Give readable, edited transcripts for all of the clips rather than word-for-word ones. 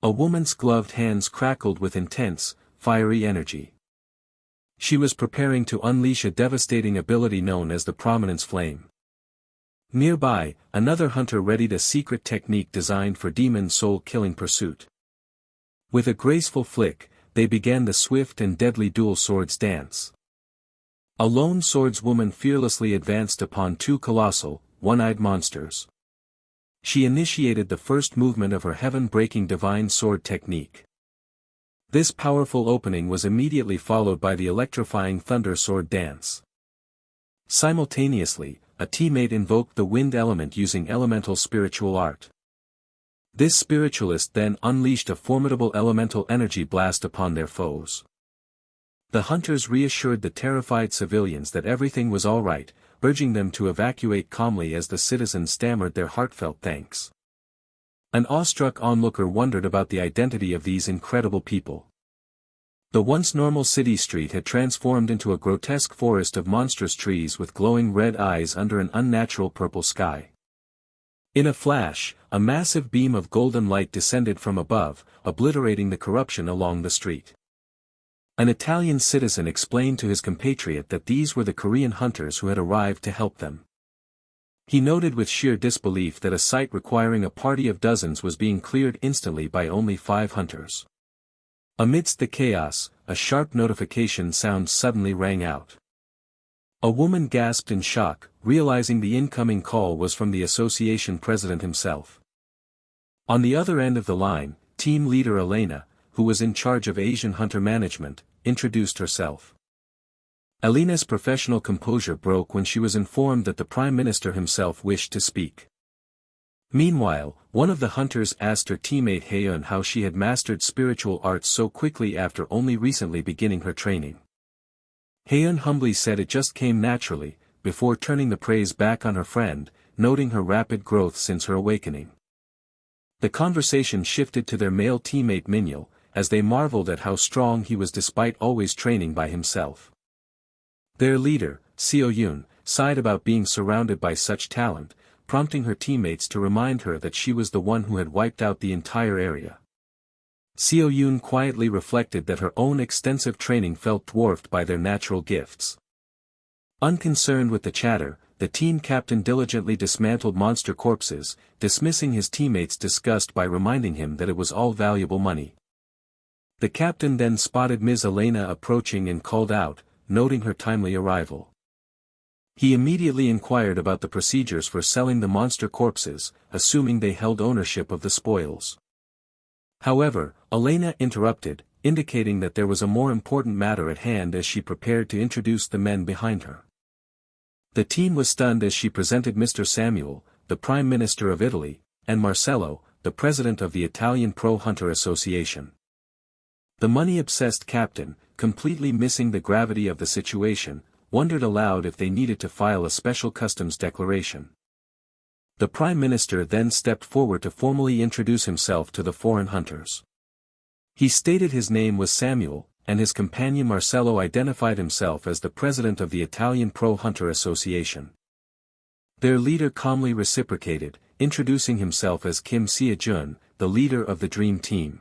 A woman's gloved hands crackled with intense, fiery energy. She was preparing to unleash a devastating ability known as the Prominence Flame. Nearby, another hunter readied a secret technique designed for demon soul-killing pursuit. With a graceful flick, they began the swift and deadly dual swords dance. A lone swordswoman fearlessly advanced upon two colossal, one-eyed monsters. She initiated the first movement of her heaven-breaking divine sword technique. This powerful opening was immediately followed by the electrifying thunder sword dance. Simultaneously, a teammate invoked the wind element using elemental spiritual art. This spiritualist then unleashed a formidable elemental energy blast upon their foes. The hunters reassured the terrified civilians that everything was all right, urging them to evacuate calmly as the citizens stammered their heartfelt thanks. An awestruck onlooker wondered about the identity of these incredible people. The once normal city street had transformed into a grotesque forest of monstrous trees with glowing red eyes under an unnatural purple sky. In a flash, a massive beam of golden light descended from above, obliterating the corruption along the street. An Italian citizen explained to his compatriot that these were the Korean hunters who had arrived to help them. He noted with sheer disbelief that a site requiring a party of dozens was being cleared instantly by only 5 hunters. Amidst the chaos, a sharp notification sound suddenly rang out. A woman gasped in shock, realizing the incoming call was from the association president himself. On the other end of the line, team leader Elena, who was in charge of Asian hunter management, introduced herself. Elena's professional composure broke when she was informed that the Prime Minister himself wished to speak. Meanwhile, one of the hunters asked her teammate Haeun how she had mastered spiritual arts so quickly after only recently beginning her training. Haeun humbly said it just came naturally, before turning the praise back on her friend, noting her rapid growth since her awakening. The conversation shifted to their male teammate Minhyul, as they marveled at how strong he was despite always training by himself. Their leader, SeoJoon, sighed about being surrounded by such talent, prompting her teammates to remind her that she was the one who had wiped out the entire area. SeoJoon quietly reflected that her own extensive training felt dwarfed by their natural gifts. Unconcerned with the chatter, the team captain diligently dismantled monster corpses, dismissing his teammates' disgust by reminding him that it was all valuable money. The captain then spotted Ms. Elena approaching and called out, noting her timely arrival. He immediately inquired about the procedures for selling the monster corpses, assuming they held ownership of the spoils. However, Elena interrupted, indicating that there was a more important matter at hand as she prepared to introduce the men behind her. The team was stunned as she presented Mr. Samuel, the Prime Minister of Italy, and Marcello, the President of the Italian Pro Hunter Association. The money-obsessed captain, completely missing the gravity of the situation, wondered aloud if they needed to file a special customs declaration. The Prime Minister then stepped forward to formally introduce himself to the foreign hunters. He stated his name was Samuel, and his companion Marcello identified himself as the president of the Italian Pro Hunter Association. Their leader calmly reciprocated, introducing himself as Kim SeoJoon, the leader of the Dream Team.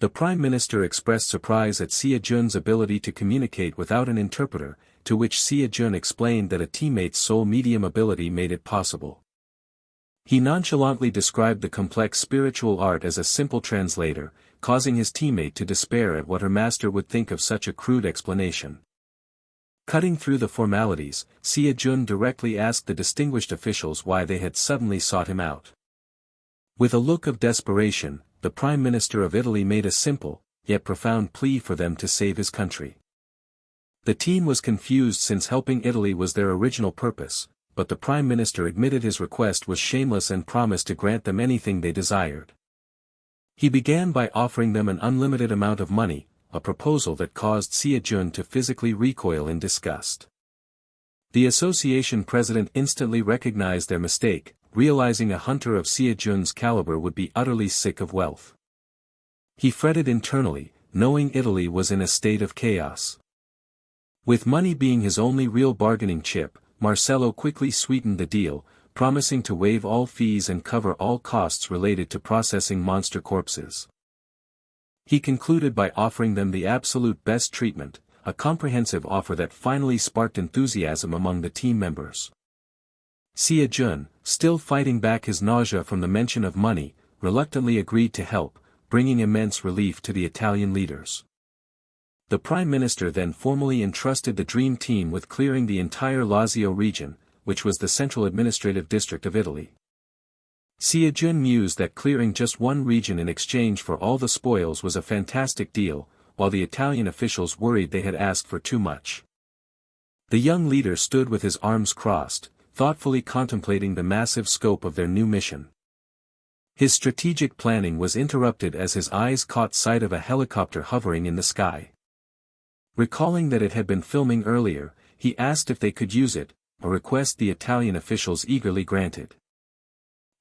The Prime Minister expressed surprise at SeoJoon's ability to communicate without an interpreter, to which SeoJoon explained that a teammate's soul medium ability made it possible. He nonchalantly described the complex spiritual art as a simple translator, causing his teammate to despair at what her master would think of such a crude explanation. Cutting through the formalities, SeoJoon directly asked the distinguished officials why they had suddenly sought him out. With a look of desperation, the Prime Minister of Italy made a simple, yet profound plea for them to save his country. The team was confused since helping Italy was their original purpose, but the Prime Minister admitted his request was shameless and promised to grant them anything they desired. He began by offering them an unlimited amount of money, a proposal that caused SeoJoon to physically recoil in disgust. The association president instantly recognized their mistake, realizing a hunter of SeoJoon's caliber would be utterly sick of wealth. He fretted internally, knowing Italy was in a state of chaos. With money being his only real bargaining chip, Marcello quickly sweetened the deal, promising to waive all fees and cover all costs related to processing monster corpses. He concluded by offering them the absolute best treatment, a comprehensive offer that finally sparked enthusiasm among the team members. SeoJoon, still fighting back his nausea from the mention of money, reluctantly agreed to help, bringing immense relief to the Italian leaders. The Prime Minister then formally entrusted the Dream Team with clearing the entire Lazio region, which was the central administrative district of Italy. SeoJoon mused that clearing just one region in exchange for all the spoils was a fantastic deal, while the Italian officials worried they had asked for too much. The young leader stood with his arms crossed, thoughtfully contemplating the massive scope of their new mission. His strategic planning was interrupted as his eyes caught sight of a helicopter hovering in the sky. Recalling that it had been filming earlier, he asked if they could use it, a request the Italian officials eagerly granted.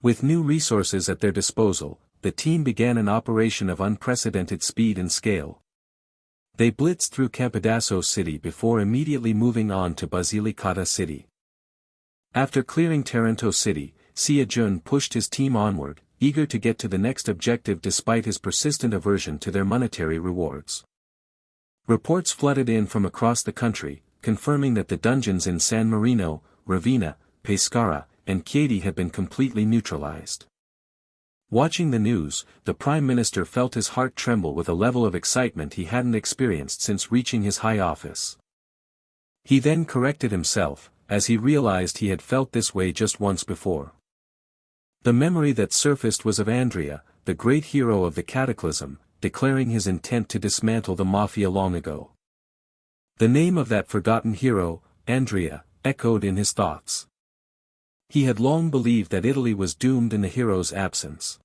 With new resources at their disposal, the team began an operation of unprecedented speed and scale. They blitzed through Capodasso city before immediately moving on to Basilicata city. After clearing Taranto city, SeoJoon pushed his team onward, eager to get to the next objective despite his persistent aversion to their monetary rewards. Reports flooded in from across the country, confirming that the dungeons in San Marino, Ravenna, Pescara, and Chieti had been completely neutralized. Watching the news, the Prime Minister felt his heart tremble with a level of excitement he hadn't experienced since reaching his high office. He then corrected himself, as he realized he had felt this way just once before. The memory that surfaced was of Andrea, the great hero of the Cataclysm, declaring his intent to dismantle the Mafia long ago. The name of that forgotten hero, Andrea, echoed in his thoughts. He had long believed that Italy was doomed in the hero's absence.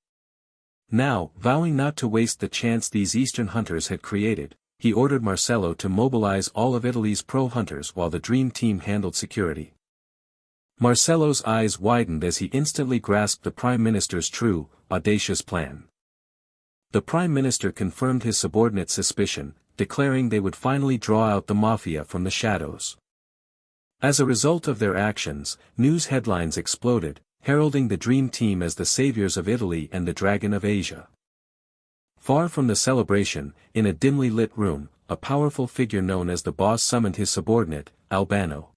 Now, vowing not to waste the chance these Eastern hunters had created, he ordered Marcello to mobilize all of Italy's pro-hunters while the Dream Team handled security. Marcello's eyes widened as he instantly grasped the Prime Minister's true, audacious plan. The Prime Minister confirmed his subordinate's suspicion, declaring they would finally draw out the Mafia from the shadows. As a result of their actions, news headlines exploded, heralding the Dream Team as the saviors of Italy and the Dragon of Asia. Far from the celebration, in a dimly lit room, a powerful figure known as the boss summoned his subordinate, Albano.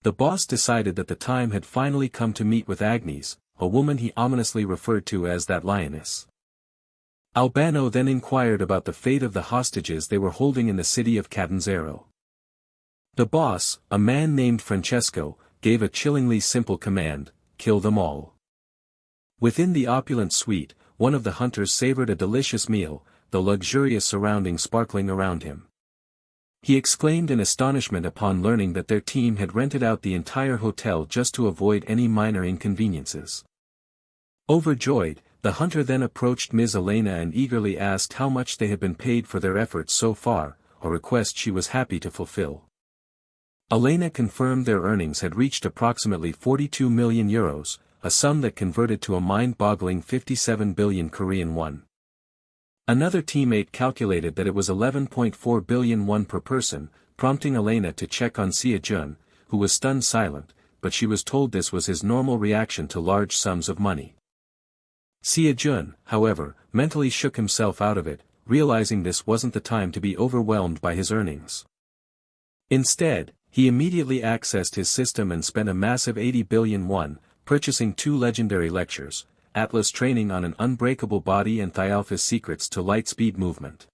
The boss decided that the time had finally come to meet with Agnes, a woman he ominously referred to as that lioness. Albano then inquired about the fate of the hostages they were holding in the city of Catanzaro. The boss, a man named Francesco, gave a chillingly simple command: kill them all. Within the opulent suite, one of the hunters savored a delicious meal, the luxurious surroundings sparkling around him. He exclaimed in astonishment upon learning that their team had rented out the entire hotel just to avoid any minor inconveniences. Overjoyed, the hunter then approached Ms. Elena and eagerly asked how much they had been paid for their efforts so far, a request she was happy to fulfill. Elena confirmed their earnings had reached approximately 42 million euros, a sum that converted to a mind-boggling 57 billion Korean won. Another teammate calculated that it was 11.4 billion won per person, prompting Elena to check on SeoJoon, who was stunned silent, but she was told this was his normal reaction to large sums of money. SeoJoon, however, mentally shook himself out of it, realizing this wasn't the time to be overwhelmed by his earnings. Instead, he immediately accessed his system and spent a massive 80 billion won, purchasing 2 legendary lectures, Atlas training on an unbreakable body and Thialpha's secrets to light-speed movement.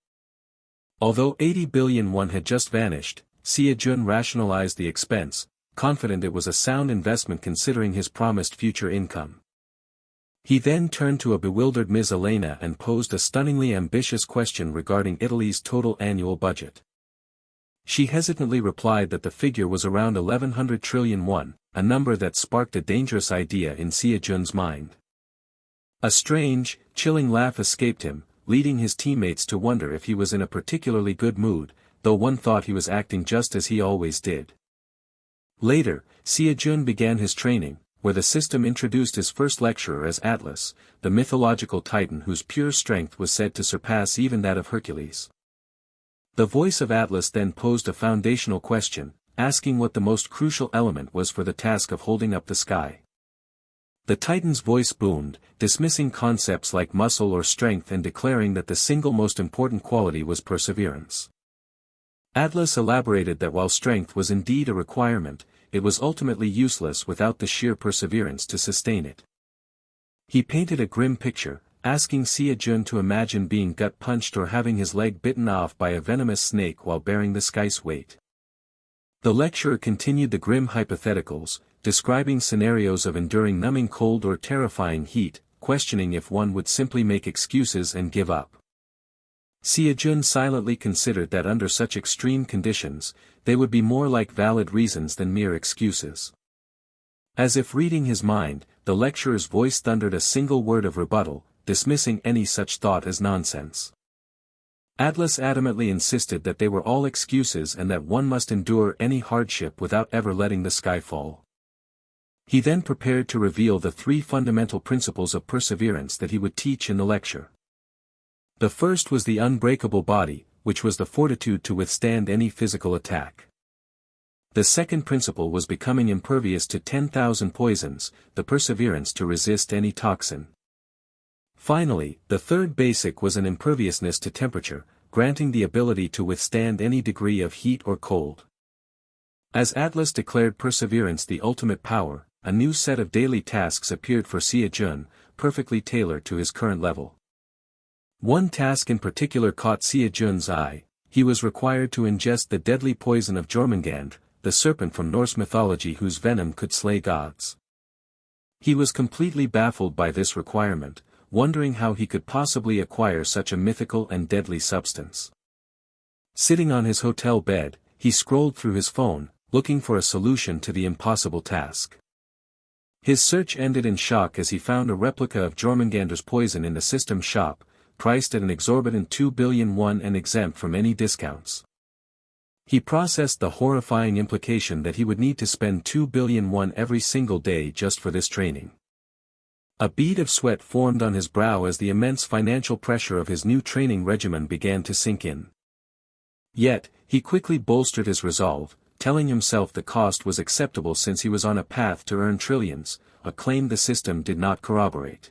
Although 80 billion won had just vanished, SeoJoon rationalized the expense, confident it was a sound investment considering his promised future income. He then turned to a bewildered Ms. Elena and posed a stunningly ambitious question regarding Italy's total annual budget. She hesitantly replied that the figure was around 1100 trillion won, a number that sparked a dangerous idea in SeoJoon's mind. A strange, chilling laugh escaped him, leading his teammates to wonder if he was in a particularly good mood, though one thought he was acting just as he always did. Later, SeoJoon began his training, where the system introduced his first lecturer as Atlas, the mythological titan whose pure strength was said to surpass even that of Hercules. The voice of Atlas then posed a foundational question, asking what the most crucial element was for the task of holding up the sky. The Titan's voice boomed, dismissing concepts like muscle or strength and declaring that the single most important quality was perseverance. Atlas elaborated that while strength was indeed a requirement, it was ultimately useless without the sheer perseverance to sustain it. He painted a grim picture, asking SeoJoon to imagine being gut-punched or having his leg bitten off by a venomous snake while bearing the sky's weight. The lecturer continued the grim hypotheticals, describing scenarios of enduring numbing cold or terrifying heat, questioning if one would simply make excuses and give up. SeoJoon silently considered that under such extreme conditions, they would be more like valid reasons than mere excuses. As if reading his mind, the lecturer's voice thundered a single word of rebuttal, dismissing any such thought as nonsense. Atlas adamantly insisted that they were all excuses and that one must endure any hardship without ever letting the sky fall. He then prepared to reveal the 3 fundamental principles of perseverance that he would teach in the lecture. The first was the unbreakable body, which was the fortitude to withstand any physical attack. The second principle was becoming impervious to 10,000 poisons, the perseverance to resist any toxin. Finally, the third basic was an imperviousness to temperature, granting the ability to withstand any degree of heat or cold. As Atlas declared perseverance the ultimate power, a new set of daily tasks appeared for SeoJoon, perfectly tailored to his current level. One task in particular caught SeoJoon's eye. He was required to ingest the deadly poison of Jormungand, the serpent from Norse mythology whose venom could slay gods. He was completely baffled by this requirement, wondering how he could possibly acquire such a mythical and deadly substance. Sitting on his hotel bed, he scrolled through his phone, looking for a solution to the impossible task. His search ended in shock as he found a replica of Jormungander's poison in the system shop, priced at an exorbitant 2 billion won and exempt from any discounts. He processed the horrifying implication that he would need to spend 2 billion won every single day just for this training. A bead of sweat formed on his brow as the immense financial pressure of his new training regimen began to sink in. Yet, he quickly bolstered his resolve, telling himself the cost was acceptable since he was on a path to earn trillions, a claim the system did not corroborate.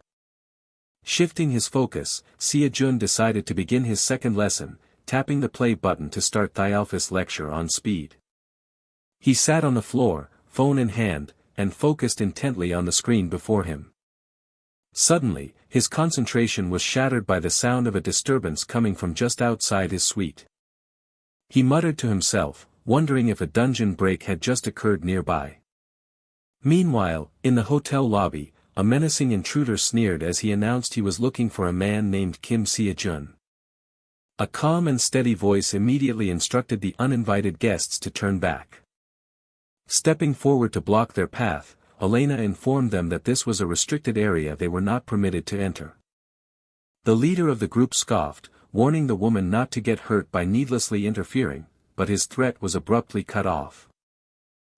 Shifting his focus, SeoJoon decided to begin his second lesson, tapping the play button to start Thialphus' lecture on speed. He sat on the floor, phone in hand, and focused intently on the screen before him. Suddenly, his concentration was shattered by the sound of a disturbance coming from just outside his suite. He muttered to himself, wondering if a dungeon break had just occurred nearby. Meanwhile, in the hotel lobby, a menacing intruder sneered as he announced he was looking for a man named Kim SeoJoon. A calm and steady voice immediately instructed the uninvited guests to turn back. Stepping forward to block their path, Elena informed them that this was a restricted area they were not permitted to enter. The leader of the group scoffed, warning the woman not to get hurt by needlessly interfering, but his threat was abruptly cut off.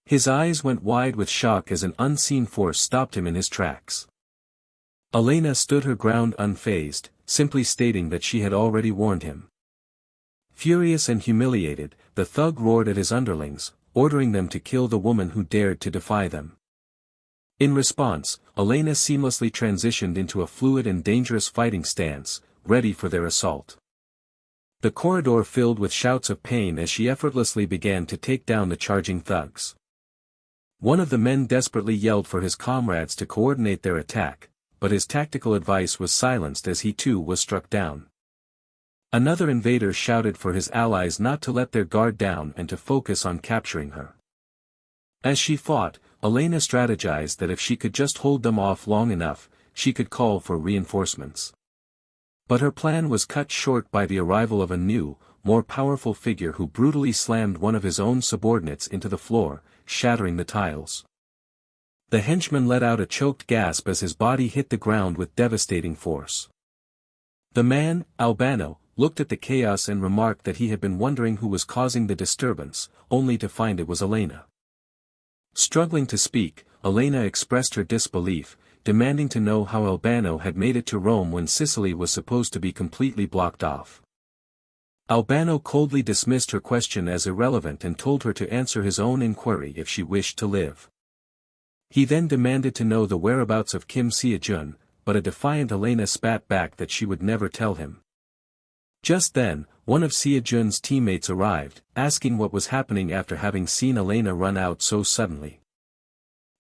His eyes went wide with shock as an unseen force stopped him in his tracks. Elena stood her ground unfazed, simply stating that she had already warned him. Furious and humiliated, the thug roared at his underlings, ordering them to kill the woman who dared to defy them. In response, Elena seamlessly transitioned into a fluid and dangerous fighting stance, ready for their assault. The corridor filled with shouts of pain as she effortlessly began to take down the charging thugs. One of the men desperately yelled for his comrades to coordinate their attack, but his tactical advice was silenced as he too was struck down. Another invader shouted for his allies not to let their guard down and to focus on capturing her. As she fought, Elena strategized that if she could just hold them off long enough, she could call for reinforcements. But her plan was cut short by the arrival of a new, more powerful figure who brutally slammed one of his own subordinates into the floor, shattering the tiles. The henchman let out a choked gasp as his body hit the ground with devastating force. The man, Albano, looked at the chaos and remarked that he had been wondering who was causing the disturbance, only to find it was Elena. Struggling to speak, Elena expressed her disbelief, demanding to know how Albano had made it to Rome when Sicily was supposed to be completely blocked off. Albano coldly dismissed her question as irrelevant and told her to answer his own inquiry if she wished to live. He then demanded to know the whereabouts of Kim SeoJoon, but a defiant Elena spat back that she would never tell him. Just then, one of SeoJoon's teammates arrived, asking what was happening after having seen Elena run out so suddenly.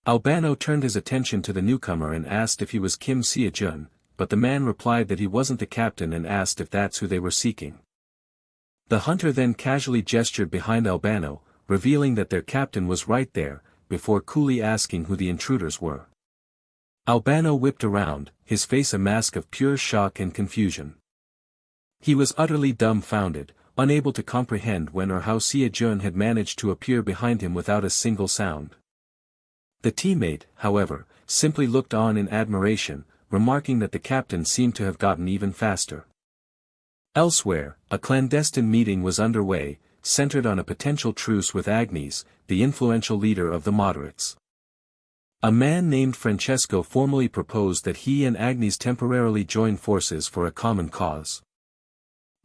Albano turned his attention to the newcomer and asked if he was Kim SeoJoon, but the man replied that he wasn't the captain and asked if that's who they were seeking. The hunter then casually gestured behind Albano, revealing that their captain was right there, before coolly asking who the intruders were. Albano whipped around, his face a mask of pure shock and confusion. He was utterly dumbfounded, unable to comprehend when or how SeoJoon had managed to appear behind him without a single sound. The teammate, however, simply looked on in admiration, remarking that the captain seemed to have gotten even faster. Elsewhere, a clandestine meeting was underway, centered on a potential truce with Agnes, the influential leader of the moderates. A man named Francesco formally proposed that he and Agnes temporarily join forces for a common cause.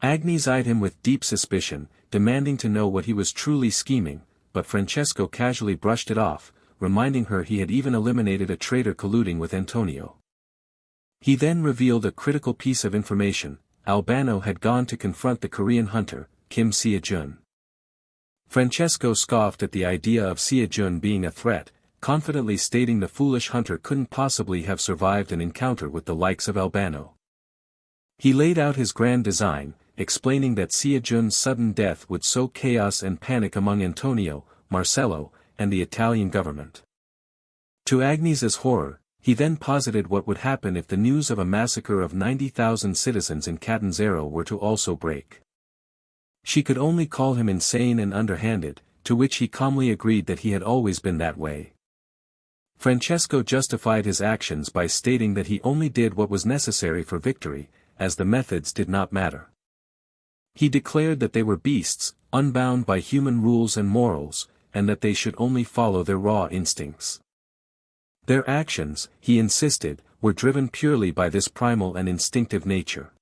Agnes eyed him with deep suspicion, demanding to know what he was truly scheming, but Francesco casually brushed it off, reminding her he had even eliminated a traitor colluding with Antonio. He then revealed a critical piece of information: Albano had gone to confront the Korean hunter, Kim SeoJoon. Francesco scoffed at the idea of SeoJoon being a threat, confidently stating the foolish hunter couldn't possibly have survived an encounter with the likes of Albano. He laid out his grand design, explaining that SeoJoon's sudden death would sow chaos and panic among Antonio, Marcello, and the Italian government. To Agnes's horror, he then posited what would happen if the news of a massacre of 90,000 citizens in Catanzaro were to also break. She could only call him insane and underhanded, to which he calmly agreed that he had always been that way. Francesco justified his actions by stating that he only did what was necessary for victory, as the methods did not matter. He declared that they were beasts, unbound by human rules and morals, and that they should only follow their raw instincts. Their actions, he insisted, were driven purely by this primal and instinctive nature.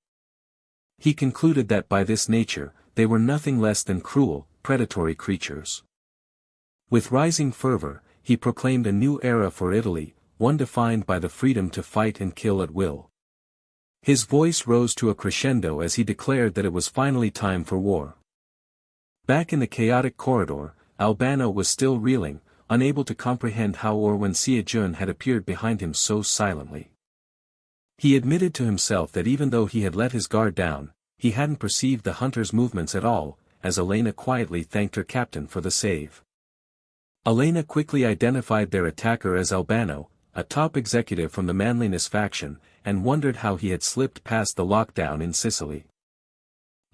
He concluded that by this nature, they were nothing less than cruel, predatory creatures. With rising fervor, he proclaimed a new era for Italy, one defined by the freedom to fight and kill at will. His voice rose to a crescendo as he declared that it was finally time for war. Back in the chaotic corridor, Albano was still reeling, unable to comprehend how or when SeoJoon had appeared behind him so silently. He admitted to himself that even though he had let his guard down, he hadn't perceived the hunter's movements at all, as Elena quietly thanked her captain for the save. Elena quickly identified their attacker as Albano, a top executive from the Manliness faction, and wondered how he had slipped past the lockdown in Sicily.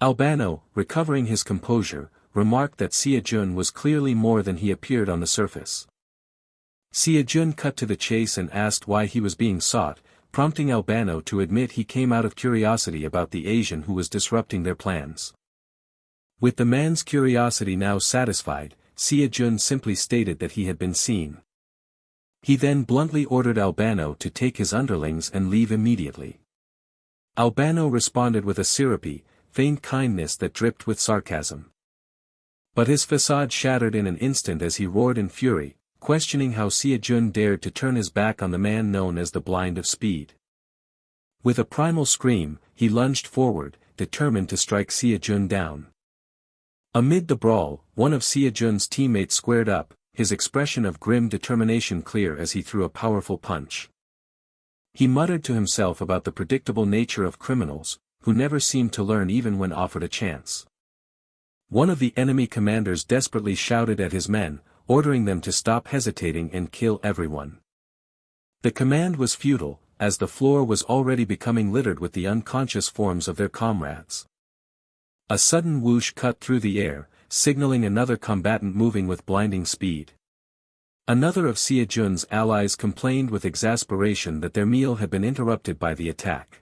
Albano, recovering his composure, remarked that SeoJoon was clearly more than he appeared on the surface. SeoJoon cut to the chase and asked why he was being sought, prompting Albano to admit he came out of curiosity about the Asian who was disrupting their plans. With the man's curiosity now satisfied, SeoJoon simply stated that he had been seen. He then bluntly ordered Albano to take his underlings and leave immediately. Albano responded with a syrupy, feigned kindness that dripped with sarcasm. But his facade shattered in an instant as he roared in fury, questioning how SeoJoon dared to turn his back on the man known as the Blind of Speed. With a primal scream, he lunged forward, determined to strike SeoJoon down. Amid the brawl, one of SeoJoon's teammates squared up, his expression of grim determination clear as he threw a powerful punch. He muttered to himself about the predictable nature of criminals, who never seemed to learn even when offered a chance. One of the enemy commanders desperately shouted at his men, ordering them to stop hesitating and kill everyone. The command was futile, as the floor was already becoming littered with the unconscious forms of their comrades. A sudden whoosh cut through the air, signaling another combatant moving with blinding speed. Another of SeoJoon's allies complained with exasperation that their meal had been interrupted by the attack.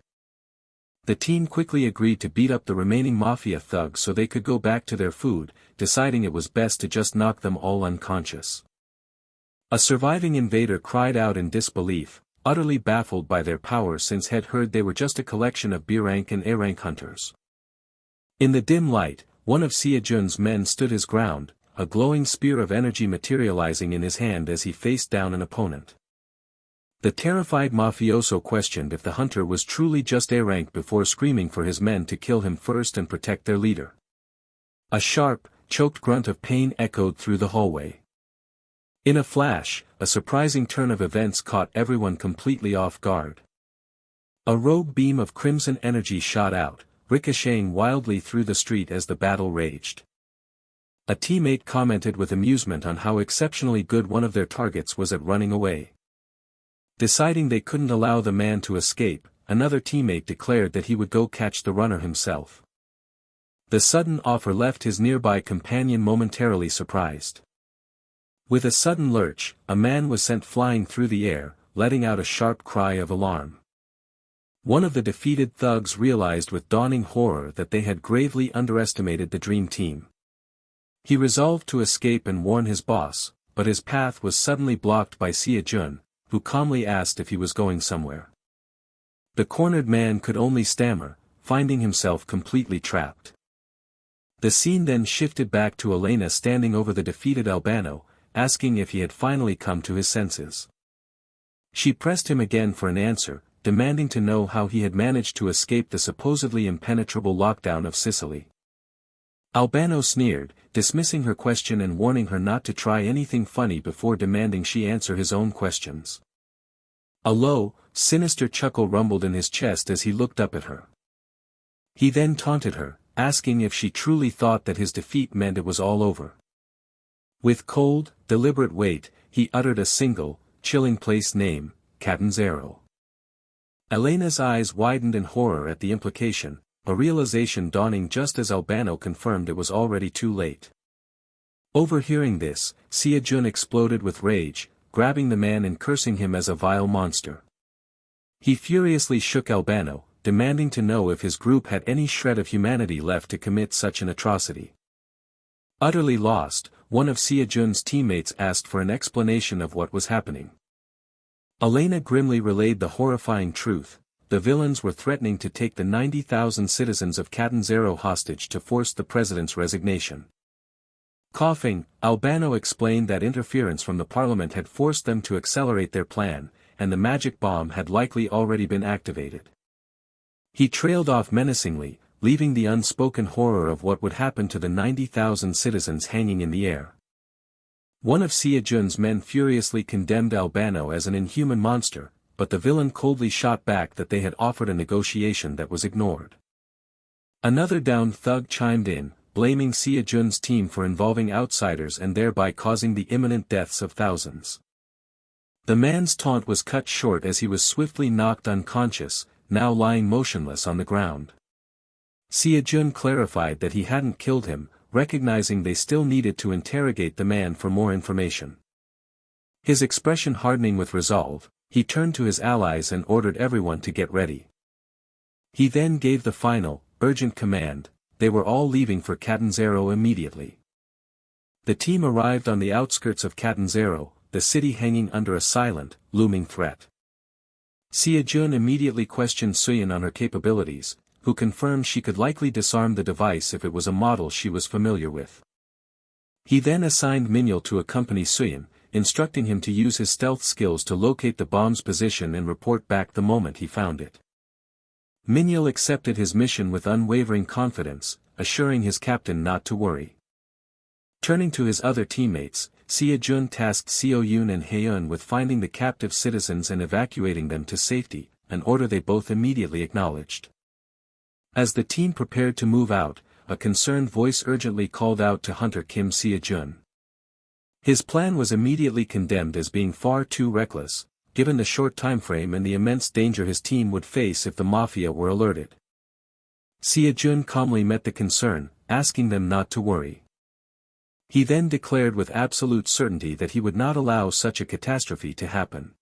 The team quickly agreed to beat up the remaining mafia thugs so they could go back to their food, deciding it was best to just knock them all unconscious. A surviving invader cried out in disbelief, utterly baffled by their power since had heard they were just a collection of B-rank and A-rank hunters. In the dim light, one of SeoJoon's men stood his ground, a glowing spear of energy materializing in his hand as he faced down an opponent. The terrified mafioso questioned if the hunter was truly just A rank before screaming for his men to kill him first and protect their leader. A sharp, choked grunt of pain echoed through the hallway. In a flash, a surprising turn of events caught everyone completely off guard. A rogue beam of crimson energy shot out, ricocheting wildly through the street as the battle raged. A teammate commented with amusement on how exceptionally good one of their targets was at running away. Deciding they couldn't allow the man to escape, another teammate declared that he would go catch the runner himself. The sudden offer left his nearby companion momentarily surprised. With a sudden lurch, a man was sent flying through the air, letting out a sharp cry of alarm. One of the defeated thugs realized with dawning horror that they had gravely underestimated the dream team. He resolved to escape and warn his boss, but his path was suddenly blocked by SeoJoon, who calmly asked if he was going somewhere. The cornered man could only stammer, finding himself completely trapped. The scene then shifted back to Elena standing over the defeated Albano, asking if he had finally come to his senses. She pressed him again for an answer, demanding to know how he had managed to escape the supposedly impenetrable lockdown of Sicily. Albano sneered, dismissing her question and warning her not to try anything funny before demanding she answer his own questions. A low, sinister chuckle rumbled in his chest as he looked up at her. He then taunted her, asking if she truly thought that his defeat meant it was all over. With cold, deliberate weight, he uttered a single, chilling place name, Catanzaro. Elena's eyes widened in horror at the implication, a realization dawning just as Albano confirmed it was already too late. Overhearing this, SeoJoon exploded with rage, grabbing the man and cursing him as a vile monster. He furiously shook Albano, demanding to know if his group had any shred of humanity left to commit such an atrocity. Utterly lost, one of SeoJoon's teammates asked for an explanation of what was happening. Elena grimly relayed the horrifying truth: the villains were threatening to take the 90,000 citizens of Catanzaro hostage to force the president's resignation. Coughing, Albano explained that interference from the parliament had forced them to accelerate their plan, and the magic bomb had likely already been activated. He trailed off menacingly, leaving the unspoken horror of what would happen to the 90,000 citizens hanging in the air. One of SeoJoon's men furiously condemned Albano as an inhuman monster, but the villain coldly shot back that they had offered a negotiation that was ignored. Another downed thug chimed in, blaming SeoJoon's team for involving outsiders and thereby causing the imminent deaths of thousands. The man's taunt was cut short as he was swiftly knocked unconscious, now lying motionless on the ground. SeoJoon clarified that he hadn't killed him, recognizing they still needed to interrogate the man for more information. His expression hardening with resolve, he turned to his allies and ordered everyone to get ready. He then gave the final, urgent command: they were all leaving for Catanzaro immediately. The team arrived on the outskirts of Catanzaro, the city hanging under a silent, looming threat. SeoJoon immediately questioned Suyin on her capabilities, who confirmed she could likely disarm the device if it was a model she was familiar with. He then assigned Minyul to accompany Suyin, instructing him to use his stealth skills to locate the bomb's position and report back the moment he found it. Minyul accepted his mission with unwavering confidence, assuring his captain not to worry. Turning to his other teammates, SeoJoon tasked SeoYoon and Haeun with finding the captive citizens and evacuating them to safety, an order they both immediately acknowledged. As the team prepared to move out, a concerned voice urgently called out to Hunter Kim SeoJoon. His plan was immediately condemned as being far too reckless, given the short time frame and the immense danger his team would face if the mafia were alerted. SeoJoon calmly met the concern, asking them not to worry. He then declared with absolute certainty that he would not allow such a catastrophe to happen.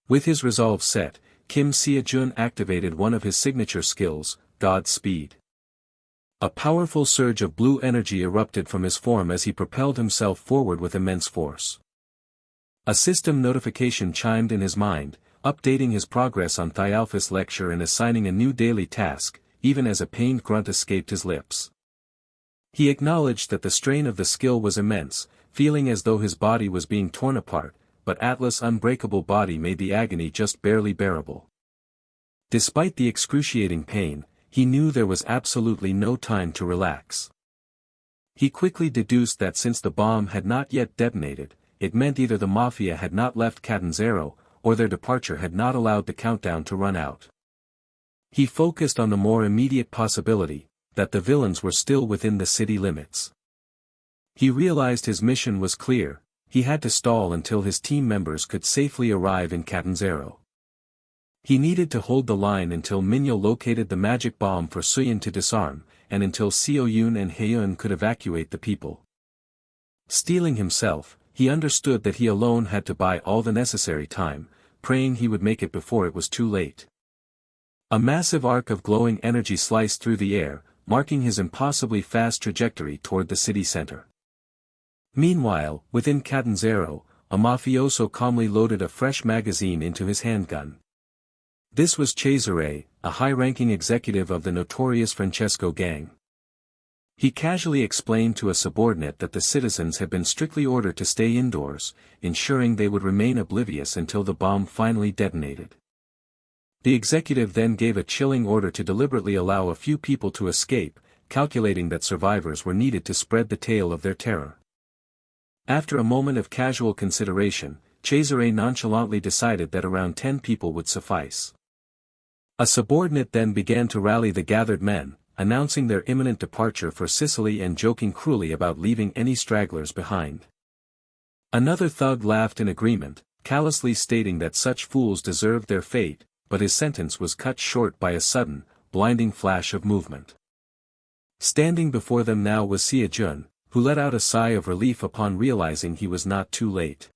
With his resolve set, Kim SeoJoon activated one of his signature skills, God's Speed. A powerful surge of blue energy erupted from his form as he propelled himself forward with immense force. A system notification chimed in his mind, updating his progress on Thialphus' lecture and assigning a new daily task, even as a pained grunt escaped his lips. He acknowledged that the strain of the skill was immense, feeling as though his body was being torn apart, but Atlas' unbreakable body made the agony just barely bearable. Despite the excruciating pain, he knew there was absolutely no time to relax. He quickly deduced that since the bomb had not yet detonated, it meant either the Mafia had not left Catanzaro, or their departure had not allowed the countdown to run out. He focused on the more immediate possibility, that the villains were still within the city limits. He realized his mission was clear: he had to stall until his team members could safely arrive in Catanzaro. He needed to hold the line until Minyo located the magic bomb for Suyin to disarm, and until SeoJoon and Haeun could evacuate the people. Steeling himself, he understood that he alone had to buy all the necessary time, praying he would make it before it was too late. A massive arc of glowing energy sliced through the air, marking his impossibly fast trajectory toward the city center. Meanwhile, within Catanzaro, a mafioso calmly loaded a fresh magazine into his handgun. This was Cesare, a high-ranking executive of the notorious Francesco gang. He casually explained to a subordinate that the citizens had been strictly ordered to stay indoors, ensuring they would remain oblivious until the bomb finally detonated. The executive then gave a chilling order to deliberately allow a few people to escape, calculating that survivors were needed to spread the tale of their terror. After a moment of casual consideration, Cesare nonchalantly decided that around 10 people would suffice. A subordinate then began to rally the gathered men, announcing their imminent departure for Sicily and joking cruelly about leaving any stragglers behind. Another thug laughed in agreement, callously stating that such fools deserved their fate, but his sentence was cut short by a sudden, blinding flash of movement. Standing before them now was SeoJoon, who let out a sigh of relief upon realizing he was not too late.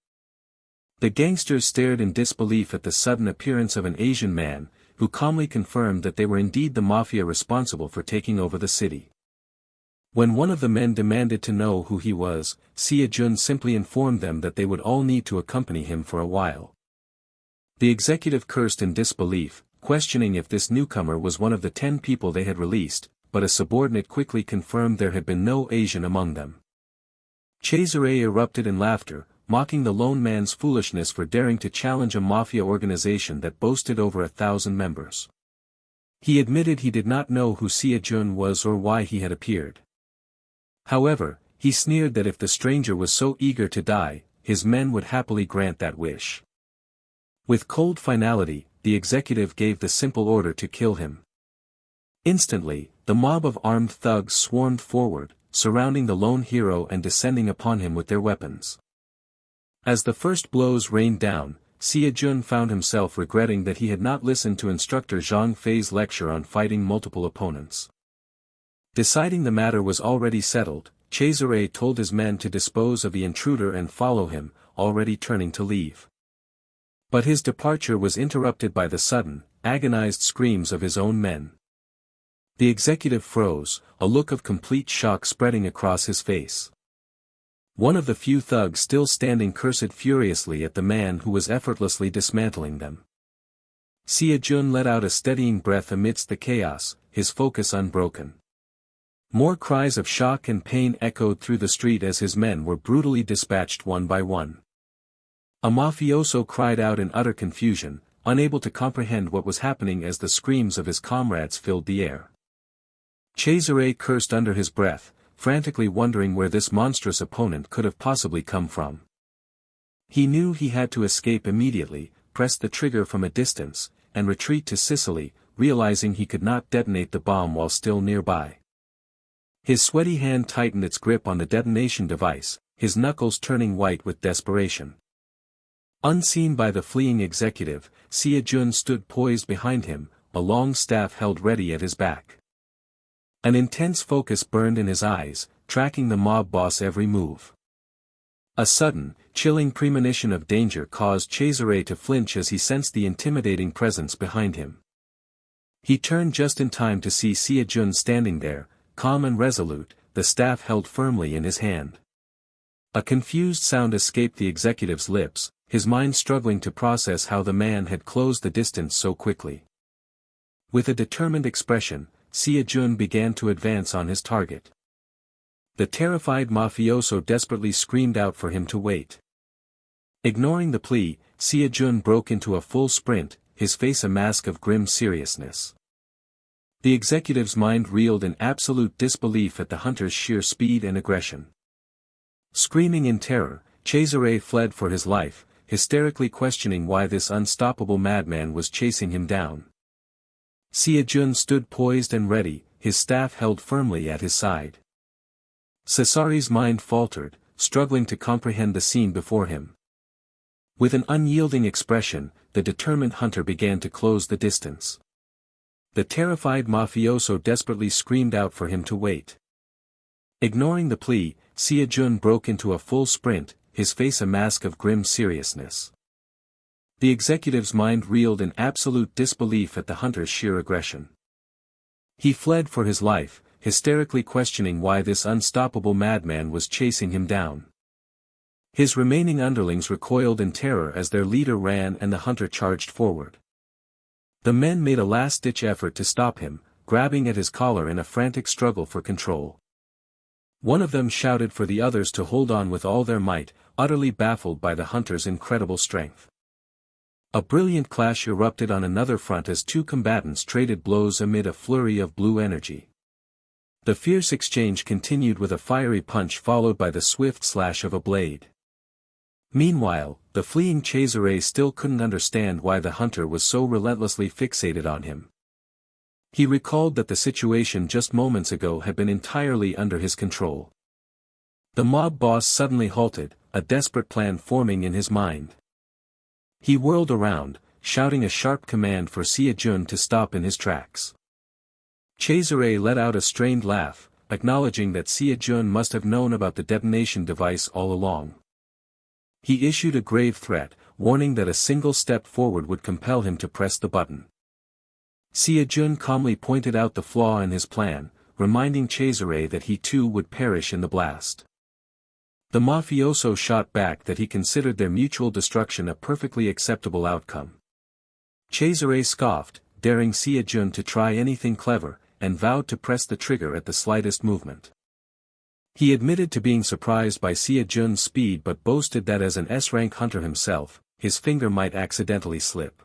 The gangsters stared in disbelief at the sudden appearance of an Asian man, who calmly confirmed that they were indeed the mafia responsible for taking over the city. When one of the men demanded to know who he was, SeoJoon simply informed them that they would all need to accompany him for a while. The executive cursed in disbelief, questioning if this newcomer was one of the 10 people they had released, but a subordinate quickly confirmed there had been no Asian among them. Cesare erupted in laughter, mocking the lone man's foolishness for daring to challenge a mafia organization that boasted over 1,000 members. He admitted he did not know who SeoJoon was or why he had appeared. However, he sneered that if the stranger was so eager to die, his men would happily grant that wish. With cold finality, the executive gave the simple order to kill him. Instantly, the mob of armed thugs swarmed forward, surrounding the lone hero and descending upon him with their weapons. As the first blows rained down, SeoJoon found himself regretting that he had not listened to instructor Zhang Fei's lecture on fighting multiple opponents. Deciding the matter was already settled, Cesare told his men to dispose of the intruder and follow him, already turning to leave. But his departure was interrupted by the sudden, agonized screams of his own men. The executive froze, a look of complete shock spreading across his face. One of the few thugs still standing cursed furiously at the man who was effortlessly dismantling them. SeoJoon let out a steadying breath amidst the chaos, his focus unbroken. More cries of shock and pain echoed through the street as his men were brutally dispatched one by one. A mafioso cried out in utter confusion, unable to comprehend what was happening as the screams of his comrades filled the air. Cesare cursed under his breath, frantically wondering where this monstrous opponent could have possibly come from. He knew he had to escape immediately, press the trigger from a distance, and retreat to Sicily, realizing he could not detonate the bomb while still nearby. His sweaty hand tightened its grip on the detonation device, his knuckles turning white with desperation. Unseen by the fleeing executive, SeoJoon stood poised behind him, a long staff held ready at his back. An intense focus burned in his eyes, tracking the mob boss' every move. A sudden, chilling premonition of danger caused Cesare to flinch as he sensed the intimidating presence behind him. He turned just in time to see SeoJoon standing there, calm and resolute, the staff held firmly in his hand. A confused sound escaped the executive's lips, his mind struggling to process how the man had closed the distance so quickly. With a determined expression, SeoJoon began to advance on his target. The terrified mafioso desperately screamed out for him to wait. Ignoring the plea, SeoJoon broke into a full sprint, his face a mask of grim seriousness. The executive's mind reeled in absolute disbelief at the hunter's sheer speed and aggression. Screaming in terror, Ch101 fled for his life, hysterically questioning why this unstoppable madman was chasing him down. SeoJoon stood poised and ready, his staff held firmly at his side. Cesari's mind faltered, struggling to comprehend the scene before him. With an unyielding expression, the determined hunter began to close the distance. The terrified mafioso desperately screamed out for him to wait. Ignoring the plea, SeoJoon broke into a full sprint, his face a mask of grim seriousness. The executive's mind reeled in absolute disbelief at the hunter's sheer aggression. He fled for his life, hysterically questioning why this unstoppable madman was chasing him down. His remaining underlings recoiled in terror as their leader ran and the hunter charged forward. The men made a last-ditch effort to stop him, grabbing at his collar in a frantic struggle for control. One of them shouted for the others to hold on with all their might, utterly baffled by the hunter's incredible strength. A brilliant clash erupted on another front as two combatants traded blows amid a flurry of blue energy. The fierce exchange continued with a fiery punch followed by the swift slash of a blade. Meanwhile, the fleeing Ch101 still couldn't understand why the hunter was so relentlessly fixated on him. He recalled that the situation just moments ago had been entirely under his control. The mob boss suddenly halted, a desperate plan forming in his mind. He whirled around, shouting a sharp command for SeoJoon to stop in his tracks. Ch101 let out a strained laugh, acknowledging that SeoJoon must have known about the detonation device all along. He issued a grave threat, warning that a single step forward would compel him to press the button. SeoJoon calmly pointed out the flaw in his plan, reminding Ch101 that he too would perish in the blast. The mafioso shot back that he considered their mutual destruction a perfectly acceptable outcome. Ch101 scoffed, daring SeoJoon to try anything clever, and vowed to press the trigger at the slightest movement. He admitted to being surprised by SeoJoon's speed but boasted that as an S-rank hunter himself, his finger might accidentally slip.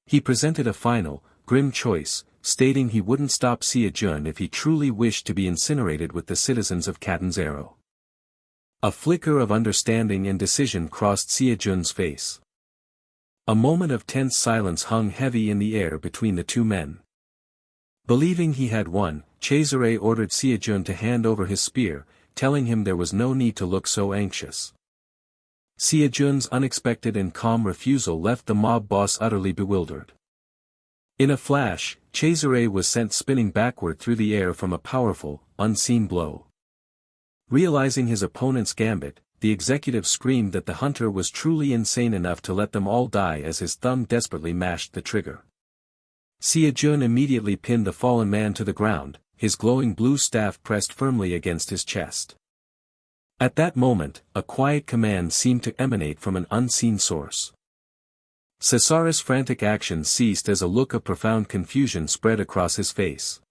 He presented a final, grim choice, stating he wouldn't stop SeoJoon if he truly wished to be incinerated with the citizens of Catanzaro. A flicker of understanding and decision crossed SeoJoon's face. A moment of tense silence hung heavy in the air between the two men. Believing he had won, Ch101 ordered SeoJoon to hand over his spear, telling him there was no need to look so anxious. SeoJoon's unexpected and calm refusal left the mob boss utterly bewildered. In a flash, Ch101 was sent spinning backward through the air from a powerful, unseen blow. Realizing his opponent's gambit, the executive screamed that the hunter was truly insane enough to let them all die as his thumb desperately mashed the trigger. SeoJoon immediately pinned the fallen man to the ground, his glowing blue staff pressed firmly against his chest. At that moment, a quiet command seemed to emanate from an unseen source. Cesari's frantic actions ceased as a look of profound confusion spread across his face.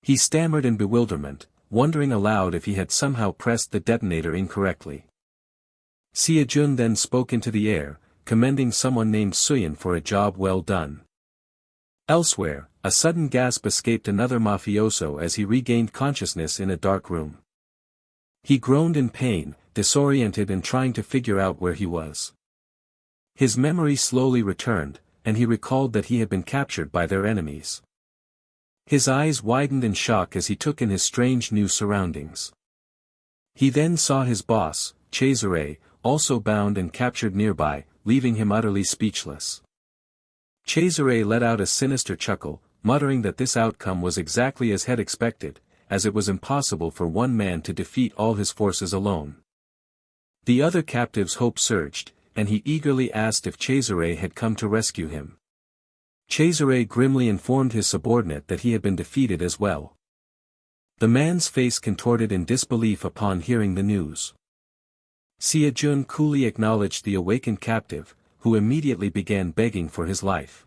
He stammered in bewilderment, wondering aloud if he had somehow pressed the detonator incorrectly. SeoJoon then spoke into the air, commending someone named Suyin for a job well done. Elsewhere, a sudden gasp escaped another mafioso as he regained consciousness in a dark room. He groaned in pain, disoriented and trying to figure out where he was. His memory slowly returned, and he recalled that he had been captured by their enemies. His eyes widened in shock as he took in his strange new surroundings. He then saw his boss, Ch101, also bound and captured nearby, leaving him utterly speechless. Ch101 let out a sinister chuckle, muttering that this outcome was exactly as had expected, as it was impossible for one man to defeat all his forces alone. The other captive's hope surged, and he eagerly asked if Ch101 had come to rescue him. Ch101 grimly informed his subordinate that he had been defeated as well. The man's face contorted in disbelief upon hearing the news. SeoJoon coolly acknowledged the awakened captive, who immediately began begging for his life.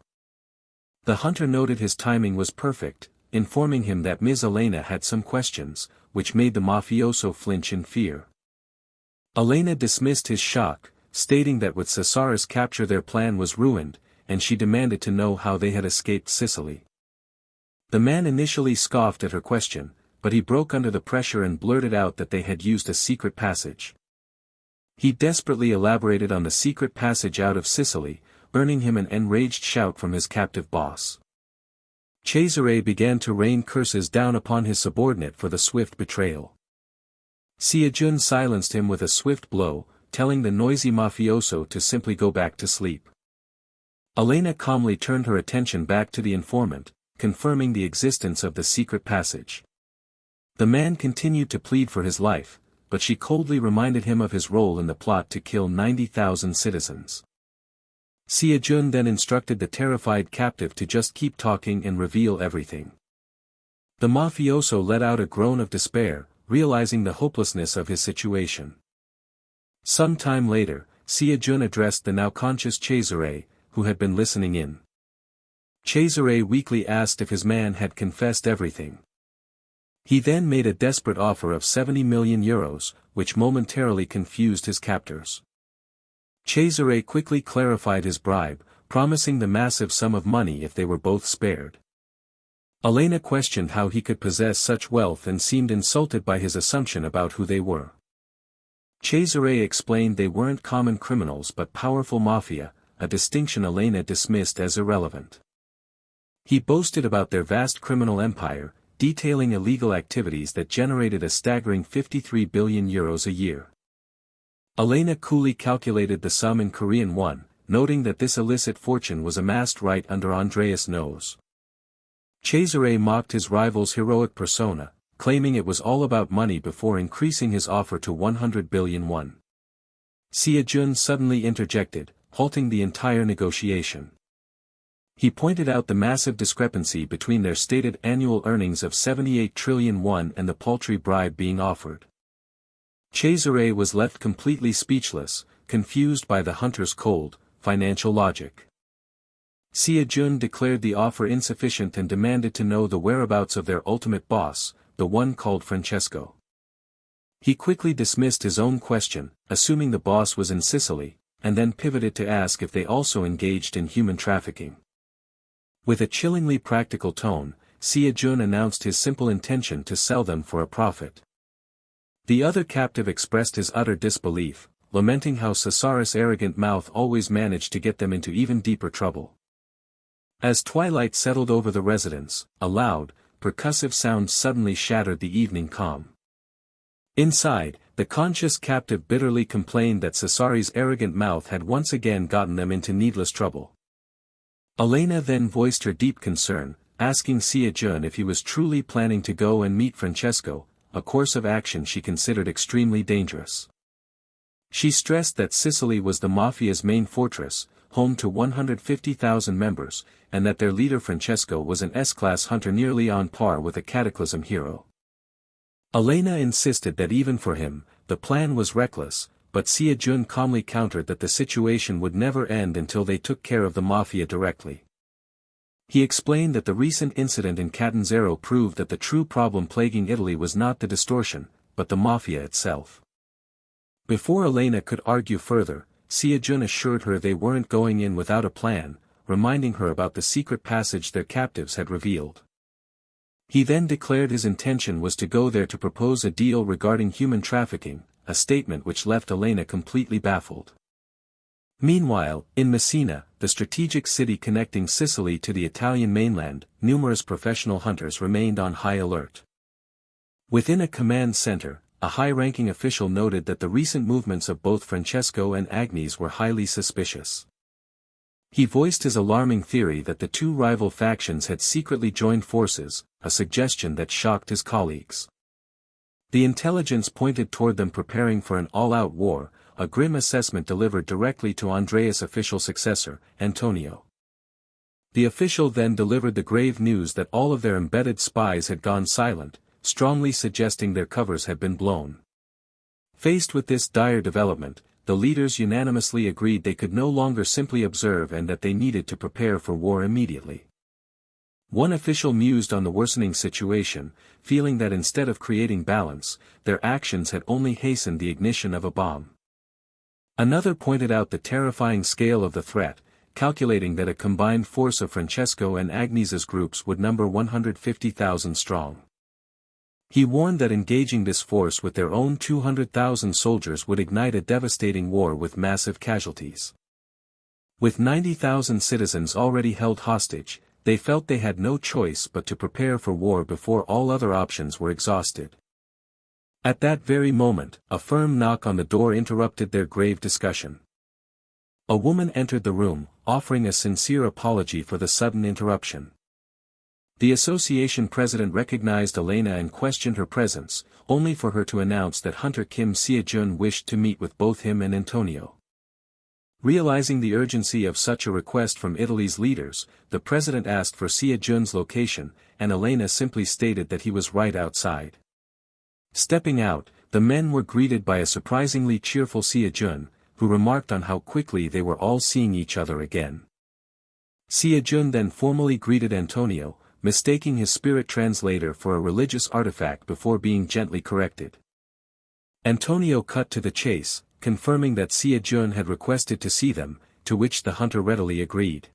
The hunter noted his timing was perfect, informing him that Ms. Elena had some questions, which made the mafioso flinch in fear. Elena dismissed his shock, stating that with Caesar's capture their plan was ruined, and she demanded to know how they had escaped Sicily. The man initially scoffed at her question, but he broke under the pressure and blurted out that they had used a secret passage. He desperately elaborated on the secret passage out of Sicily, earning him an enraged shout from his captive boss. Cesare began to rain curses down upon his subordinate for the swift betrayal. SeoJoon silenced him with a swift blow, telling the noisy mafioso to simply go back to sleep. Elena calmly turned her attention back to the informant, confirming the existence of the secret passage. The man continued to plead for his life, but she coldly reminded him of his role in the plot to kill 90,000 citizens. SeoJoon then instructed the terrified captive to just keep talking and reveal everything. The mafioso let out a groan of despair, realizing the hopelessness of his situation. Some time later, SeoJoon addressed the now conscious Cesare, who had been listening in. Cesare weakly asked if his man had confessed everything. He then made a desperate offer of 70 million euros, which momentarily confused his captors. Cesare quickly clarified his bribe, promising the massive sum of money if they were both spared. Elena questioned how he could possess such wealth and seemed insulted by his assumption about who they were. Cesare explained they weren't common criminals but powerful mafia, a distinction Elena dismissed as irrelevant. He boasted about their vast criminal empire, detailing illegal activities that generated a staggering 53 billion euros a year. Elena coolly calculated the sum in Korean won, noting that this illicit fortune was amassed right under Andreas' nose. Cesare mocked his rival's heroic persona, claiming it was all about money before increasing his offer to 100 billion won. SeoJoon suddenly interjected, halting the entire negotiation. He pointed out the massive discrepancy between their stated annual earnings of 78 trillion won and the paltry bribe being offered. Cesare was left completely speechless, confused by the hunter's cold, financial logic. SeoJoon declared the offer insufficient and demanded to know the whereabouts of their ultimate boss, the one called Francesco. He quickly dismissed his own question, assuming the boss was in Sicily, and then pivoted to ask if they also engaged in human trafficking. With a chillingly practical tone, SeoJoon announced his simple intention to sell them for a profit. The other captive expressed his utter disbelief, lamenting how Caesar's arrogant mouth always managed to get them into even deeper trouble. As twilight settled over the residence, a loud, percussive sound suddenly shattered the evening calm. Inside, the conscious captive bitterly complained that Caesar's arrogant mouth had once again gotten them into needless trouble. Elena then voiced her deep concern, asking SeoJoon if he was truly planning to go and meet Francesco, a course of action she considered extremely dangerous. She stressed that Sicily was the mafia's main fortress, home to 150,000 members, and that their leader Francesco was an S-class hunter nearly on par with a Cataclysm hero. Elena insisted that even for him, the plan was reckless, but SeoJoon calmly countered that the situation would never end until they took care of the mafia directly. He explained that the recent incident in Catanzaro proved that the true problem plaguing Italy was not the distortion, but the mafia itself. Before Elena could argue further, SeoJoon assured her they weren't going in without a plan, reminding her about the secret passage their captives had revealed. He then declared his intention was to go there to propose a deal regarding human trafficking, a statement which left Elena completely baffled. Meanwhile, in Messina, the strategic city connecting Sicily to the Italian mainland, numerous professional hunters remained on high alert. Within a command center, a high-ranking official noted that the recent movements of both Francesco and Agnes were highly suspicious. He voiced his alarming theory that the two rival factions had secretly joined forces, a suggestion that shocked his colleagues. The intelligence pointed toward them preparing for an all-out war, a grim assessment delivered directly to Andreas' official successor, Antonio. The official then delivered the grave news that all of their embedded spies had gone silent, strongly suggesting their covers had been blown. Faced with this dire development, the leaders unanimously agreed they could no longer simply observe and that they needed to prepare for war immediately. One official mused on the worsening situation, feeling that instead of creating balance, their actions had only hastened the ignition of a bomb. Another pointed out the terrifying scale of the threat, calculating that a combined force of Francesco and Agnes's groups would number 150,000 strong. He warned that engaging this force with their own 200,000 soldiers would ignite a devastating war with massive casualties. With 90,000 citizens already held hostage, they felt they had no choice but to prepare for war before all other options were exhausted. At that very moment, a firm knock on the door interrupted their grave discussion. A woman entered the room, offering a sincere apology for the sudden interruption. The association president recognized Elena and questioned her presence, only for her to announce that Hunter Kim SeoJoon wished to meet with both him and Antonio. Realizing the urgency of such a request from Italy's leaders, the president asked for SeoJoon's location, and Elena simply stated that he was right outside. Stepping out, the men were greeted by a surprisingly cheerful SeoJoon, who remarked on how quickly they were all seeing each other again. SeoJoon then formally greeted Antonio, mistaking his spirit translator for a religious artifact before being gently corrected. Antonio cut to the chase, confirming that SeoJoon had requested to see them, to which the hunter readily agreed.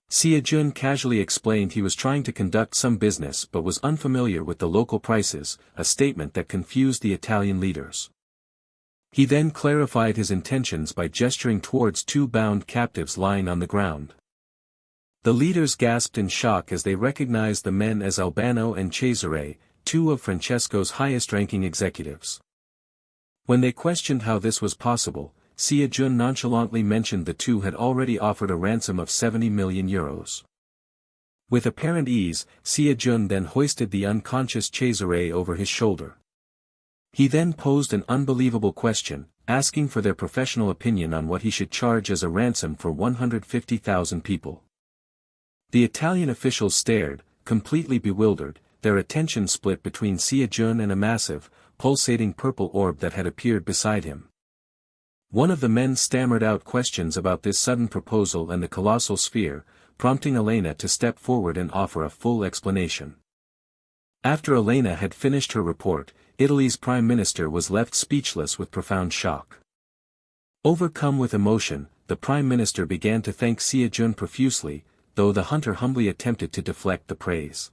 SeoJoon casually explained he was trying to conduct some business but was unfamiliar with the local prices, a statement that confused the Italian leaders. He then clarified his intentions by gesturing towards two bound captives lying on the ground. The leaders gasped in shock as they recognized the men as Albano and Cesare, two of Francesco's highest-ranking executives. When they questioned how this was possible, SeoJoon nonchalantly mentioned the two had already offered a ransom of 70 million euros. With apparent ease, SeoJoon then hoisted the unconscious Cesare over his shoulder. He then posed an unbelievable question, asking for their professional opinion on what he should charge as a ransom for 150,000 people. The Italian officials stared, completely bewildered, their attention split between SeoJoon and a massive, pulsating purple orb that had appeared beside him. One of the men stammered out questions about this sudden proposal and the colossal sphere, prompting Elena to step forward and offer a full explanation. After Elena had finished her report, Italy's prime minister was left speechless with profound shock. Overcome with emotion, the prime minister began to thank SeoJoon profusely, though the hunter humbly attempted to deflect the praise.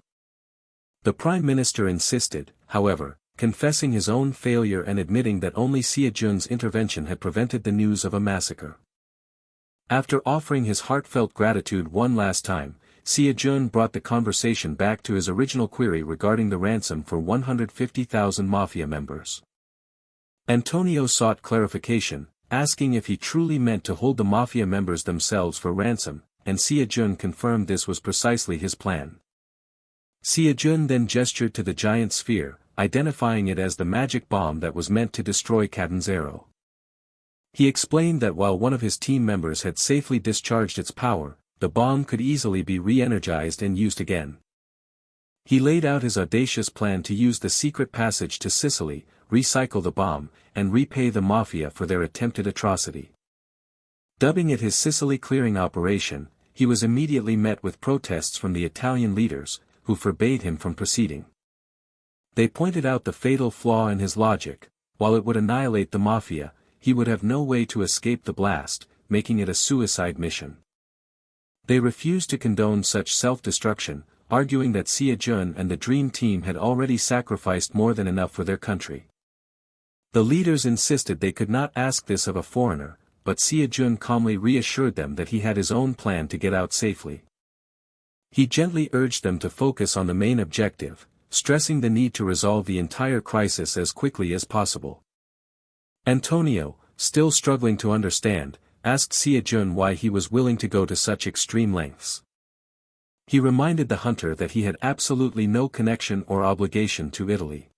The prime minister insisted, however, confessing his own failure and admitting that only SeoJoon's intervention had prevented the news of a massacre. After offering his heartfelt gratitude one last time, SeoJoon brought the conversation back to his original query regarding the ransom for 150,000 mafia members. Antonio sought clarification, asking if he truly meant to hold the mafia members themselves for ransom, and SeoJoon confirmed this was precisely his plan. SeoJoon then gestured to the giant sphere, identifying it as the magic bomb that was meant to destroy Catanzaro. He explained that while one of his team members had safely discharged its power, the bomb could easily be re-energized and used again. He laid out his audacious plan to use the secret passage to Sicily, recycle the bomb, and repay the mafia for their attempted atrocity. Dubbing it his Sicily clearing operation, he was immediately met with protests from the Italian leaders, who forbade him from proceeding. They pointed out the fatal flaw in his logic: while it would annihilate the mafia, he would have no way to escape the blast, making it a suicide mission. They refused to condone such self-destruction, arguing that SeoJoon and the Dream Team had already sacrificed more than enough for their country. The leaders insisted they could not ask this of a foreigner, but SeoJoon calmly reassured them that he had his own plan to get out safely. He gently urged them to focus on the main objective, stressing the need to resolve the entire crisis as quickly as possible. Antonio, still struggling to understand, asked SeoJoon why he was willing to go to such extreme lengths. He reminded the hunter that he had absolutely no connection or obligation to Italy.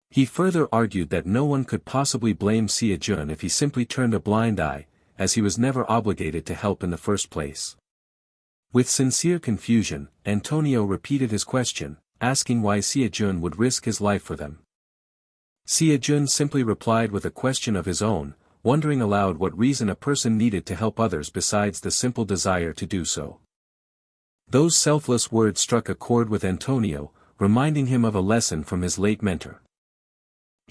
He further argued that no one could possibly blame SeoJoon if he simply turned a blind eye, as he was never obligated to help in the first place. With sincere confusion, Antonio repeated his question, asking why SeoJoon would risk his life for them. SeoJoon simply replied with a question of his own, wondering aloud what reason a person needed to help others besides the simple desire to do so. Those selfless words struck a chord with Antonio, reminding him of a lesson from his late mentor.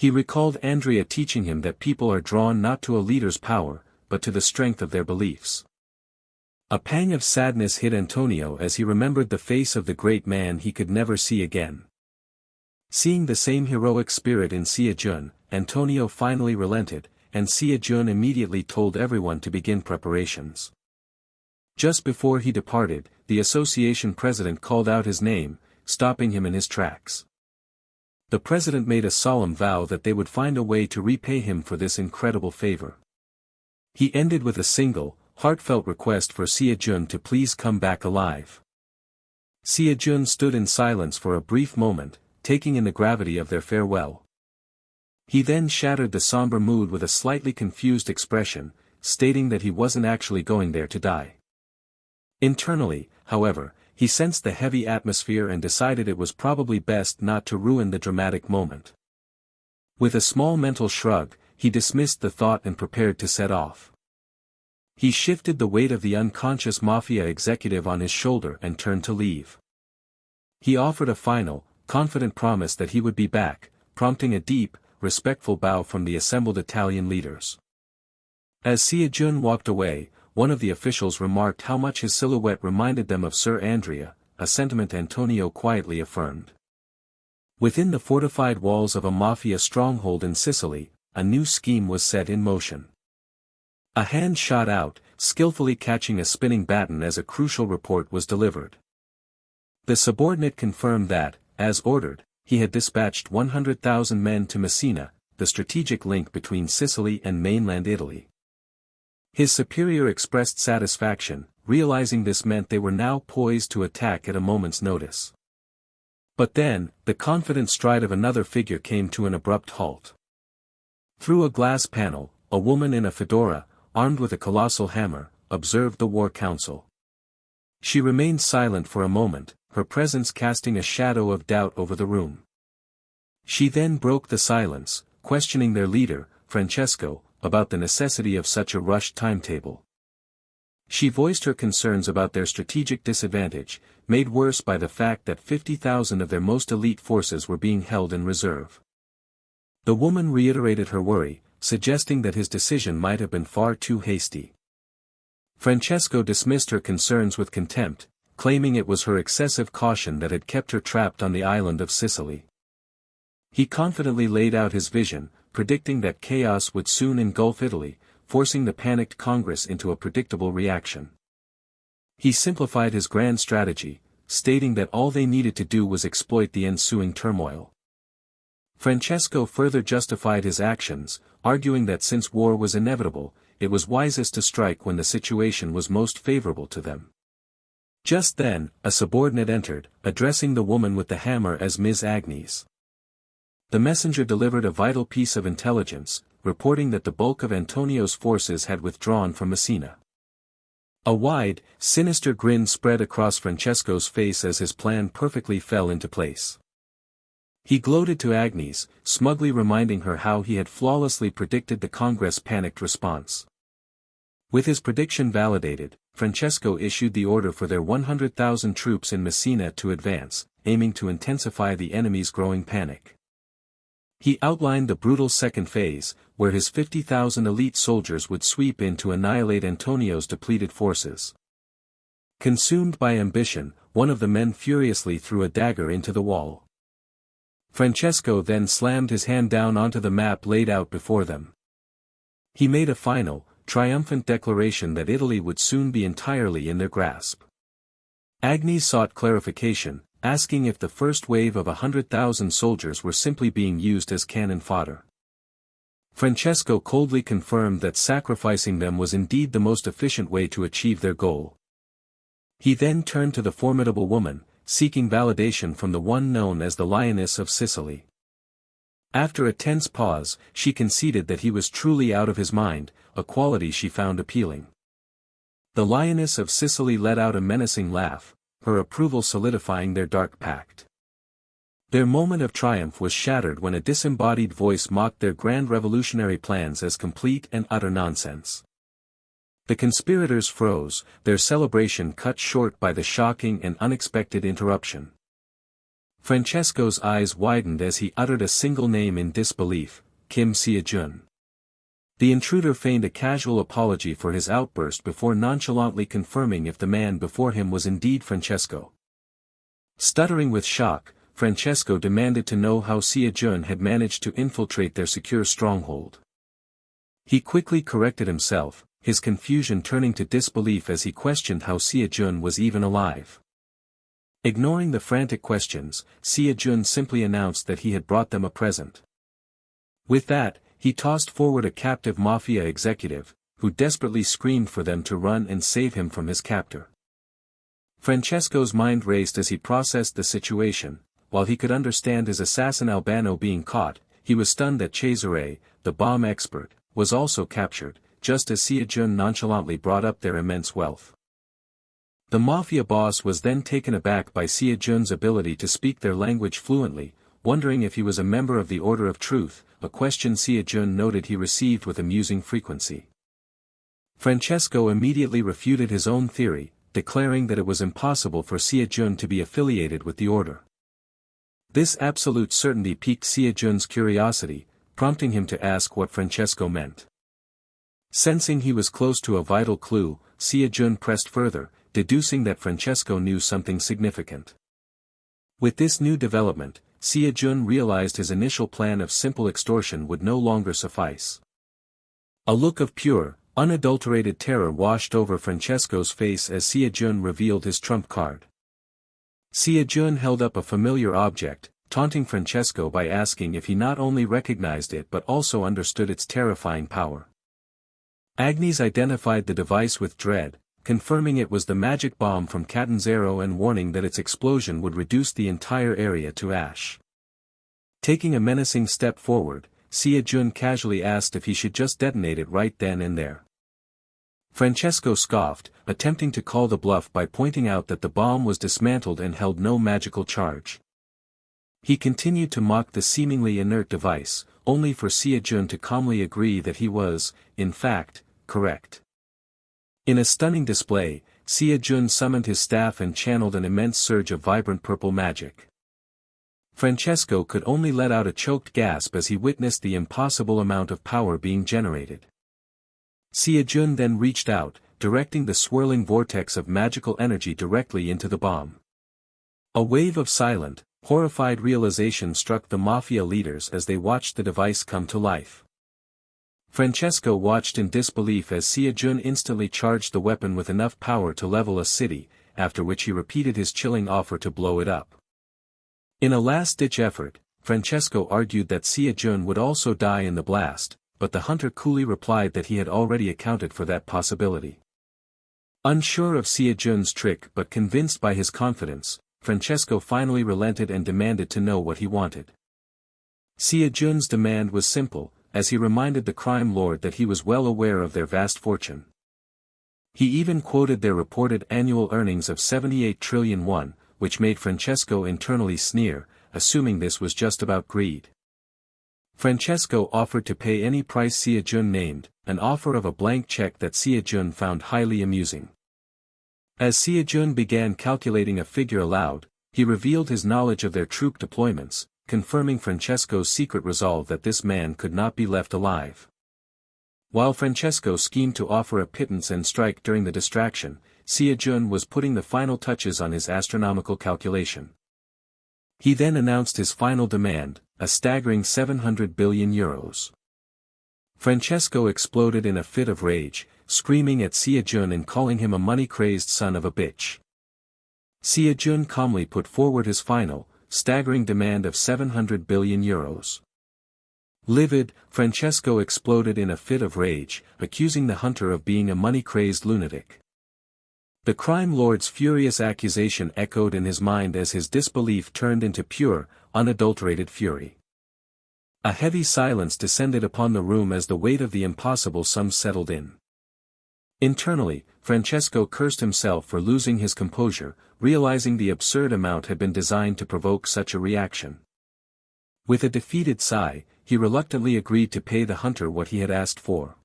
He recalled Andrea teaching him that people are drawn not to a leader's power, but to the strength of their beliefs. A pang of sadness hit Antonio as he remembered the face of the great man he could never see again. Seeing the same heroic spirit in SeoJoon, Antonio finally relented, and SeoJoon immediately told everyone to begin preparations. Just before he departed, the association president called out his name, stopping him in his tracks. The president made a solemn vow that they would find a way to repay him for this incredible favor. He ended with a single, heartfelt request for SeoJoon to please come back alive. SeoJoon stood in silence for a brief moment, taking in the gravity of their farewell. He then shattered the somber mood with a slightly confused expression, stating that he wasn't actually going there to die. Internally, however, he sensed the heavy atmosphere and decided it was probably best not to ruin the dramatic moment. With a small mental shrug, he dismissed the thought and prepared to set off. He shifted the weight of the unconscious mafia executive on his shoulder and turned to leave. He offered a final, confident promise that he would be back, prompting a deep, respectful bow from the assembled Italian leaders. As SeoJoon walked away, one of the officials remarked how much his silhouette reminded them of Sir Andrea, a sentiment Antonio quietly affirmed. Within the fortified walls of a mafia stronghold in Sicily, a new scheme was set in motion. A hand shot out, skillfully catching a spinning baton as a crucial report was delivered. The subordinate confirmed that, as ordered, he had dispatched 100,000 men to Messina, the strategic link between Sicily and mainland Italy. His superior expressed satisfaction, realizing this meant they were now poised to attack at a moment's notice. But then, the confident stride of another figure came to an abrupt halt. Through a glass panel, a woman in a fedora, armed with a colossal hammer, observed the war council. She remained silent for a moment, her presence casting a shadow of doubt over the room. She then broke the silence, questioning their leader, Francesco, about the necessity of such a rushed timetable. She voiced her concerns about their strategic disadvantage, made worse by the fact that 50,000 of their most elite forces were being held in reserve. The woman reiterated her worry, suggesting that his decision might have been far too hasty. Francesco dismissed her concerns with contempt, claiming it was her excessive caution that had kept her trapped on the island of Sicily. He confidently laid out his vision, predicting that chaos would soon engulf Italy, forcing the panicked Congress into a predictable reaction. He simplified his grand strategy, stating that all they needed to do was exploit the ensuing turmoil. Francesco further justified his actions, arguing that since war was inevitable, it was wisest to strike when the situation was most favorable to them. Just then, a subordinate entered, addressing the woman with the hammer as Ms. Agnes. The messenger delivered a vital piece of intelligence, reporting that the bulk of Antonio's forces had withdrawn from Messina. A wide, sinister grin spread across Francesco's face as his plan perfectly fell into place. He gloated to Agnes, smugly reminding her how he had flawlessly predicted the Congress' panicked response. With his prediction validated, Francesco issued the order for their 100,000 troops in Messina to advance, aiming to intensify the enemy's growing panic. He outlined the brutal second phase, where his 50,000 elite soldiers would sweep in to annihilate Antonio's depleted forces. Consumed by ambition, one of the men furiously threw a dagger into the wall. Francesco then slammed his hand down onto the map laid out before them. He made a final, triumphant declaration that Italy would soon be entirely in their grasp. Agnes sought clarification, asking if the first wave of 100,000 soldiers were simply being used as cannon fodder. Francesco coldly confirmed that sacrificing them was indeed the most efficient way to achieve their goal. He then turned to the formidable woman, seeking validation from the one known as the Lioness of Sicily. After a tense pause, she conceded that he was truly out of his mind, a quality she found appealing. The Lioness of Sicily let out a menacing laugh, her approval solidifying their dark pact. Their moment of triumph was shattered when a disembodied voice mocked their grand revolutionary plans as complete and utter nonsense. The conspirators froze, their celebration cut short by the shocking and unexpected interruption. Francesco's eyes widened as he uttered a single name in disbelief, Kim SeoJoon. The intruder feigned a casual apology for his outburst before nonchalantly confirming if the man before him was indeed Francesco. Stuttering with shock, Francesco demanded to know how SeoJoon had managed to infiltrate their secure stronghold. He quickly corrected himself, his confusion turning to disbelief as he questioned how SeoJoon was even alive. Ignoring the frantic questions, SeoJoon simply announced that he had brought them a present. With that, he tossed forward a captive mafia executive, who desperately screamed for them to run and save him from his captor. Francesco's mind raced as he processed the situation. While he could understand his assassin Albano being caught, he was stunned that Ch101, the bomb expert, was also captured, just as SeoJoon nonchalantly brought up their immense wealth. The mafia boss was then taken aback by SeoJoon's ability to speak their language fluently, wondering if he was a member of the Order of Truth, a question SeoJoon noted he received with amusing frequency. Francesco immediately refuted his own theory, declaring that it was impossible for SeoJoon to be affiliated with the Order. This absolute certainty piqued SeoJoon's curiosity, prompting him to ask what Francesco meant. Sensing he was close to a vital clue, SeoJoon pressed further, deducing that Francesco knew something significant. With this new development, SeoJoon realized his initial plan of simple extortion would no longer suffice. A look of pure, unadulterated terror washed over Francesco's face as SeoJoon revealed his trump card. SeoJoon held up a familiar object, taunting Francesco by asking if he not only recognized it but also understood its terrifying power. Agnes identified the device with dread, confirming it was the magic bomb from Catanzaro and warning that its explosion would reduce the entire area to ash. Taking a menacing step forward, SeoJoon casually asked if he should just detonate it right then and there. Francesco scoffed, attempting to call the bluff by pointing out that the bomb was dismantled and held no magical charge. He continued to mock the seemingly inert device, only for SeoJoon to calmly agree that he was, in fact, correct. In a stunning display, SeoJoon summoned his staff and channeled an immense surge of vibrant purple magic. Francesco could only let out a choked gasp as he witnessed the impossible amount of power being generated. SeoJoon then reached out, directing the swirling vortex of magical energy directly into the bomb. A wave of silent, horrified realization struck the mafia leaders as they watched the device come to life. Francesco watched in disbelief as SeoJoon instantly charged the weapon with enough power to level a city, after which he repeated his chilling offer to blow it up. In a last-ditch effort, Francesco argued that SeoJoon would also die in the blast, but the hunter coolly replied that he had already accounted for that possibility. Unsure of SeoJoon's trick but convinced by his confidence, Francesco finally relented and demanded to know what he wanted. SeoJoon's demand was simple, as he reminded the crime lord that he was well aware of their vast fortune. He even quoted their reported annual earnings of 78 trillion won, which made Francesco internally sneer, assuming this was just about greed. Francesco offered to pay any price SeoJoon named, an offer of a blank check that SeoJoon found highly amusing. As SeoJoon began calculating a figure aloud, he revealed his knowledge of their troop deployments, confirming Francesco's secret resolve that this man could not be left alive. While Francesco schemed to offer a pittance and strike during the distraction, SeoJoon was putting the final touches on his astronomical calculation. He then announced his final demand, a staggering 700 billion euros. Francesco exploded in a fit of rage, screaming at SeoJoon and calling him a money-crazed son of a bitch. SeoJoon calmly put forward his final, staggering demand of 700 billion euros. Livid, Francesco exploded in a fit of rage, accusing the hunter of being a money-crazed lunatic. The crime lord's furious accusation echoed in his mind as his disbelief turned into pure, unadulterated fury. A heavy silence descended upon the room as the weight of the impossible sum settled in. Internally, Francesco cursed himself for losing his composure, realizing the absurd amount had been designed to provoke such a reaction. With a defeated sigh, he reluctantly agreed to pay the hunter what he had asked for.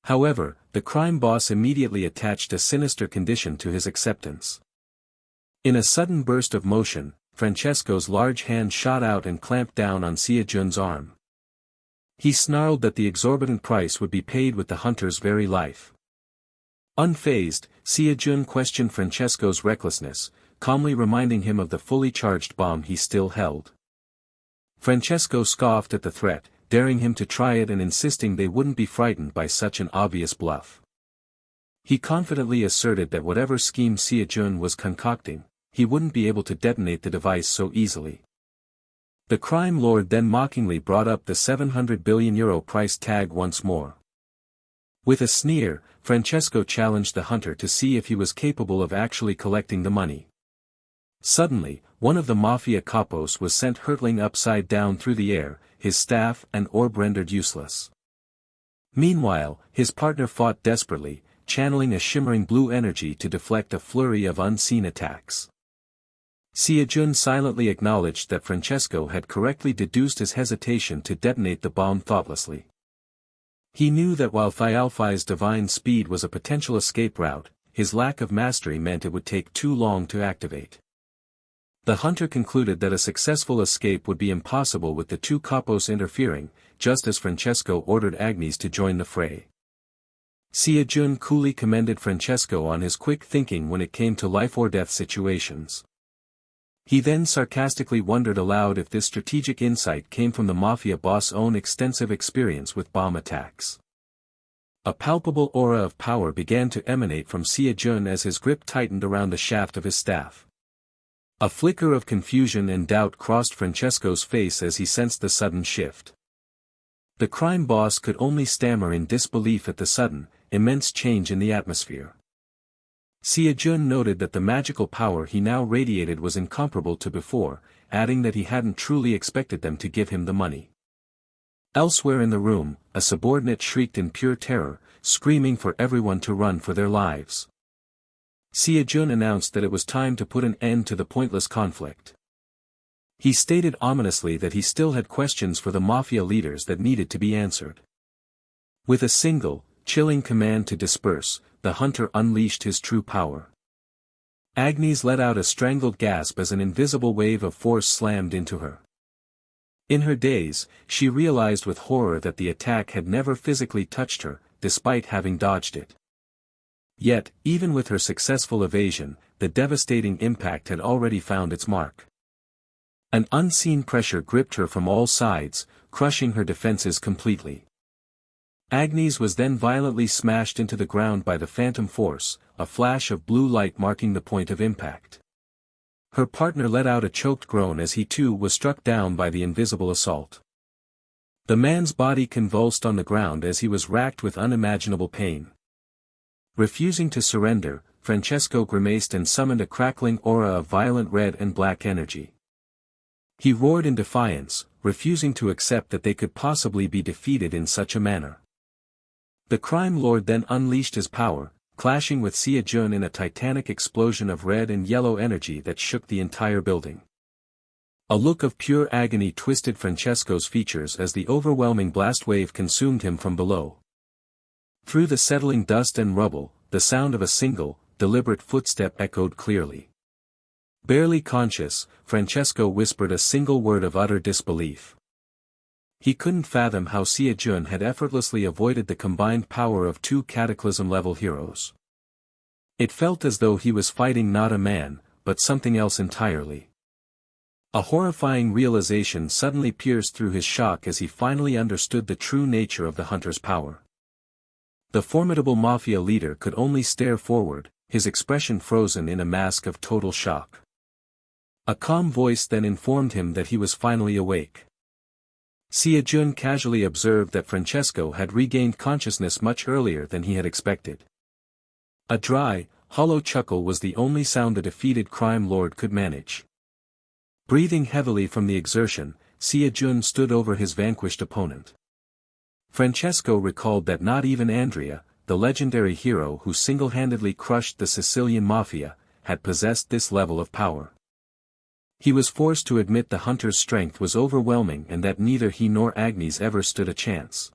However, the crime boss immediately attached a sinister condition to his acceptance. In a sudden burst of motion, Francesco's large hand shot out and clamped down on SeoJoon's arm. He snarled that the exorbitant price would be paid with the hunter's very life. Unfazed, SeoJoon questioned Francesco's recklessness, calmly reminding him of the fully charged bomb he still held. Francesco scoffed at the threat, daring him to try it and insisting they wouldn't be frightened by such an obvious bluff. He confidently asserted that whatever scheme SeoJoon was concocting, he wouldn't be able to detonate the device so easily. The crime lord then mockingly brought up the €700 billion price tag once more. With a sneer, Francesco challenged the hunter to see if he was capable of actually collecting the money. Suddenly, one of the mafia capos was sent hurtling upside down through the air, his staff and orb rendered useless. Meanwhile, his partner fought desperately, channeling a shimmering blue energy to deflect a flurry of unseen attacks. SeoJoon silently acknowledged that Francesco had correctly deduced his hesitation to detonate the bomb thoughtlessly. He knew that while Thialfi's divine speed was a potential escape route, his lack of mastery meant it would take too long to activate. The hunter concluded that a successful escape would be impossible with the two capos interfering, just as Francesco ordered Agnes to join the fray. SeoJoon coolly commended Francesco on his quick thinking when it came to life-or-death situations. He then sarcastically wondered aloud if this strategic insight came from the mafia boss' own extensive experience with bomb attacks. A palpable aura of power began to emanate from SeoJoon as his grip tightened around the shaft of his staff. A flicker of confusion and doubt crossed Francesco's face as he sensed the sudden shift. The crime boss could only stammer in disbelief at the sudden, immense change in the atmosphere. SeoJoon noted that the magical power he now radiated was incomparable to before, adding that he hadn't truly expected them to give him the money. Elsewhere in the room, a subordinate shrieked in pure terror, screaming for everyone to run for their lives. SeoJoon announced that it was time to put an end to the pointless conflict. He stated ominously that he still had questions for the mafia leaders that needed to be answered. With a single, chilling command to disperse, the hunter unleashed his true power. Agnes let out a strangled gasp as an invisible wave of force slammed into her. In her daze, she realized with horror that the attack had never physically touched her, despite having dodged it. Yet, even with her successful evasion, the devastating impact had already found its mark. An unseen pressure gripped her from all sides, crushing her defenses completely. Agnes was then violently smashed into the ground by the phantom force, a flash of blue light marking the point of impact. Her partner let out a choked groan as he too was struck down by the invisible assault. The man's body convulsed on the ground as he was racked with unimaginable pain. Refusing to surrender, Francesco grimaced and summoned a crackling aura of violent red and black energy. He roared in defiance, refusing to accept that they could possibly be defeated in such a manner. The crime lord then unleashed his power, clashing with SeoJoon in a titanic explosion of red and yellow energy that shook the entire building. A look of pure agony twisted Francesco's features as the overwhelming blast wave consumed him from below. Through the settling dust and rubble, the sound of a single, deliberate footstep echoed clearly. Barely conscious, Francesco whispered a single word of utter disbelief. He couldn't fathom how SeoJoon had effortlessly avoided the combined power of two Cataclysm-level heroes. It felt as though he was fighting not a man, but something else entirely. A horrifying realization suddenly pierced through his shock as he finally understood the true nature of the hunter's power. The formidable mafia leader could only stare forward, his expression frozen in a mask of total shock. A calm voice then informed him that he was finally awake. SeoJoon casually observed that Francesco had regained consciousness much earlier than he had expected. A dry, hollow chuckle was the only sound the defeated crime lord could manage. Breathing heavily from the exertion, SeoJoon stood over his vanquished opponent. Francesco recalled that not even Andrea, the legendary hero who single-handedly crushed the Sicilian mafia, had possessed this level of power. He was forced to admit the hunter's strength was overwhelming and that neither he nor Agnes ever stood a chance.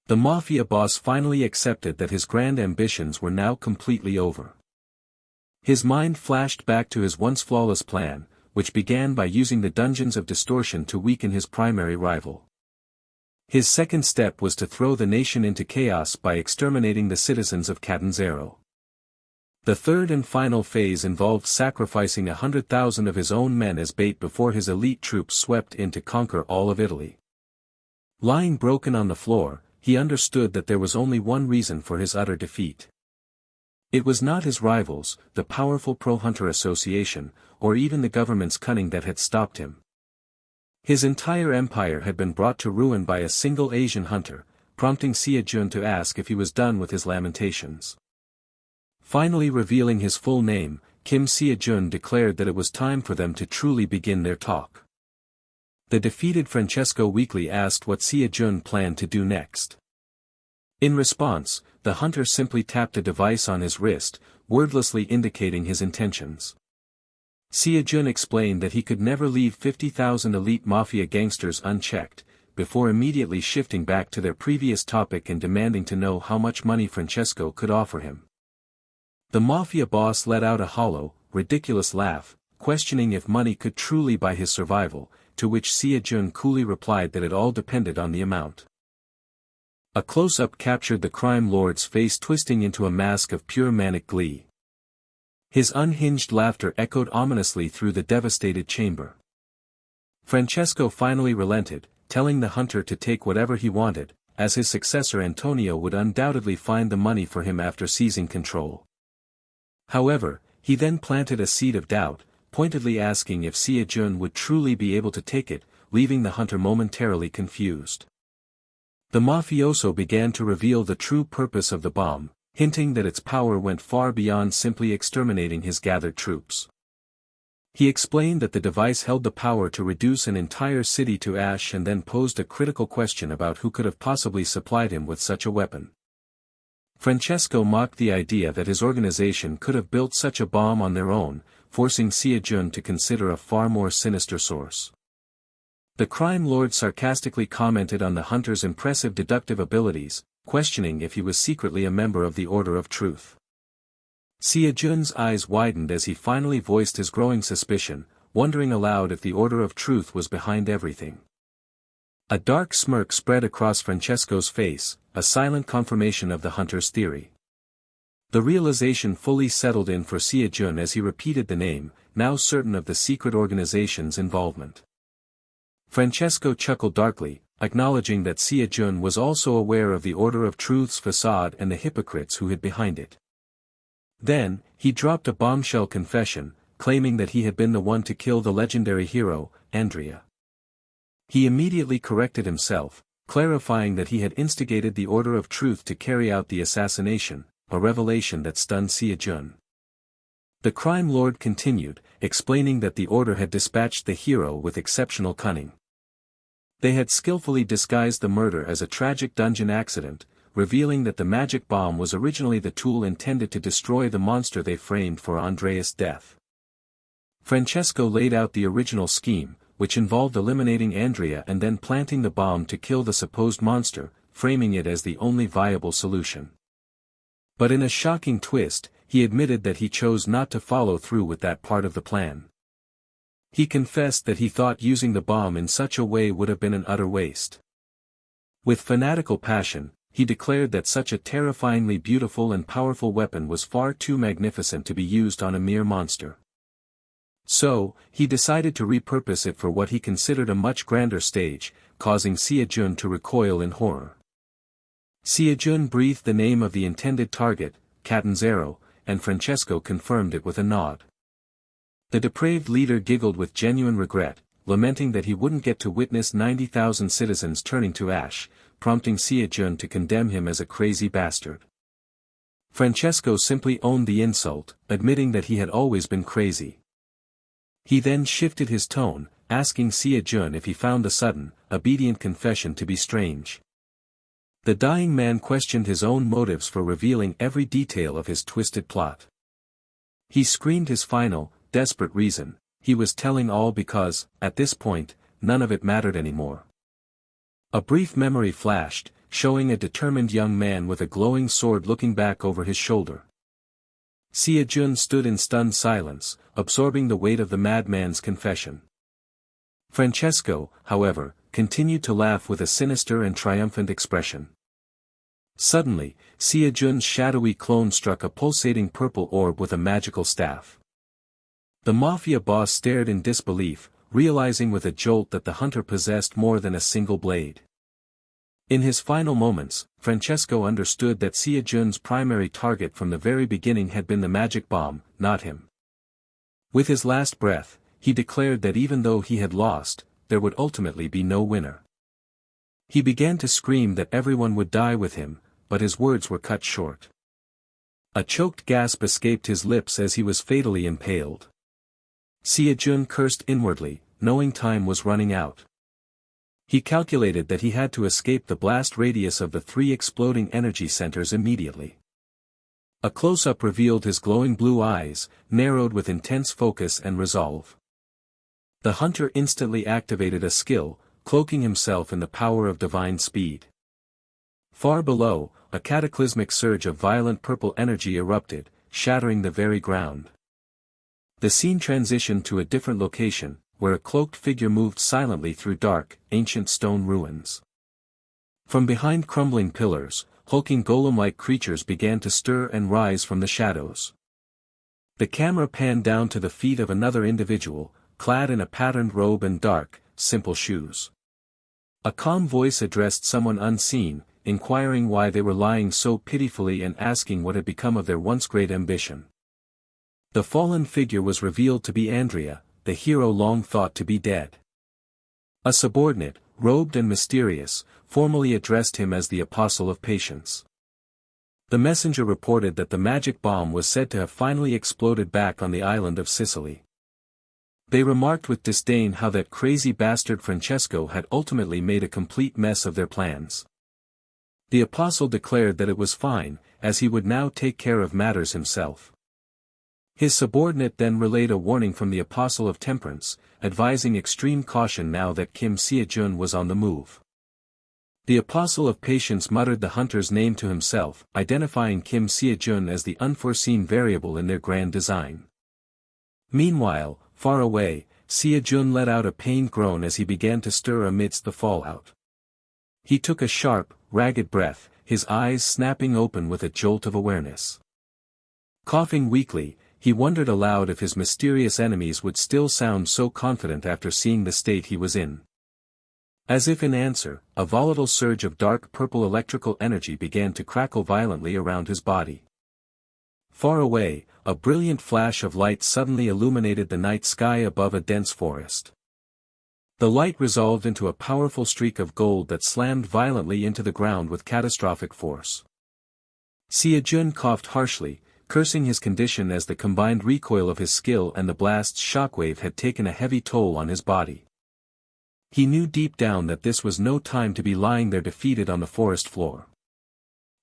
The mafia boss finally accepted that his grand ambitions were now completely over. His mind flashed back to his once flawless plan, which began by using the dungeons of distortion to weaken his primary rival. His second step was to throw the nation into chaos by exterminating the citizens of Catanzaro. The third and final phase involved sacrificing 100,000 of his own men as bait before his elite troops swept in to conquer all of Italy. Lying broken on the floor, he understood that there was only one reason for his utter defeat. It was not his rivals, the powerful pro-hunter association, or even the government's cunning that had stopped him. His entire empire had been brought to ruin by a single Asian hunter, prompting SeoJoon to ask if he was done with his lamentations. Finally revealing his full name, Kim SeoJoon declared that it was time for them to truly begin their talk. The defeated Francesco weakly asked what SeoJoon planned to do next. In response, the hunter simply tapped a device on his wrist, wordlessly indicating his intentions. SeoJoon explained that he could never leave 50,000 elite mafia gangsters unchecked, before immediately shifting back to their previous topic and demanding to know how much money Francesco could offer him. The mafia boss let out a hollow, ridiculous laugh, questioning if money could truly buy his survival, to which SeoJoon coolly replied that it all depended on the amount. A close-up captured the crime lord's face twisting into a mask of pure manic glee. His unhinged laughter echoed ominously through the devastated chamber. Francesco finally relented, telling the hunter to take whatever he wanted, as his successor Antonio would undoubtedly find the money for him after seizing control. However, he then planted a seed of doubt, pointedly asking if SeoJoon would truly be able to take it, leaving the hunter momentarily confused. The mafioso began to reveal the true purpose of the bomb, hinting that its power went far beyond simply exterminating his gathered troops. He explained that the device held the power to reduce an entire city to ash and then posed a critical question about who could have possibly supplied him with such a weapon. Francesco mocked the idea that his organization could have built such a bomb on their own, forcing SeoJoon to consider a far more sinister source. The crime lord sarcastically commented on the hunter's impressive deductive abilities, questioning if he was secretly a member of the Order of Truth. SeoJoon's eyes widened as he finally voiced his growing suspicion, wondering aloud if the Order of Truth was behind everything. A dark smirk spread across Francesco's face, a silent confirmation of the hunter's theory. The realization fully settled in for SeoJoon as he repeated the name, now certain of the secret organization's involvement. Francesco chuckled darkly, acknowledging that SeoJoon was also aware of the Order of Truth's facade and the hypocrites who hid behind it. Then, he dropped a bombshell confession, claiming that he had been the one to kill the legendary hero, Andrea. He immediately corrected himself, clarifying that he had instigated the Order of Truth to carry out the assassination, a revelation that stunned SeoJoon. The crime lord continued, explaining that the Order had dispatched the hero with exceptional cunning. They had skillfully disguised the murder as a tragic dungeon accident, revealing that the magic bomb was originally the tool intended to destroy the monster they framed for Andrea's death. Francesco laid out the original scheme, which involved eliminating Andrea and then planting the bomb to kill the supposed monster, framing it as the only viable solution. But in a shocking twist, he admitted that he chose not to follow through with that part of the plan. He confessed that he thought using the bomb in such a way would have been an utter waste. With fanatical passion, he declared that such a terrifyingly beautiful and powerful weapon was far too magnificent to be used on a mere monster. So, he decided to repurpose it for what he considered a much grander stage, causing SeoJoon to recoil in horror. SeoJoon breathed the name of the intended target, Catanzaro, and Francesco confirmed it with a nod. The depraved leader giggled with genuine regret, lamenting that he wouldn't get to witness 90,000 citizens turning to ash, prompting SeoJoon to condemn him as a crazy bastard. Francesco simply owned the insult, admitting that he had always been crazy. He then shifted his tone, asking SeoJoon if he found the sudden, obedient confession to be strange. The dying man questioned his own motives for revealing every detail of his twisted plot. He screamed his final, desperate reason: he was telling all because, at this point, none of it mattered anymore. A brief memory flashed, showing a determined young man with a glowing sword looking back over his shoulder. SeoJoon stood in stunned silence, absorbing the weight of the madman's confession. Francesco, however, continued to laugh with a sinister and triumphant expression. Suddenly, SeoJoon's shadowy clone struck a pulsating purple orb with a magical staff. The mafia boss stared in disbelief, realizing with a jolt that the hunter possessed more than a single blade. In his final moments, Francesco understood that SeoJoon's primary target from the very beginning had been the magic bomb, not him. With his last breath, he declared that even though he had lost, there would ultimately be no winner. He began to scream that everyone would die with him, but his words were cut short. A choked gasp escaped his lips as he was fatally impaled. SeoJoon cursed inwardly, knowing time was running out. He calculated that he had to escape the blast radius of the 3 exploding energy centers immediately. A close-up revealed his glowing blue eyes, narrowed with intense focus and resolve. The hunter instantly activated a skill, cloaking himself in the power of divine speed. Far below, a cataclysmic surge of violent purple energy erupted, shattering the very ground. The scene transitioned to a different location, where a cloaked figure moved silently through dark, ancient stone ruins. From behind crumbling pillars, hulking golem-like creatures began to stir and rise from the shadows. The camera panned down to the feet of another individual, clad in a patterned robe and dark, simple shoes. A calm voice addressed someone unseen, inquiring why they were lying so pitifully and asking what had become of their once great ambition. The fallen figure was revealed to be Andrea, the hero long thought to be dead. A subordinate, robed and mysterious, formally addressed him as the Apostle of Patience. The messenger reported that the magic bomb was said to have finally exploded back on the island of Sicily. They remarked with disdain how that crazy bastard Francesco had ultimately made a complete mess of their plans. The apostle declared that it was fine, as he would now take care of matters himself. His subordinate then relayed a warning from the Apostle of Temperance, advising extreme caution now that Kim SeoJoon was on the move. The Apostle of Patience muttered the hunter's name to himself, identifying Kim SeoJoon as the unforeseen variable in their grand design. Meanwhile, far away, SeoJoon let out a pained groan as he began to stir amidst the fallout. He took a sharp, ragged breath, his eyes snapping open with a jolt of awareness. Coughing weakly, he wondered aloud if his mysterious enemies would still sound so confident after seeing the state he was in. As if in answer, a volatile surge of dark purple electrical energy began to crackle violently around his body. Far away, a brilliant flash of light suddenly illuminated the night sky above a dense forest. The light resolved into a powerful streak of gold that slammed violently into the ground with catastrophic force. SeoJoon coughed harshly, cursing his condition as the combined recoil of his skill and the blast's shockwave had taken a heavy toll on his body. He knew deep down that this was no time to be lying there defeated on the forest floor.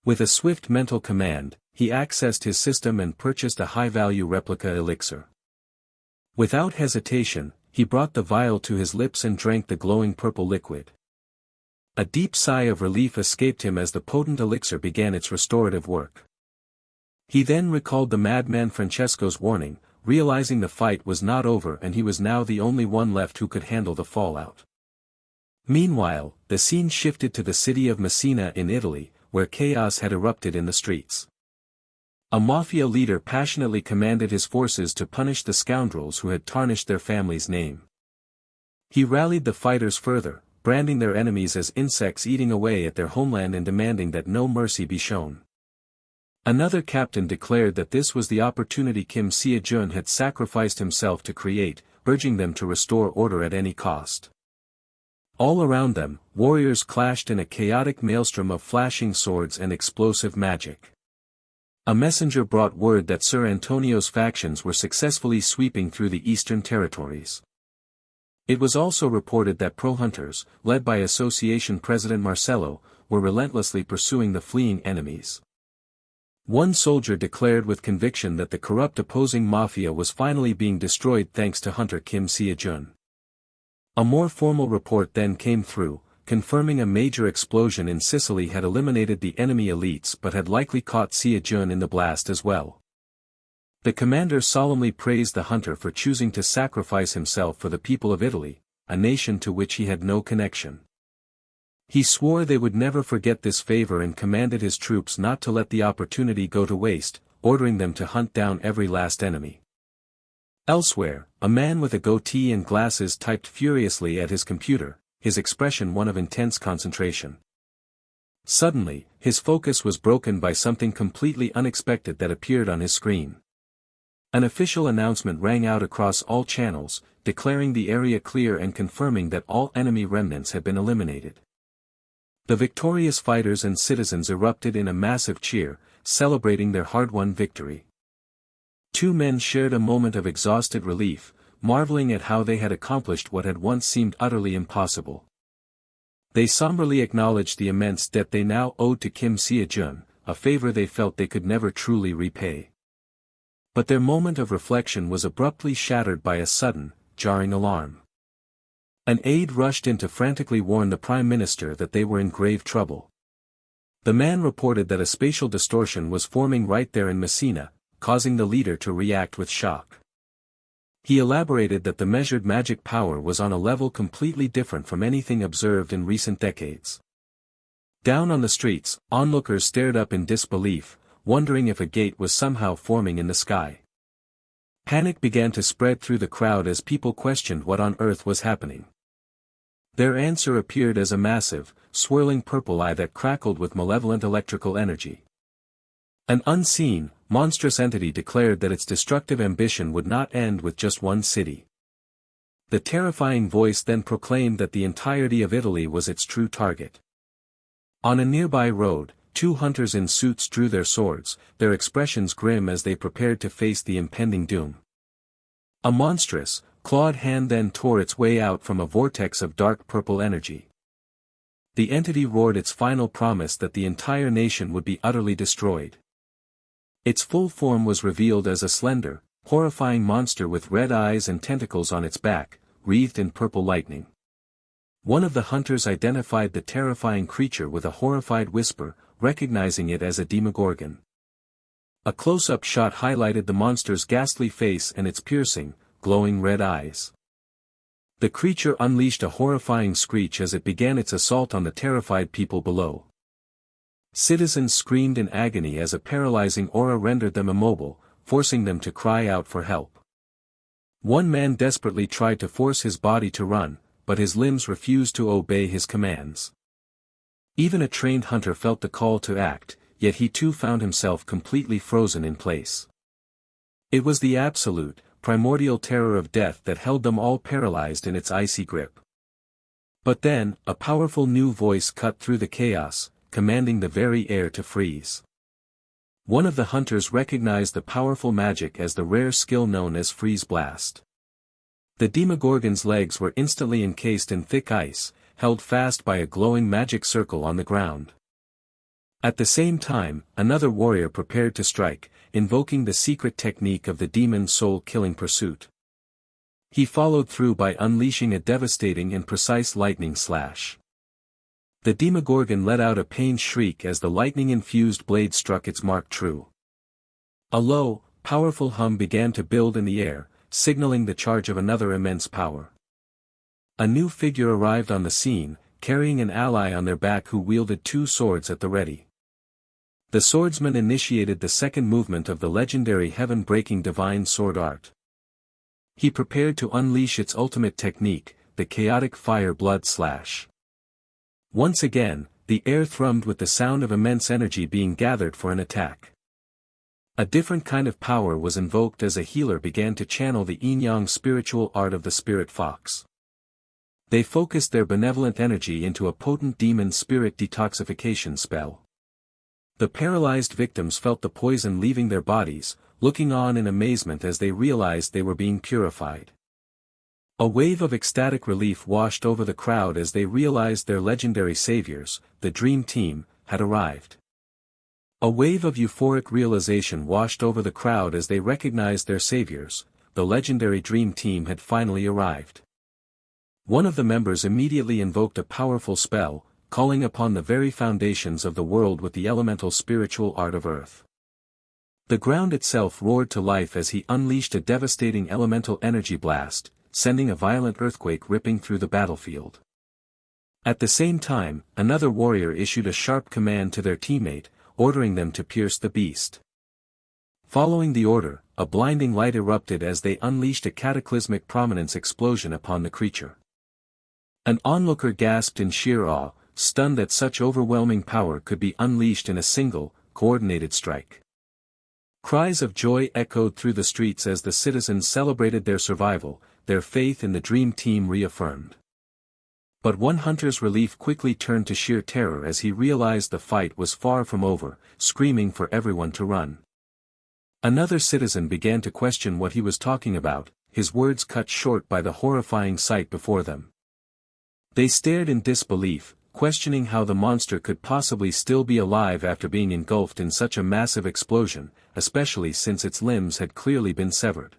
With a swift mental command, he accessed his system and purchased a high-value replica elixir. Without hesitation, he brought the vial to his lips and drank the glowing purple liquid. A deep sigh of relief escaped him as the potent elixir began its restorative work. He then recalled the madman Francesco's warning, realizing the fight was not over and he was now the only one left who could handle the fallout. Meanwhile, the scene shifted to the city of Messina in Italy, where chaos had erupted in the streets. A mafia leader passionately commanded his forces to punish the scoundrels who had tarnished their family's name. He rallied the fighters further, branding their enemies as insects eating away at their homeland and demanding that no mercy be shown. Another captain declared that this was the opportunity Kim SeoJoon had sacrificed himself to create, urging them to restore order at any cost. All around them, warriors clashed in a chaotic maelstrom of flashing swords and explosive magic. A messenger brought word that Sir Antonio's factions were successfully sweeping through the eastern territories. It was also reported that pro-hunters, led by Association President Marcello, were relentlessly pursuing the fleeing enemies. One soldier declared with conviction that the corrupt opposing mafia was finally being destroyed thanks to hunter Kim SeoJoon. A more formal report then came through, confirming a major explosion in Sicily had eliminated the enemy elites but had likely caught SeoJoon in the blast as well. The commander solemnly praised the hunter for choosing to sacrifice himself for the people of Italy, a nation to which he had no connection. He swore they would never forget this favor and commanded his troops not to let the opportunity go to waste, ordering them to hunt down every last enemy. Elsewhere, a man with a goatee and glasses typed furiously at his computer, his expression one of intense concentration. Suddenly, his focus was broken by something completely unexpected that appeared on his screen. An official announcement rang out across all channels, declaring the area clear and confirming that all enemy remnants had been eliminated. The victorious fighters and citizens erupted in a massive cheer, celebrating their hard-won victory. Two men shared a moment of exhausted relief, marveling at how they had accomplished what had once seemed utterly impossible. They somberly acknowledged the immense debt they now owed to Kim SeoJoon, a favor they felt they could never truly repay. But their moment of reflection was abruptly shattered by a sudden, jarring alarm. An aide rushed in to frantically warn the Prime Minister that they were in grave trouble. The man reported that a spatial distortion was forming right there in Messina, causing the leader to react with shock. He elaborated that the measured magic power was on a level completely different from anything observed in recent decades. Down on the streets, onlookers stared up in disbelief, wondering if a gate was somehow forming in the sky. Panic began to spread through the crowd as people questioned what on earth was happening. Their answer appeared as a massive, swirling purple eye that crackled with malevolent electrical energy. An unseen, monstrous entity declared that its destructive ambition would not end with just one city. The terrifying voice then proclaimed that the entirety of Italy was its true target. On a nearby road, two hunters in suits drew their swords, their expressions grim as they prepared to face the impending doom. A monstrous, clawed hand then tore its way out from a vortex of dark purple energy. The entity roared its final promise that the entire nation would be utterly destroyed. Its full form was revealed as a slender, horrifying monster with red eyes and tentacles on its back, wreathed in purple lightning. One of the hunters identified the terrifying creature with a horrified whisper, recognizing it as a demogorgon. A close-up shot highlighted the monster's ghastly face and its piercing, glowing red eyes. The creature unleashed a horrifying screech as it began its assault on the terrified people below. Citizens screamed in agony as a paralyzing aura rendered them immobile, forcing them to cry out for help. One man desperately tried to force his body to run, but his limbs refused to obey his commands. Even a trained hunter felt the call to act, yet he too found himself completely frozen in place. It was the absolute, primordial terror of death that held them all paralyzed in its icy grip. But then, a powerful new voice cut through the chaos, commanding the very air to freeze. One of the hunters recognized the powerful magic as the rare skill known as freeze blast. The demogorgon's legs were instantly encased in thick ice, held fast by a glowing magic circle on the ground. At the same time, another warrior prepared to strike, invoking the secret technique of the demon soul-killing pursuit. He followed through by unleashing a devastating and precise lightning slash. The demogorgon let out a pained shriek as the lightning-infused blade struck its mark true. A low, powerful hum began to build in the air, signaling the charge of another immense power. A new figure arrived on the scene, carrying an ally on their back who wielded two swords at the ready. The swordsman initiated the second movement of the legendary heaven-breaking divine sword art. He prepared to unleash its ultimate technique, the chaotic fire blood slash. Once again, the air thrummed with the sound of immense energy being gathered for an attack. A different kind of power was invoked as a healer began to channel the yin-yang spiritual art of the spirit fox. They focused their benevolent energy into a potent demon spirit detoxification spell. The paralyzed victims felt the poison leaving their bodies, looking on in amazement as they realized they were being purified. A wave of ecstatic relief washed over the crowd as they realized their legendary saviors, the Dream Team, had arrived. A wave of euphoric realization washed over the crowd as they recognized their saviors, the legendary Dream Team had finally arrived. One of the members immediately invoked a powerful spell, calling upon the very foundations of the world with the elemental spiritual art of earth. The ground itself roared to life as he unleashed a devastating elemental energy blast, sending a violent earthquake ripping through the battlefield. At the same time, another warrior issued a sharp command to their teammate, ordering them to pierce the beast. Following the order, a blinding light erupted as they unleashed a cataclysmic prominence explosion upon the creature. An onlooker gasped in sheer awe, stunned that such overwhelming power could be unleashed in a single, coordinated strike. Cries of joy echoed through the streets as the citizens celebrated their survival, their faith in the Dream Team reaffirmed. But one hunter's relief quickly turned to sheer terror as he realized the fight was far from over, screaming for everyone to run. Another citizen began to question what he was talking about, his words cut short by the horrifying sight before them. They stared in disbelief, questioning how the monster could possibly still be alive after being engulfed in such a massive explosion, especially since its limbs had clearly been severed.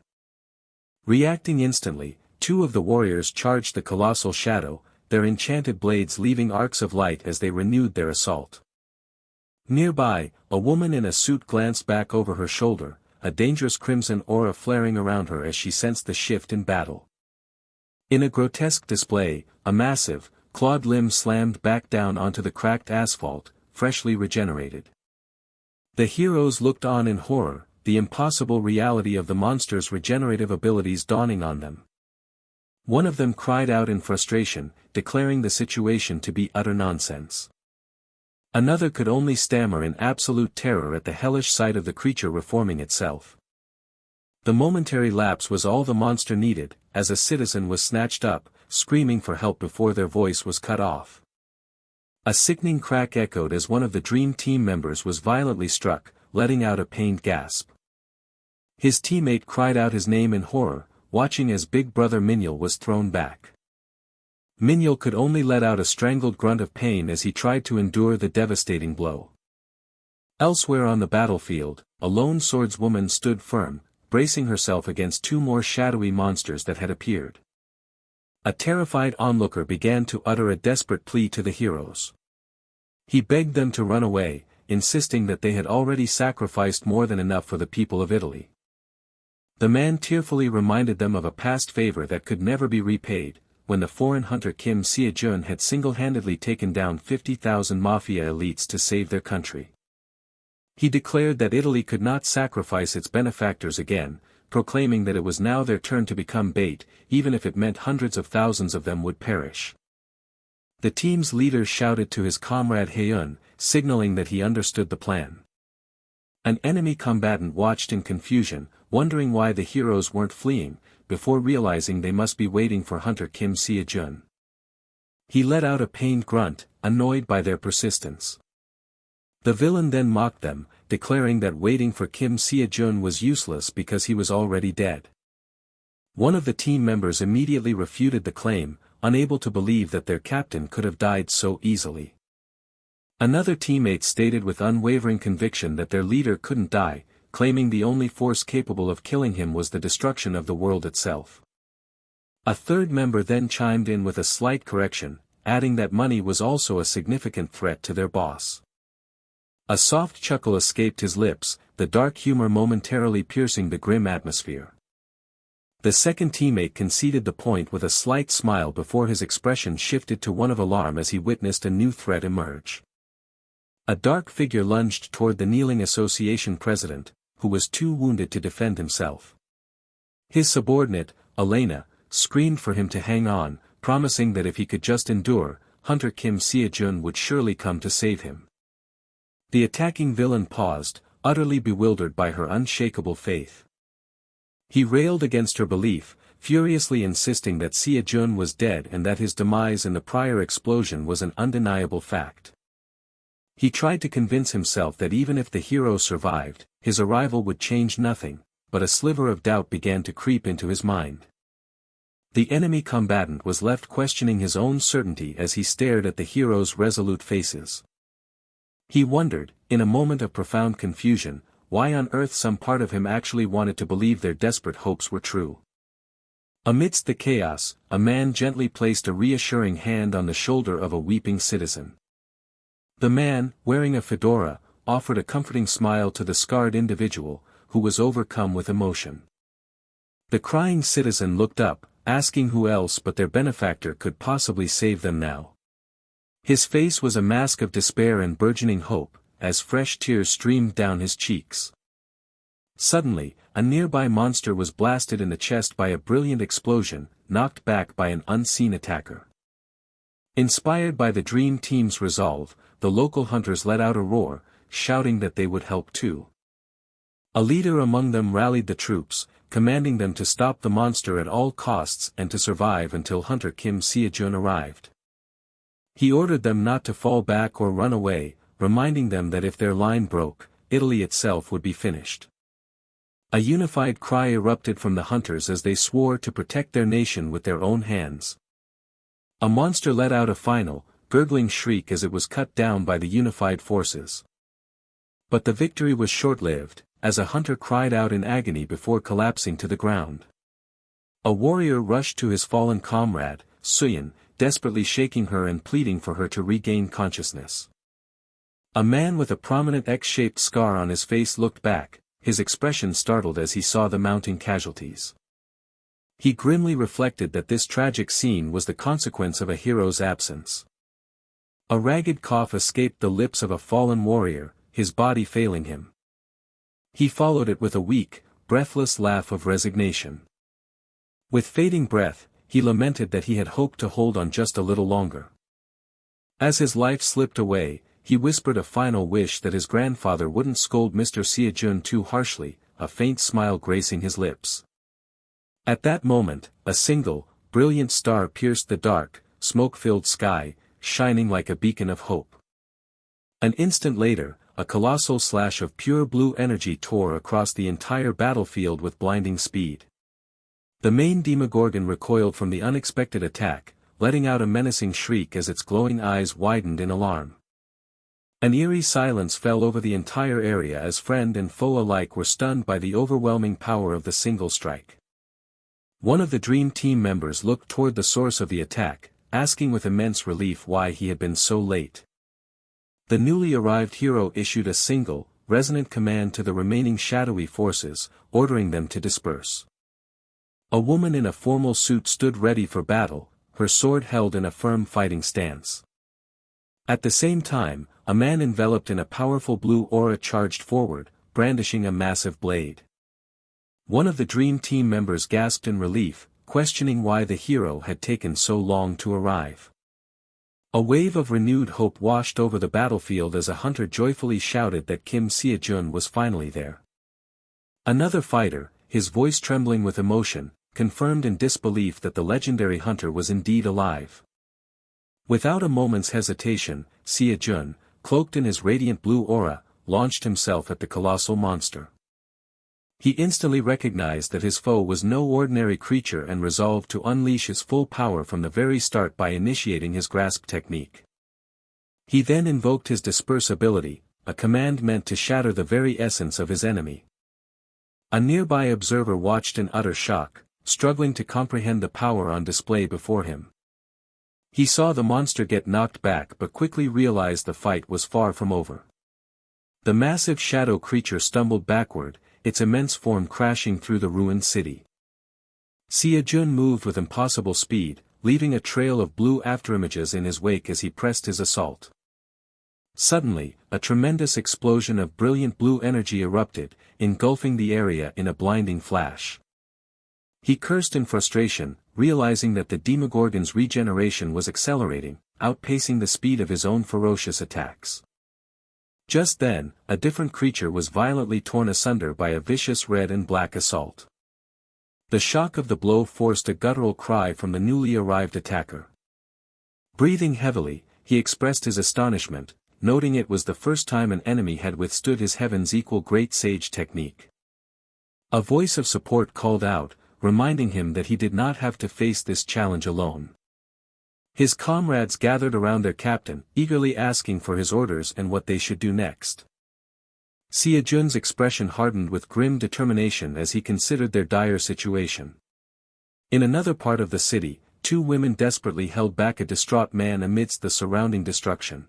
Reacting instantly, two of the warriors charged the colossal shadow, their enchanted blades leaving arcs of light as they renewed their assault. Nearby, a woman in a suit glanced back over her shoulder, a dangerous crimson aura flaring around her as she sensed the shift in battle. In a grotesque display, a massive, clawed limb slammed back down onto the cracked asphalt, freshly regenerated. The heroes looked on in horror, the impossible reality of the monster's regenerative abilities dawning on them. One of them cried out in frustration, declaring the situation to be utter nonsense. Another could only stammer in absolute terror at the hellish sight of the creature reforming itself. The momentary lapse was all the monster needed, as a citizen was snatched up, screaming for help before their voice was cut off. A sickening crack echoed as one of the Dream Team members was violently struck, letting out a pained gasp. His teammate cried out his name in horror, watching as Big Brother Minyul was thrown back. Minyul could only let out a strangled grunt of pain as he tried to endure the devastating blow. Elsewhere on the battlefield, a lone swordswoman stood firm, bracing herself against two more shadowy monsters that had appeared. A terrified onlooker began to utter a desperate plea to the heroes. He begged them to run away, insisting that they had already sacrificed more than enough for the people of Italy. The man tearfully reminded them of a past favor that could never be repaid, when the foreign hunter SeoJoon had single-handedly taken down 50,000 mafia elites to save their country. He declared that Italy could not sacrifice its benefactors again, proclaiming that it was now their turn to become bait, even if it meant hundreds of thousands of them would perish. The team's leader shouted to his comrade Hyun, signaling that he understood the plan. An enemy combatant watched in confusion, wondering why the heroes weren't fleeing, before realizing they must be waiting for hunter SeoJoon. He let out a pained grunt, annoyed by their persistence. The villain then mocked them, declaring that waiting for SeoJoon was useless because he was already dead. One of the team members immediately refuted the claim, unable to believe that their captain could have died so easily. Another teammate stated with unwavering conviction that their leader couldn't die, claiming the only force capable of killing him was the destruction of the world itself. A third member then chimed in with a slight correction, adding that money was also a significant threat to their boss. A soft chuckle escaped his lips, the dark humor momentarily piercing the grim atmosphere. The second teammate conceded the point with a slight smile before his expression shifted to one of alarm as he witnessed a new threat emerge. A dark figure lunged toward the kneeling association president, who was too wounded to defend himself. His subordinate, Elena, screamed for him to hang on, promising that if he could just endure, hunter SeoJoon would surely come to save him. The attacking villain paused, utterly bewildered by her unshakable faith. He railed against her belief, furiously insisting that SeoJoon was dead and that his demise in the prior explosion was an undeniable fact. He tried to convince himself that even if the hero survived, his arrival would change nothing, but a sliver of doubt began to creep into his mind. The enemy combatant was left questioning his own certainty as he stared at the heroes' resolute faces. He wondered, in a moment of profound confusion, why on earth some part of him actually wanted to believe their desperate hopes were true. Amidst the chaos, a man gently placed a reassuring hand on the shoulder of a weeping citizen. The man, wearing a fedora, offered a comforting smile to the scarred individual, who was overcome with emotion. The crying citizen looked up, asking who else but their benefactor could possibly save them now. His face was a mask of despair and burgeoning hope, as fresh tears streamed down his cheeks. Suddenly, a nearby monster was blasted in the chest by a brilliant explosion, knocked back by an unseen attacker. Inspired by the Dream Team's resolve, the local hunters let out a roar, shouting that they would help too. A leader among them rallied the troops, commanding them to stop the monster at all costs and to survive until Hunter Kim SeoJoon arrived. He ordered them not to fall back or run away, reminding them that if their line broke, Italy itself would be finished. A unified cry erupted from the hunters as they swore to protect their nation with their own hands. A monster let out a final, gurgling shriek as it was cut down by the unified forces. But the victory was short-lived, as a hunter cried out in agony before collapsing to the ground. A warrior rushed to his fallen comrade, Suyin, desperately shaking her and pleading for her to regain consciousness. A man with a prominent X-shaped scar on his face looked back, his expression startled as he saw the mounting casualties. He grimly reflected that this tragic scene was the consequence of a hero's absence. A ragged cough escaped the lips of a fallen warrior, his body failing him. He followed it with a weak, breathless laugh of resignation. With fading breath, he lamented that he had hoped to hold on just a little longer. As his life slipped away, he whispered a final wish that his grandfather wouldn't scold Mr. SeoJoon too harshly, a faint smile gracing his lips. At that moment, a single, brilliant star pierced the dark, smoke-filled sky, shining like a beacon of hope. An instant later, a colossal slash of pure blue energy tore across the entire battlefield with blinding speed. The main Demogorgon recoiled from the unexpected attack, letting out a menacing shriek as its glowing eyes widened in alarm. An eerie silence fell over the entire area as friend and foe alike were stunned by the overwhelming power of the single strike. One of the Dream Team members looked toward the source of the attack, asking with immense relief why he had been so late. The newly arrived hero issued a single, resonant command to the remaining shadowy forces, ordering them to disperse. A woman in a formal suit stood ready for battle, her sword held in a firm fighting stance. At the same time, a man enveloped in a powerful blue aura charged forward, brandishing a massive blade. One of the Dream Team members gasped in relief, questioning why the hero had taken so long to arrive. A wave of renewed hope washed over the battlefield as a hunter joyfully shouted that Kim SeoJoon was finally there. Another fighter, his voice trembling with emotion, confirmed in disbelief that the legendary hunter was indeed alive. Without a moment's hesitation, SeoJoon, cloaked in his radiant blue aura, launched himself at the colossal monster. He instantly recognized that his foe was no ordinary creature and resolved to unleash his full power from the very start by initiating his grasp technique. He then invoked his disperse ability, a command meant to shatter the very essence of his enemy. A nearby observer watched in utter shock, struggling to comprehend the power on display before him. He saw the monster get knocked back but quickly realized the fight was far from over. The massive shadow creature stumbled backward, its immense form crashing through the ruined city. SeoJoon moved with impossible speed, leaving a trail of blue afterimages in his wake as he pressed his assault. Suddenly, a tremendous explosion of brilliant blue energy erupted, engulfing the area in a blinding flash. He cursed in frustration, realizing that the Demogorgon's regeneration was accelerating, outpacing the speed of his own ferocious attacks. Just then, a different creature was violently torn asunder by a vicious red and black assault. The shock of the blow forced a guttural cry from the newly arrived attacker. Breathing heavily, he expressed his astonishment, noting it was the first time an enemy had withstood his heaven's equal great sage technique. A voice of support called out, reminding him that he did not have to face this challenge alone. His comrades gathered around their captain, eagerly asking for his orders and what they should do next. SeoJoon's expression hardened with grim determination as he considered their dire situation. In another part of the city, two women desperately held back a distraught man amidst the surrounding destruction.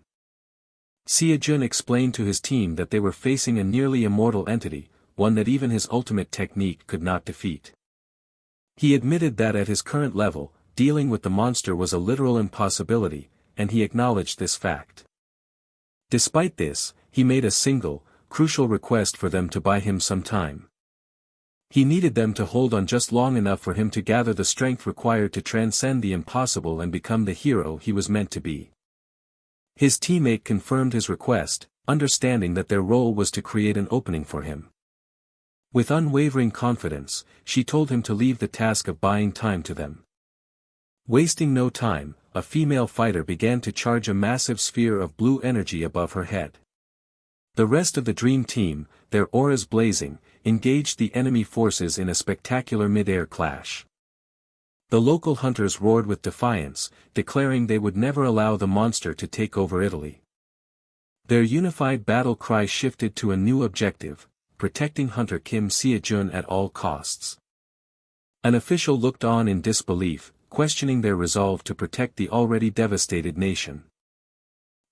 SeoJoon explained to his team that they were facing a nearly immortal entity, one that even his ultimate technique could not defeat. He admitted that at his current level, dealing with the monster was a literal impossibility, and he acknowledged this fact. Despite this, he made a single, crucial request for them to buy him some time. He needed them to hold on just long enough for him to gather the strength required to transcend the impossible and become the hero he was meant to be. His teammate confirmed his request, understanding that their role was to create an opening for him. With unwavering confidence, she told him to leave the task of buying time to them. Wasting no time, a female fighter began to charge a massive sphere of blue energy above her head. The rest of the dream team, their auras blazing, engaged the enemy forces in a spectacular mid-air clash. The local hunters roared with defiance, declaring they would never allow the monster to take over Italy. Their unified battle cry shifted to a new objective: protecting Hunter Kim SeoJoon at all costs. An official looked on in disbelief, questioning their resolve to protect the already devastated nation.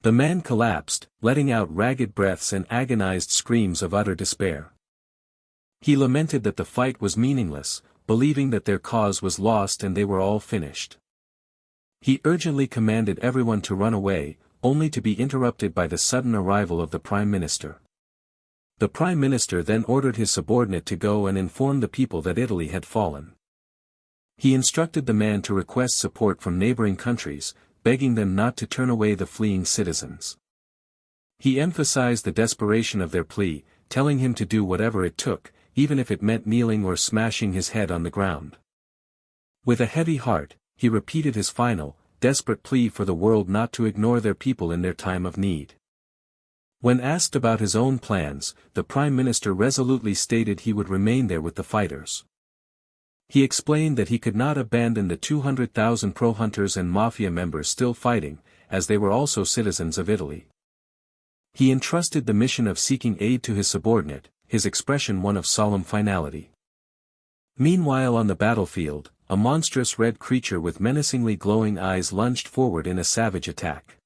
The man collapsed, letting out ragged breaths and agonized screams of utter despair. He lamented that the fight was meaningless, believing that their cause was lost and they were all finished. He urgently commanded everyone to run away, only to be interrupted by the sudden arrival of the Prime Minister. The Prime Minister then ordered his subordinate to go and inform the people that Italy had fallen. He instructed the man to request support from neighboring countries, begging them not to turn away the fleeing citizens. He emphasized the desperation of their plea, telling him to do whatever it took, even if it meant kneeling or smashing his head on the ground. With a heavy heart, he repeated his final, desperate plea for the world not to ignore their people in their time of need. When asked about his own plans, the Prime Minister resolutely stated he would remain there with the fighters. He explained that he could not abandon the 200,000 pro-hunters and mafia members still fighting, as they were also citizens of Italy. He entrusted the mission of seeking aid to his subordinate, his expression one of solemn finality. Meanwhile on the battlefield, a monstrous red creature with menacingly glowing eyes lunged forward in a savage attack.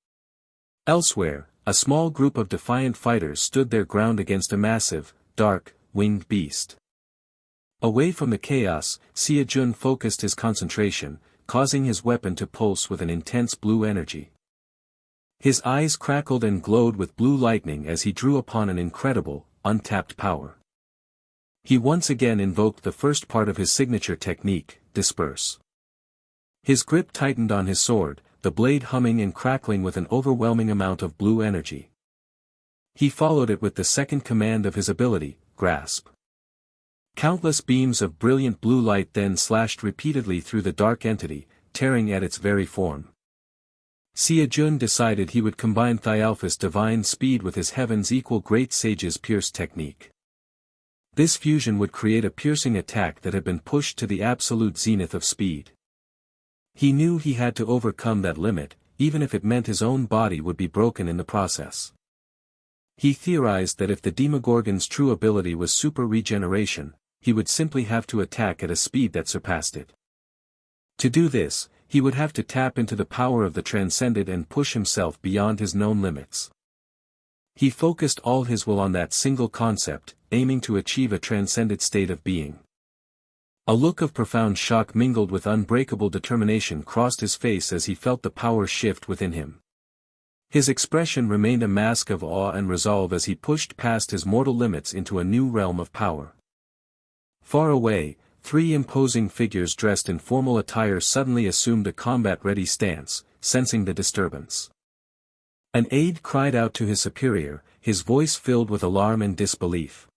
Elsewhere, a small group of defiant fighters stood their ground against a massive, dark, winged beast. Away from the chaos, SeoJoon focused his concentration, causing his weapon to pulse with an intense blue energy. His eyes crackled and glowed with blue lightning as he drew upon an incredible, untapped power. He once again invoked the first part of his signature technique, disperse. His grip tightened on his sword, the blade humming and crackling with an overwhelming amount of blue energy. He followed it with the second command of his ability, grasp. Countless beams of brilliant blue light then slashed repeatedly through the dark entity, tearing at its very form. SeoJoon decided he would combine Thialpha's divine speed with his heaven's equal great sage's pierce technique. This fusion would create a piercing attack that had been pushed to the absolute zenith of speed. He knew he had to overcome that limit, even if it meant his own body would be broken in the process. He theorized that if the Demogorgon's true ability was super regeneration, he would simply have to attack at a speed that surpassed it. To do this, he would have to tap into the power of the Transcended and push himself beyond his known limits. He focused all his will on that single concept, aiming to achieve a transcended state of being. A look of profound shock mingled with unbreakable determination crossed his face as he felt the power shift within him. His expression remained a mask of awe and resolve as he pushed past his mortal limits into a new realm of power. Far away, three imposing figures dressed in formal attire suddenly assumed a combat-ready stance, sensing the disturbance. An aide cried out to his superior, his voice filled with alarm and disbelief.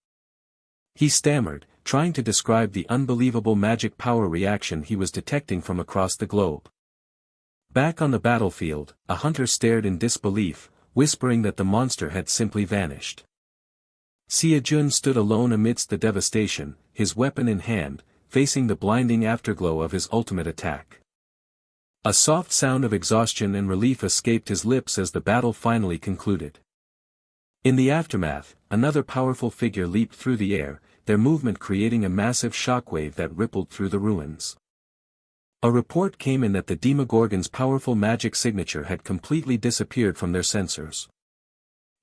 He stammered, trying to describe the unbelievable magic power reaction he was detecting from across the globe. Back on the battlefield, a hunter stared in disbelief, whispering that the monster had simply vanished. SeoJoon stood alone amidst the devastation, his weapon in hand, facing the blinding afterglow of his ultimate attack. A soft sound of exhaustion and relief escaped his lips as the battle finally concluded. In the aftermath, another powerful figure leaped through the air, their movement creating a massive shockwave that rippled through the ruins. A report came in that the Demogorgon's powerful magic signature had completely disappeared from their sensors.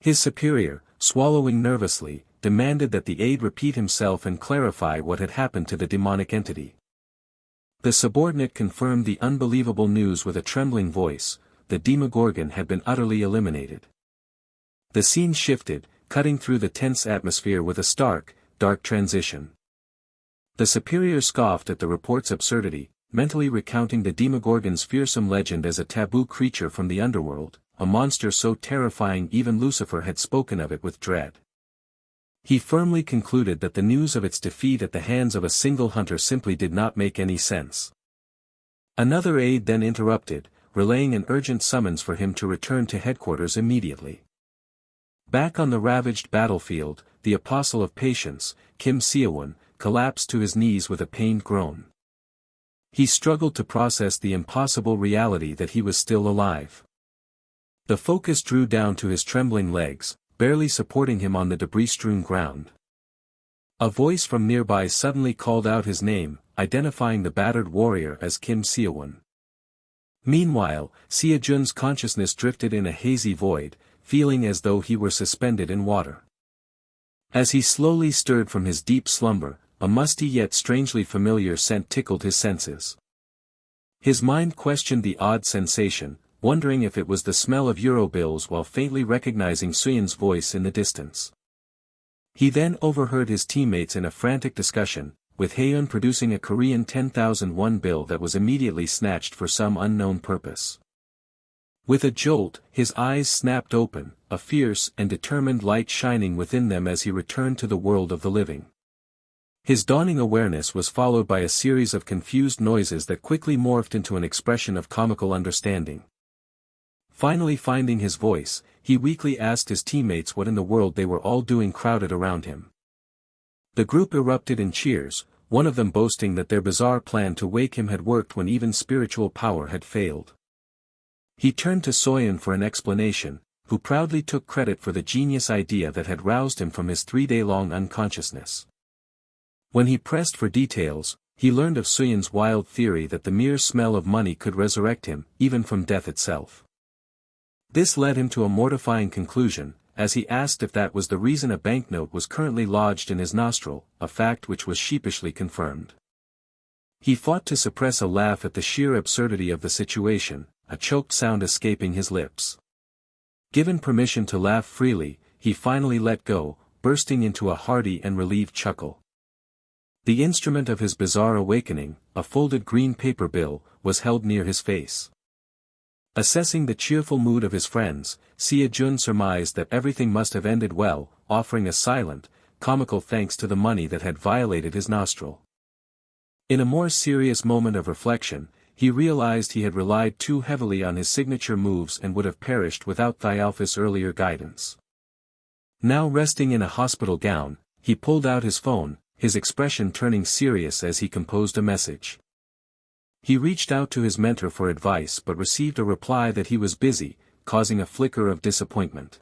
His superior, swallowing nervously, demanded that the aide repeat himself and clarify what had happened to the demonic entity. The subordinate confirmed the unbelievable news with a trembling voice: the Demogorgon had been utterly eliminated. The scene shifted, cutting through the tense atmosphere with a stark, dark transition. The superior scoffed at the report's absurdity, mentally recounting the Demogorgon's fearsome legend as a taboo creature from the underworld, a monster so terrifying even Lucifer had spoken of it with dread. He firmly concluded that the news of its defeat at the hands of a single hunter simply did not make any sense. Another aide then interrupted, relaying an urgent summons for him to return to headquarters immediately. Back on the ravaged battlefield, the apostle of patience, Ch101, collapsed to his knees with a pained groan. He struggled to process the impossible reality that he was still alive. The focus drew down to his trembling legs, barely supporting him on the debris-strewn ground. A voice from nearby suddenly called out his name, identifying the battered warrior as Ch101. Meanwhile, SeoJoon's consciousness drifted in a hazy void, feeling as though he were suspended in water. As he slowly stirred from his deep slumber, a musty yet strangely familiar scent tickled his senses. His mind questioned the odd sensation, wondering if it was the smell of euro bills while faintly recognizing Suyun's voice in the distance. He then overheard his teammates in a frantic discussion, with Haeun producing a Korean 10,000 won bill that was immediately snatched for some unknown purpose. With a jolt, his eyes snapped open, a fierce and determined light shining within them as he returned to the world of the living. His dawning awareness was followed by a series of confused noises that quickly morphed into an expression of comical understanding. Finally finding his voice, he weakly asked his teammates what in the world they were all doing crowded around him. The group erupted in cheers, one of them boasting that their bizarre plan to wake him had worked when even spiritual power had failed. He turned to Soyeon for an explanation, who proudly took credit for the genius idea that had roused him from his 3-day-long unconsciousness. When he pressed for details, he learned of Suyun's wild theory that the mere smell of money could resurrect him, even from death itself. This led him to a mortifying conclusion, as he asked if that was the reason a banknote was currently lodged in his nostril, a fact which was sheepishly confirmed. He fought to suppress a laugh at the sheer absurdity of the situation, a choked sound escaping his lips. Given permission to laugh freely, he finally let go, bursting into a hearty and relieved chuckle. The instrument of his bizarre awakening, a folded green paper bill, was held near his face. Assessing the cheerful mood of his friends, SeoJoon surmised that everything must have ended well, offering a silent, comical thanks to the money that had violated his nostril. In a more serious moment of reflection, he realized he had relied too heavily on his signature moves and would have perished without Thialphus' earlier guidance. Now resting in a hospital gown, he pulled out his phone, his expression turning serious as he composed a message. He reached out to his mentor for advice but received a reply that he was busy, causing a flicker of disappointment.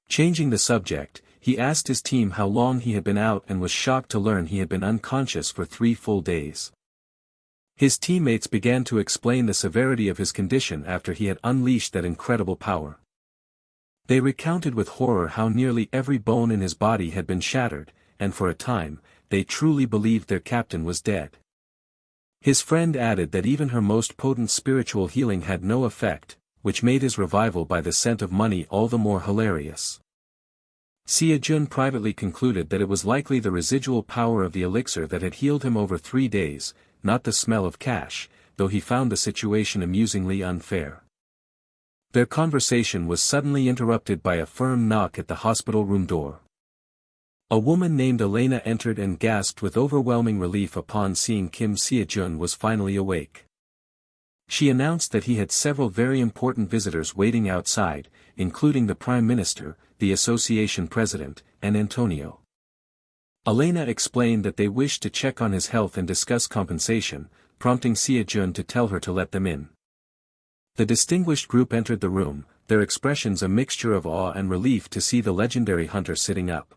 Changing the subject, he asked his team how long he had been out and was shocked to learn he had been unconscious for 3 full days. His teammates began to explain the severity of his condition after he had unleashed that incredible power. They recounted with horror how nearly every bone in his body had been shattered, and for a time, they truly believed their captain was dead. His friend added that even her most potent spiritual healing had no effect, which made his revival by the scent of money all the more hilarious. SeoJoon privately concluded that it was likely the residual power of the elixir that had healed him over 3 days, not the smell of cash, though he found the situation amusingly unfair. Their conversation was suddenly interrupted by a firm knock at the hospital room door. A woman named Elena entered and gasped with overwhelming relief upon seeing SeoJoon was finally awake. She announced that he had several very important visitors waiting outside, including the Prime Minister, the Association President, and Antonio. Elena explained that they wished to check on his health and discuss compensation, prompting SeoJoon to tell her to let them in. The distinguished group entered the room, their expressions a mixture of awe and relief to see the legendary hunter sitting up.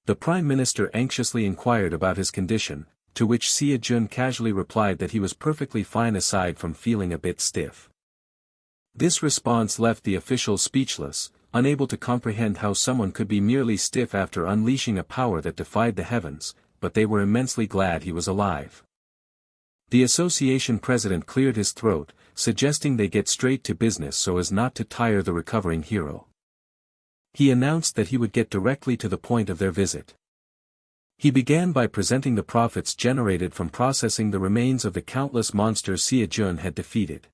The Prime Minister anxiously inquired about his condition, to which SeoJoon casually replied that he was perfectly fine aside from feeling a bit stiff. This response left the official speechless, unable to comprehend how someone could be merely stiff after unleashing a power that defied the heavens, but they were immensely glad he was alive. The association president cleared his throat, suggesting they get straight to business so as not to tire the recovering hero. He announced that he would get directly to the point of their visit. He began by presenting the profits generated from processing the remains of the countless monsters SeoJoon had defeated.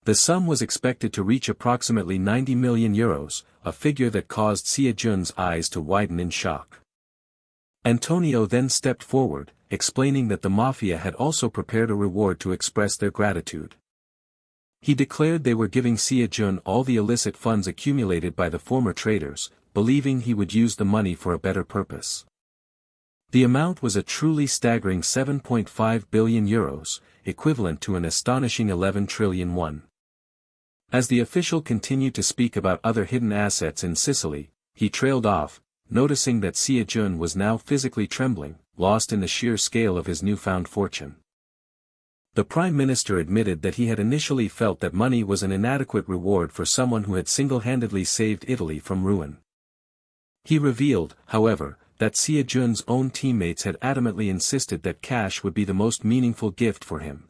The sum was expected to reach approximately 90 million euros, a figure that caused SeoJoon's eyes to widen in shock. Antonio then stepped forward, explaining that the mafia had also prepared a reward to express their gratitude. He declared they were giving SeoJoon all the illicit funds accumulated by the former traders, believing he would use the money for a better purpose. The amount was a truly staggering 7.5 billion euros, equivalent to an astonishing 11 trillion won. As the official continued to speak about other hidden assets in Sicily, he trailed off, noticing that SeoJoon was now physically trembling, lost in the sheer scale of his newfound fortune. The Prime Minister admitted that he had initially felt that money was an inadequate reward for someone who had single-handedly saved Italy from ruin. He revealed, however, that SeoJoon's own teammates had adamantly insisted that cash would be the most meaningful gift for him.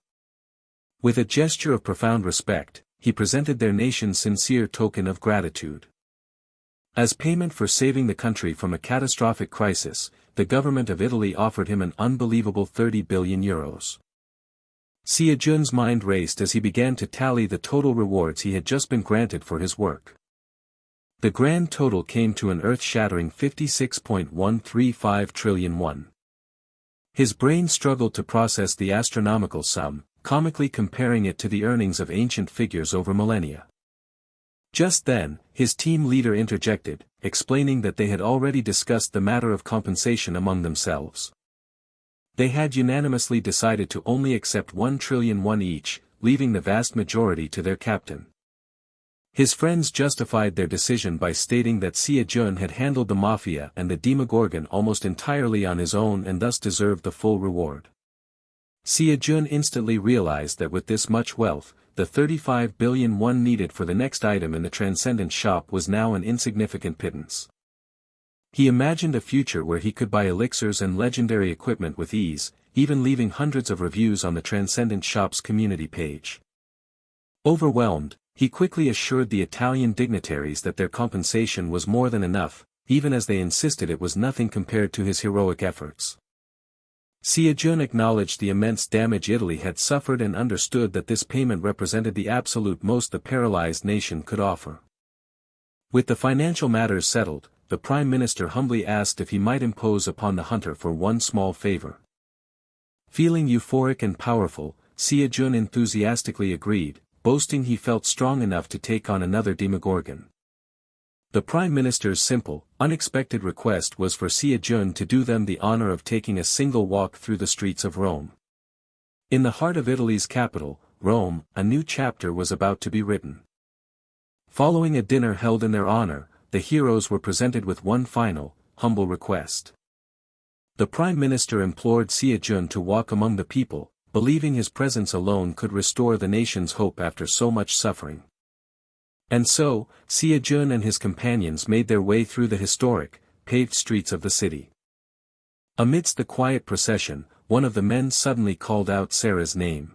With a gesture of profound respect, he presented their nation's sincere token of gratitude. As payment for saving the country from a catastrophic crisis, the government of Italy offered him an unbelievable 30 billion euros. SeoJoon's mind raced as he began to tally the total rewards he had just been granted for his work. The grand total came to an earth-shattering 56.135 trillion won. His brain struggled to process the astronomical sum, comically comparing it to the earnings of ancient figures over millennia. Just then, his team leader interjected, explaining that they had already discussed the matter of compensation among themselves. They had unanimously decided to only accept 1 trillion won each, leaving the vast majority to their captain. His friends justified their decision by stating that SeoJoon had handled the mafia and the Demogorgon almost entirely on his own and thus deserved the full reward. SeoJoon instantly realized that with this much wealth, the 35 billion won needed for the next item in the Transcendent shop was now an insignificant pittance. He imagined a future where he could buy elixirs and legendary equipment with ease, even leaving hundreds of reviews on the Transcendent shop's community page. Overwhelmed, he quickly assured the Italian dignitaries that their compensation was more than enough, even as they insisted it was nothing compared to his heroic efforts. SeoJoon acknowledged the immense damage Italy had suffered and understood that this payment represented the absolute most the paralyzed nation could offer. With the financial matters settled, the Prime Minister humbly asked if he might impose upon the hunter for one small favor. Feeling euphoric and powerful, SeoJoon enthusiastically agreed, boasting he felt strong enough to take on another Demogorgon. The Prime Minister's simple, unexpected request was for SeoJoon to do them the honor of taking a single walk through the streets of Rome. In the heart of Italy's capital, Rome, a new chapter was about to be written. Following a dinner held in their honor, the heroes were presented with one final, humble request. The Prime Minister implored SeoJoon to walk among the people, believing his presence alone could restore the nation's hope after so much suffering. And so, SeoJoon and his companions made their way through the historic, paved streets of the city. Amidst the quiet procession, one of the men suddenly called out Sarah's name.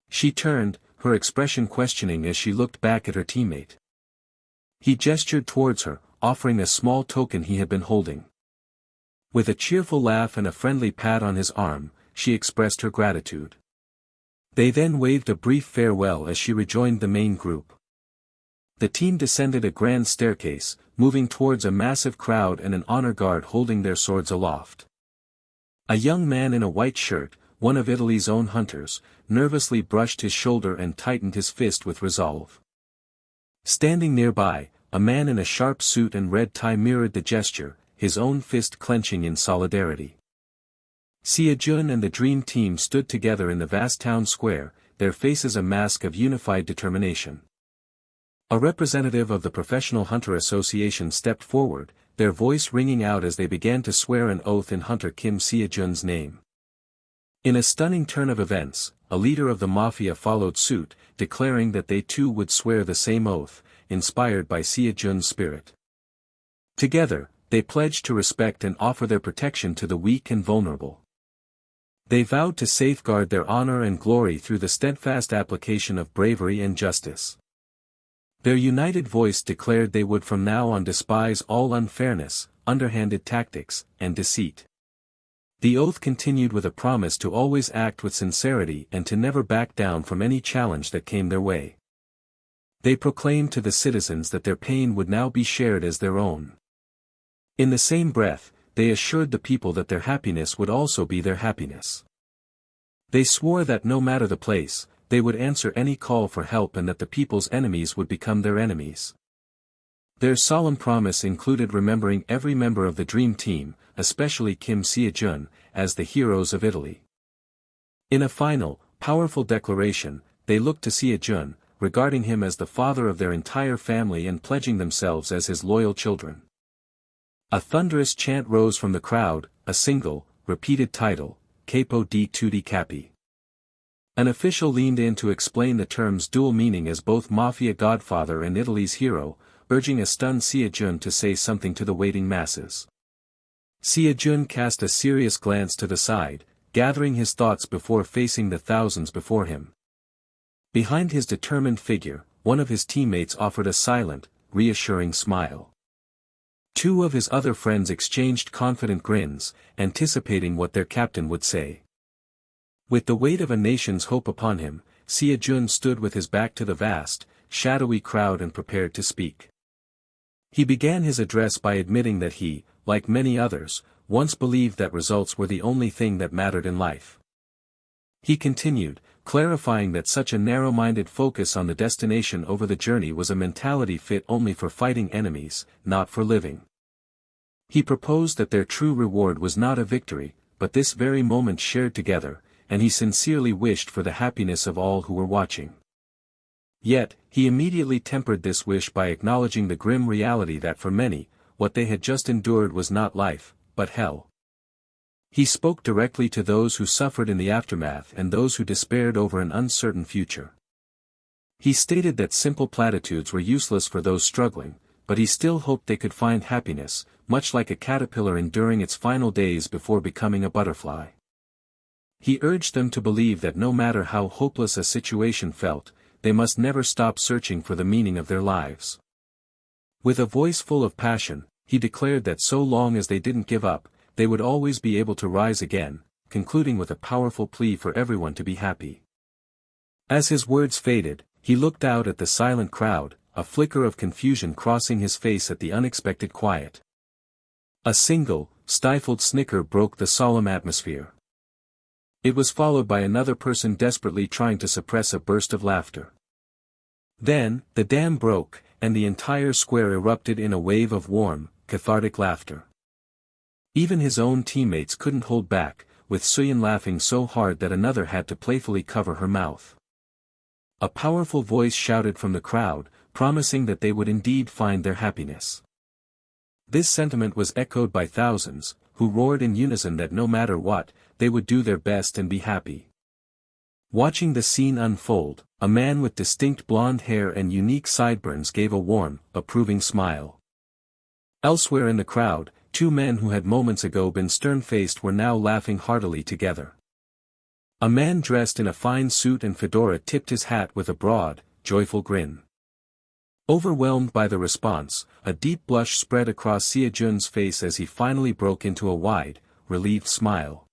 She turned, her expression questioning as she looked back at her teammate. He gestured towards her, offering a small token he had been holding. With a cheerful laugh and a friendly pat on his arm, she expressed her gratitude. They then waved a brief farewell as she rejoined the main group. The team descended a grand staircase, moving towards a massive crowd and an honor guard holding their swords aloft. A young man in a white shirt, one of Italy's own hunters, nervously brushed his shoulder and tightened his fist with resolve. Standing nearby, a man in a sharp suit and red tie mirrored the gesture, his own fist clenching in solidarity. SeoJoon and the Dream Team stood together in the vast town square, their faces a mask of unified determination. A representative of the Professional Hunter Association stepped forward, their voice ringing out as they began to swear an oath in Hunter Kim SeoJoon's name. In a stunning turn of events, a leader of the mafia followed suit, declaring that they too would swear the same oath, inspired by SeoJoon's spirit. Together, they pledged to respect and offer their protection to the weak and vulnerable. They vowed to safeguard their honor and glory through the steadfast application of bravery and justice. Their united voice declared they would from now on despise all unfairness, underhanded tactics, and deceit. The oath continued with a promise to always act with sincerity and to never back down from any challenge that came their way. They proclaimed to the citizens that their pain would now be shared as their own. In the same breath, they assured the people that their happiness would also be their happiness. They swore that no matter the place, they would answer any call for help and that the people's enemies would become their enemies. Their solemn promise included remembering every member of the Dream Team, especially Kim SeoJoon, as the heroes of Italy. In a final, powerful declaration, they looked to SeoJoon, regarding him as the father of their entire family and pledging themselves as his loyal children. A thunderous chant rose from the crowd, a single, repeated title, Capo di tutti capi. An official leaned in to explain the term's dual meaning as both Mafia godfather and Italy's hero, urging a stunned SeoJoon to say something to the waiting masses. SeoJoon cast a serious glance to the side, gathering his thoughts before facing the thousands before him. Behind his determined figure, one of his teammates offered a silent, reassuring smile. Two of his other friends exchanged confident grins, anticipating what their captain would say. With the weight of a nation's hope upon him, SeoJoon stood with his back to the vast, shadowy crowd and prepared to speak. He began his address by admitting that he, like many others, once believed that results were the only thing that mattered in life. He continued, clarifying that such a narrow-minded focus on the destination over the journey was a mentality fit only for fighting enemies, not for living. He proposed that their true reward was not a victory, but this very moment shared together, and he sincerely wished for the happiness of all who were watching. Yet, he immediately tempered this wish by acknowledging the grim reality that for many, what they had just endured was not life, but hell. He spoke directly to those who suffered in the aftermath and those who despaired over an uncertain future. He stated that simple platitudes were useless for those struggling, but he still hoped they could find happiness, much like a caterpillar enduring its final days before becoming a butterfly. He urged them to believe that no matter how hopeless a situation felt, they must never stop searching for the meaning of their lives. With a voice full of passion, he declared that so long as they didn't give up, they would always be able to rise again, concluding with a powerful plea for everyone to be happy. As his words faded, he looked out at the silent crowd, a flicker of confusion crossing his face at the unexpected quiet. A single, stifled snicker broke the solemn atmosphere. It was followed by another person desperately trying to suppress a burst of laughter. Then, the dam broke, and the entire square erupted in a wave of warm, cathartic laughter. Even his own teammates couldn't hold back, with SeoJoon laughing so hard that another had to playfully cover her mouth. A powerful voice shouted from the crowd, promising that they would indeed find their happiness. This sentiment was echoed by thousands, who roared in unison that no matter what, they would do their best and be happy. Watching the scene unfold, a man with distinct blonde hair and unique sideburns gave a warm, approving smile. Elsewhere in the crowd, two men who had moments ago been stern-faced were now laughing heartily together. A man dressed in a fine suit and fedora tipped his hat with a broad, joyful grin. Overwhelmed by the response, a deep blush spread across SeoJoon's face as he finally broke into a wide, relieved smile.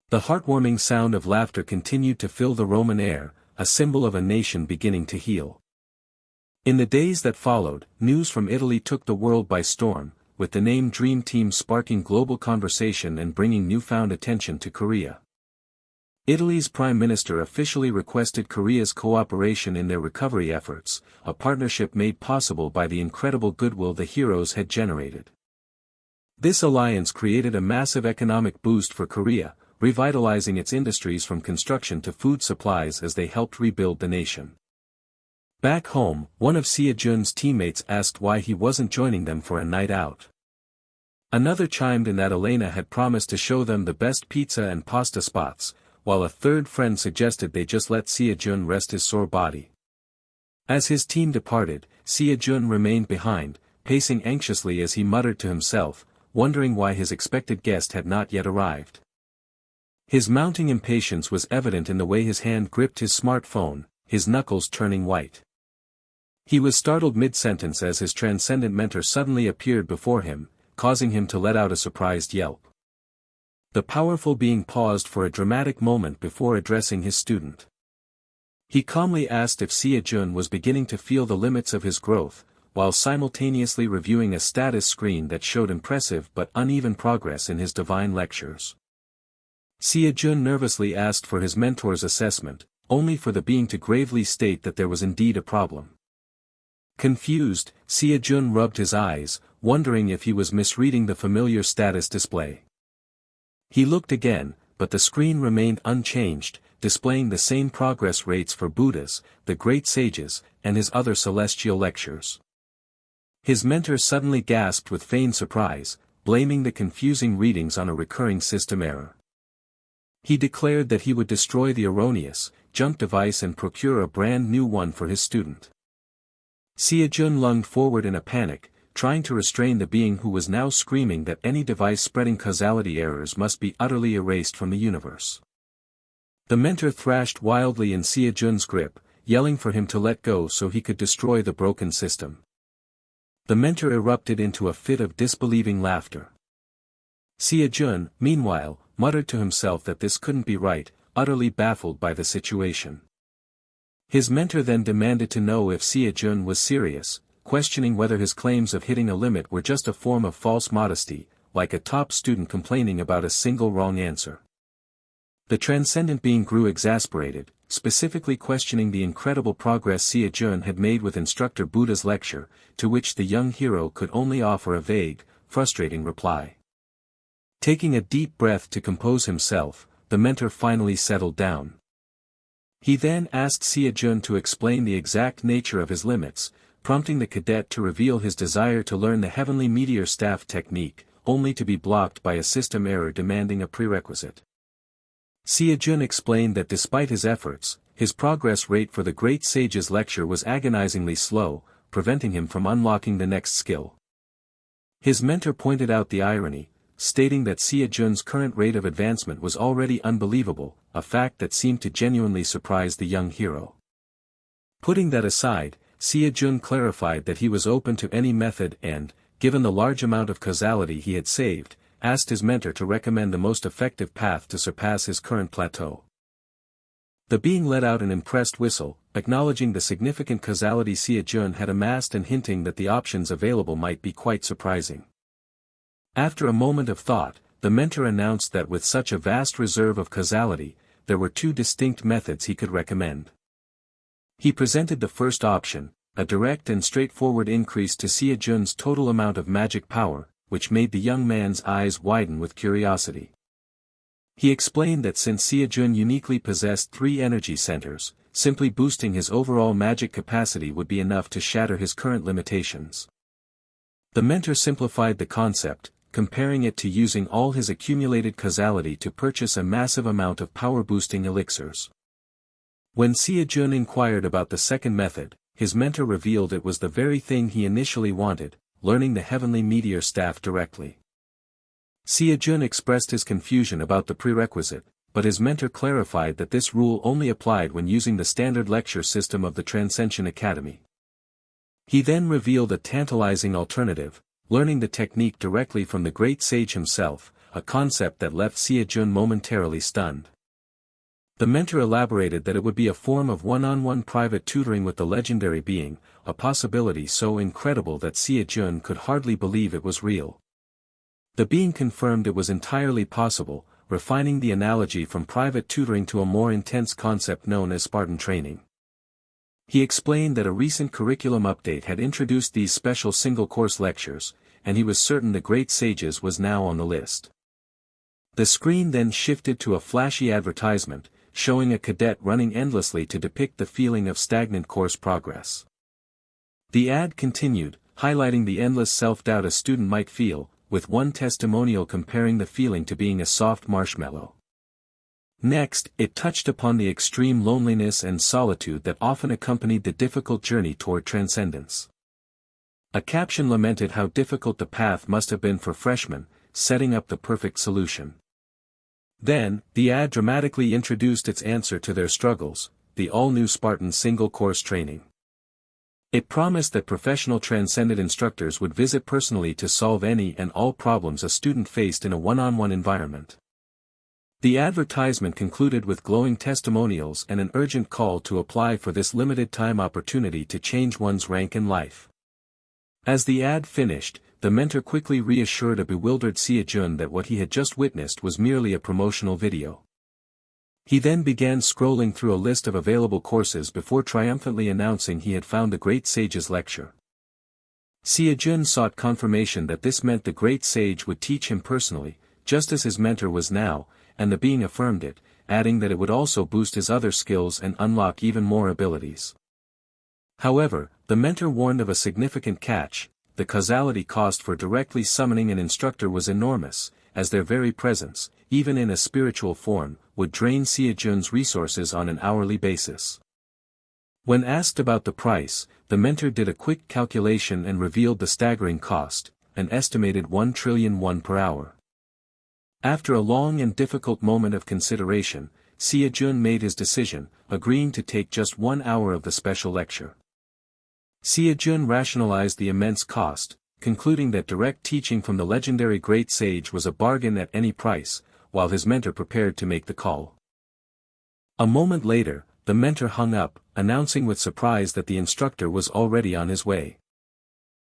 The heartwarming sound of laughter continued to fill the Roman air, a symbol of a nation beginning to heal. In the days that followed, news from Italy took the world by storm, with the name Dream Team sparking global conversation and bringing newfound attention to Korea. Italy's Prime Minister officially requested Korea's cooperation in their recovery efforts, a partnership made possible by the incredible goodwill the heroes had generated. This alliance created a massive economic boost for Korea, revitalizing its industries from construction to food supplies as they helped rebuild the nation. Back home, one of SeoJoon's teammates asked why he wasn't joining them for a night out. Another chimed in that Elena had promised to show them the best pizza and pasta spots, while a third friend suggested they just let SeoJoon rest his sore body. As his team departed, SeoJoon remained behind, pacing anxiously as he muttered to himself, wondering why his expected guest had not yet arrived. His mounting impatience was evident in the way his hand gripped his smartphone, his knuckles turning white. He was startled mid-sentence as his transcendent mentor suddenly appeared before him, causing him to let out a surprised yelp. The powerful being paused for a dramatic moment before addressing his student. He calmly asked if SeoJoon was beginning to feel the limits of his growth, while simultaneously reviewing a status screen that showed impressive but uneven progress in his divine lectures. SeoJoon nervously asked for his mentor's assessment, only for the being to gravely state that there was indeed a problem. Confused, SeoJoon rubbed his eyes, wondering if he was misreading the familiar status display. He looked again, but the screen remained unchanged, displaying the same progress rates for Buddhas, the great sages, and his other celestial lectures. His mentor suddenly gasped with feigned surprise, blaming the confusing readings on a recurring system error. He declared that he would destroy the erroneous, junk device and procure a brand new one for his student. SeoJoon lunged forward in a panic, trying to restrain the being who was now screaming that any device spreading causality errors must be utterly erased from the universe. The mentor thrashed wildly in SeoJoon's grip, yelling for him to let go so he could destroy the broken system. The mentor erupted into a fit of disbelieving laughter. SeoJoon, meanwhile, muttered to himself that this couldn't be right, utterly baffled by the situation. His mentor then demanded to know if SeoJoon was serious, questioning whether his claims of hitting a limit were just a form of false modesty, like a top student complaining about a single wrong answer. The transcendent being grew exasperated, specifically questioning the incredible progress SeoJoon had made with instructor Buddha's lecture, to which the young hero could only offer a vague, frustrating reply. Taking a deep breath to compose himself, the mentor finally settled down. He then asked SeoJoon to explain the exact nature of his limits, prompting the cadet to reveal his desire to learn the heavenly meteor staff technique, only to be blocked by a system error demanding a prerequisite. SeoJoon explained that despite his efforts, his progress rate for the great sage's lecture was agonizingly slow, preventing him from unlocking the next skill. His mentor pointed out the irony, stating that SeoJoon's current rate of advancement was already unbelievable, a fact that seemed to genuinely surprise the young hero. Putting that aside, SeoJoon clarified that he was open to any method and, given the large amount of causality he had saved, asked his mentor to recommend the most effective path to surpass his current plateau. The being let out an impressed whistle, acknowledging the significant causality SeoJoon had amassed and hinting that the options available might be quite surprising. After a moment of thought, the mentor announced that with such a vast reserve of causality, there were two distinct methods he could recommend. He presented the first option, a direct and straightforward increase to SeoJoon's total amount of magic power, which made the young man's eyes widen with curiosity. He explained that since SeoJoon uniquely possessed 3 energy centers, simply boosting his overall magic capacity would be enough to shatter his current limitations. The mentor simplified the concept, comparing it to using all his accumulated causality to purchase a massive amount of power-boosting elixirs. When SeoJoon inquired about the second method, his mentor revealed it was the very thing he initially wanted, learning the heavenly meteor staff directly. SeoJoon expressed his confusion about the prerequisite, but his mentor clarified that this rule only applied when using the standard lecture system of the Transcension Academy. He then revealed a tantalizing alternative, learning the technique directly from the great sage himself, a concept that left SeoJoon momentarily stunned. The mentor elaborated that it would be a form of one-on-one private tutoring with the legendary being, a possibility so incredible that SeoJoon could hardly believe it was real. The being confirmed it was entirely possible, refining the analogy from private tutoring to a more intense concept known as Spartan training. He explained that a recent curriculum update had introduced these special single-course lectures, and he was certain the great sages was now on the list. The screen then shifted to a flashy advertisement, showing a cadet running endlessly to depict the feeling of stagnant course progress. The ad continued, highlighting the endless self-doubt a student might feel, with one testimonial comparing the feeling to being a soft marshmallow. Next, it touched upon the extreme loneliness and solitude that often accompanied the difficult journey toward transcendence. A caption lamented how difficult the path must have been for freshmen, setting up the perfect solution. Then, the ad dramatically introduced its answer to their struggles, the all-new Spartan single-course training. It promised that professional Transcended instructors would visit personally to solve any and all problems a student faced in a one-on-one environment. The advertisement concluded with glowing testimonials and an urgent call to apply for this limited-time opportunity to change one's rank in life. As the ad finished, the mentor quickly reassured a bewildered SeoJoon that what he had just witnessed was merely a promotional video. He then began scrolling through a list of available courses before triumphantly announcing he had found the Great Sage's lecture. SeoJoon sought confirmation that this meant the Great Sage would teach him personally, just as his mentor was now, and the being affirmed it, adding that it would also boost his other skills and unlock even more abilities. However, the mentor warned of a significant catch: the causality cost for directly summoning an instructor was enormous, as their very presence, even in a spiritual form, would drain SeoJoon's resources on an hourly basis. When asked about the price, the mentor did a quick calculation and revealed the staggering cost, an estimated 1 trillion won per hour. After a long and difficult moment of consideration, SeoJoon made his decision, agreeing to take just 1 hour of the special lecture. SeoJoon rationalized the immense cost, concluding that direct teaching from the legendary Great Sage was a bargain at any price, while his mentor prepared to make the call. A moment later, the mentor hung up, announcing with surprise that the instructor was already on his way.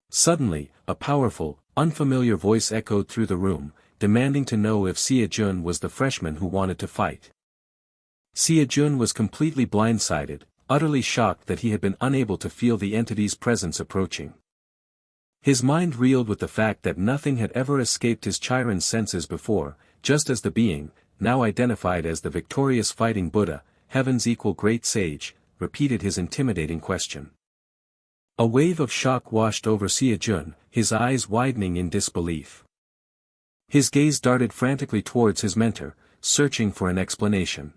Suddenly, a powerful, unfamiliar voice echoed through the room, demanding to know if SeoJoon was the freshman who wanted to fight. SeoJoon was completely blindsided, utterly shocked that he had been unable to feel the entity's presence approaching. His mind reeled with the fact that nothing had ever escaped his Chiron's senses before, just as the being, now identified as the victorious fighting Buddha, Heaven's equal Great Sage, repeated his intimidating question. A wave of shock washed over SeoJoon, his eyes widening in disbelief. His gaze darted frantically towards his mentor, searching for an explanation.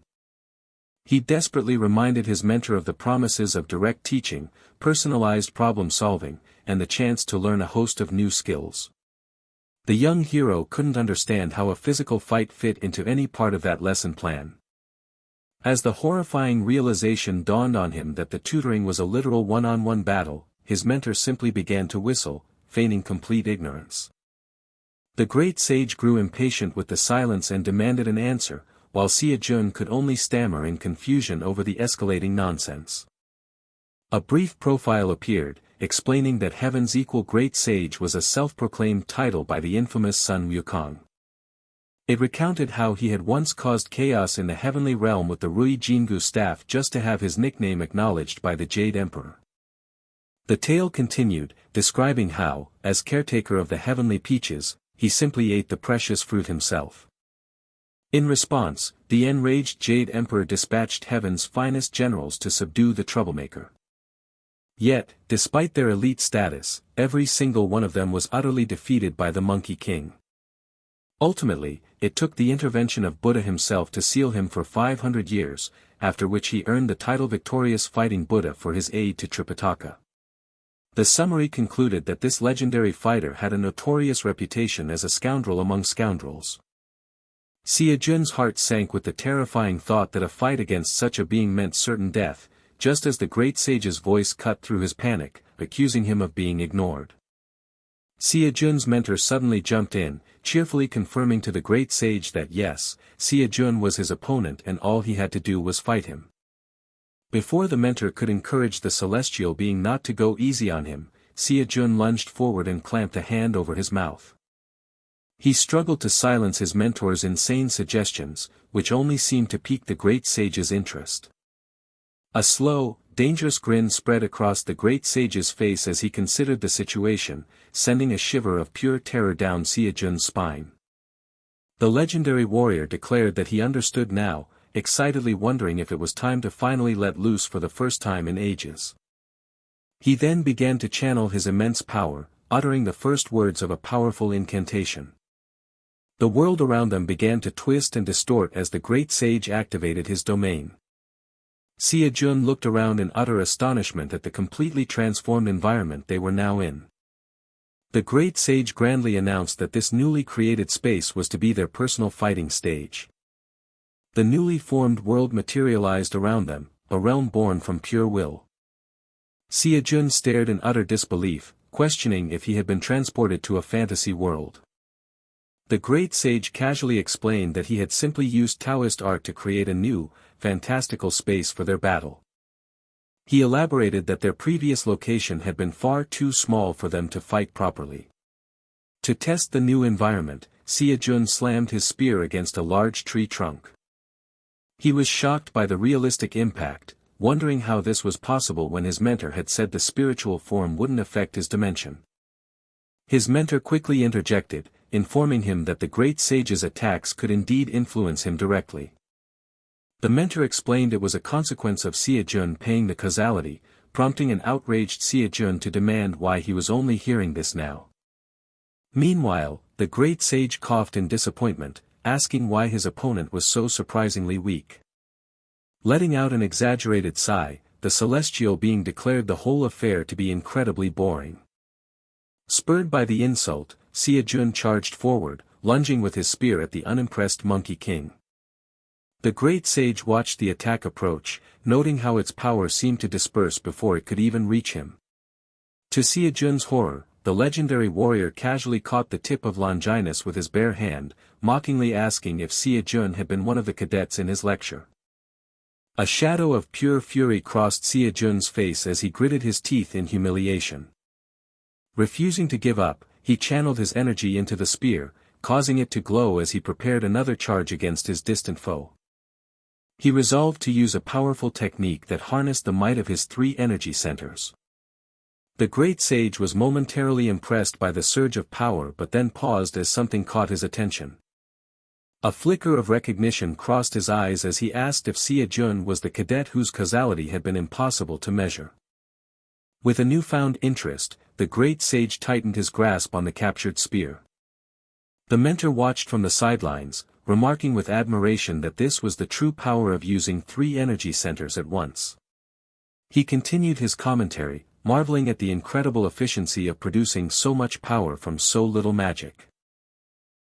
He desperately reminded his mentor of the promises of direct teaching, personalized problem-solving, and the chance to learn a host of new skills. The young hero couldn't understand how a physical fight fit into any part of that lesson plan. As the horrifying realization dawned on him that the tutoring was a literal one-on-one battle, his mentor simply began to whistle, feigning complete ignorance. The Great Sage grew impatient with the silence and demanded an answer, while SeoJoon could only stammer in confusion over the escalating nonsense. A brief profile appeared, explaining that Heaven's equal Great Sage was a self-proclaimed title by the infamous Sun Wukong. It recounted how he had once caused chaos in the heavenly realm with the Rui Jingu staff just to have his nickname acknowledged by the Jade Emperor. The tale continued, describing how, as caretaker of the heavenly peaches, he simply ate the precious fruit himself. In response, the enraged Jade Emperor dispatched Heaven's finest generals to subdue the troublemaker. Yet, despite their elite status, every single one of them was utterly defeated by the Monkey King. Ultimately, it took the intervention of Buddha himself to seal him for 500 years, after which he earned the title Victorious Fighting Buddha for his aid to Tripitaka. The summary concluded that this legendary fighter had a notorious reputation as a scoundrel among scoundrels. SeoJoon's heart sank with the terrifying thought that a fight against such a being meant certain death, just as the Great Sage's voice cut through his panic, accusing him of being ignored. SeoJoon's mentor suddenly jumped in, cheerfully confirming to the Great Sage that yes, SeoJoon was his opponent and all he had to do was fight him. Before the mentor could encourage the celestial being not to go easy on him, SeoJoon lunged forward and clamped a hand over his mouth. He struggled to silence his mentor's insane suggestions, which only seemed to pique the Great Sage's interest. A slow, dangerous grin spread across the Great Sage's face as he considered the situation, sending a shiver of pure terror down SeoJoon's spine. The legendary warrior declared that he understood now, excitedly wondering if it was time to finally let loose for the first time in ages. He then began to channel his immense power, uttering the first words of a powerful incantation. The world around them began to twist and distort as the Great Sage activated his domain. SeoJoon looked around in utter astonishment at the completely transformed environment they were now in. The great sage grandly announced that this newly created space was to be their personal fighting stage. The newly formed world materialized around them, a realm born from pure will. SeoJoon stared in utter disbelief, questioning if he had been transported to a fantasy world. The great sage casually explained that he had simply used Taoist art to create a new, fantastical space for their battle. He elaborated that their previous location had been far too small for them to fight properly. To test the new environment, SeoJoon slammed his spear against a large tree trunk. He was shocked by the realistic impact, wondering how this was possible when his mentor had said the spiritual form wouldn't affect his dimension. His mentor quickly interjected, informing him that the great sage's attacks could indeed influence him directly. The mentor explained it was a consequence of SeoJoon paying the causality, prompting an outraged SeoJoon to demand why he was only hearing this now. Meanwhile, the great sage coughed in disappointment, asking why his opponent was so surprisingly weak. Letting out an exaggerated sigh, the celestial being declared the whole affair to be incredibly boring. Spurred by the insult, SeoJoon charged forward, lunging with his spear at the unimpressed Monkey King. The great sage watched the attack approach, noting how its power seemed to disperse before it could even reach him. To SeoJoon's horror, the legendary warrior casually caught the tip of Longinus with his bare hand, mockingly asking if SeoJoon had been one of the cadets in his lecture. A shadow of pure fury crossed SeoJoon's face as he gritted his teeth in humiliation. Refusing to give up, he channeled his energy into the spear, causing it to glow as he prepared another charge against his distant foe. He resolved to use a powerful technique that harnessed the might of his 3 energy centers. The great sage was momentarily impressed by the surge of power but then paused as something caught his attention. A flicker of recognition crossed his eyes as he asked if SeoJoon was the cadet whose causality had been impossible to measure. With a newfound interest, the great sage tightened his grasp on the captured spear. The mentor watched from the sidelines, remarking with admiration that this was the true power of using 3 energy centers at once. He continued his commentary, marveling at the incredible efficiency of producing so much power from so little magic.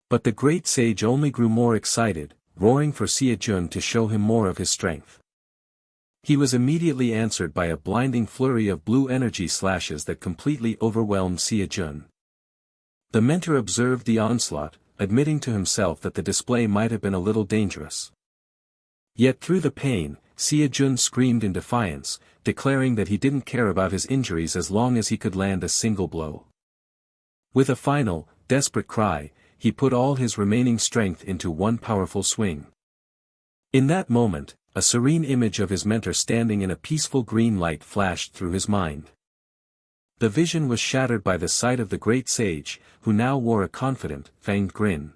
But the great sage only grew more excited, roaring for SeoJoon to show him more of his strength. He was immediately answered by a blinding flurry of blue energy slashes that completely overwhelmed SeoJoon. The mentor observed the onslaught, admitting to himself that the display might have been a little dangerous. Yet through the pain, SeoJoon screamed in defiance, declaring that he didn't care about his injuries as long as he could land a single blow. With a final, desperate cry, he put all his remaining strength into one powerful swing. In that moment, a serene image of his mentor standing in a peaceful green light flashed through his mind. The vision was shattered by the sight of the great sage, who now wore a confident, fanged grin.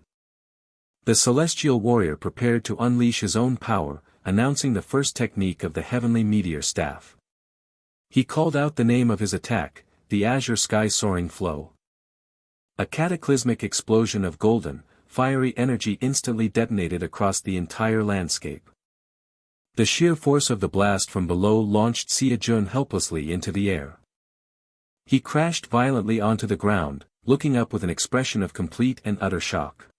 The celestial warrior prepared to unleash his own power, announcing the first technique of the heavenly meteor staff. He called out the name of his attack, the azure sky soaring flow. A cataclysmic explosion of golden, fiery energy instantly detonated across the entire landscape. The sheer force of the blast from below launched SeoJoon helplessly into the air. He crashed violently onto the ground, looking up with an expression of complete and utter shock.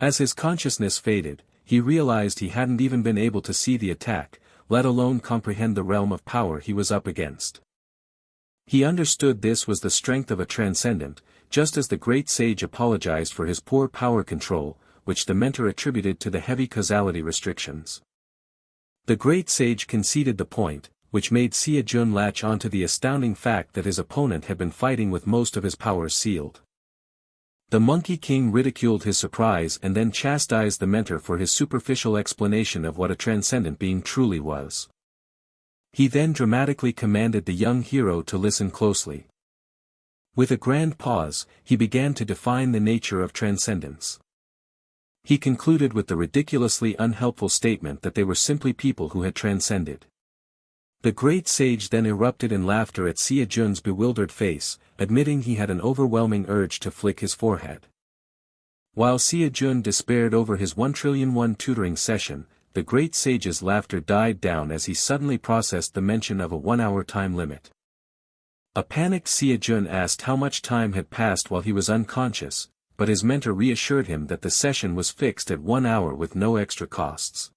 As his consciousness faded, he realized he hadn't even been able to see the attack, let alone comprehend the realm of power he was up against. He understood this was the strength of a transcendent, just as the great sage apologized for his poor power control, which the mentor attributed to the heavy causality restrictions. The great sage conceded the point, which made SeoJoon latch onto the astounding fact that his opponent had been fighting with most of his powers sealed. The Monkey King ridiculed his surprise and then chastised the mentor for his superficial explanation of what a transcendent being truly was. He then dramatically commanded the young hero to listen closely. With a grand pause, he began to define the nature of transcendence. He concluded with the ridiculously unhelpful statement that they were simply people who had transcended. The great sage then erupted in laughter at SeoJoon's bewildered face, admitting he had an overwhelming urge to flick his forehead. While SeoJoon despaired over his 1,000,000,001 tutoring session, the great sage's laughter died down as he suddenly processed the mention of a 1-hour time limit. A panicked SeoJoon asked how much time had passed while he was unconscious, but his mentor reassured him that the session was fixed at 1 hour with no extra costs.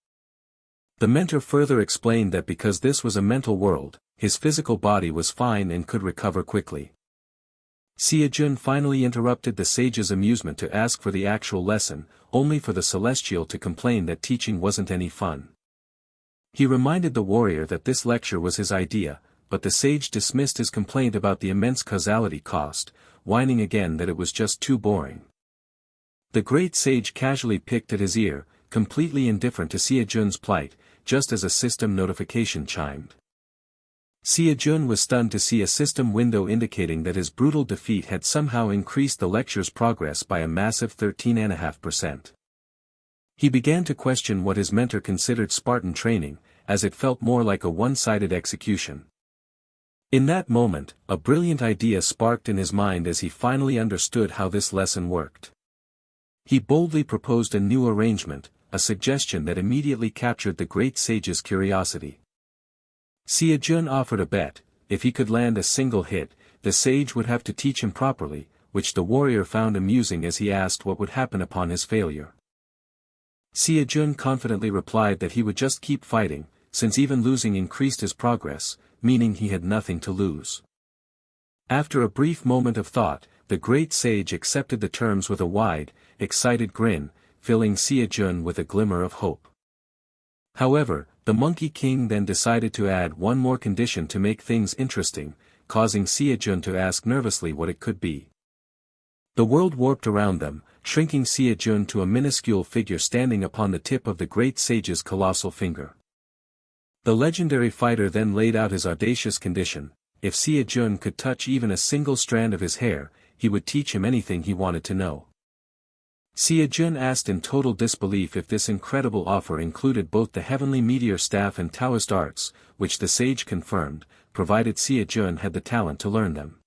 The mentor further explained that because this was a mental world, his physical body was fine and could recover quickly. SeoJoon finally interrupted the sage's amusement to ask for the actual lesson, only for the celestial to complain that teaching wasn't any fun. He reminded the warrior that this lecture was his idea, but the sage dismissed his complaint about the immense causality cost, whining again that it was just too boring. The great sage casually picked at his ear, completely indifferent to SeoJoon's plight, just as a system notification chimed. SeoJoon was stunned to see a system window indicating that his brutal defeat had somehow increased the lecture's progress by a massive 13.5%. He began to question what his mentor considered Spartan training, as it felt more like a one-sided execution. In that moment, a brilliant idea sparked in his mind as he finally understood how this lesson worked. He boldly proposed a new arrangement, a suggestion that immediately captured the great sage's curiosity. SeoJoon offered a bet: if he could land a single hit, the sage would have to teach him properly, which the warrior found amusing as he asked what would happen upon his failure. SeoJoon confidently replied that he would just keep fighting, since even losing increased his progress, meaning he had nothing to lose. After a brief moment of thought, the great sage accepted the terms with a wide, excited grin, filling SeoJoon with a glimmer of hope. However, the Monkey King then decided to add one more condition to make things interesting, causing SeoJoon to ask nervously what it could be. The world warped around them, shrinking SeoJoon to a minuscule figure standing upon the tip of the great sage's colossal finger. The legendary fighter then laid out his audacious condition: if SeoJoon could touch even a single strand of his hair, he would teach him anything he wanted to know. SeoJoon asked in total disbelief if this incredible offer included both the heavenly meteor staff and Taoist arts, which the sage confirmed, provided SeoJoon had the talent to learn them.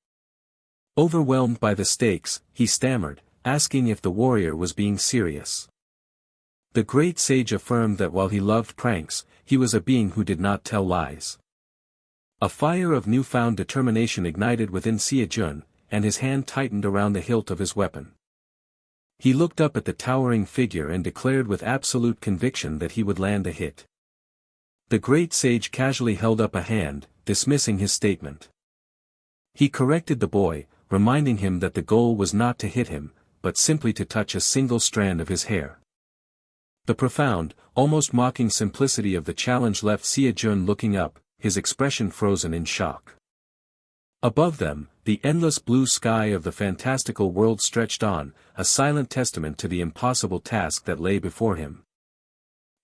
Overwhelmed by the stakes, he stammered, asking if the warrior was being serious. The great sage affirmed that while he loved pranks, he was a being who did not tell lies. A fire of newfound determination ignited within SeoJoon, and his hand tightened around the hilt of his weapon. He looked up at the towering figure and declared with absolute conviction that he would land a hit. The great sage casually held up a hand, dismissing his statement. He corrected the boy, reminding him that the goal was not to hit him, but simply to touch a single strand of his hair. The profound, almost mocking simplicity of the challenge left SeoJoon looking up, his expression frozen in shock. Above them, the endless blue sky of the fantastical world stretched on, a silent testament to the impossible task that lay before him.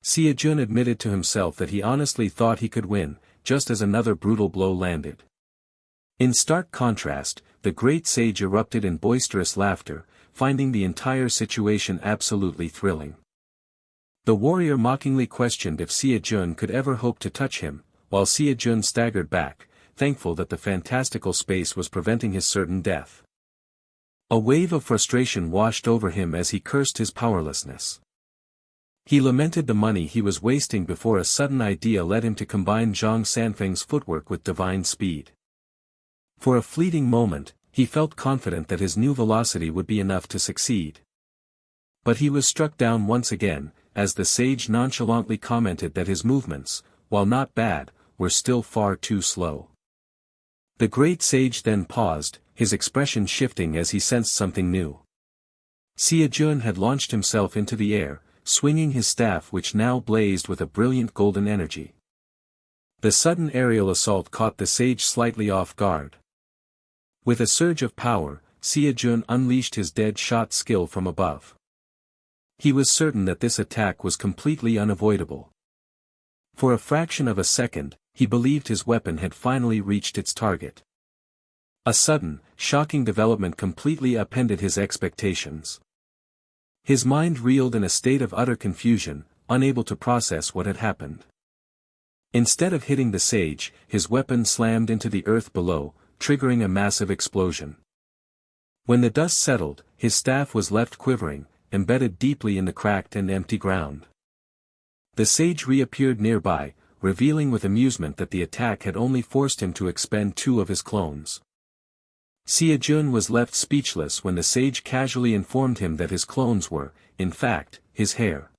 SeoJoon admitted to himself that he honestly thought he could win, just as another brutal blow landed. In stark contrast, the great sage erupted in boisterous laughter, finding the entire situation absolutely thrilling. The warrior mockingly questioned if SeoJoon could ever hope to touch him, while SeoJoon staggered back, thankful that the fantastical space was preventing his certain death. A wave of frustration washed over him as he cursed his powerlessness. He lamented the money he was wasting before a sudden idea led him to combine Zhang Sanfeng's footwork with divine speed. For a fleeting moment, he felt confident that his new velocity would be enough to succeed. But he was struck down once again, as the sage nonchalantly commented that his movements, while not bad, were still far too slow. The great sage then paused, his expression shifting as he sensed something new. SeoJoon had launched himself into the air, swinging his staff which now blazed with a brilliant golden energy. The sudden aerial assault caught the sage slightly off guard. With a surge of power, SeoJoon unleashed his dead shot skill from above. He was certain that this attack was completely unavoidable. For a fraction of a second, he believed his weapon had finally reached its target. A sudden, shocking development completely upended his expectations. His mind reeled in a state of utter confusion, unable to process what had happened. Instead of hitting the sage, his weapon slammed into the earth below, triggering a massive explosion. When the dust settled, his staff was left quivering, embedded deeply in the cracked and empty ground. The sage reappeared nearby, revealing with amusement that the attack had only forced him to expend 2 of his clones. SeoJoon was left speechless when the sage casually informed him that his clones were, in fact, his hair.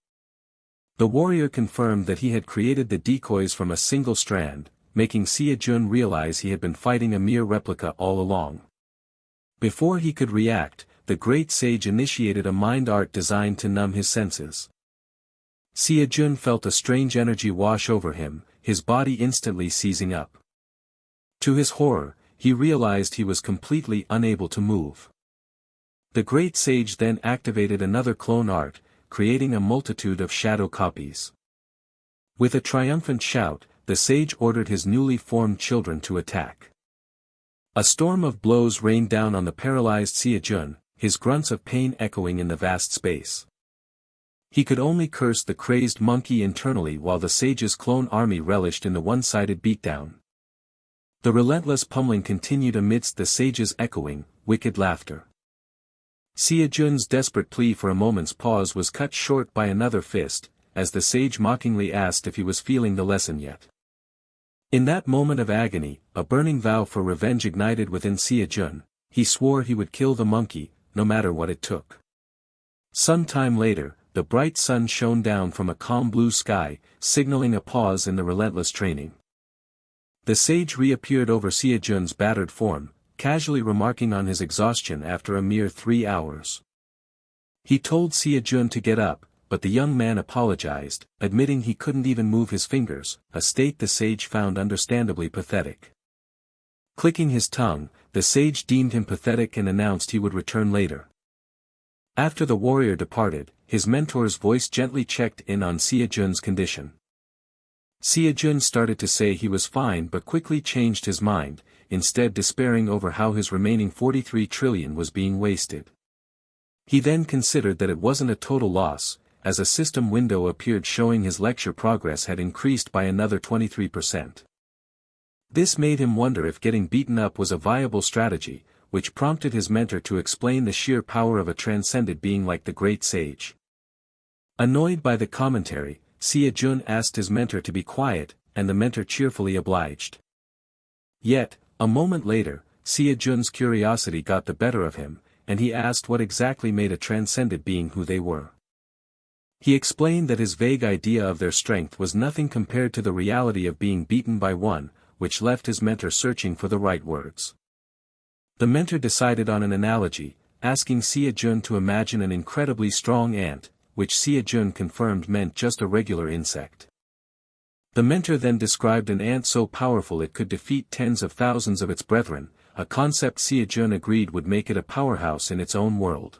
The warrior confirmed that he had created the decoys from a single strand, making SeoJoon realize he had been fighting a mere replica all along. Before he could react, the great sage initiated a mind art designed to numb his senses. SeoJoon felt a strange energy wash over him, his body instantly seizing up. To his horror, he realized he was completely unable to move. The great sage then activated another clone art, creating a multitude of shadow copies. With a triumphant shout, the sage ordered his newly formed children to attack. A storm of blows rained down on the paralyzed SeoJoon, his grunts of pain echoing in the vast space. He could only curse the crazed monkey internally while the sage's clone army relished in the one-sided beatdown. The relentless pummeling continued amidst the sage's echoing, wicked laughter. SeoJoon's desperate plea for a moment's pause was cut short by another fist, as the sage mockingly asked if he was feeling the lesson yet. In that moment of agony, a burning vow for revenge ignited within SeoJoon. He swore he would kill the monkey, no matter what it took. Some time later, the bright sun shone down from a calm blue sky, signaling a pause in the relentless training. The sage reappeared over SeoJoon's battered form, casually remarking on his exhaustion after a mere 3 hours. He told SeoJoon to get up, but the young man apologized, admitting he couldn't even move his fingers, a state the sage found understandably pathetic. Clicking his tongue, the sage deemed him pathetic and announced he would return later. After the warrior departed, his mentor's voice gently checked in on SeoJoon's condition. SeoJoon started to say he was fine but quickly changed his mind, instead despairing over how his remaining 43 trillion was being wasted. He then considered that it wasn't a total loss, as a system window appeared showing his lecture progress had increased by another 23%. This made him wonder if getting beaten up was a viable strategy, which prompted his mentor to explain the sheer power of a transcended being like the great sage. Annoyed by the commentary, SeoJoon asked his mentor to be quiet, and the mentor cheerfully obliged. Yet, a moment later, SeoJoon's curiosity got the better of him, and he asked what exactly made a transcended being who they were. He explained that his vague idea of their strength was nothing compared to the reality of being beaten by one, which left his mentor searching for the right words. The mentor decided on an analogy, asking SeoJoon to imagine an incredibly strong ant, which SeoJoon confirmed meant just a regular insect. The mentor then described an ant so powerful it could defeat tens of thousands of its brethren, a concept SeoJoon agreed would make it a powerhouse in its own world.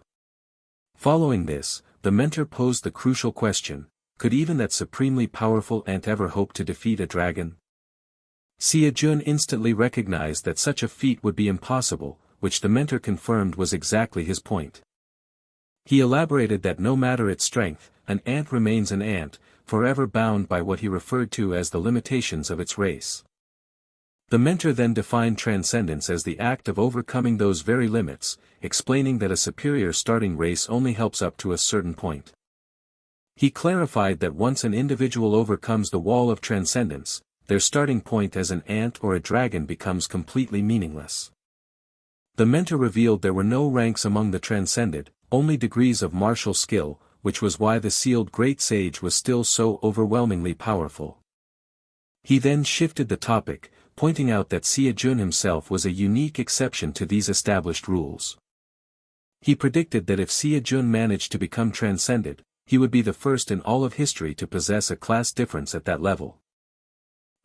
Following this, the mentor posed the crucial question, could even that supremely powerful ant ever hope to defeat a dragon? SeoJoon instantly recognized that such a feat would be impossible, which the mentor confirmed was exactly his point. He elaborated that no matter its strength, an ant remains an ant, forever bound by what he referred to as the limitations of its race. The mentor then defined transcendence as the act of overcoming those very limits, explaining that a superior starting race only helps up to a certain point. He clarified that once an individual overcomes the wall of transcendence, their starting point as an ant or a dragon becomes completely meaningless. The mentor revealed there were no ranks among the transcended, only degrees of martial skill, which was why the sealed great sage was still so overwhelmingly powerful. He then shifted the topic, pointing out that SeoJoon himself was a unique exception to these established rules. He predicted that if SeoJoon managed to become transcended, he would be the first in all of history to possess a class difference at that level.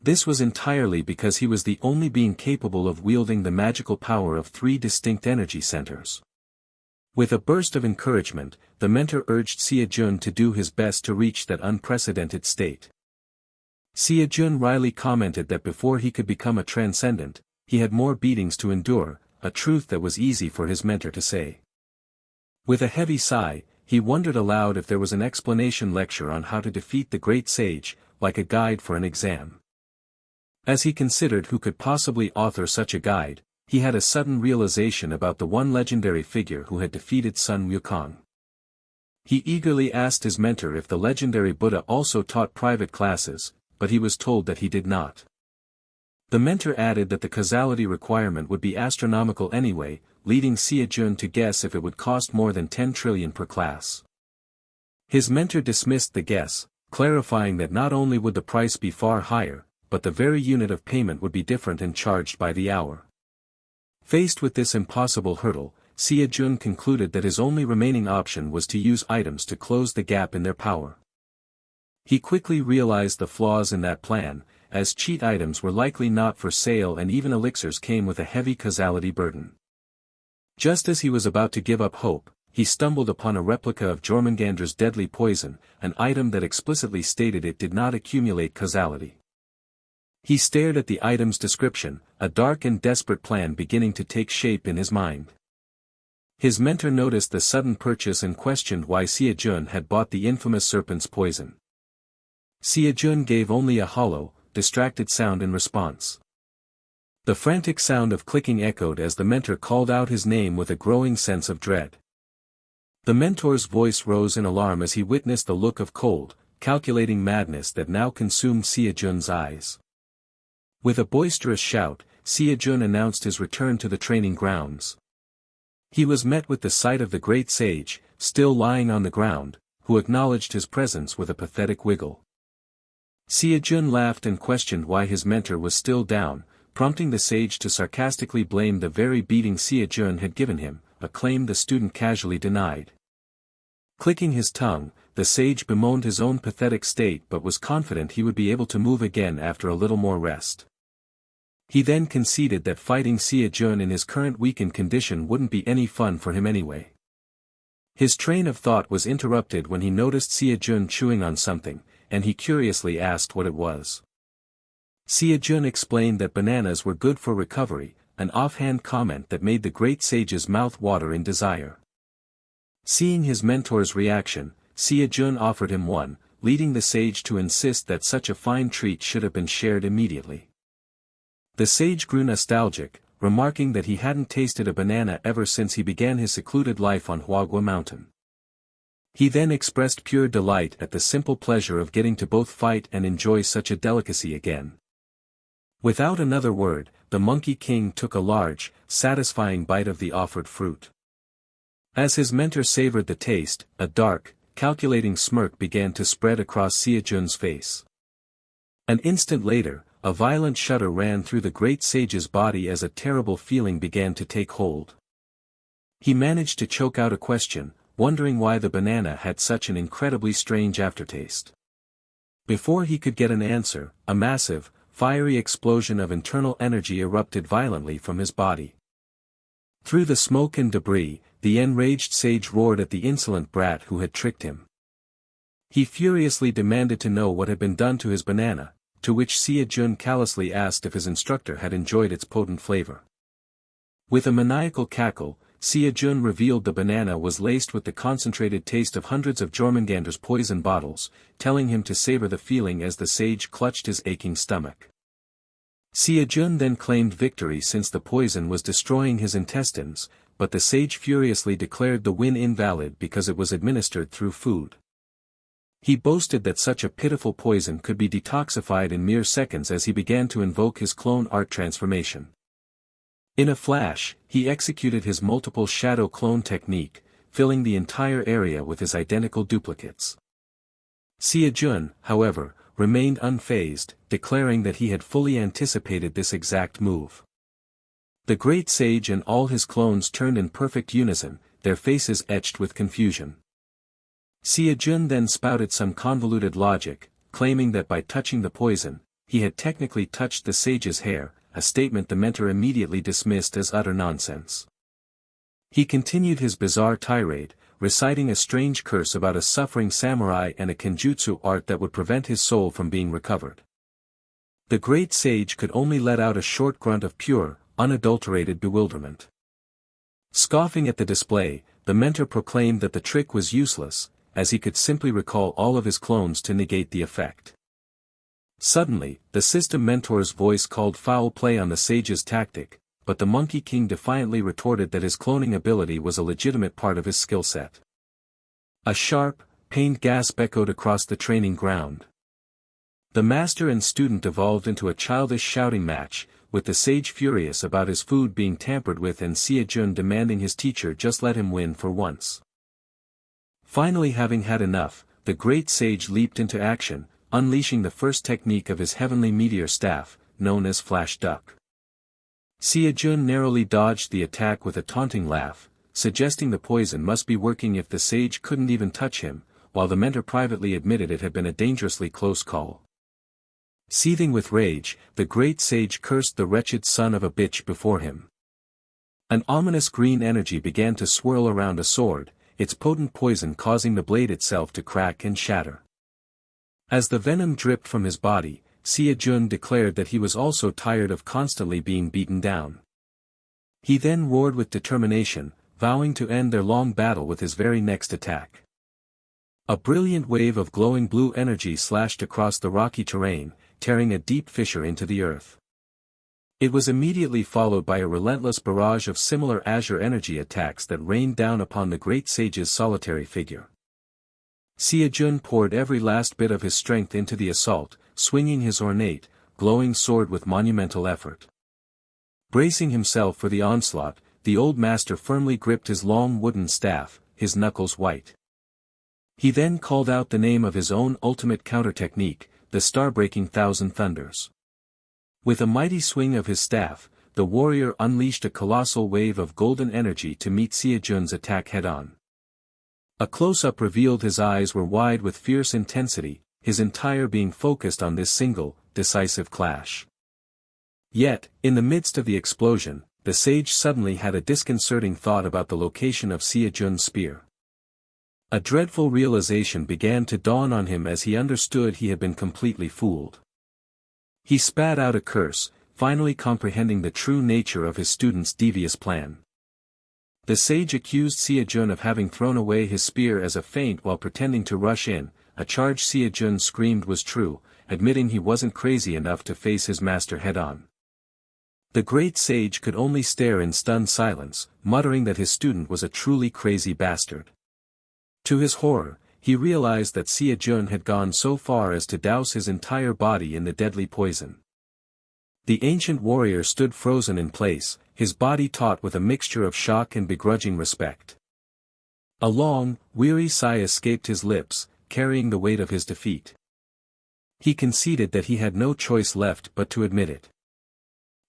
This was entirely because he was the only being capable of wielding the magical power of 3 distinct energy centers. With a burst of encouragement, the mentor urged SeoJoon to do his best to reach that unprecedented state. SeoJoon wryly commented that before he could become a transcendent, he had more beatings to endure, a truth that was easy for his mentor to say. With a heavy sigh, he wondered aloud if there was an explanation lecture on how to defeat the great sage, like a guide for an exam. As he considered who could possibly author such a guide, he had a sudden realization about the one legendary figure who had defeated Sun Wukong. He eagerly asked his mentor if the legendary Buddha also taught private classes, but he was told that he did not. The mentor added that the causality requirement would be astronomical anyway, leading SeoJoon to guess if it would cost more than 10 trillion per class. His mentor dismissed the guess, clarifying that not only would the price be far higher, but the very unit of payment would be different and charged by the hour. Faced with this impossible hurdle, SeoJoon concluded that his only remaining option was to use items to close the gap in their power. He quickly realized the flaws in that plan, as cheat items were likely not for sale and even elixirs came with a heavy causality burden. Just as he was about to give up hope, he stumbled upon a replica of Jormungandr's deadly poison, an item that explicitly stated it did not accumulate causality. He stared at the item's description, a dark and desperate plan beginning to take shape in his mind. His mentor noticed the sudden purchase and questioned why SeoJoon had bought the infamous serpent's poison. SeoJoon gave only a hollow, distracted sound in response. The frantic sound of clicking echoed as the mentor called out his name with a growing sense of dread. The mentor's voice rose in alarm as he witnessed the look of cold, calculating madness that now consumed SeoJoon's eyes. With a boisterous shout, SeoJoon announced his return to the training grounds. He was met with the sight of the great sage, still lying on the ground, who acknowledged his presence with a pathetic wiggle. SeoJoon laughed and questioned why his mentor was still down, prompting the sage to sarcastically blame the very beating SeoJoon had given him, a claim the student casually denied. Clicking his tongue, the sage bemoaned his own pathetic state but was confident he would be able to move again after a little more rest. He then conceded that fighting SeoJoon in his current weakened condition wouldn't be any fun for him anyway. His train of thought was interrupted when he noticed SeoJoon chewing on something, and he curiously asked what it was. SeoJoon explained that bananas were good for recovery, an offhand comment that made the great sage's mouth water in desire. Seeing his mentor's reaction, SeoJoon offered him one, leading the sage to insist that such a fine treat should have been shared immediately. The sage grew nostalgic, remarking that he hadn't tasted a banana ever since he began his secluded life on Huagua Mountain. He then expressed pure delight at the simple pleasure of getting to both fight and enjoy such a delicacy again. Without another word, the Monkey King took a large, satisfying bite of the offered fruit. As his mentor savored the taste, a dark, calculating smirk began to spread across SeoJoon's face. An instant later, a violent shudder ran through the great sage's body as a terrible feeling began to take hold. He managed to choke out a question, wondering why the banana had such an incredibly strange aftertaste. Before he could get an answer, a massive, fiery explosion of internal energy erupted violently from his body. Through the smoke and debris, the enraged sage roared at the insolent brat who had tricked him. He furiously demanded to know what had been done to his banana, to which SeoJoon callously asked if his instructor had enjoyed its potent flavor. With a maniacal cackle, SeoJoon revealed the banana was laced with the concentrated taste of hundreds of Jormungandr's poison bottles, telling him to savor the feeling as the sage clutched his aching stomach. SeoJoon then claimed victory since the poison was destroying his intestines, but the sage furiously declared the win invalid because it was administered through food. He boasted that such a pitiful poison could be detoxified in mere seconds as he began to invoke his clone art transformation. In a flash, he executed his multiple shadow clone technique, filling the entire area with his identical duplicates. SeoJoon, however, remained unfazed, declaring that he had fully anticipated this exact move. The great sage and all his clones turned in perfect unison, their faces etched with confusion. SeoJoon then spouted some convoluted logic, claiming that by touching the poison, he had technically touched the sage's hair, a statement the mentor immediately dismissed as utter nonsense. He continued his bizarre tirade, reciting a strange curse about a suffering samurai and a kenjutsu art that would prevent his soul from being recovered. The great sage could only let out a short grunt of pure, unadulterated bewilderment. Scoffing at the display, the mentor proclaimed that the trick was useless, as he could simply recall all of his clones to negate the effect. Suddenly, the system mentor's voice called foul play on the sage's tactic, but the Monkey King defiantly retorted that his cloning ability was a legitimate part of his skill set. A sharp, pained gasp echoed across the training ground. The master and student evolved into a childish shouting match, with the sage furious about his food being tampered with and SeoJoon demanding his teacher just let him win for once. Finally, having had enough, the great sage leaped into action, unleashing the first technique of his heavenly meteor staff, known as Flash Duck. SeoJoon narrowly dodged the attack with a taunting laugh, suggesting the poison must be working if the sage couldn't even touch him, while the mentor privately admitted it had been a dangerously close call. Seething with rage, the great sage cursed the wretched son of a bitch before him. An ominous green energy began to swirl around a sword, its potent poison causing the blade itself to crack and shatter. As the venom dripped from his body, SeoJoon declared that he was also tired of constantly being beaten down. He then roared with determination, vowing to end their long battle with his very next attack. A brilliant wave of glowing blue energy slashed across the rocky terrain, tearing a deep fissure into the earth. It was immediately followed by a relentless barrage of similar azure energy attacks that rained down upon the great sage's solitary figure. SeoJoon poured every last bit of his strength into the assault, swinging his ornate, glowing sword with monumental effort. Bracing himself for the onslaught, the old master firmly gripped his long wooden staff, his knuckles white. He then called out the name of his own ultimate counter-technique, the star-breaking Thousand Thunders. With a mighty swing of his staff, the warrior unleashed a colossal wave of golden energy to meet SeoJoon's attack head-on. A close-up revealed his eyes were wide with fierce intensity, his entire being focused on this single, decisive clash. Yet, in the midst of the explosion, the sage suddenly had a disconcerting thought about the location of SeoJoon's spear. A dreadful realization began to dawn on him as he understood he had been completely fooled. He spat out a curse, finally comprehending the true nature of his student's devious plan. The sage accused SeoJoon of having thrown away his spear as a feint while pretending to rush in, a charge SeoJoon screamed was true, admitting he wasn't crazy enough to face his master head-on. The great sage could only stare in stunned silence, muttering that his student was a truly crazy bastard. To his horror, he realized that SeoJoon had gone so far as to douse his entire body in the deadly poison. The ancient warrior stood frozen in place, his body taut with a mixture of shock and begrudging respect. A long, weary sigh escaped his lips, carrying the weight of his defeat. He conceded that he had no choice left but to admit it.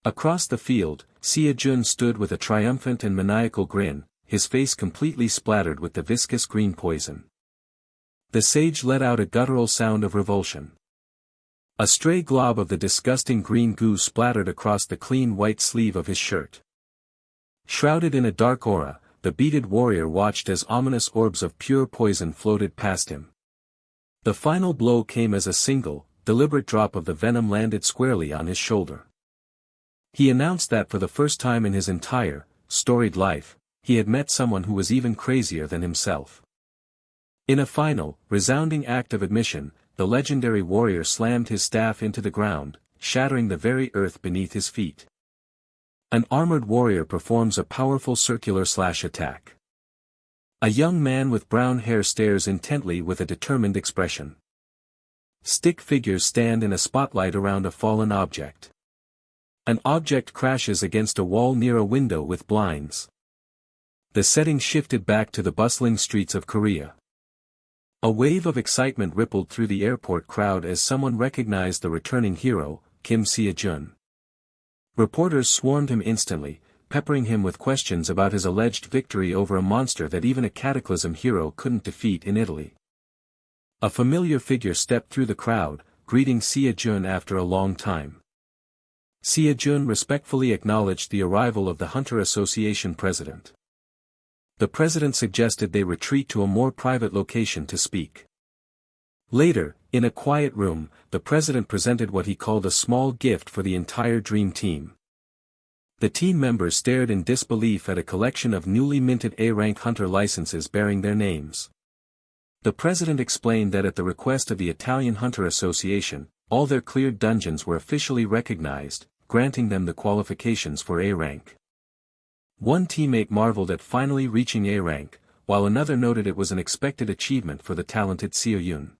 Across the field, SeoJoon stood with a triumphant and maniacal grin, his face completely splattered with the viscous green poison. The sage let out a guttural sound of revulsion. A stray glob of the disgusting green goo splattered across the clean white sleeve of his shirt. Shrouded in a dark aura, the bearded warrior watched as ominous orbs of pure poison floated past him. The final blow came as a single, deliberate drop of the venom landed squarely on his shoulder. He announced that for the first time in his entire, storied life, he had met someone who was even crazier than himself. In a final, resounding act of admission, the legendary warrior slammed his staff into the ground, shattering the very earth beneath his feet. An armored warrior performs a powerful circular slash attack. A young man with brown hair stares intently with a determined expression. Stick figures stand in a spotlight around a fallen object. An object crashes against a wall near a window with blinds. The setting shifted back to the bustling streets of Korea. A wave of excitement rippled through the airport crowd as someone recognized the returning hero, Kim SeoJoon. Reporters swarmed him instantly, peppering him with questions about his alleged victory over a monster that even a Cataclysm hero couldn't defeat in Italy. A familiar figure stepped through the crowd, greeting SeoJoon after a long time. SeoJoon respectfully acknowledged the arrival of the Hunter Association president. The president suggested they retreat to a more private location to speak. Later, in a quiet room, the president presented what he called a small gift for the entire Dream Team. The team members stared in disbelief at a collection of newly minted A-rank hunter licenses bearing their names. The president explained that at the request of the Italian Hunter Association, all their cleared dungeons were officially recognized, granting them the qualifications for A-rank. One teammate marveled at finally reaching A-rank, while another noted it was an expected achievement for the talented SeoJoon.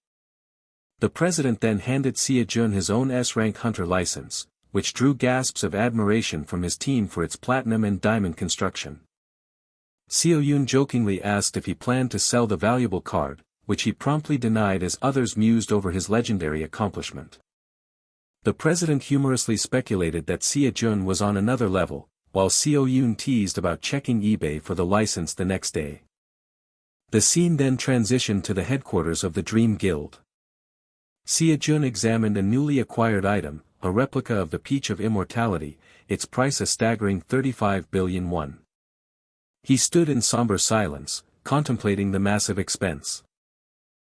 The president then handed SeoJoon his own S-rank hunter license, which drew gasps of admiration from his team for its platinum and diamond construction. SeoJoon jokingly asked if he planned to sell the valuable card, which he promptly denied as others mused over his legendary accomplishment. The president humorously speculated that SeoJoon was on another level, while SeoJoon teased about checking eBay for the license the next day. The scene then transitioned to the headquarters of the Dream Guild. SeoJoon examined a newly acquired item, a replica of the Peach of Immortality, its price a staggering 35 billion won. He stood in somber silence, contemplating the massive expense.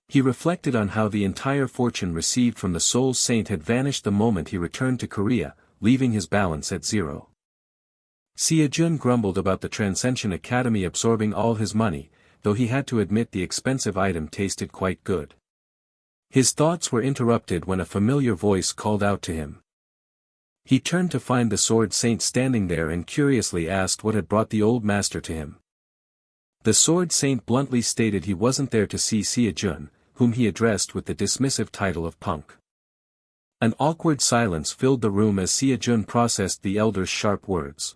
He reflected on how the entire fortune received from the Soul Saint had vanished the moment he returned to Korea, leaving his balance at zero. SeoJoon grumbled about the Transcension Academy absorbing all his money, though he had to admit the expensive item tasted quite good. His thoughts were interrupted when a familiar voice called out to him. He turned to find the Sword Saint standing there and curiously asked what had brought the old master to him. The Sword Saint bluntly stated he wasn't there to see SeoJoon, whom he addressed with the dismissive title of punk. An awkward silence filled the room as SeoJoon processed the elder's sharp words.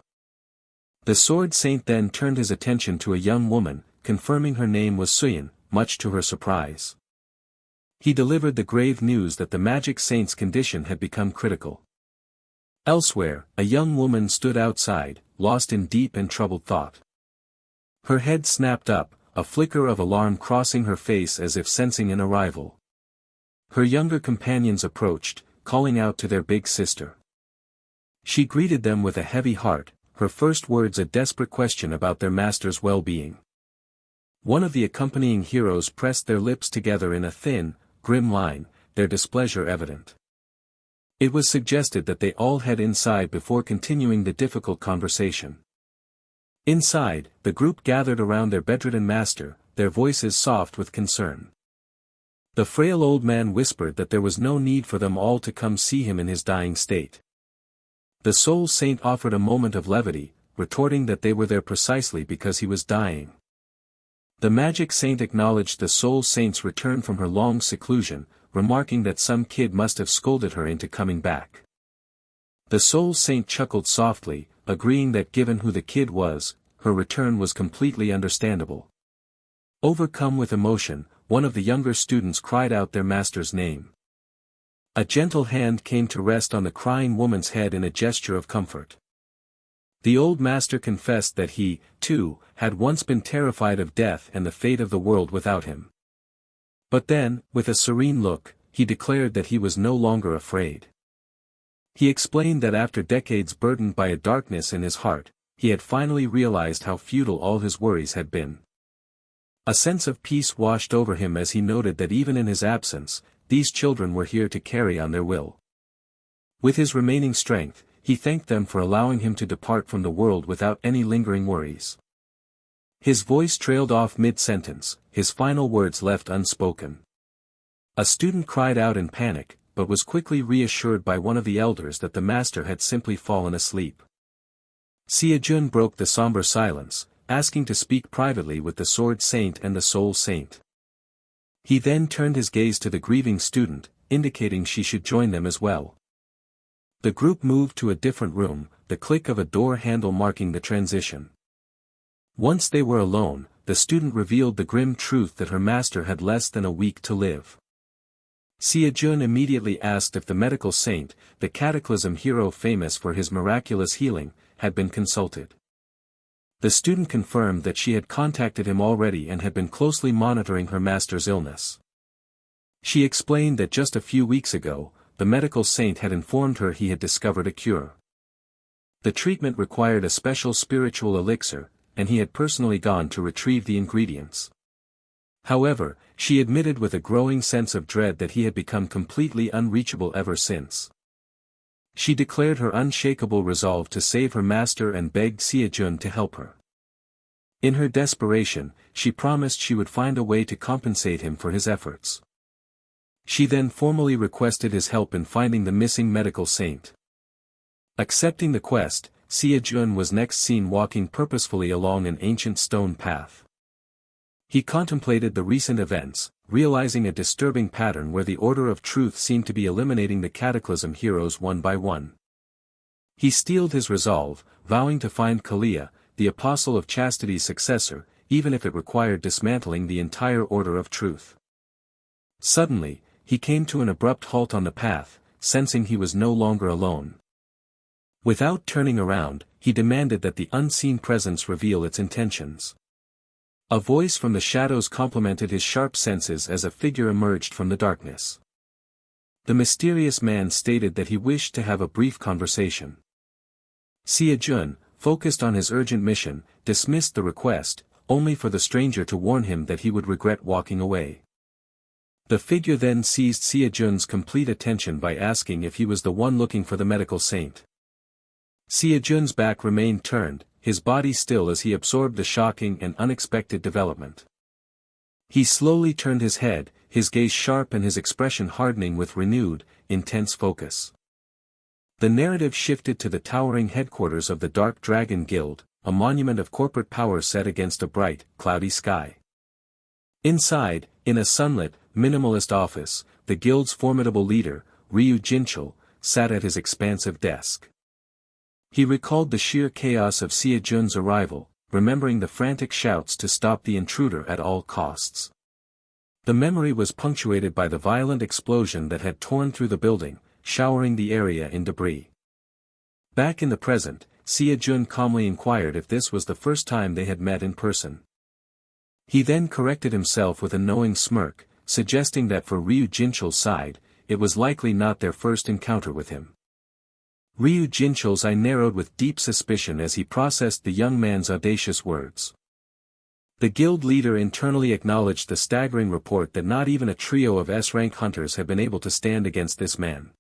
The Sword Saint then turned his attention to a young woman, confirming her name was Suyin, much to her surprise. He delivered the grave news that the Magic Saint's condition had become critical. Elsewhere, a young woman stood outside, lost in deep and troubled thought. Her head snapped up, a flicker of alarm crossing her face as if sensing an arrival. Her younger companions approached, calling out to their big sister. She greeted them with a heavy heart, her first words a desperate question about their master's well-being. One of the accompanying heroes pressed their lips together in a thin, grim line, their displeasure evident. It was suggested that they all head inside before continuing the difficult conversation. Inside, the group gathered around their bedridden master, their voices soft with concern. The frail old man whispered that there was no need for them all to come see him in his dying state. The Soul Saint offered a moment of levity, retorting that they were there precisely because he was dying. The Magic Saint acknowledged the Soul Saint's return from her long seclusion, remarking that some kid must have scolded her into coming back. The Soul Saint chuckled softly, agreeing that given who the kid was, her return was completely understandable. Overcome with emotion, one of the younger students cried out their master's name. A gentle hand came to rest on the crying woman's head in a gesture of comfort. The old master confessed that he, too, had once been terrified of death and the fate of the world without him. But then, with a serene look, he declared that he was no longer afraid. He explained that after decades burdened by a darkness in his heart, he had finally realized how futile all his worries had been. A sense of peace washed over him as he noted that even in his absence, these children were here to carry on their will. With his remaining strength, he thanked them for allowing him to depart from the world without any lingering worries. His voice trailed off mid-sentence, his final words left unspoken. A student cried out in panic, but was quickly reassured by one of the elders that the master had simply fallen asleep. SeoJoon broke the somber silence, asking to speak privately with the Sword Saint and the Soul Saint. He then turned his gaze to the grieving student, indicating she should join them as well. The group moved to a different room, the click of a door handle marking the transition. Once they were alone, the student revealed the grim truth that her master had less than a week to live. SeoJoon immediately asked if the medical saint, the cataclysm hero famous for his miraculous healing, had been consulted. The student confirmed that she had contacted him already and had been closely monitoring her master's illness. She explained that just a few weeks ago, the medical saint had informed her he had discovered a cure. The treatment required a special spiritual elixir, and he had personally gone to retrieve the ingredients. However, she admitted with a growing sense of dread that he had become completely unreachable ever since. She declared her unshakable resolve to save her master and begged SeoJoon to help her. In her desperation, she promised she would find a way to compensate him for his efforts. She then formally requested his help in finding the missing medical saint. Accepting the quest, SeoJoon was next seen walking purposefully along an ancient stone path. He contemplated the recent events, realizing a disturbing pattern where the Order of Truth seemed to be eliminating the Cataclysm heroes one by one. He steeled his resolve, vowing to find Kalia, the Apostle of Chastity's successor, even if it required dismantling the entire Order of Truth. Suddenly, he came to an abrupt halt on the path, sensing he was no longer alone. Without turning around, he demanded that the unseen presence reveal its intentions. A voice from the shadows complimented his sharp senses as a figure emerged from the darkness. The mysterious man stated that he wished to have a brief conversation. SeoJoon, focused on his urgent mission, dismissed the request, only for the stranger to warn him that he would regret walking away. The figure then seized SeoJoon's complete attention by asking if he was the one looking for the medical saint. SeoJoon's back remained turned, his body still as he absorbed the shocking and unexpected development. He slowly turned his head, his gaze sharp and his expression hardening with renewed, intense focus. The narrative shifted to the towering headquarters of the Dark Dragon Guild, a monument of corporate power set against a bright, cloudy sky. Inside, in a sunlit, minimalist office, the guild's formidable leader, Ryu Jinchul, sat at his expansive desk. He recalled the sheer chaos of SeoJoon's arrival, remembering the frantic shouts to stop the intruder at all costs. The memory was punctuated by the violent explosion that had torn through the building, showering the area in debris. Back in the present, SeoJoon calmly inquired if this was the first time they had met in person. He then corrected himself with a knowing smirk, suggesting that for Ryu Jinchul's side, it was likely not their first encounter with him. Ryu Jinchul's eye narrowed with deep suspicion as he processed the young man's audacious words. The guild leader internally acknowledged the staggering report that not even a trio of S-rank hunters had been able to stand against this man.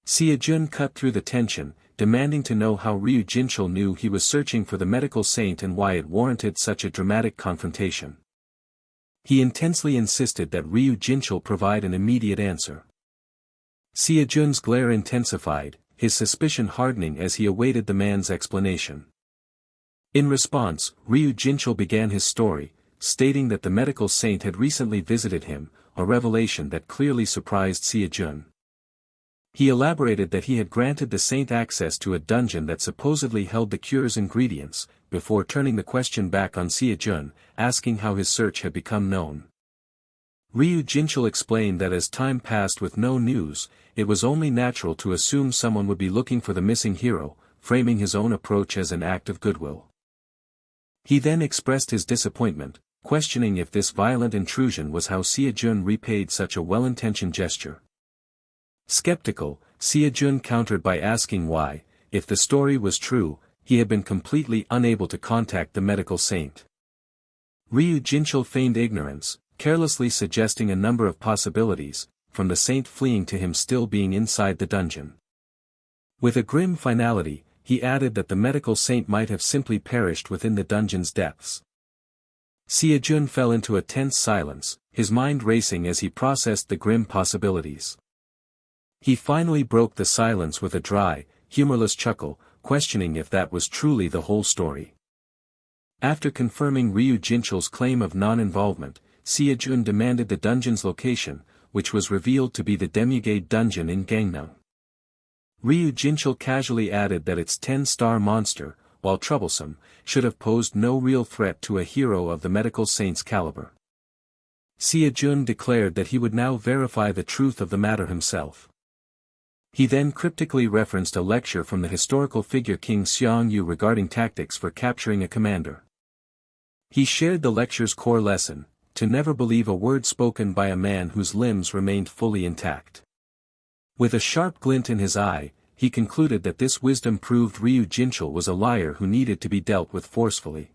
SeoJoon cut through the tension, demanding to know how Ryu Jinchul knew he was searching for the medical saint and why it warranted such a dramatic confrontation. He intensely insisted that Ryu Jinchul provide an immediate answer. SeoJoon's glare intensified, his suspicion hardening as he awaited the man's explanation. In response, Ryu Jinchul began his story, stating that the medical saint had recently visited him, a revelation that clearly surprised SeoJoon. He elaborated that he had granted the saint access to a dungeon that supposedly held the cure's ingredients, before turning the question back on SeoJoon, asking how his search had become known. Ryu Jinchul explained that as time passed with no news, it was only natural to assume someone would be looking for the missing hero, framing his own approach as an act of goodwill. He then expressed his disappointment, questioning if this violent intrusion was how SeoJoon repaid such a well-intentioned gesture. Skeptical, SeoJoon countered by asking why, if the story was true, he had been completely unable to contact the medical saint. Ryu Jinchul feigned ignorance, carelessly suggesting a number of possibilities, from the saint fleeing to him still being inside the dungeon. With a grim finality, he added that the medical saint might have simply perished within the dungeon's depths. SeoJoon fell into a tense silence, his mind racing as he processed the grim possibilities. He finally broke the silence with a dry, humorless chuckle, questioning if that was truly the whole story. After confirming Ryu Jinchul's claim of non-involvement, SeoJoon demanded the dungeon's location, which was revealed to be the Demigade dungeon in Gangnam. Ryu Jinchul casually added that its 10-star monster, while troublesome, should have posed no real threat to a hero of the medical saint's caliber. SeoJoon declared that he would now verify the truth of the matter himself. He then cryptically referenced a lecture from the historical figure King Seong-yu regarding tactics for capturing a commander. He shared the lecture's core lesson, to never believe a word spoken by a man whose limbs remained fully intact. With a sharp glint in his eye, he concluded that this wisdom proved Ryu Jinchul was a liar who needed to be dealt with forcefully.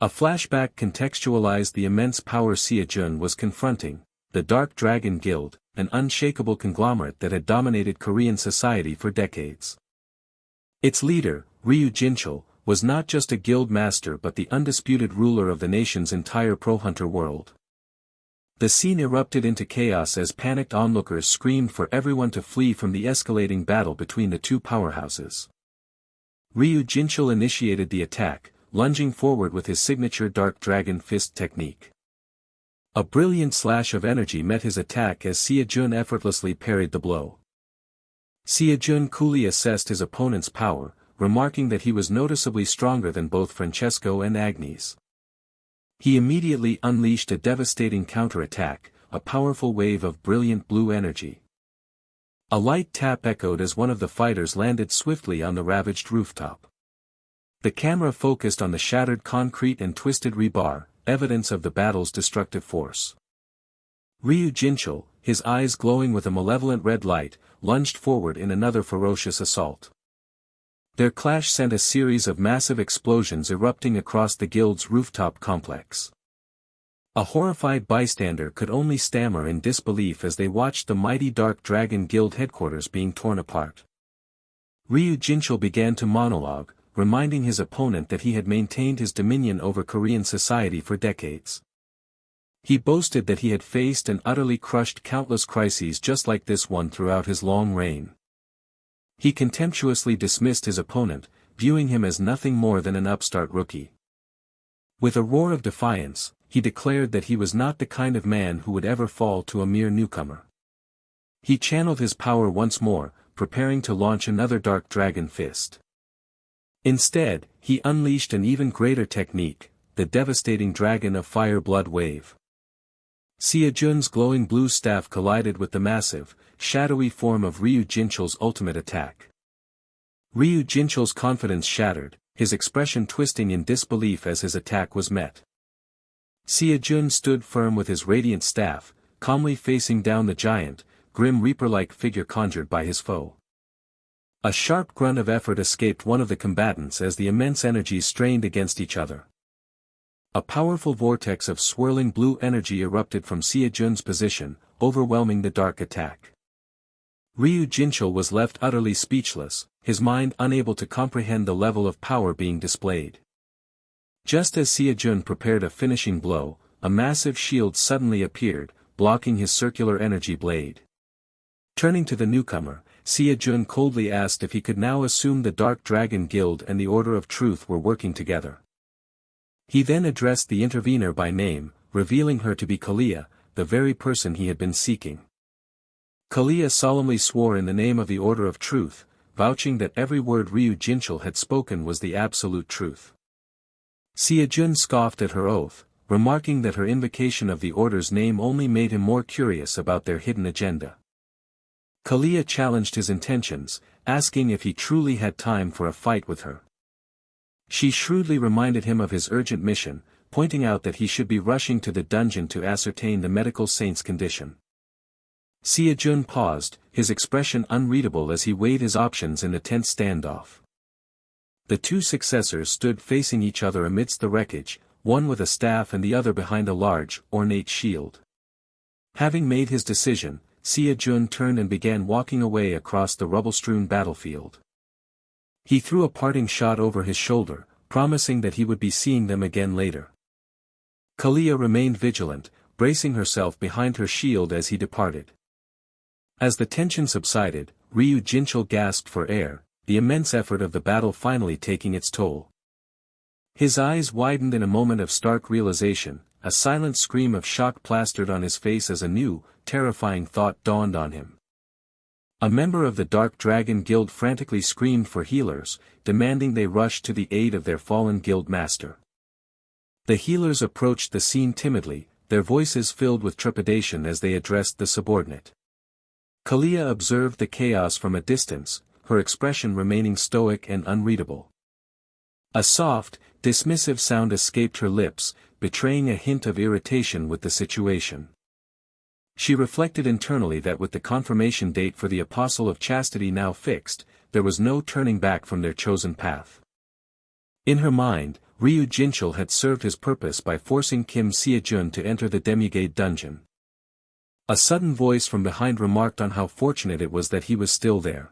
A flashback contextualized the immense power SeoJoon was confronting, the Dark Dragon Guild, an unshakable conglomerate that had dominated Korean society for decades. Its leader, Ryu Jinchul, was not just a guild master but the undisputed ruler of the nation's entire pro-hunter world. The scene erupted into chaos as panicked onlookers screamed for everyone to flee from the escalating battle between the two powerhouses. Ryu Jinchul initiated the attack, lunging forward with his signature Dark Dragon Fist technique. A brilliant slash of energy met his attack as SeoJoon effortlessly parried the blow. SeoJoon coolly assessed his opponent's power, remarking that he was noticeably stronger than both Francesco and Agnes. He immediately unleashed a devastating counterattack, a powerful wave of brilliant blue energy. A light tap echoed as one of the fighters landed swiftly on the ravaged rooftop. The camera focused on the shattered concrete and twisted rebar, evidence of the battle's destructive force. Ryu Jinchul, his eyes glowing with a malevolent red light, lunged forward in another ferocious assault. Their clash sent a series of massive explosions erupting across the guild's rooftop complex. A horrified bystander could only stammer in disbelief as they watched the mighty Dark Dragon Guild headquarters being torn apart. Ryu Jinchul began to monologue, reminding his opponent that he had maintained his dominion over Korean society for decades. He boasted that he had faced and utterly crushed countless crises just like this one throughout his long reign. He contemptuously dismissed his opponent, viewing him as nothing more than an upstart rookie. With a roar of defiance, he declared that he was not the kind of man who would ever fall to a mere newcomer. He channeled his power once more, preparing to launch another Dark Dragon Fist. Instead, he unleashed an even greater technique, the devastating Dragon of Fire Blood Wave. SeoJoon's glowing blue staff collided with the massive, shadowy form of Ryu Jinchul's ultimate attack. Ryu Jinchul's confidence shattered, his expression twisting in disbelief as his attack was met. SeoJoon stood firm with his radiant staff, calmly facing down the giant, grim reaper-like figure conjured by his foe. A sharp grunt of effort escaped one of the combatants as the immense energies strained against each other. A powerful vortex of swirling blue energy erupted from SeoJoon's position, overwhelming the dark attack. Ryu Jinchul was left utterly speechless, his mind unable to comprehend the level of power being displayed. Just as SeoJoon prepared a finishing blow, a massive shield suddenly appeared, blocking his circular energy blade. Turning to the newcomer, SeoJoon coldly asked if he could now assume the Dark Dragon Guild and the Order of Truth were working together. He then addressed the intervener by name, revealing her to be Kalia, the very person he had been seeking. Kalia solemnly swore in the name of the Order of Truth, vouching that every word Ryu Jinchul had spoken was the absolute truth. SeoJoon scoffed at her oath, remarking that her invocation of the Order's name only made him more curious about their hidden agenda. Kalia challenged his intentions, asking if he truly had time for a fight with her. She shrewdly reminded him of his urgent mission, pointing out that he should be rushing to the dungeon to ascertain the medical saint's condition. SeoJoon paused, his expression unreadable as he weighed his options in the tense standoff. The two successors stood facing each other amidst the wreckage, one with a staff and the other behind a large, ornate shield. Having made his decision, SeoJoon turned and began walking away across the rubble-strewn battlefield. He threw a parting shot over his shoulder, promising that he would be seeing them again later. Kalia remained vigilant, bracing herself behind her shield as he departed. As the tension subsided, Ryu Jinchul gasped for air, the immense effort of the battle finally taking its toll. His eyes widened in a moment of stark realization, a silent scream of shock plastered on his face as a new, terrifying thought dawned on him. A member of the Dark Dragon Guild frantically screamed for healers, demanding they rush to the aid of their fallen guild master. The healers approached the scene timidly, their voices filled with trepidation as they addressed the subordinate. Kalia observed the chaos from a distance, her expression remaining stoic and unreadable. A soft, dismissive sound escaped her lips, betraying a hint of irritation with the situation. She reflected internally that with the confirmation date for the Apostle of Chastity now fixed, there was no turning back from their chosen path. In her mind, Ryu Jinchul had served his purpose by forcing Kim SeoJoon to enter the demigate dungeon. A sudden voice from behind remarked on how fortunate it was that he was still there.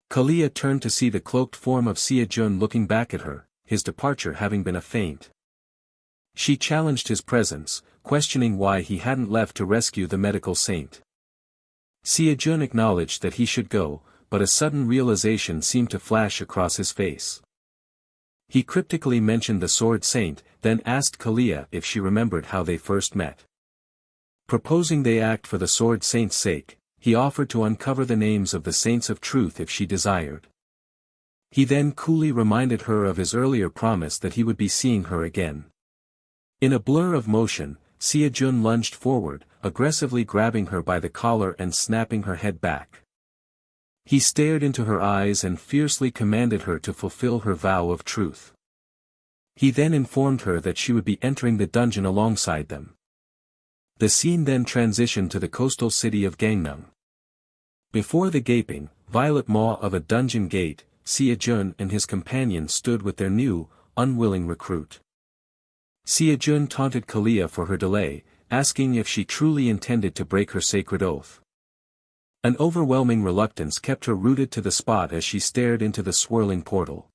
Kalia turned to see the cloaked form of SeoJoon looking back at her, his departure having been a feint. She challenged his presence, questioning why he hadn't left to rescue the medical saint. SeoJoon acknowledged that he should go, but a sudden realization seemed to flash across his face. He cryptically mentioned the sword saint, then asked Kalia if she remembered how they first met. Proposing they act for the Sword Saint's sake, he offered to uncover the names of the Saints of Truth if she desired. He then coolly reminded her of his earlier promise that he would be seeing her again. In a blur of motion, SeoJoon lunged forward, aggressively grabbing her by the collar and snapping her head back. He stared into her eyes and fiercely commanded her to fulfill her vow of truth. He then informed her that she would be entering the dungeon alongside them. The scene then transitioned to the coastal city of Gangnam. Before the gaping, violet maw of a dungeon gate, SeoJoon and his companion stood with their new, unwilling recruit. SeoJoon taunted Kalia for her delay, asking if she truly intended to break her sacred oath. An overwhelming reluctance kept her rooted to the spot as she stared into the swirling portal.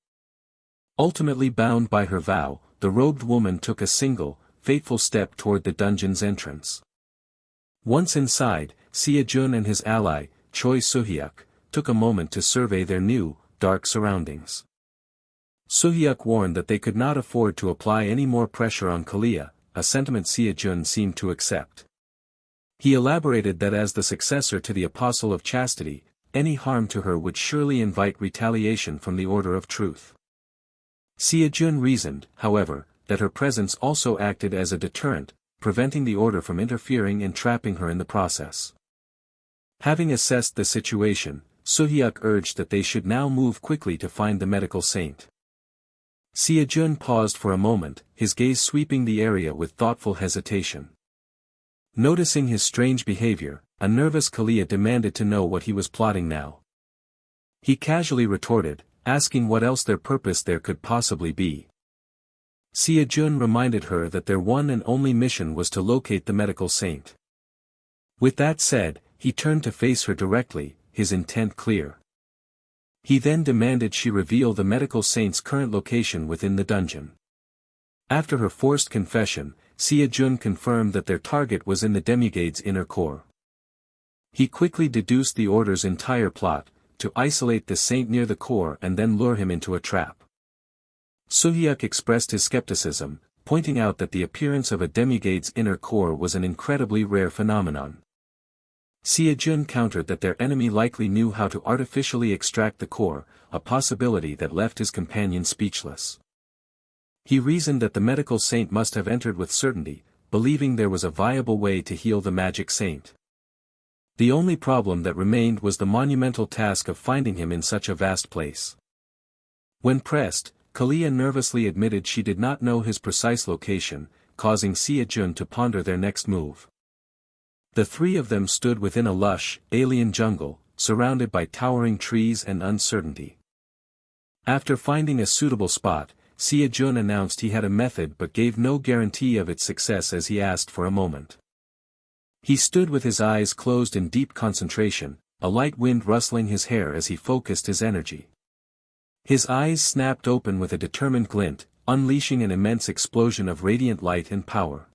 Ultimately bound by her vow, the robed woman took a single, fateful step toward the dungeon's entrance. Once inside, SeoJoon and his ally, Choi Soo-hyuk, took a moment to survey their new, dark surroundings. Soo-hyuk warned that they could not afford to apply any more pressure on Kalia, a sentiment SeoJoon seemed to accept. He elaborated that as the successor to the Apostle of Chastity, any harm to her would surely invite retaliation from the Order of Truth. SeoJoon reasoned, however, that her presence also acted as a deterrent, preventing the Order from interfering and trapping her in the process. Having assessed the situation, Soo-hyuk urged that they should now move quickly to find the medical saint. SeoJoon paused for a moment, his gaze sweeping the area with thoughtful hesitation. Noticing his strange behavior, a nervous Kalia demanded to know what he was plotting now. He casually retorted, asking what else their purpose there could possibly be. SeoJoon reminded her that their one and only mission was to locate the medical saint. With that said, he turned to face her directly, his intent clear. He then demanded she reveal the medical saint's current location within the dungeon. After her forced confession, SeoJoon confirmed that their target was in the demigade's inner core. He quickly deduced the Order's entire plot, to isolate the saint near the core and then lure him into a trap. Soo-hyuk expressed his skepticism, pointing out that the appearance of a demigade's inner core was an incredibly rare phenomenon. SeoJoon countered that their enemy likely knew how to artificially extract the core, a possibility that left his companion speechless. He reasoned that the medical saint must have entered with certainty, believing there was a viable way to heal the magic saint. The only problem that remained was the monumental task of finding him in such a vast place. When pressed, Kalia nervously admitted she did not know his precise location, causing SeoJoon to ponder their next move. The three of them stood within a lush, alien jungle, surrounded by towering trees and uncertainty. After finding a suitable spot, SeoJoon announced he had a method but gave no guarantee of its success as he asked for a moment. He stood with his eyes closed in deep concentration, a light wind rustling his hair as he focused his energy. His eyes snapped open with a determined glint, unleashing an immense explosion of radiant light and power.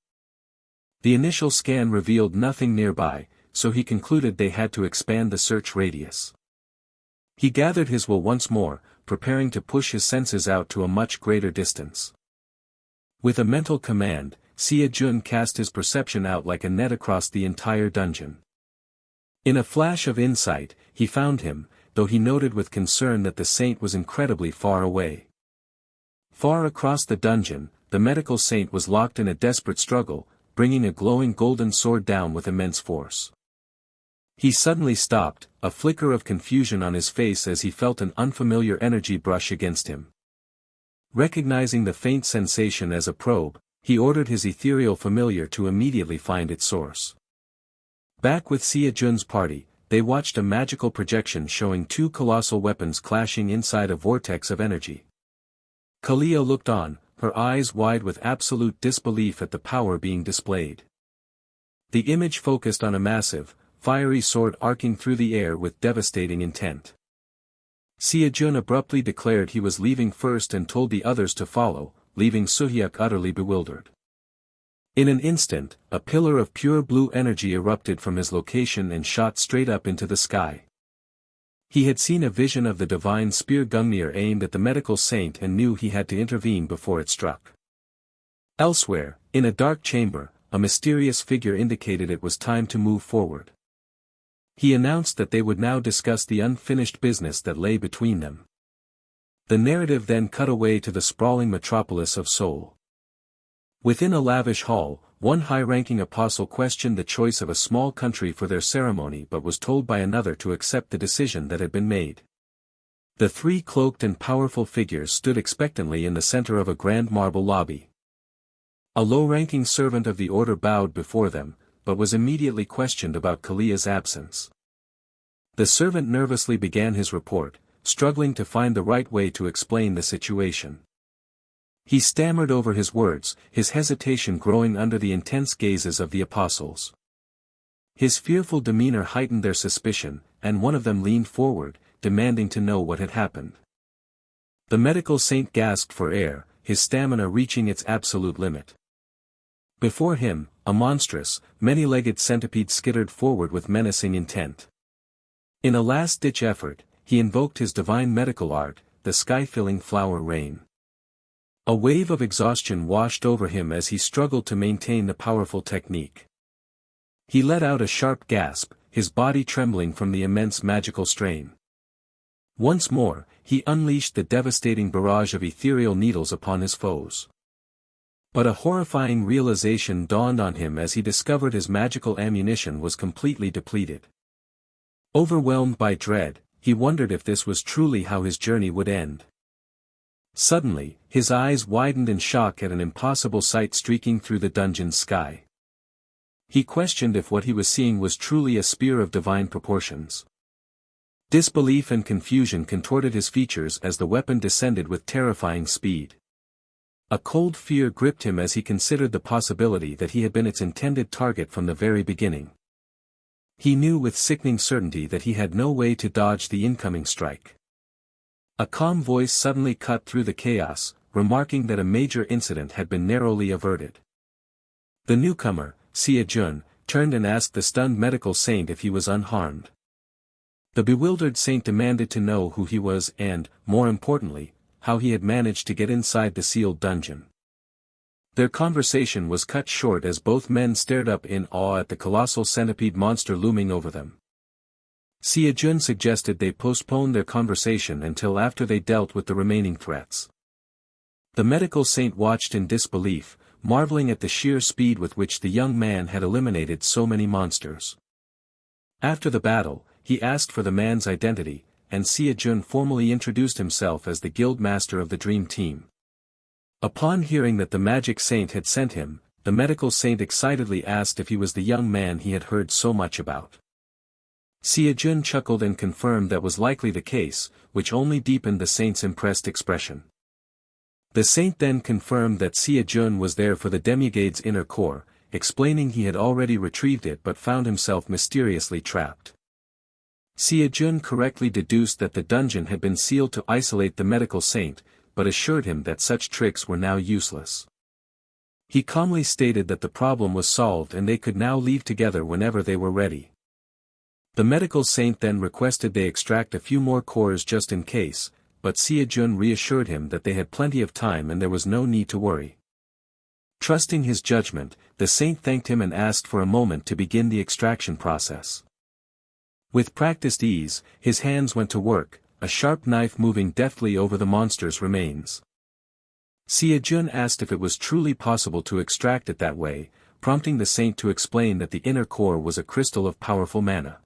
The initial scan revealed nothing nearby, so he concluded they had to expand the search radius. He gathered his will once more, preparing to push his senses out to a much greater distance. With a mental command, SeoJoon cast his perception out like a net across the entire dungeon. In a flash of insight, he found him, though he noted with concern that the saint was incredibly far away. Far across the dungeon, the medical saint was locked in a desperate struggle, bringing a glowing golden sword down with immense force. He suddenly stopped, a flicker of confusion on his face as he felt an unfamiliar energy brush against him. Recognizing the faint sensation as a probe, he ordered his ethereal familiar to immediately find its source. Back with SeoJoon's party, they watched a magical projection showing two colossal weapons clashing inside a vortex of energy. Kalia looked on, her eyes wide with absolute disbelief at the power being displayed. The image focused on a massive, fiery sword arcing through the air with devastating intent. SeoJoon abruptly declared he was leaving first and told the others to follow, leaving Soo-hyuk utterly bewildered. In an instant, a pillar of pure blue energy erupted from his location and shot straight up into the sky. He had seen a vision of the divine spear Gungnir aimed at the medical saint and knew he had to intervene before it struck. Elsewhere, in a dark chamber, a mysterious figure indicated it was time to move forward. He announced that they would now discuss the unfinished business that lay between them. The narrative then cut away to the sprawling metropolis of Seoul. Within a lavish hall, one high-ranking apostle questioned the choice of a small country for their ceremony but was told by another to accept the decision that had been made. The three cloaked and powerful figures stood expectantly in the center of a grand marble lobby. A low-ranking servant of the order bowed before them, but was immediately questioned about Kalia's absence. The servant nervously began his report, struggling to find the right way to explain the situation. He stammered over his words, his hesitation growing under the intense gazes of the apostles. His fearful demeanor heightened their suspicion, and one of them leaned forward, demanding to know what had happened. The medical saint gasped for air, his stamina reaching its absolute limit. Before him, a monstrous, many-legged centipede skittered forward with menacing intent. In a last-ditch effort, he invoked his divine medical art, the sky-filling flower rain. A wave of exhaustion washed over him as he struggled to maintain the powerful technique. He let out a sharp gasp, his body trembling from the immense magical strain. Once more, he unleashed the devastating barrage of ethereal needles upon his foes. But a horrifying realization dawned on him as he discovered his magical ammunition was completely depleted. Overwhelmed by dread, he wondered if this was truly how his journey would end. Suddenly, his eyes widened in shock at an impossible sight streaking through the dungeon's sky. He questioned if what he was seeing was truly a spear of divine proportions. Disbelief and confusion contorted his features as the weapon descended with terrifying speed. A cold fear gripped him as he considered the possibility that he had been its intended target from the very beginning. He knew with sickening certainty that he had no way to dodge the incoming strike. A calm voice suddenly cut through the chaos, remarking that a major incident had been narrowly averted. The newcomer, SeoJoon, turned and asked the stunned medical saint if he was unharmed. The bewildered saint demanded to know who he was and, more importantly, how he had managed to get inside the sealed dungeon. Their conversation was cut short as both men stared up in awe at the colossal centipede monster looming over them. SeoJoon suggested they postpone their conversation until after they dealt with the remaining threats. The medical saint watched in disbelief, marveling at the sheer speed with which the young man had eliminated so many monsters. After the battle, he asked for the man's identity, and SeoJoon formally introduced himself as the guild master of the Dream Team. Upon hearing that the magic saint had sent him, the medical saint excitedly asked if he was the young man he had heard so much about. SeoJoon chuckled and confirmed that was likely the case, which only deepened the saint's impressed expression. The saint then confirmed that SeoJoon was there for the demigade's inner core, explaining he had already retrieved it but found himself mysteriously trapped. SeoJoon correctly deduced that the dungeon had been sealed to isolate the medical saint, but assured him that such tricks were now useless. He calmly stated that the problem was solved and they could now leave together whenever they were ready. The medical saint then requested they extract a few more cores just in case, but SeoJoon reassured him that they had plenty of time and there was no need to worry. Trusting his judgment, the saint thanked him and asked for a moment to begin the extraction process. With practiced ease, his hands went to work, a sharp knife moving deftly over the monster's remains. SeoJoon asked if it was truly possible to extract it that way, prompting the saint to explain that the inner core was a crystal of powerful mana.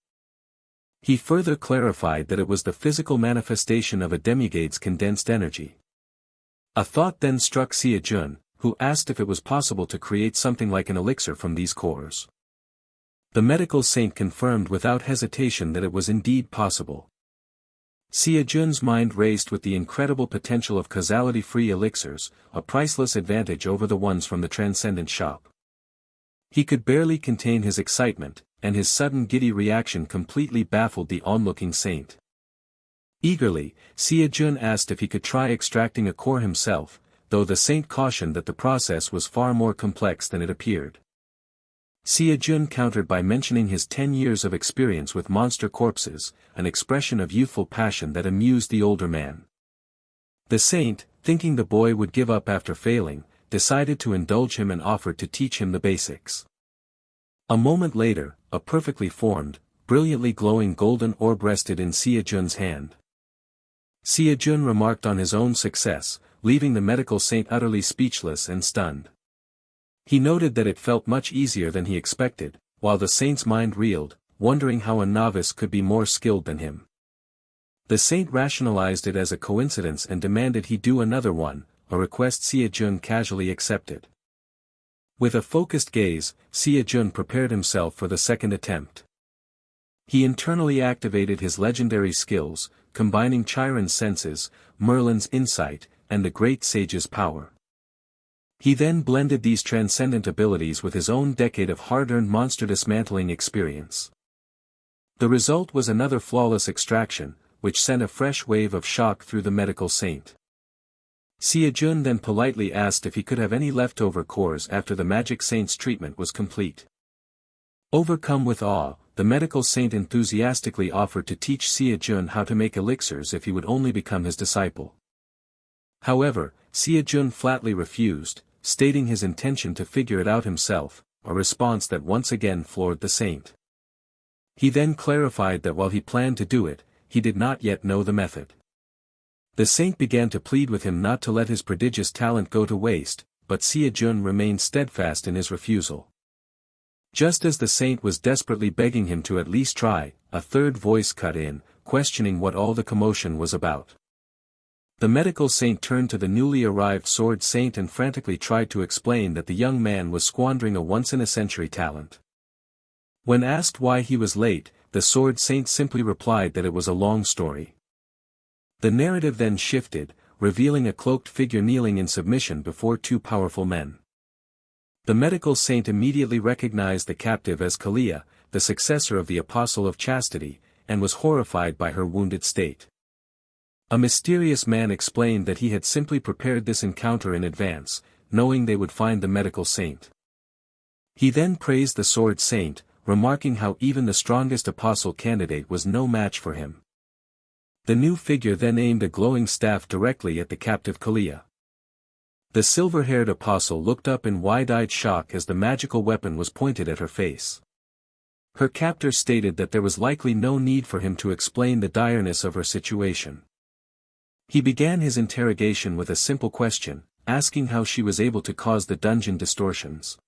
He further clarified that it was the physical manifestation of a demigade's condensed energy. A thought then struck SeoJoon, who asked if it was possible to create something like an elixir from these cores. The medical saint confirmed without hesitation that it was indeed possible. SeoJoon's mind raced with the incredible potential of causality-free elixirs, a priceless advantage over the ones from the Transcendent shop. He could barely contain his excitement, and his sudden giddy reaction completely baffled the onlooking saint. Eagerly, SeoJoon asked if he could try extracting a core himself, though the saint cautioned that the process was far more complex than it appeared. SeoJoon countered by mentioning his 10 years of experience with monster corpses, an expression of youthful passion that amused the older man. The saint, thinking the boy would give up after failing, decided to indulge him and offered to teach him the basics. A moment later, a perfectly formed, brilliantly glowing golden orb rested in SeoJoon's hand. SeoJoon remarked on his own success, leaving the medical saint utterly speechless and stunned. He noted that it felt much easier than he expected, while the saint's mind reeled, wondering how a novice could be more skilled than him. The saint rationalized it as a coincidence and demanded he do another one, a request SeoJoon casually accepted. With a focused gaze, SeoJoon prepared himself for the second attempt. He internally activated his legendary skills, combining Chiron's senses, Merlin's insight, and the great sage's power. He then blended these transcendent abilities with his own decade of hard-earned monster dismantling experience. The result was another flawless extraction, which sent a fresh wave of shock through the medical saint. SeoJoon then politely asked if he could have any leftover cores after the magic saint's treatment was complete. Overcome with awe, the medical saint enthusiastically offered to teach SeoJoon how to make elixirs if he would only become his disciple. However, SeoJoon flatly refused, stating his intention to figure it out himself, a response that once again floored the saint. He then clarified that while he planned to do it, he did not yet know the method. The saint began to plead with him not to let his prodigious talent go to waste, but SeoJoon remained steadfast in his refusal. Just as the saint was desperately begging him to at least try, a third voice cut in, questioning what all the commotion was about. The medical saint turned to the newly arrived sword saint and frantically tried to explain that the young man was squandering a once-in-a-century talent. When asked why he was late, the sword saint simply replied that it was a long story. The narrative then shifted, revealing a cloaked figure kneeling in submission before two powerful men. The medical saint immediately recognized the captive as Kalia, the successor of the Apostle of Chastity, and was horrified by her wounded state. A mysterious man explained that he had simply prepared this encounter in advance, knowing they would find the medical saint. He then praised the sword saint, remarking how even the strongest apostle candidate was no match for him. The new figure then aimed a glowing staff directly at the captive Kalia. The silver-haired apostle looked up in wide-eyed shock as the magical weapon was pointed at her face. Her captor stated that there was likely no need for him to explain the direness of her situation. He began his interrogation with a simple question, asking how she was able to cause the dungeon distortions.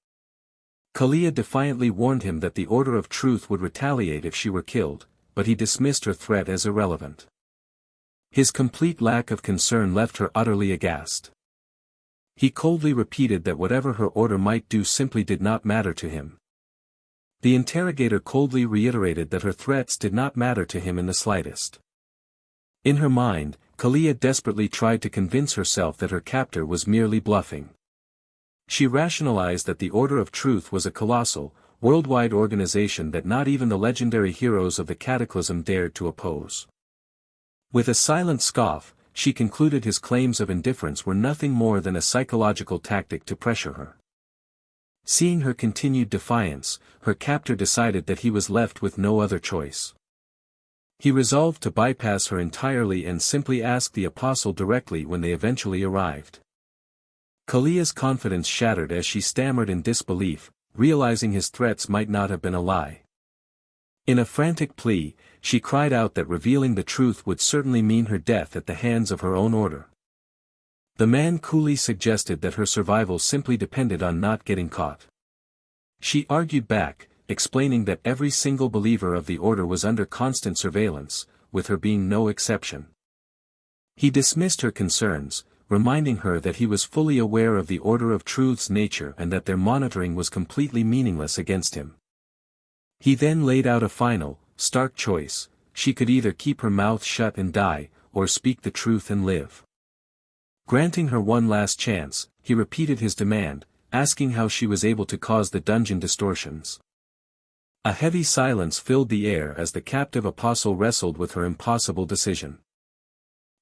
Kalia defiantly warned him that the Order of Truth would retaliate if she were killed, but he dismissed her threat as irrelevant. His complete lack of concern left her utterly aghast. He coldly repeated that whatever her order might do simply did not matter to him. The interrogator coldly reiterated that her threats did not matter to him in the slightest. In her mind, Kalia desperately tried to convince herself that her captor was merely bluffing. She rationalized that the Order of Truth was a colossal, worldwide organization that not even the legendary heroes of the Cataclysm dared to oppose. With a silent scoff, she concluded his claims of indifference were nothing more than a psychological tactic to pressure her. Seeing her continued defiance, her captor decided that he was left with no other choice. He resolved to bypass her entirely and simply ask the apostle directly when they eventually arrived. Kalia's confidence shattered as she stammered in disbelief, realizing his threats might not have been a lie. In a frantic plea, she cried out that revealing the truth would certainly mean her death at the hands of her own order. The man coolly suggested that her survival simply depended on not getting caught. She argued back, explaining that every single believer of the order was under constant surveillance, with her being no exception. He dismissed her concerns, reminding her that he was fully aware of the Order of Truth's nature and that their monitoring was completely meaningless against him. He then laid out a final, stark choice: she could either keep her mouth shut and die, or speak the truth and live. Granting her one last chance, he repeated his demand, asking how she was able to cause the dungeon distortions. A heavy silence filled the air as the captive apostle wrestled with her impossible decision.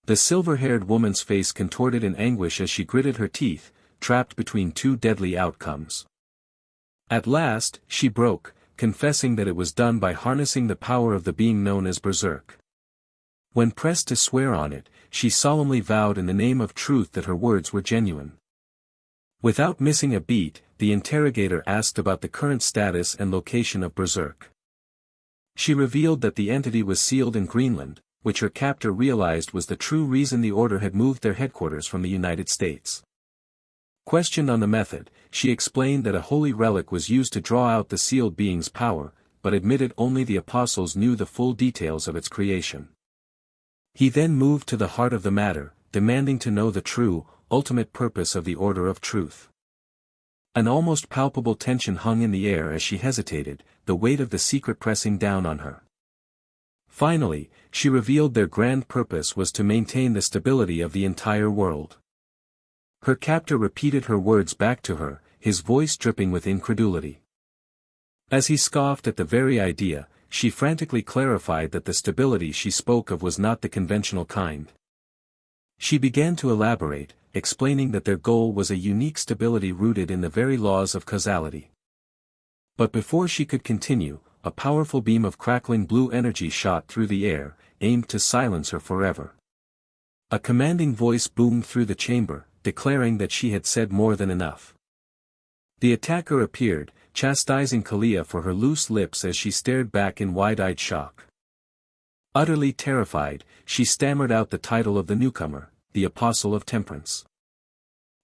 The silver-haired woman's face contorted in anguish as she gritted her teeth, trapped between two deadly outcomes. At last, she broke, confessing that it was done by harnessing the power of the being known as Berserk. When pressed to swear on it, she solemnly vowed in the name of truth that her words were genuine. Without missing a beat, the interrogator asked about the current status and location of Berserk. She revealed that the entity was sealed in Greenland, which her captor realized was the true reason the order had moved their headquarters from the United States. Questioned on the method, she explained that a holy relic was used to draw out the sealed being's power, but admitted only the apostles knew the full details of its creation. He then moved to the heart of the matter, demanding to know the true, ultimate purpose of the Order of Truth. An almost palpable tension hung in the air as she hesitated, the weight of the secret pressing down on her. Finally, she revealed their grand purpose was to maintain the stability of the entire world. Her captor repeated her words back to her, his voice dripping with incredulity. As he scoffed at the very idea, she frantically clarified that the stability she spoke of was not the conventional kind. She began to elaborate, explaining that their goal was a unique stability rooted in the very laws of causality. But before she could continue, a powerful beam of crackling blue energy shot through the air, aimed to silence her forever. A commanding voice boomed through the chamber, declaring that she had said more than enough. The attacker appeared, chastising Kalia for her loose lips as she stared back in wide-eyed shock. Utterly terrified, she stammered out the title of the newcomer, the Apostle of Temperance.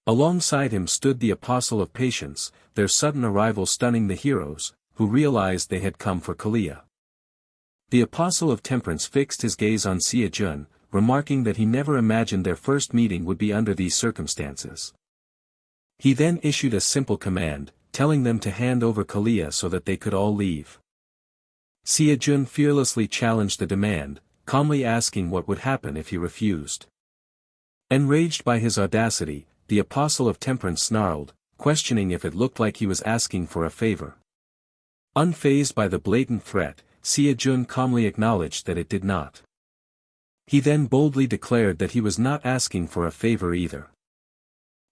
Alongside him stood the Apostle of Patience, their sudden arrival stunning the heroes, who realized they had come for Kalia. The Apostle of Temperance fixed his gaze on SeoJoon, remarking that he never imagined their first meeting would be under these circumstances. He then issued a simple command, telling them to hand over Kalia so that they could all leave. SeoJoon fearlessly challenged the demand, calmly asking what would happen if he refused. Enraged by his audacity, the Apostle of Temperance snarled, questioning if it looked like he was asking for a favor. Unfazed by the blatant threat, SeoJoon calmly acknowledged that it did not. He then boldly declared that he was not asking for a favor either.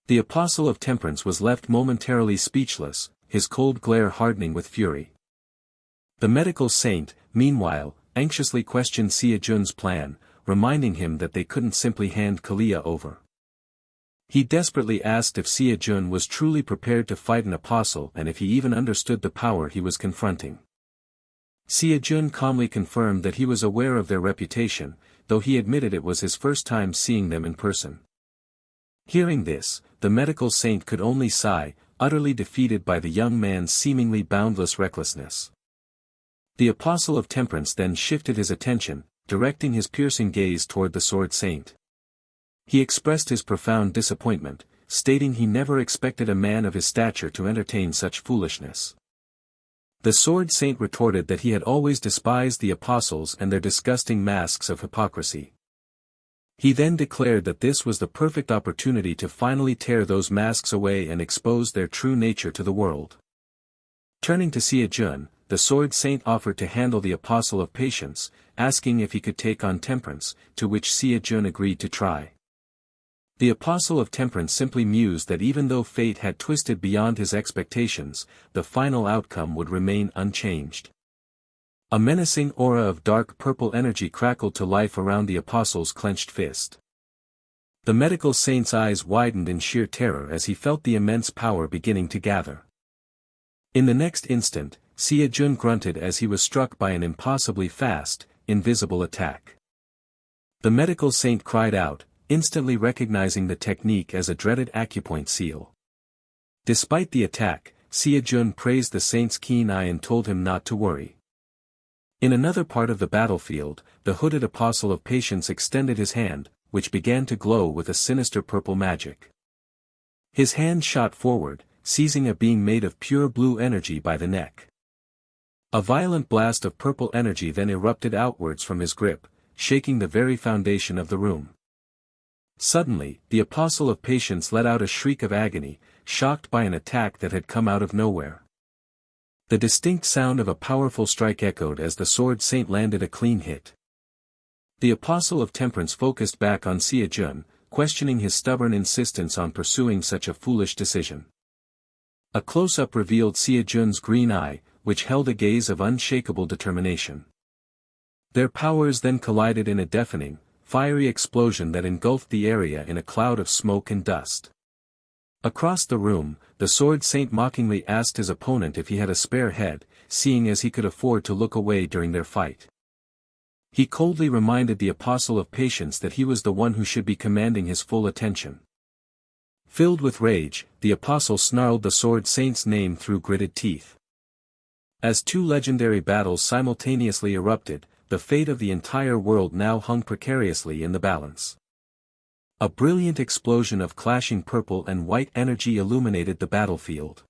The Apostle of Temperance was left momentarily speechless, his cold glare hardening with fury. The medical saint, meanwhile, anxiously questioned SeoJoon's plan, reminding him that they couldn't simply hand Kalia over. He desperately asked if SeoJoon was truly prepared to fight an apostle and if he even understood the power he was confronting. SeoJoon calmly confirmed that he was aware of their reputation, though he admitted it was his first time seeing them in person. Hearing this, the medical saint could only sigh, utterly defeated by the young man's seemingly boundless recklessness. The Apostle of Temperance then shifted his attention, directing his piercing gaze toward the Sword Saint. He expressed his profound disappointment, stating he never expected a man of his stature to entertain such foolishness. The Sword Saint retorted that he had always despised the apostles and their disgusting masks of hypocrisy. He then declared that this was the perfect opportunity to finally tear those masks away and expose their true nature to the world. Turning to SeoJoon, the Sword Saint offered to handle the Apostle of Patience, asking if he could take on Temperance, to which SeoJoon agreed to try. The Apostle of Temperance simply mused that even though fate had twisted beyond his expectations, the final outcome would remain unchanged. A menacing aura of dark purple energy crackled to life around the Apostle's clenched fist. The medical saint's eyes widened in sheer terror as he felt the immense power beginning to gather. In the next instant, SeoJoon grunted as he was struck by an impossibly fast, invisible attack. The medical saint cried out, instantly recognizing the technique as a dreaded acupoint seal. Despite the attack, SeoJoon praised the saint's keen eye and told him not to worry. In another part of the battlefield, the hooded Apostle of Patience extended his hand, which began to glow with a sinister purple magic. His hand shot forward, seizing a being made of pure blue energy by the neck. A violent blast of purple energy then erupted outwards from his grip, shaking the very foundation of the room. Suddenly, the Apostle of Patience let out a shriek of agony, shocked by an attack that had come out of nowhere. The distinct sound of a powerful strike echoed as the Sword Saint landed a clean hit. The Apostle of Temperance focused back on SeoJoon, questioning his stubborn insistence on pursuing such a foolish decision. A close-up revealed SeoJoon's green eye, which held a gaze of unshakable determination. Their powers then collided in a deafening, fiery explosion that engulfed the area in a cloud of smoke and dust. Across the room, the sword saint mockingly asked his opponent if he had a spare head, seeing as he could afford to look away during their fight. He coldly reminded the apostle of patience that he was the one who should be commanding his full attention. Filled with rage, the apostle snarled the sword saint's name through gritted teeth. As two legendary battles simultaneously erupted, the fate of the entire world now hung precariously in the balance. A brilliant explosion of clashing purple and white energy illuminated the battlefield.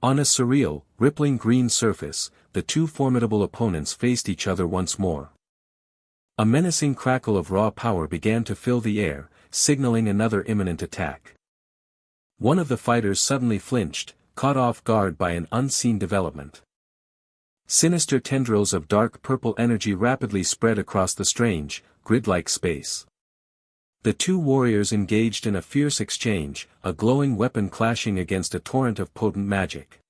On a surreal, rippling green surface, the two formidable opponents faced each other once more. A menacing crackle of raw power began to fill the air, signaling another imminent attack. One of the fighters suddenly flinched, caught off guard by an unseen development. Sinister tendrils of dark purple energy rapidly spread across the strange, grid-like space. The two warriors engaged in a fierce exchange, a glowing weapon clashing against a torrent of potent magic.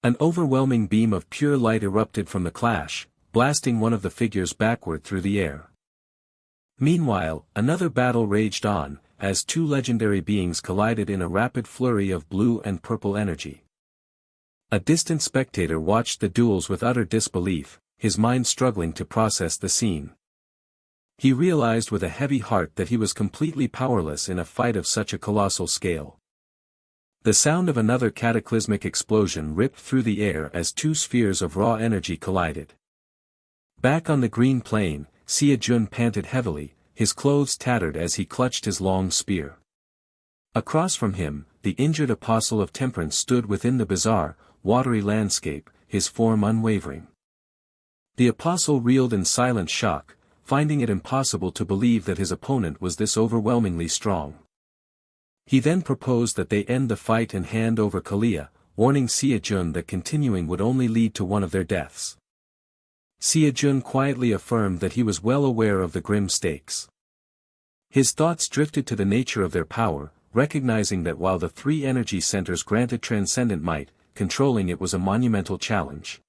An overwhelming beam of pure light erupted from the clash, blasting one of the figures backward through the air. Meanwhile, another battle raged on, as two legendary beings collided in a rapid flurry of blue and purple energy. A distant spectator watched the duels with utter disbelief, his mind struggling to process the scene. He realized with a heavy heart that he was completely powerless in a fight of such a colossal scale. The sound of another cataclysmic explosion ripped through the air as two spheres of raw energy collided. Back on the green plain, SeoJoon panted heavily, his clothes tattered as he clutched his long spear. Across from him, the injured apostle of temperance stood within the bizarre, watery landscape, his form unwavering. The apostle reeled in silent shock, finding it impossible to believe that his opponent was this overwhelmingly strong. He then proposed that they end the fight and hand over Kalia, warning SeoJoon that continuing would only lead to one of their deaths. SeoJoon quietly affirmed that he was well aware of the grim stakes. His thoughts drifted to the nature of their power, recognizing that while the three energy centers granted transcendent might, controlling it was a monumental challenge.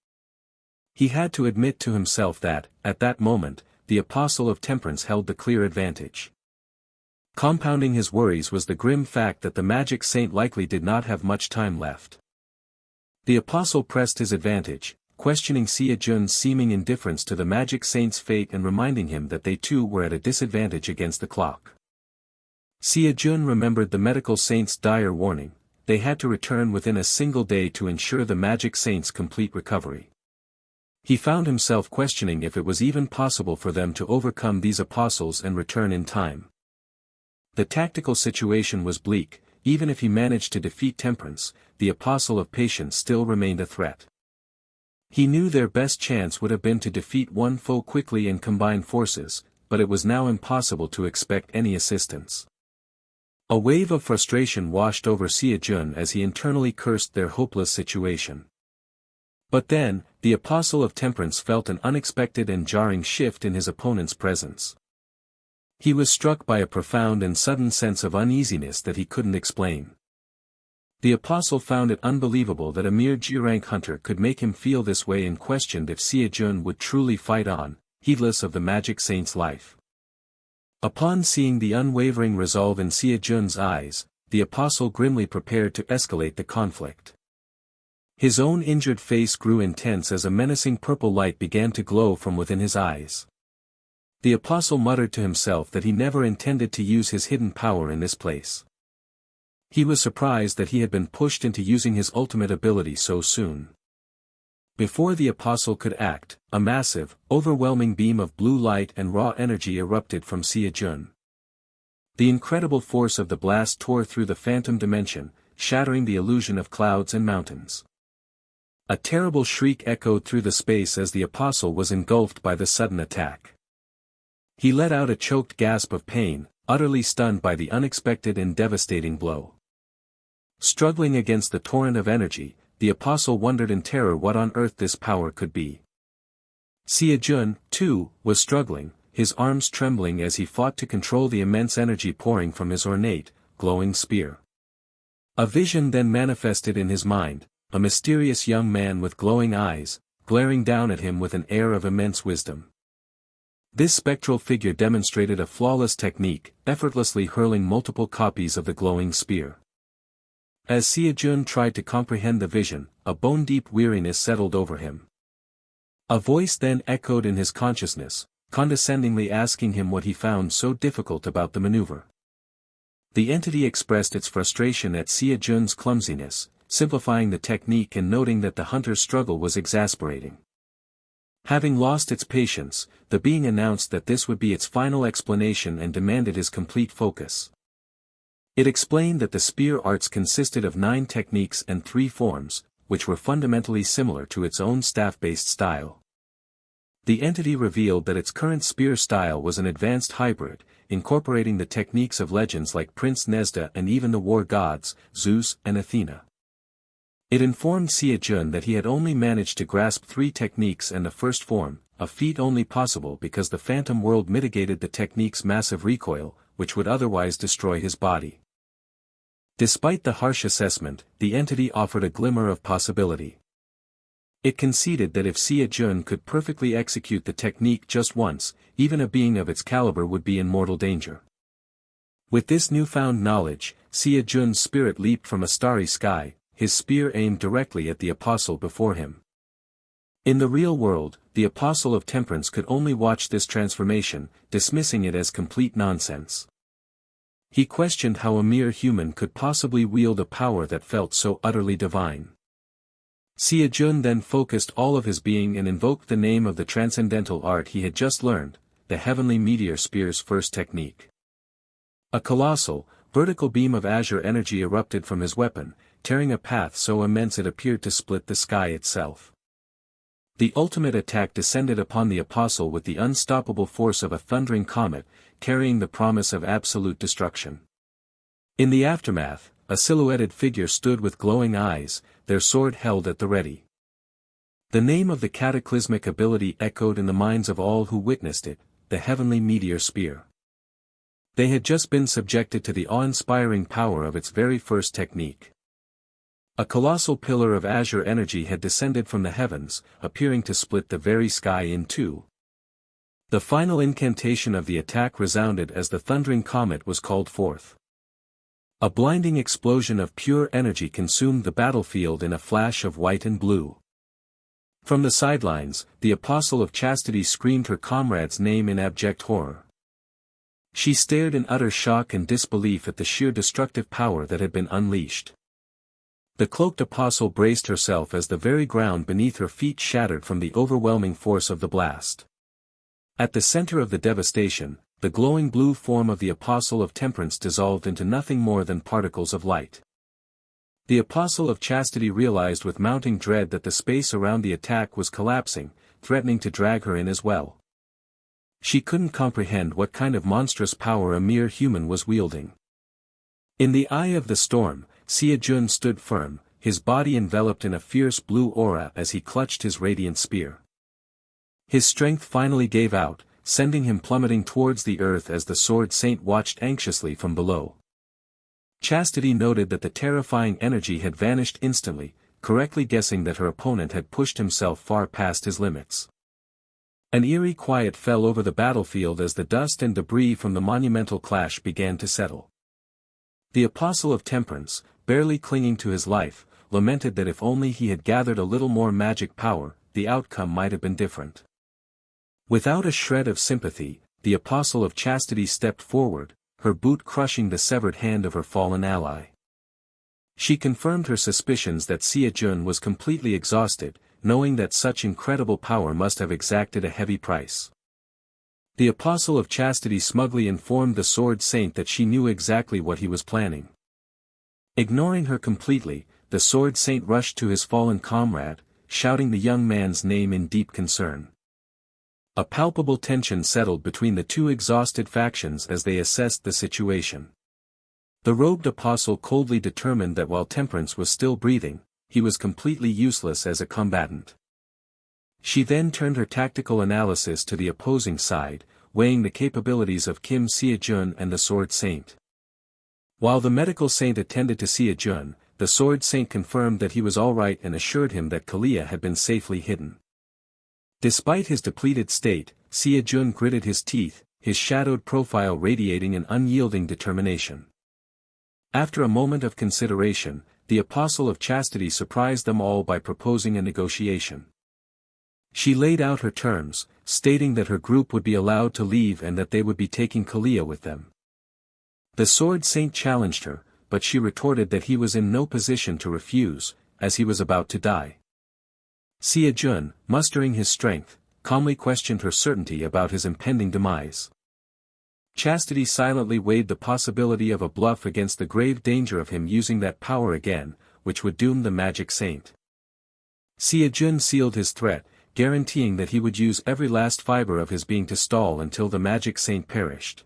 He had to admit to himself that, at that moment, the apostle of temperance held the clear advantage. Compounding his worries was the grim fact that the magic saint likely did not have much time left. The apostle pressed his advantage, questioning SeoJoon's seeming indifference to the magic saint's fate and reminding him that they too were at a disadvantage against the clock. SeoJoon remembered the medical saint's dire warning: they had to return within a single day to ensure the magic saint's complete recovery. He found himself questioning if it was even possible for them to overcome these apostles and return in time. The tactical situation was bleak. Even if he managed to defeat Temperance, the apostle of patience still remained a threat. He knew their best chance would have been to defeat one foe quickly and combine forces, but it was now impossible to expect any assistance. A wave of frustration washed over SeoJoon as he internally cursed their hopeless situation. But then, the apostle of temperance felt an unexpected and jarring shift in his opponent's presence. He was struck by a profound and sudden sense of uneasiness that he couldn't explain. The apostle found it unbelievable that a mere G-rank hunter could make him feel this way and questioned if SeoJoon would truly fight on, heedless of the magic saint's life. Upon seeing the unwavering resolve in SeoJoon's eyes, the apostle grimly prepared to escalate the conflict. His own injured face grew intense as a menacing purple light began to glow from within his eyes. The apostle muttered to himself that he never intended to use his hidden power in this place. He was surprised that he had been pushed into using his ultimate ability so soon. Before the apostle could act, a massive, overwhelming beam of blue light and raw energy erupted from SeoJoon. The incredible force of the blast tore through the phantom dimension, shattering the illusion of clouds and mountains. A terrible shriek echoed through the space as the apostle was engulfed by the sudden attack. He let out a choked gasp of pain, utterly stunned by the unexpected and devastating blow. Struggling against the torrent of energy, the apostle wondered in terror what on earth this power could be. SeoJoon, too, was struggling, his arms trembling as he fought to control the immense energy pouring from his ornate, glowing spear. A vision then manifested in his mind, a mysterious young man with glowing eyes, glaring down at him with an air of immense wisdom. This spectral figure demonstrated a flawless technique, effortlessly hurling multiple copies of the glowing spear. As SeoJoon tried to comprehend the vision, a bone-deep weariness settled over him. A voice then echoed in his consciousness, condescendingly asking him what he found so difficult about the maneuver. The entity expressed its frustration at SeoJoon's clumsiness, simplifying the technique and noting that the hunter's struggle was exasperating. Having lost its patience, the being announced that this would be its final explanation and demanded his complete focus. It explained that the spear arts consisted of 9 techniques and 3 forms, which were fundamentally similar to its own staff-based style. The entity revealed that its current spear style was an advanced hybrid, incorporating the techniques of legends like Prince Nesda and even the war gods, Zeus and Athena. It informed SeoJoon that he had only managed to grasp 3 techniques and the first form, a feat only possible because the phantom world mitigated the technique's massive recoil, which would otherwise destroy his body. Despite the harsh assessment, the entity offered a glimmer of possibility. It conceded that if SeoJoon could perfectly execute the technique just once, even a being of its caliber would be in mortal danger. With this newfound knowledge, SeoJoon's spirit leaped from a starry sky, his spear aimed directly at the apostle before him. In the real world, the apostle of temperance could only watch this transformation, dismissing it as complete nonsense. He questioned how a mere human could possibly wield a power that felt so utterly divine. SeoJoon then focused all of his being and invoked the name of the transcendental art he had just learned, the heavenly meteor spear's first technique. A colossal, vertical beam of azure energy erupted from his weapon, tearing a path so immense it appeared to split the sky itself. The ultimate attack descended upon the apostle with the unstoppable force of a thundering comet, carrying the promise of absolute destruction. In the aftermath, a silhouetted figure stood with glowing eyes, their sword held at the ready. The name of the cataclysmic ability echoed in the minds of all who witnessed it, the heavenly meteor spear. They had just been subjected to the awe-inspiring power of its very first technique. A colossal pillar of azure energy had descended from the heavens, appearing to split the very sky in 2. The final incantation of the attack resounded as the thundering comet was called forth. A blinding explosion of pure energy consumed the battlefield in a flash of white and blue. From the sidelines, the apostle of chastity screamed her comrade's name in abject horror. She stared in utter shock and disbelief at the sheer destructive power that had been unleashed. The cloaked apostle braced herself as the very ground beneath her feet shattered from the overwhelming force of the blast. At the center of the devastation, the glowing blue form of the apostle of temperance dissolved into nothing more than particles of light. The apostle of chastity realized with mounting dread that the space around the attack was collapsing, threatening to drag her in as well. She couldn't comprehend what kind of monstrous power a mere human was wielding. In the eye of the storm, SeoJoon stood firm, his body enveloped in a fierce blue aura as he clutched his radiant spear. His strength finally gave out, sending him plummeting towards the earth as the sword saint watched anxiously from below. Chastity noted that the terrifying energy had vanished instantly, correctly guessing that her opponent had pushed himself far past his limits. An eerie quiet fell over the battlefield as the dust and debris from the monumental clash began to settle. The apostle of temperance, barely clinging to his life, lamented that if only he had gathered a little more magic power, the outcome might have been different. Without a shred of sympathy, the apostle of chastity stepped forward, her boot crushing the severed hand of her fallen ally. She confirmed her suspicions that SeoJoon was completely exhausted, knowing that such incredible power must have exacted a heavy price. The apostle of chastity smugly informed the sword saint that she knew exactly what he was planning. Ignoring her completely, the sword saint rushed to his fallen comrade, shouting the young man's name in deep concern. A palpable tension settled between the two exhausted factions as they assessed the situation. The robed apostle coldly determined that while temperance was still breathing, he was completely useless as a combatant. She then turned her tactical analysis to the opposing side, weighing the capabilities of Kim SeoJoon and the sword saint. While the medical saint attended to SeoJoon, the sword saint confirmed that he was alright and assured him that Kalia had been safely hidden. Despite his depleted state, SeoJoon gritted his teeth, his shadowed profile radiating an unyielding determination. After a moment of consideration, the Apostle of Chastity surprised them all by proposing a negotiation. She laid out her terms, stating that her group would be allowed to leave and that they would be taking Kalia with them. The Sword Saint challenged her, but she retorted that he was in no position to refuse, as he was about to die. SeoJoon, mustering his strength, calmly questioned her certainty about his impending demise. Chastity silently weighed the possibility of a bluff against the grave danger of him using that power again, which would doom the magic saint. SeoJoon sealed his threat, guaranteeing that he would use every last fiber of his being to stall until the magic saint perished.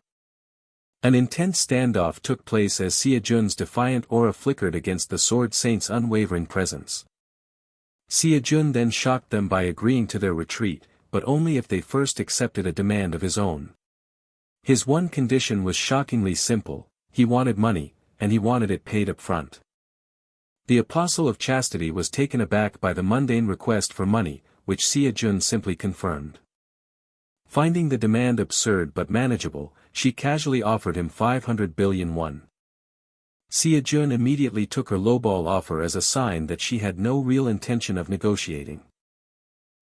An intense standoff took place as SeoJoon's defiant aura flickered against the Sword Saint's unwavering presence. SeoJoon then shocked them by agreeing to their retreat, but only if they first accepted a demand of his own. His one condition was shockingly simple: he wanted money, and he wanted it paid up front. The Apostle of Chastity was taken aback by the mundane request for money, which SeoJoon simply confirmed. Finding the demand absurd but manageable, she casually offered him 500 billion won. SeoJoon immediately took her lowball offer as a sign that she had no real intention of negotiating.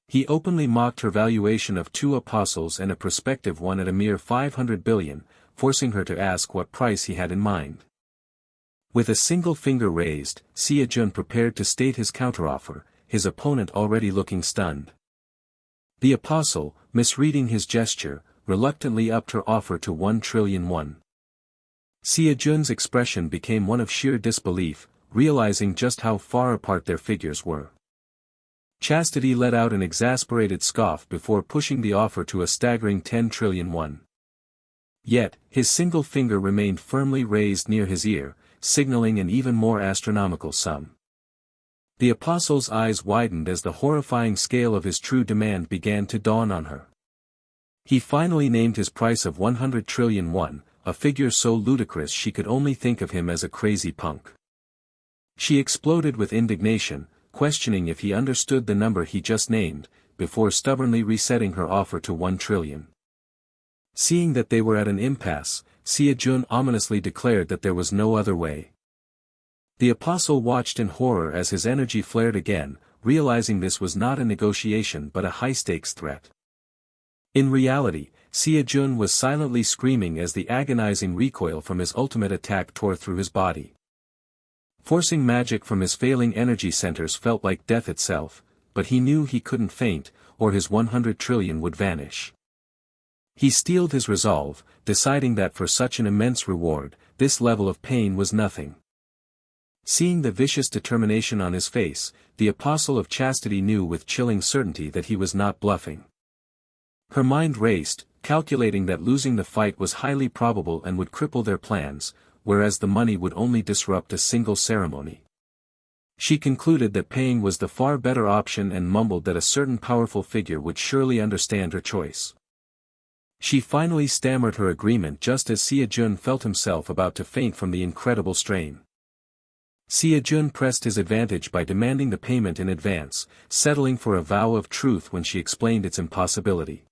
He openly mocked her valuation of 2 apostles and a prospective one at a mere 500 billion, forcing her to ask what price he had in mind. With a single finger raised, SeoJoon prepared to state his counteroffer, his opponent already looking stunned. The apostle, misreading his gesture, reluctantly upped her offer to 1 trillion won. SeoJoon's expression became one of sheer disbelief, realizing just how far apart their figures were. Chastity let out an exasperated scoff before pushing the offer to a staggering 10 trillion won. Yet, his single finger remained firmly raised near his ear, signaling an even more astronomical sum. The apostle's eyes widened as the horrifying scale of his true demand began to dawn on her. He finally named his price of 100 trillion won, a figure so ludicrous she could only think of him as a crazy punk. She exploded with indignation, questioning if he understood the number he just named, before stubbornly resetting her offer to 1 trillion. Seeing that they were at an impasse, SeoJoon ominously declared that there was no other way. The apostle watched in horror as his energy flared again, realizing this was not a negotiation but a high-stakes threat. In reality, SeoJoon was silently screaming as the agonizing recoil from his ultimate attack tore through his body. Forcing magic from his failing energy centers felt like death itself, but he knew he couldn't faint, or his 100 trillion would vanish. He steeled his resolve, deciding that for such an immense reward, this level of pain was nothing. Seeing the vicious determination on his face, the Apostle of Chastity knew with chilling certainty that he was not bluffing. Her mind raced, calculating that losing the fight was highly probable and would cripple their plans, whereas the money would only disrupt a single ceremony. She concluded that paying was the far better option and mumbled that a certain powerful figure would surely understand her choice. She finally stammered her agreement just as SeoJoon felt himself about to faint from the incredible strain. SeoJoon pressed his advantage by demanding the payment in advance, settling for a vow of truth when she explained its impossibility.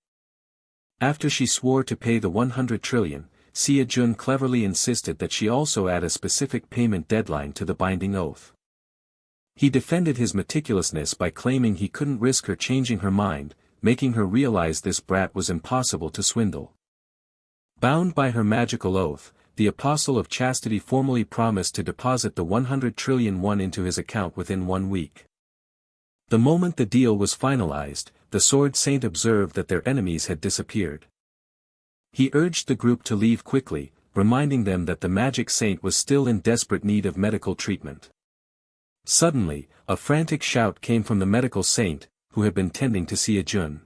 After she swore to pay the 100 trillion, SeoJoon cleverly insisted that she also add a specific payment deadline to the binding oath. He defended his meticulousness by claiming he couldn't risk her changing her mind, making her realize this brat was impossible to swindle. Bound by her magical oath, the Apostle of Chastity formally promised to deposit the 100 trillion won into his account within 1 week. The moment the deal was finalized, the Sword Saint observed that their enemies had disappeared. He urged the group to leave quickly, reminding them that the magic saint was still in desperate need of medical treatment. Suddenly, a frantic shout came from the medical saint, who had been tending to SeoJoon.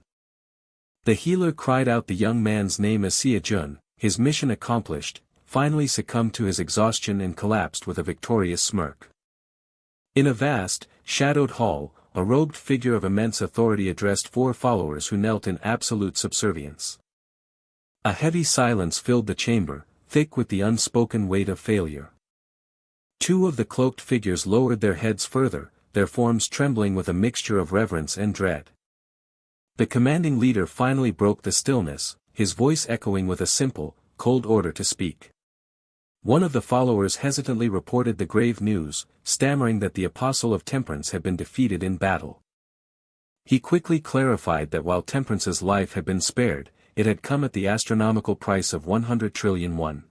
The healer cried out the young man's name as SeoJoon, his mission accomplished, finally succumbed to his exhaustion and collapsed with a victorious smirk. In a vast, shadowed hall, a robed figure of immense authority addressed 4 followers who knelt in absolute subservience. A heavy silence filled the chamber, thick with the unspoken weight of failure. 2 of the cloaked figures lowered their heads further, their forms trembling with a mixture of reverence and dread. The commanding leader finally broke the stillness, his voice echoing with a simple, cold order to speak. One of the followers hesitantly reported the grave news, stammering that the Apostle of Temperance had been defeated in battle. He quickly clarified that while Temperance's life had been spared, it had come at the astronomical price of 100 trillion won.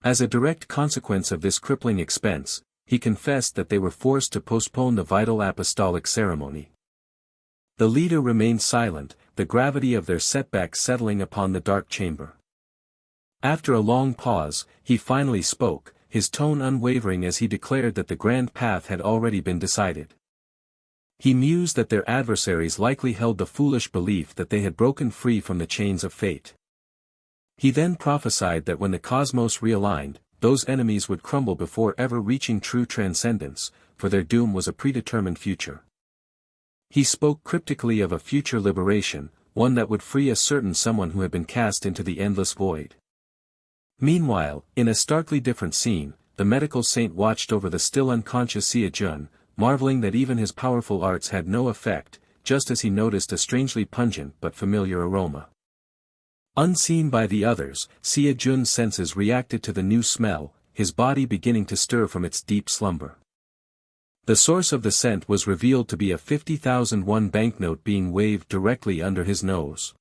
As a direct consequence of this crippling expense, he confessed that they were forced to postpone the vital apostolic ceremony. The leader remained silent, the gravity of their setback settling upon the dark chamber. After a long pause, he finally spoke, his tone unwavering as he declared that the grand path had already been decided. He mused that their adversaries likely held the foolish belief that they had broken free from the chains of fate. He then prophesied that when the cosmos realigned, those enemies would crumble before ever reaching true transcendence, for their doom was a predetermined future. He spoke cryptically of a future liberation, one that would free a certain someone who had been cast into the endless void. Meanwhile, in a starkly different scene, the medical saint watched over the still unconscious SeoJoon, marveling that even his powerful arts had no effect, just as he noticed a strangely pungent but familiar aroma. Unseen by the others, SeoJoon's senses reacted to the new smell, his body beginning to stir from its deep slumber. The source of the scent was revealed to be a 50,000 won banknote being waved directly under his nose.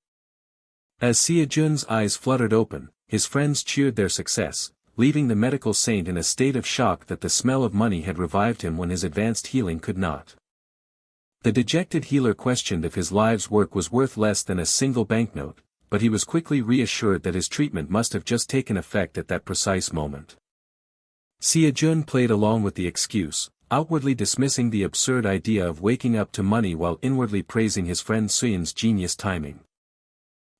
As SeoJoon's eyes fluttered open, his friends cheered their success, leaving the medical saint in a state of shock that the smell of money had revived him when his advanced healing could not. The dejected healer questioned if his life's work was worth less than a single banknote, but he was quickly reassured that his treatment must have just taken effect at that precise moment. SeoJoon played along with the excuse, outwardly dismissing the absurd idea of waking up to money while inwardly praising his friend Suyin's genius timing.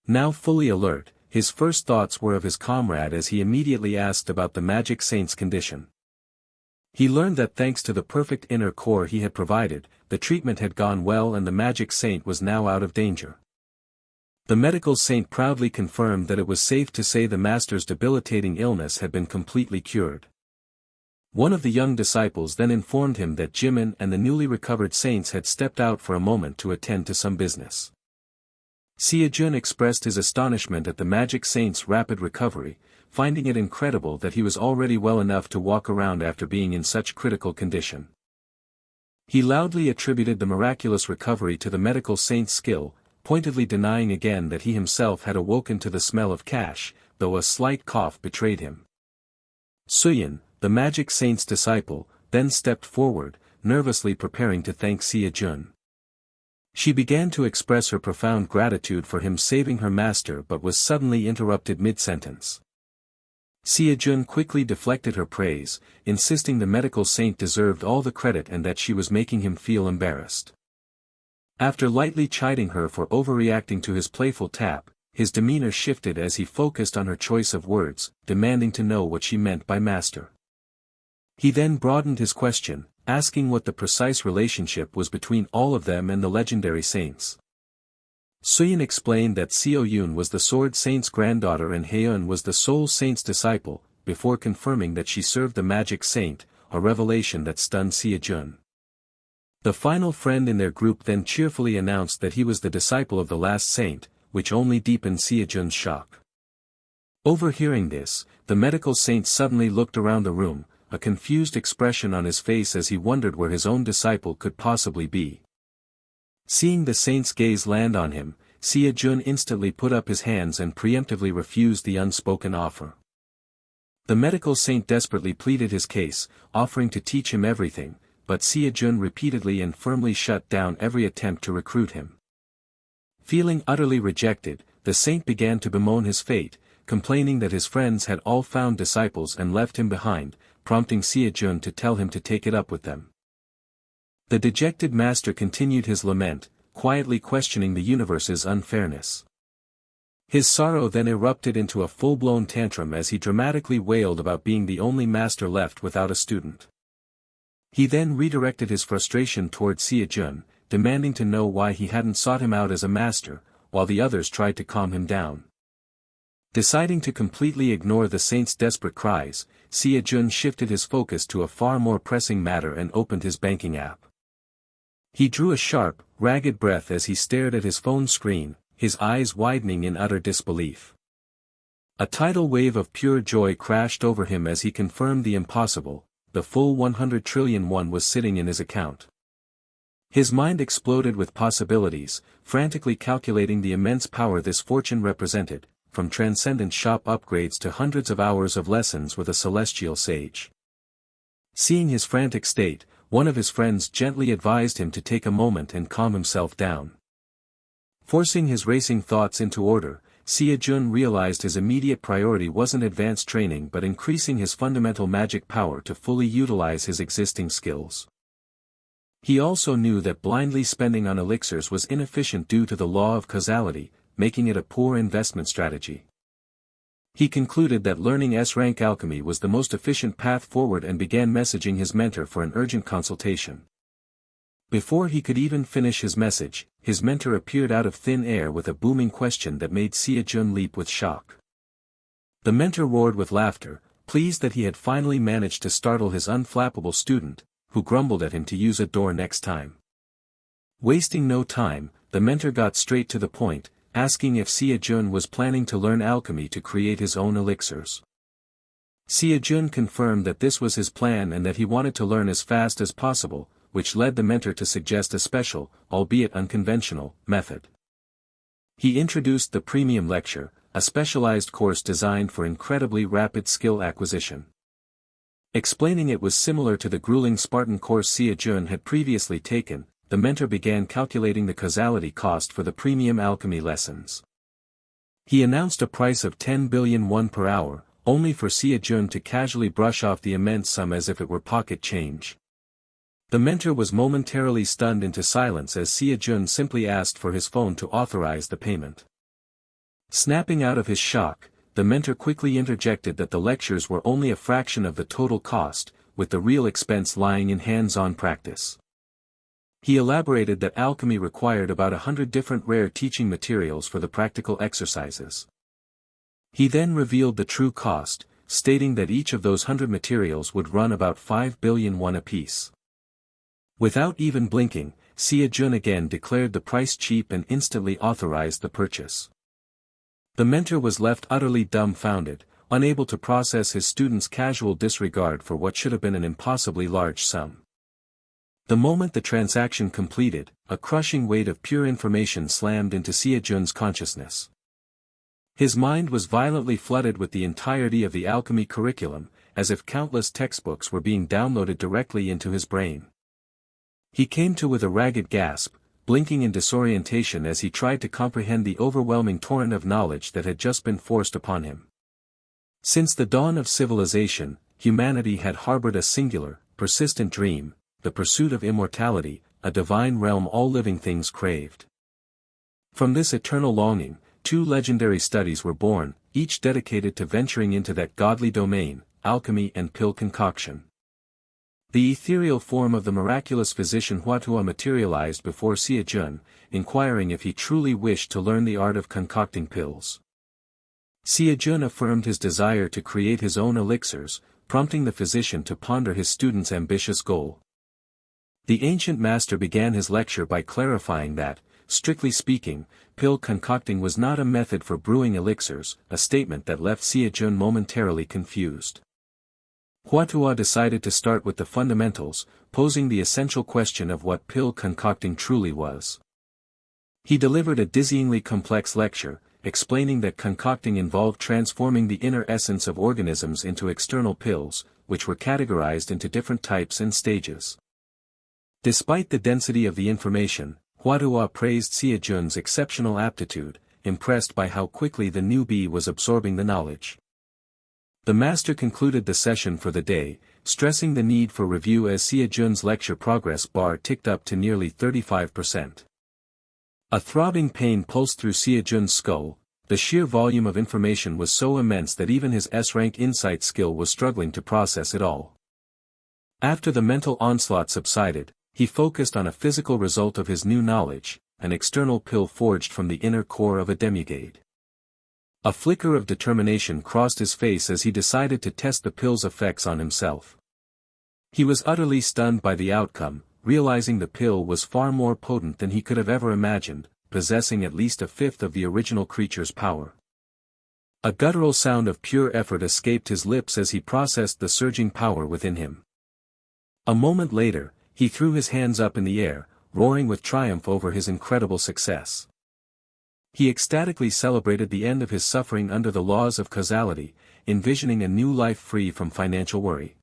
Now fully alert, his first thoughts were of his comrade as he immediately asked about the magic saint's condition. He learned that thanks to the perfect inner core he had provided, the treatment had gone well and the magic saint was now out of danger. The medical saint proudly confirmed that it was safe to say the master's debilitating illness had been completely cured. One of the young disciples then informed him that Jimin and the newly recovered saints had stepped out for a moment to attend to some business. SeoJoon expressed his astonishment at the magic saint's rapid recovery, finding it incredible that he was already well enough to walk around after being in such critical condition. He loudly attributed the miraculous recovery to the medical saint's skill, pointedly denying again that he himself had awoken to the smell of cash, though a slight cough betrayed him. Suyin, the magic saint's disciple, then stepped forward, nervously preparing to thank SeoJoon. She began to express her profound gratitude for him saving her master but was suddenly interrupted mid-sentence. SeoJoon quickly deflected her praise, insisting the medical saint deserved all the credit and that she was making him feel embarrassed. After lightly chiding her for overreacting to his playful tap, his demeanor shifted as he focused on her choice of words, demanding to know what she meant by master. He then broadened his question, asking what the precise relationship was between all of them and the legendary saints. Suyin explained that SeoJoon was the Sword Saint's granddaughter and Haeun was the Soul Saint's disciple, before confirming that she served the magic saint, a revelation that stunned SeoJoon. The final friend in their group then cheerfully announced that he was the disciple of the last saint, which only deepened SeoJoon's shock. Overhearing this, the medical saint suddenly looked around the room, a confused expression on his face as he wondered where his own disciple could possibly be. Seeing the saint's gaze land on him, SeoJoon instantly put up his hands and preemptively refused the unspoken offer. The medical saint desperately pleaded his case, offering to teach him everything, but SeoJoon repeatedly and firmly shut down every attempt to recruit him. Feeling utterly rejected, the saint began to bemoan his fate, complaining that his friends had all found disciples and left him behind, prompting SeoJoon to tell him to take it up with them. The dejected master continued his lament, quietly questioning the universe's unfairness. His sorrow then erupted into a full-blown tantrum as he dramatically wailed about being the only master left without a student. He then redirected his frustration toward SeoJoon, demanding to know why he hadn't sought him out as a master, while the others tried to calm him down. Deciding to completely ignore the saint's desperate cries, SeoJoon shifted his focus to a far more pressing matter and opened his banking app. He drew a sharp, ragged breath as he stared at his phone screen, his eyes widening in utter disbelief. A tidal wave of pure joy crashed over him as he confirmed the impossible: the full 100 trillion won was sitting in his account. His mind exploded with possibilities, frantically calculating the immense power this fortune represented, from transcendent shop upgrades to hundreds of hours of lessons with a celestial sage. Seeing his frantic state, one of his friends gently advised him to take a moment and calm himself down. Forcing his racing thoughts into order, SeoJoon realized his immediate priority wasn't advanced training but increasing his fundamental magic power to fully utilize his existing skills. He also knew that blindly spending on elixirs was inefficient due to the law of causality, making it a poor investment strategy. He concluded that learning S-rank alchemy was the most efficient path forward and began messaging his mentor for an urgent consultation. Before he could even finish his message, his mentor appeared out of thin air with a booming question that made SeoJoon leap with shock. The mentor roared with laughter, pleased that he had finally managed to startle his unflappable student, who grumbled at him to use a door next time. Wasting no time, the mentor got straight to the point, asking if SeoJoon was planning to learn alchemy to create his own elixirs. SeoJoon confirmed that this was his plan and that he wanted to learn as fast as possible, which led the mentor to suggest a special, albeit unconventional, method. He introduced the premium lecture, a specialized course designed for incredibly rapid skill acquisition. Explaining it was similar to the grueling Spartan course SeoJoon had previously taken, the mentor began calculating the causality cost for the premium alchemy lessons. He announced a price of 10 billion won per hour, only for SeoJoon to casually brush off the immense sum as if it were pocket change. The mentor was momentarily stunned into silence as SeoJoon simply asked for his phone to authorize the payment. Snapping out of his shock, the mentor quickly interjected that the lectures were only a fraction of the total cost, with the real expense lying in hands-on practice. He elaborated that alchemy required about 100 different rare teaching materials for the practical exercises. He then revealed the true cost, stating that each of those 100 materials would run about 5 billion won apiece. Without even blinking, SeoJoon again declared the price cheap and instantly authorized the purchase. The mentor was left utterly dumbfounded, unable to process his student's casual disregard for what should have been an impossibly large sum. The moment the transaction completed, a crushing weight of pure information slammed into SeoJoon's consciousness. His mind was violently flooded with the entirety of the alchemy curriculum, as if countless textbooks were being downloaded directly into his brain. He came to with a ragged gasp, blinking in disorientation as he tried to comprehend the overwhelming torrent of knowledge that had just been forced upon him. Since the dawn of civilization, humanity had harbored a singular, persistent dream, the pursuit of immortality, a divine realm all living things craved. From this eternal longing, 2 legendary studies were born, each dedicated to venturing into that godly domain, alchemy and pill concoction. The ethereal form of the miraculous physician Manhwa materialized before SeoJoon, inquiring if he truly wished to learn the art of concocting pills. SeoJoon affirmed his desire to create his own elixirs, prompting the physician to ponder his student's ambitious goal. The ancient master began his lecture by clarifying that, strictly speaking, pill concocting was not a method for brewing elixirs, a statement that left SeoJoon momentarily confused. Manhwa decided to start with the fundamentals, posing the essential question of what pill concocting truly was. He delivered a dizzyingly complex lecture, explaining that concocting involved transforming the inner essence of organisms into external pills, which were categorized into different types and stages. Despite the density of the information, Manhwa praised SeoJoon's exceptional aptitude, impressed by how quickly the newbie was absorbing the knowledge. The master concluded the session for the day, stressing the need for review as SeoJoon's lecture progress bar ticked up to nearly 35%. A throbbing pain pulsed through SeoJoon's skull. The sheer volume of information was so immense that even his S-rank insight skill was struggling to process it all. After the mental onslaught subsided, he focused on a physical result of his new knowledge, an external pill forged from the inner core of a demigod. A flicker of determination crossed his face as he decided to test the pill's effects on himself. He was utterly stunned by the outcome, realizing the pill was far more potent than he could have ever imagined, possessing at least a fifth of the original creature's power. A guttural sound of pure effort escaped his lips as he processed the surging power within him. A moment later, he threw his hands up in the air, roaring with triumph over his incredible success. He ecstatically celebrated the end of his suffering under the laws of causality, envisioning a new life free from financial worry.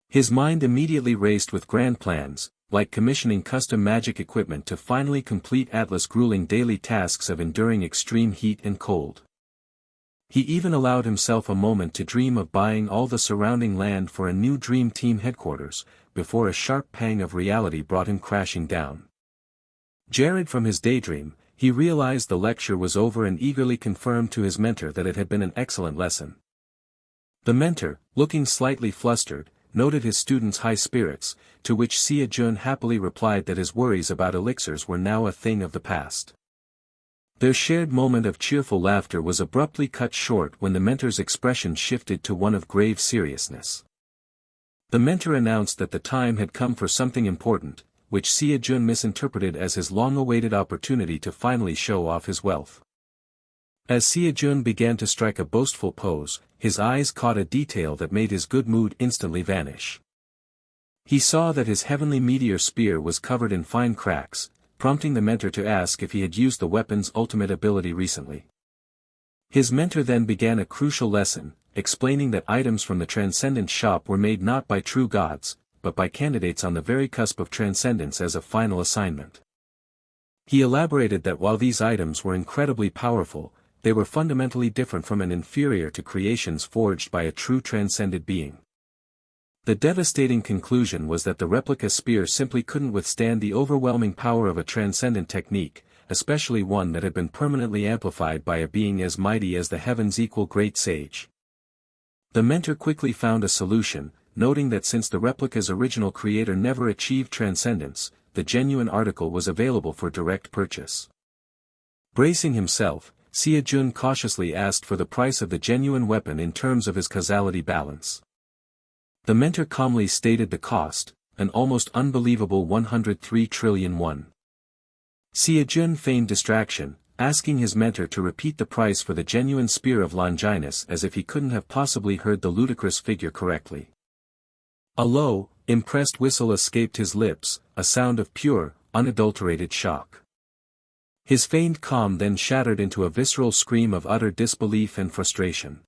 His mind immediately raced with grand plans, like commissioning custom magic equipment to finally complete Atlas' grueling daily tasks of enduring extreme heat and cold. He even allowed himself a moment to dream of buying all the surrounding land for a new dream team headquarters, before a sharp pang of reality brought him crashing down. Jarred from his daydream, he realized the lecture was over and eagerly confirmed to his mentor that it had been an excellent lesson. The mentor, looking slightly flustered, noted his student's high spirits, to which SeoJoon happily replied that his worries about elixirs were now a thing of the past. Their shared moment of cheerful laughter was abruptly cut short when the mentor's expression shifted to one of grave seriousness. The mentor announced that the time had come for something important, which SeoJoon misinterpreted as his long-awaited opportunity to finally show off his wealth. As SeoJoon began to strike a boastful pose, his eyes caught a detail that made his good mood instantly vanish. He saw that his heavenly meteor spear was covered in fine cracks, prompting the mentor to ask if he had used the weapon's ultimate ability recently. His mentor then began a crucial lesson, explaining that items from the Transcendent shop were made not by true gods, but by candidates on the very cusp of transcendence as a final assignment. He elaborated that while these items were incredibly powerful, they were fundamentally different from and inferior to creations forged by a true transcended being. The devastating conclusion was that the replica spear simply couldn't withstand the overwhelming power of a transcendent technique, especially one that had been permanently amplified by a being as mighty as the heavens' equal great sage. The mentor quickly found a solution, noting that since the replica's original creator never achieved transcendence, the genuine article was available for direct purchase. Bracing himself, SeoJoon cautiously asked for the price of the genuine weapon in terms of his causality balance. The mentor calmly stated the cost, an almost unbelievable 103 trillion won. SeoJoon feigned distraction, asking his mentor to repeat the price for the genuine spear of Longinus as if he couldn't have possibly heard the ludicrous figure correctly. A low, impressed whistle escaped his lips, a sound of pure, unadulterated shock. His feigned calm then shattered into a visceral scream of utter disbelief and frustration.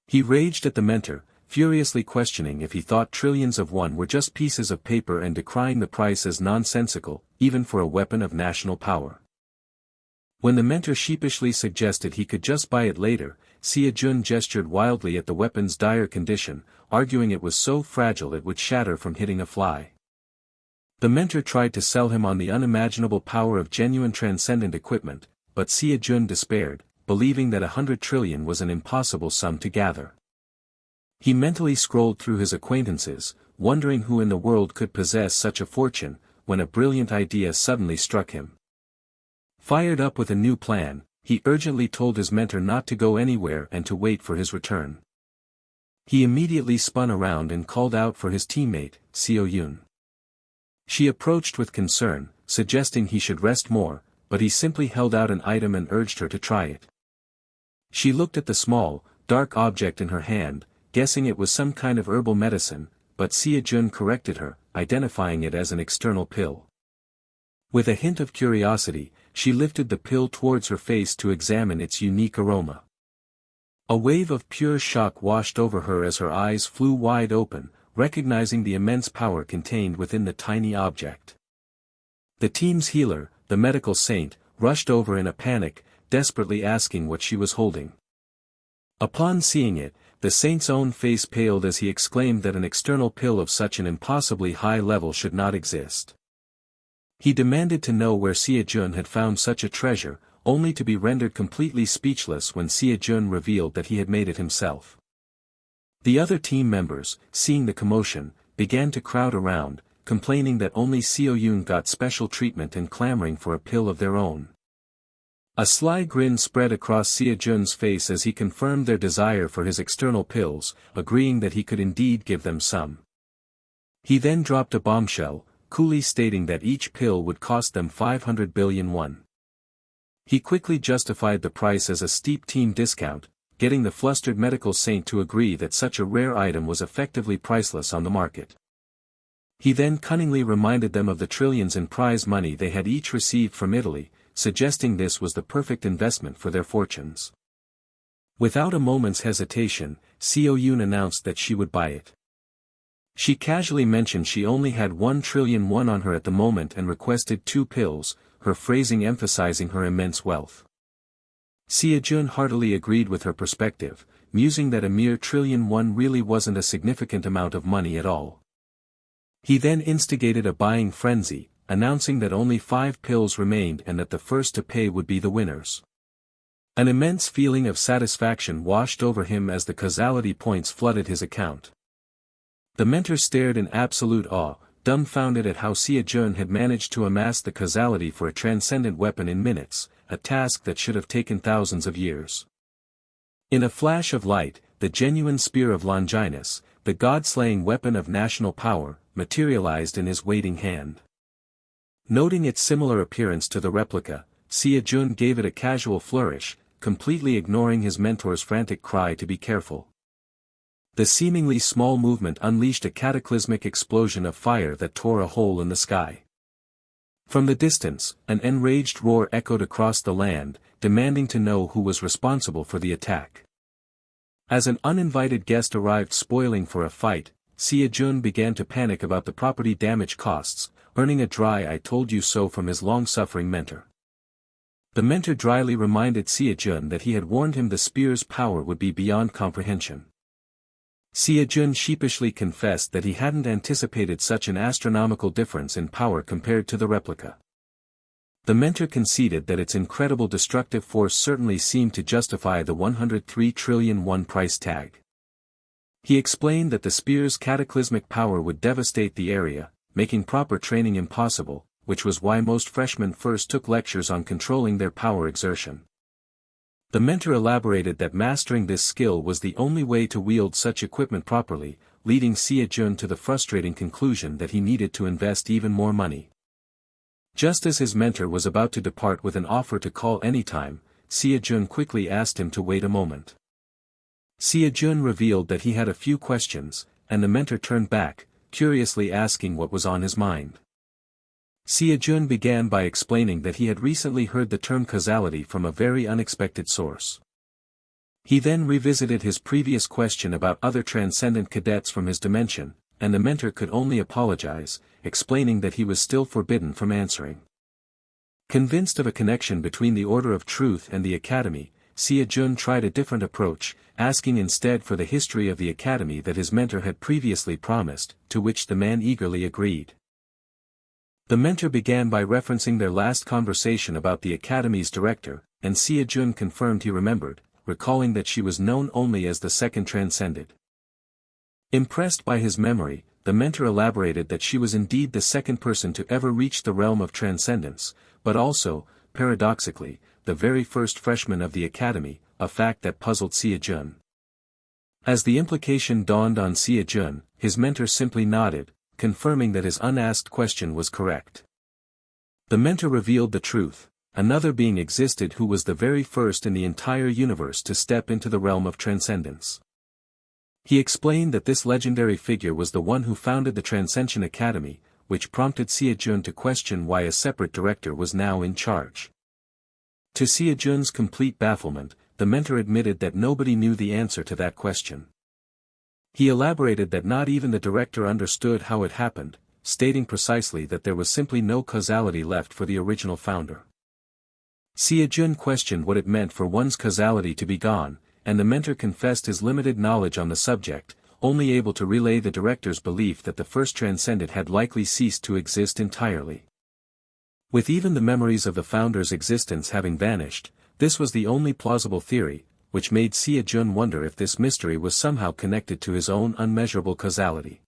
He raged at the mentor, furiously questioning if he thought trillions of won were just pieces of paper and decrying the price as nonsensical, even for a weapon of national power. When the mentor sheepishly suggested he could just buy it later, SeoJoon gestured wildly at the weapon's dire condition, arguing it was so fragile it would shatter from hitting a fly. The mentor tried to sell him on the unimaginable power of genuine transcendent equipment, but SeoJoon despaired, believing that 100 trillion was an impossible sum to gather. He mentally scrolled through his acquaintances, wondering who in the world could possess such a fortune, when a brilliant idea suddenly struck him. Fired up with a new plan, he urgently told his mentor not to go anywhere and to wait for his return. He immediately spun around and called out for his teammate, SeoJoon. She approached with concern, suggesting he should rest more, but he simply held out an item and urged her to try it. She looked at the small, dark object in her hand, guessing it was some kind of herbal medicine, but SeoJoon corrected her, identifying it as an external pill. With a hint of curiosity, she lifted the pill towards her face to examine its unique aroma. A wave of pure shock washed over her as her eyes flew wide open, recognizing the immense power contained within the tiny object. The team's healer, the medical saint, rushed over in a panic, desperately asking what she was holding. Upon seeing it, the saint's own face paled as he exclaimed that an external pill of such an impossibly high level should not exist. He demanded to know where SeoJoon had found such a treasure, only to be rendered completely speechless when SeoJoon revealed that he had made it himself. The other team members, seeing the commotion, began to crowd around, complaining that only SeoJoon got special treatment and clamoring for a pill of their own. A sly grin spread across SeoJoon's face as he confirmed their desire for his external pills, agreeing that he could indeed give them some. He then dropped a bombshell, coolly stating that each pill would cost them 500 billion won. He quickly justified the price as a steep team discount, getting the flustered medical saint to agree that such a rare item was effectively priceless on the market. He then cunningly reminded them of the trillions in prize money they had each received from Italy, suggesting this was the perfect investment for their fortunes. Without a moment's hesitation, SeoJoon announced that she would buy it. She casually mentioned she only had 1 trillion won on her at the moment and requested 2 pills, her phrasing emphasizing her immense wealth. SeoJoon heartily agreed with her perspective, musing that a mere trillion won really wasn't a significant amount of money at all. He then instigated a buying frenzy, announcing that only 5 pills remained and that the first to pay would be the winners. An immense feeling of satisfaction washed over him as the causality points flooded his account. The mentor stared in absolute awe, dumbfounded at how SeoJoon had managed to amass the causality for a transcendent weapon in minutes, a task that should have taken thousands of years. In a flash of light, the genuine spear of Longinus, the god-slaying weapon of national power, materialized in his waiting hand. Noting its similar appearance to the replica, SeoJoon gave it a casual flourish, completely ignoring his mentor's frantic cry to be careful. The seemingly small movement unleashed a cataclysmic explosion of fire that tore a hole in the sky. From the distance, an enraged roar echoed across the land, demanding to know who was responsible for the attack. As an uninvited guest arrived spoiling for a fight, SeoJoon began to panic about the property damage costs, earning a dry "I told you so" from his long-suffering mentor. The mentor dryly reminded SeoJoon that he had warned him the spear's power would be beyond comprehension. SeoJoon sheepishly confessed that he hadn't anticipated such an astronomical difference in power compared to the replica. The mentor conceded that its incredible destructive force certainly seemed to justify the 103 trillion won price tag. He explained that the spear's cataclysmic power would devastate the area, making proper training impossible, which was why most freshmen first took lectures on controlling their power exertion. The mentor elaborated that mastering this skill was the only way to wield such equipment properly, leading SeoJoon to the frustrating conclusion that he needed to invest even more money. Just as his mentor was about to depart with an offer to call anytime, SeoJoon quickly asked him to wait a moment. SeoJoon revealed that he had a few questions, and the mentor turned back, curiously asking what was on his mind. SeoJoon began by explaining that he had recently heard the term causality from a very unexpected source. He then revisited his previous question about other transcendent cadets from his dimension, and the mentor could only apologize, explaining that he was still forbidden from answering. Convinced of a connection between the Order of Truth and the Academy, SeoJoon tried a different approach, asking instead for the history of the Academy that his mentor had previously promised, to which the man eagerly agreed. The mentor began by referencing their last conversation about the Academy's director, and SeoJoon confirmed he remembered, recalling that she was known only as the second Transcended. Impressed by his memory, the mentor elaborated that she was indeed the second person to ever reach the realm of transcendence, but also, paradoxically, the very first freshman of the Academy, a fact that puzzled SeoJoon. As the implication dawned on SeoJoon, his mentor simply nodded, confirming that his unasked question was correct. The mentor revealed the truth: another being existed who was the very first in the entire universe to step into the realm of transcendence. He explained that this legendary figure was the one who founded the Transcension Academy, which prompted SeoJoon to question why a separate director was now in charge. To SeoJoon's complete bafflement, the mentor admitted that nobody knew the answer to that question. He elaborated that not even the director understood how it happened, stating precisely that there was simply no causality left for the original founder. SeoJoon questioned what it meant for one's causality to be gone, and the mentor confessed his limited knowledge on the subject, only able to relay the director's belief that the first Transcended had likely ceased to exist entirely. With even the memories of the founder's existence having vanished, this was the only plausible theory, which made SeoJoon wonder if this mystery was somehow connected to his own unmeasurable causality.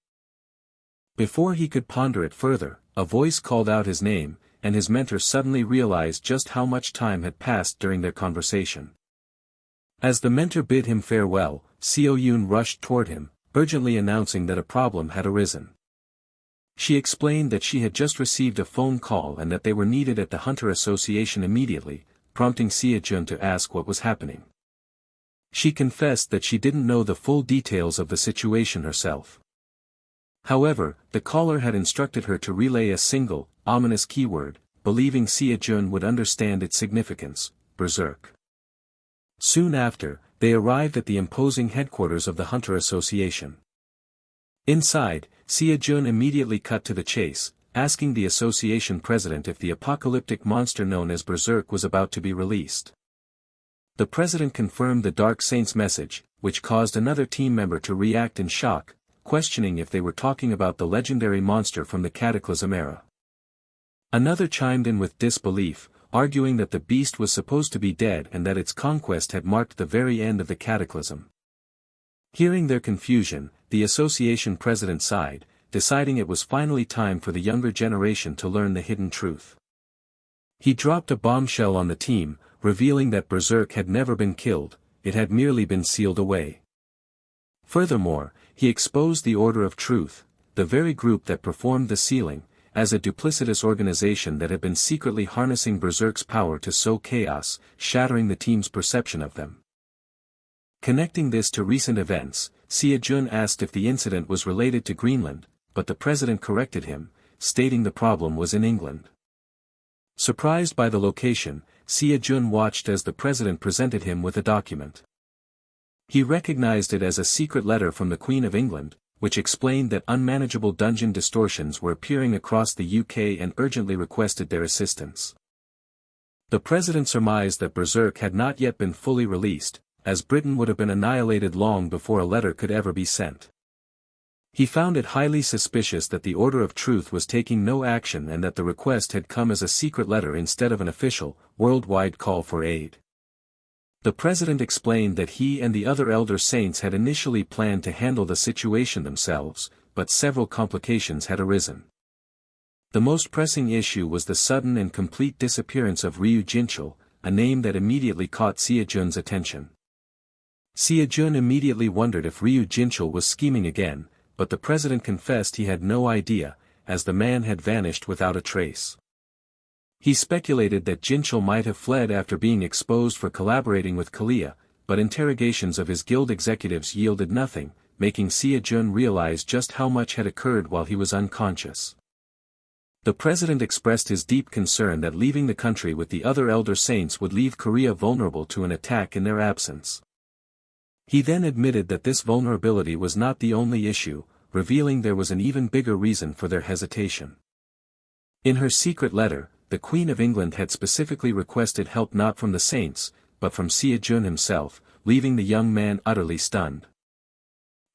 Before he could ponder it further, a voice called out his name, and his mentor suddenly realized just how much time had passed during their conversation. As the mentor bid him farewell, SeoJoon rushed toward him, urgently announcing that a problem had arisen. She explained that she had just received a phone call and that they were needed at the Hunter Association immediately, prompting SeoJoon to ask what was happening. She confessed that she didn't know the full details of the situation herself. However, the caller had instructed her to relay a single, ominous keyword, believing SeoJoon would understand its significance: berserk. Soon after, they arrived at the imposing headquarters of the Hunter Association. Inside, SeoJoon immediately cut to the chase, asking the association president if the apocalyptic monster known as Berserk was about to be released. The president confirmed the Dark Saint's message, which caused another team member to react in shock, questioning if they were talking about the legendary monster from the Cataclysm era. Another chimed in with disbelief, arguing that the beast was supposed to be dead and that its conquest had marked the very end of the Cataclysm. Hearing their confusion, the association president sighed, deciding it was finally time for the younger generation to learn the hidden truth. He dropped a bombshell on the team, revealing that Berserk had never been killed, it had merely been sealed away. Furthermore, he exposed the Order of Truth, the very group that performed the sealing, as a duplicitous organization that had been secretly harnessing Berserk's power to sow chaos, shattering the team's perception of them. Connecting this to recent events, SeoJoon asked if the incident was related to Greenland, but the president corrected him, stating the problem was in England. Surprised by the location, SeoJoon watched as the president presented him with a document. He recognized it as a secret letter from the Queen of England, which explained that unmanageable dungeon distortions were appearing across the UK and urgently requested their assistance. The president surmised that Berserk had not yet been fully released, as Britain would have been annihilated long before a letter could ever be sent. He found it highly suspicious that the Order of Truth was taking no action and that the request had come as a secret letter instead of an official, worldwide call for aid. The president explained that he and the other elder saints had initially planned to handle the situation themselves, but several complications had arisen. The most pressing issue was the sudden and complete disappearance of Ryu Jinchul, a name that immediately caught SeoJoon's attention. SeoJoon immediately wondered if Ryu Jinchul was scheming again, but the president confessed he had no idea, as the man had vanished without a trace. He speculated that Jinchul might have fled after being exposed for collaborating with Kalia, but interrogations of his guild executives yielded nothing, making SeoJoon realize just how much had occurred while he was unconscious. The president expressed his deep concern that leaving the country with the other elder saints would leave Korea vulnerable to an attack in their absence. He then admitted that this vulnerability was not the only issue, revealing there was an even bigger reason for their hesitation. In her secret letter, the Queen of England had specifically requested help not from the saints, but from SeoJoon himself, leaving the young man utterly stunned.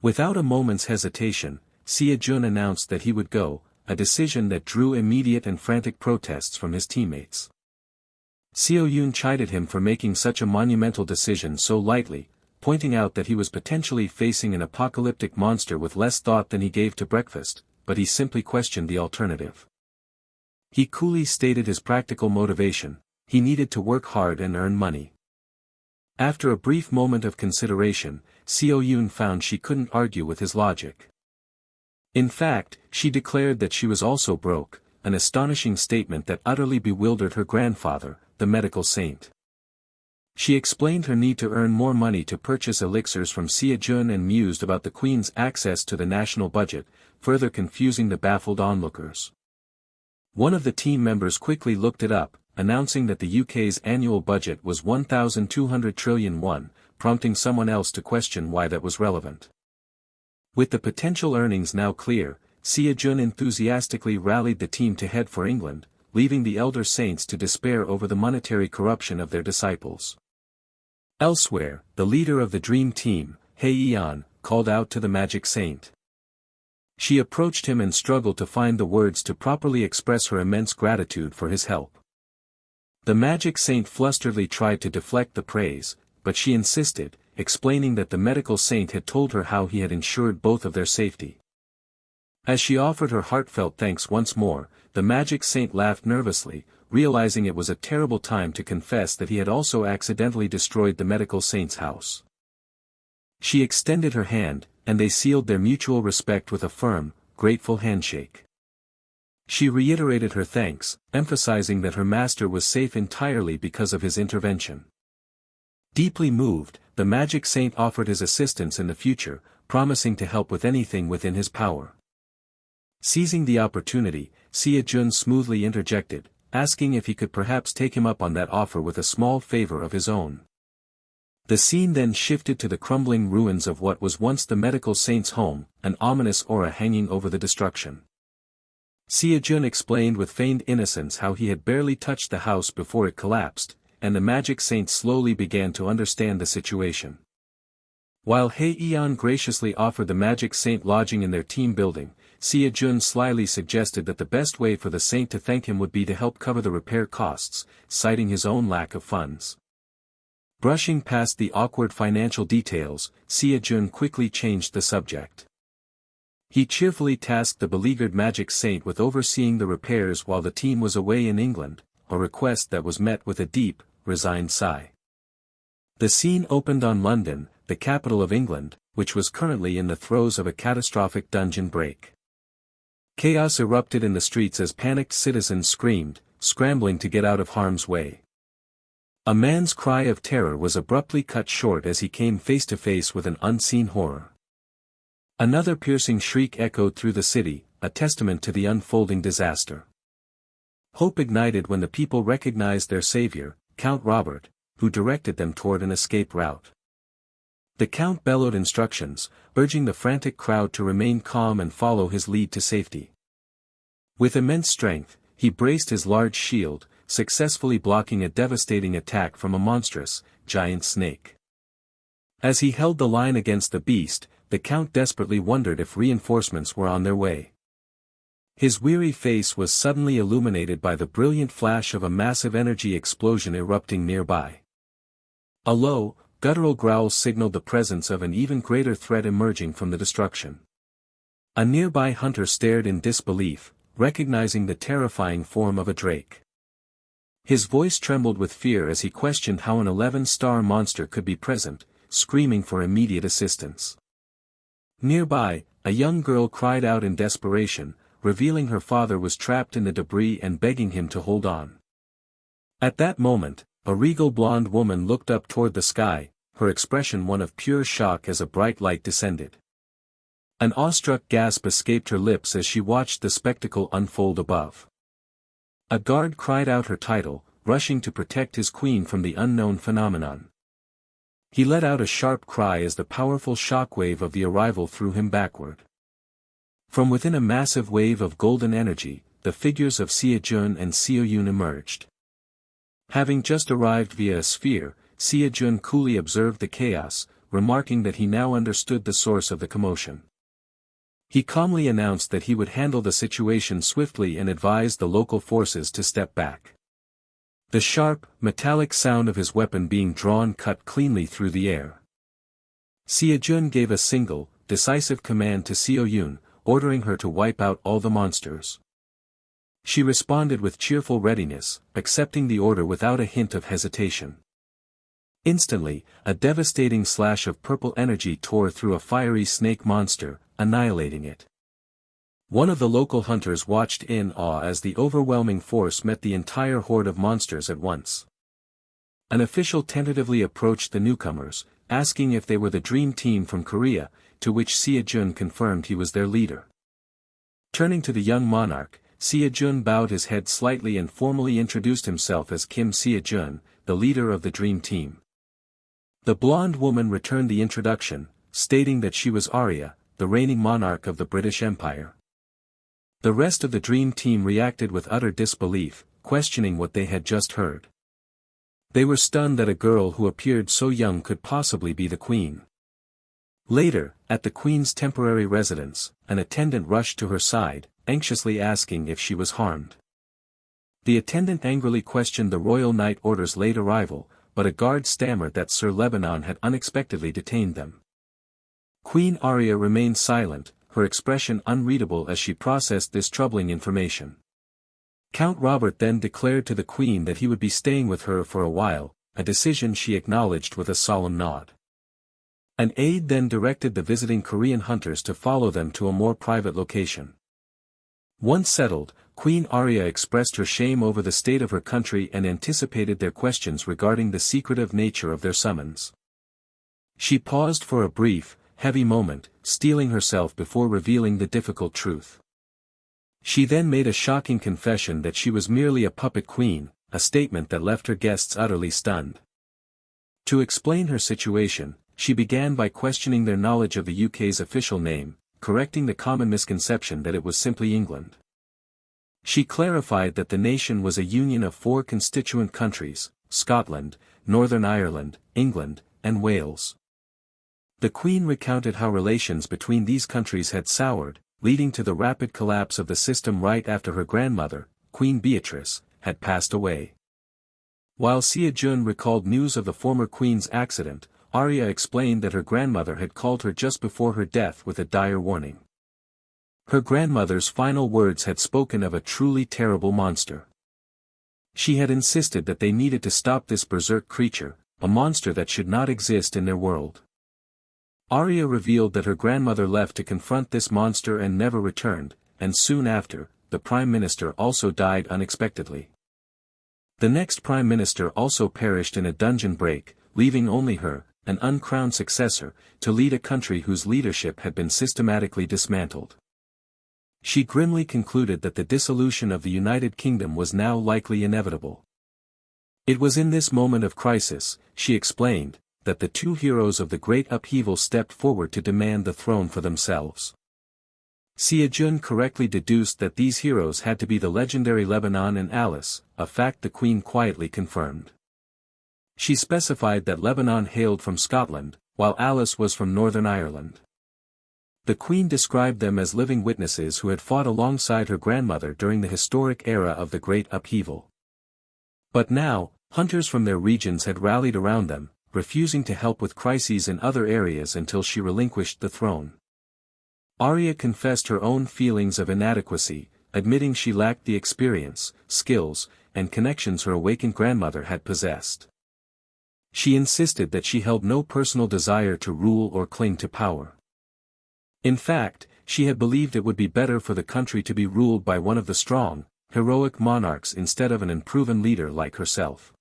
Without a moment's hesitation, SeoJoon announced that he would go, a decision that drew immediate and frantic protests from his teammates. SeoJoon chided him for making such a monumental decision so lightly, pointing out that he was potentially facing an apocalyptic monster with less thought than he gave to breakfast, but he simply questioned the alternative. He coolly stated his practical motivation: he needed to work hard and earn money. After a brief moment of consideration, SeoJoon found she couldn't argue with his logic. In fact, she declared that she was also broke, an astonishing statement that utterly bewildered her grandfather, the medical saint. She explained her need to earn more money to purchase elixirs from SeoJoon and mused about the Queen's access to the national budget, further confusing the baffled onlookers. One of the team members quickly looked it up, announcing that the UK's annual budget was 1,200 trillion won, prompting someone else to question why that was relevant. With the potential earnings now clear, SeoJoon enthusiastically rallied the team to head for England, leaving the elder saints to despair over the monetary corruption of their disciples. Elsewhere, the leader of the Dream Team, Hye-yeon, called out to the Magic Saint. She approached him and struggled to find the words to properly express her immense gratitude for his help. The Magic Saint flusteredly tried to deflect the praise, but she insisted, explaining that the medical saint had told her how he had ensured both of their safety. As she offered her heartfelt thanks once more, the Magic Saint laughed nervously, realizing it was a terrible time to confess that he had also accidentally destroyed the medical saint's house. She extended her hand, and they sealed their mutual respect with a firm, grateful handshake. She reiterated her thanks, emphasizing that her master was safe entirely because of his intervention. Deeply moved, the magic saint offered his assistance in the future, promising to help with anything within his power. Seizing the opportunity, SeoJoon smoothly interjected, asking if he could perhaps take him up on that offer with a small favor of his own. The scene then shifted to the crumbling ruins of what was once the medical saint's home, an ominous aura hanging over the destruction. SeoJoon explained with feigned innocence how he had barely touched the house before it collapsed, and the magic saint slowly began to understand the situation. While Hye-yeon graciously offered the magic saint lodging in their team building, SeoJoon slyly suggested that the best way for the saint to thank him would be to help cover the repair costs, citing his own lack of funds. Brushing past the awkward financial details, SeoJoon quickly changed the subject. He cheerfully tasked the beleaguered magic saint with overseeing the repairs while the team was away in England, a request that was met with a deep, resigned sigh. The scene opened on London, the capital of England, which was currently in the throes of a catastrophic dungeon break. Chaos erupted in the streets as panicked citizens screamed, scrambling to get out of harm's way. A man's cry of terror was abruptly cut short as he came face to face with an unseen horror. Another piercing shriek echoed through the city, a testament to the unfolding disaster. Hope ignited when the people recognized their savior, Count Robert, who directed them toward an escape route. The Count bellowed instructions, urging the frantic crowd to remain calm and follow his lead to safety. With immense strength, he braced his large shield, successfully blocking a devastating attack from a monstrous, giant snake. As he held the line against the beast, the Count desperately wondered if reinforcements were on their way. His weary face was suddenly illuminated by the brilliant flash of a massive energy explosion erupting nearby. A low, guttural growl signaled the presence of an even greater threat emerging from the destruction. A nearby hunter stared in disbelief, recognizing the terrifying form of a drake. His voice trembled with fear as he questioned how an 11-star monster could be present, screaming for immediate assistance. Nearby, a young girl cried out in desperation, revealing her father was trapped in the debris and begging him to hold on. At that moment, a regal blonde woman looked up toward the sky, her expression one of pure shock as a bright light descended. An awestruck gasp escaped her lips as she watched the spectacle unfold above. A guard cried out her title, rushing to protect his queen from the unknown phenomenon. He let out a sharp cry as the powerful shockwave of the arrival threw him backward. From within a massive wave of golden energy, the figures of SeoJoon and SeoJoon emerged. Having just arrived via a sphere, SeoJoon coolly observed the chaos, remarking that he now understood the source of the commotion. He calmly announced that he would handle the situation swiftly and advised the local forces to step back. The sharp, metallic sound of his weapon being drawn cut cleanly through the air. SeoJoon gave a single, decisive command to SeoJoon, ordering her to wipe out all the monsters. She responded with cheerful readiness, accepting the order without a hint of hesitation. Instantly, a devastating slash of purple energy tore through a fiery snake monster, annihilating it. One of the local hunters watched in awe as the overwhelming force met the entire horde of monsters at once. An official tentatively approached the newcomers, asking if they were the Dream Team from Korea, to which SeoJoon confirmed he was their leader. Turning to the young monarch, SeoJoon bowed his head slightly and formally introduced himself as Kim SeoJoon, the leader of the Dream Team. The blonde woman returned the introduction, stating that she was Arya, the reigning monarch of the British Empire. The rest of the Dream Team reacted with utter disbelief, questioning what they had just heard. They were stunned that a girl who appeared so young could possibly be the Queen. Later, at the Queen's temporary residence, an attendant rushed to her side, anxiously asking if she was harmed. The attendant angrily questioned the Royal Knight Order's late arrival, but a guard stammered that Sir Lebanon had unexpectedly detained them. Queen Arya remained silent, her expression unreadable as she processed this troubling information. Count Robert then declared to the Queen that he would be staying with her for a while, a decision she acknowledged with a solemn nod. An aide then directed the visiting Korean hunters to follow them to a more private location. Once settled, Queen Arya expressed her shame over the state of her country and anticipated their questions regarding the secretive nature of their summons. She paused for a brief, heavy moment, steeling herself before revealing the difficult truth. She then made a shocking confession that she was merely a puppet queen, a statement that left her guests utterly stunned. To explain her situation, she began by questioning their knowledge of the UK's official name, correcting the common misconception that it was simply England. She clarified that the nation was a union of 4 constituent countries: Scotland, Northern Ireland, England, and Wales. The Queen recounted how relations between these countries had soured, leading to the rapid collapse of the system right after her grandmother, Queen Beatrice, had passed away. While SeoJoon recalled news of the former Queen's accident, Arya explained that her grandmother had called her just before her death with a dire warning. Her grandmother's final words had spoken of a truly terrible monster. She had insisted that they needed to stop this berserk creature, a monster that should not exist in their world. Arya revealed that her grandmother left to confront this monster and never returned, and soon after, the Prime Minister also died unexpectedly. The next Prime Minister also perished in a dungeon break, leaving only her, an uncrowned successor, to lead a country whose leadership had been systematically dismantled. She grimly concluded that the dissolution of the United Kingdom was now likely inevitable. It was in this moment of crisis, she explained, that the 2 heroes of the great upheaval stepped forward to demand the throne for themselves. SeoJoon correctly deduced that these heroes had to be the legendary Lebanon and Alice, a fact the Queen quietly confirmed. She specified that Lebanon hailed from Scotland, while Alice was from Northern Ireland. The Queen described them as living witnesses who had fought alongside her grandmother during the historic era of the Great Upheaval. But now, hunters from their regions had rallied around them, refusing to help with crises in other areas until she relinquished the throne. Arya confessed her own feelings of inadequacy, admitting she lacked the experience, skills, and connections her awakened grandmother had possessed. She insisted that she held no personal desire to rule or cling to power. In fact, she had believed it would be better for the country to be ruled by one of the strong, heroic monarchs instead of an unproven leader like herself.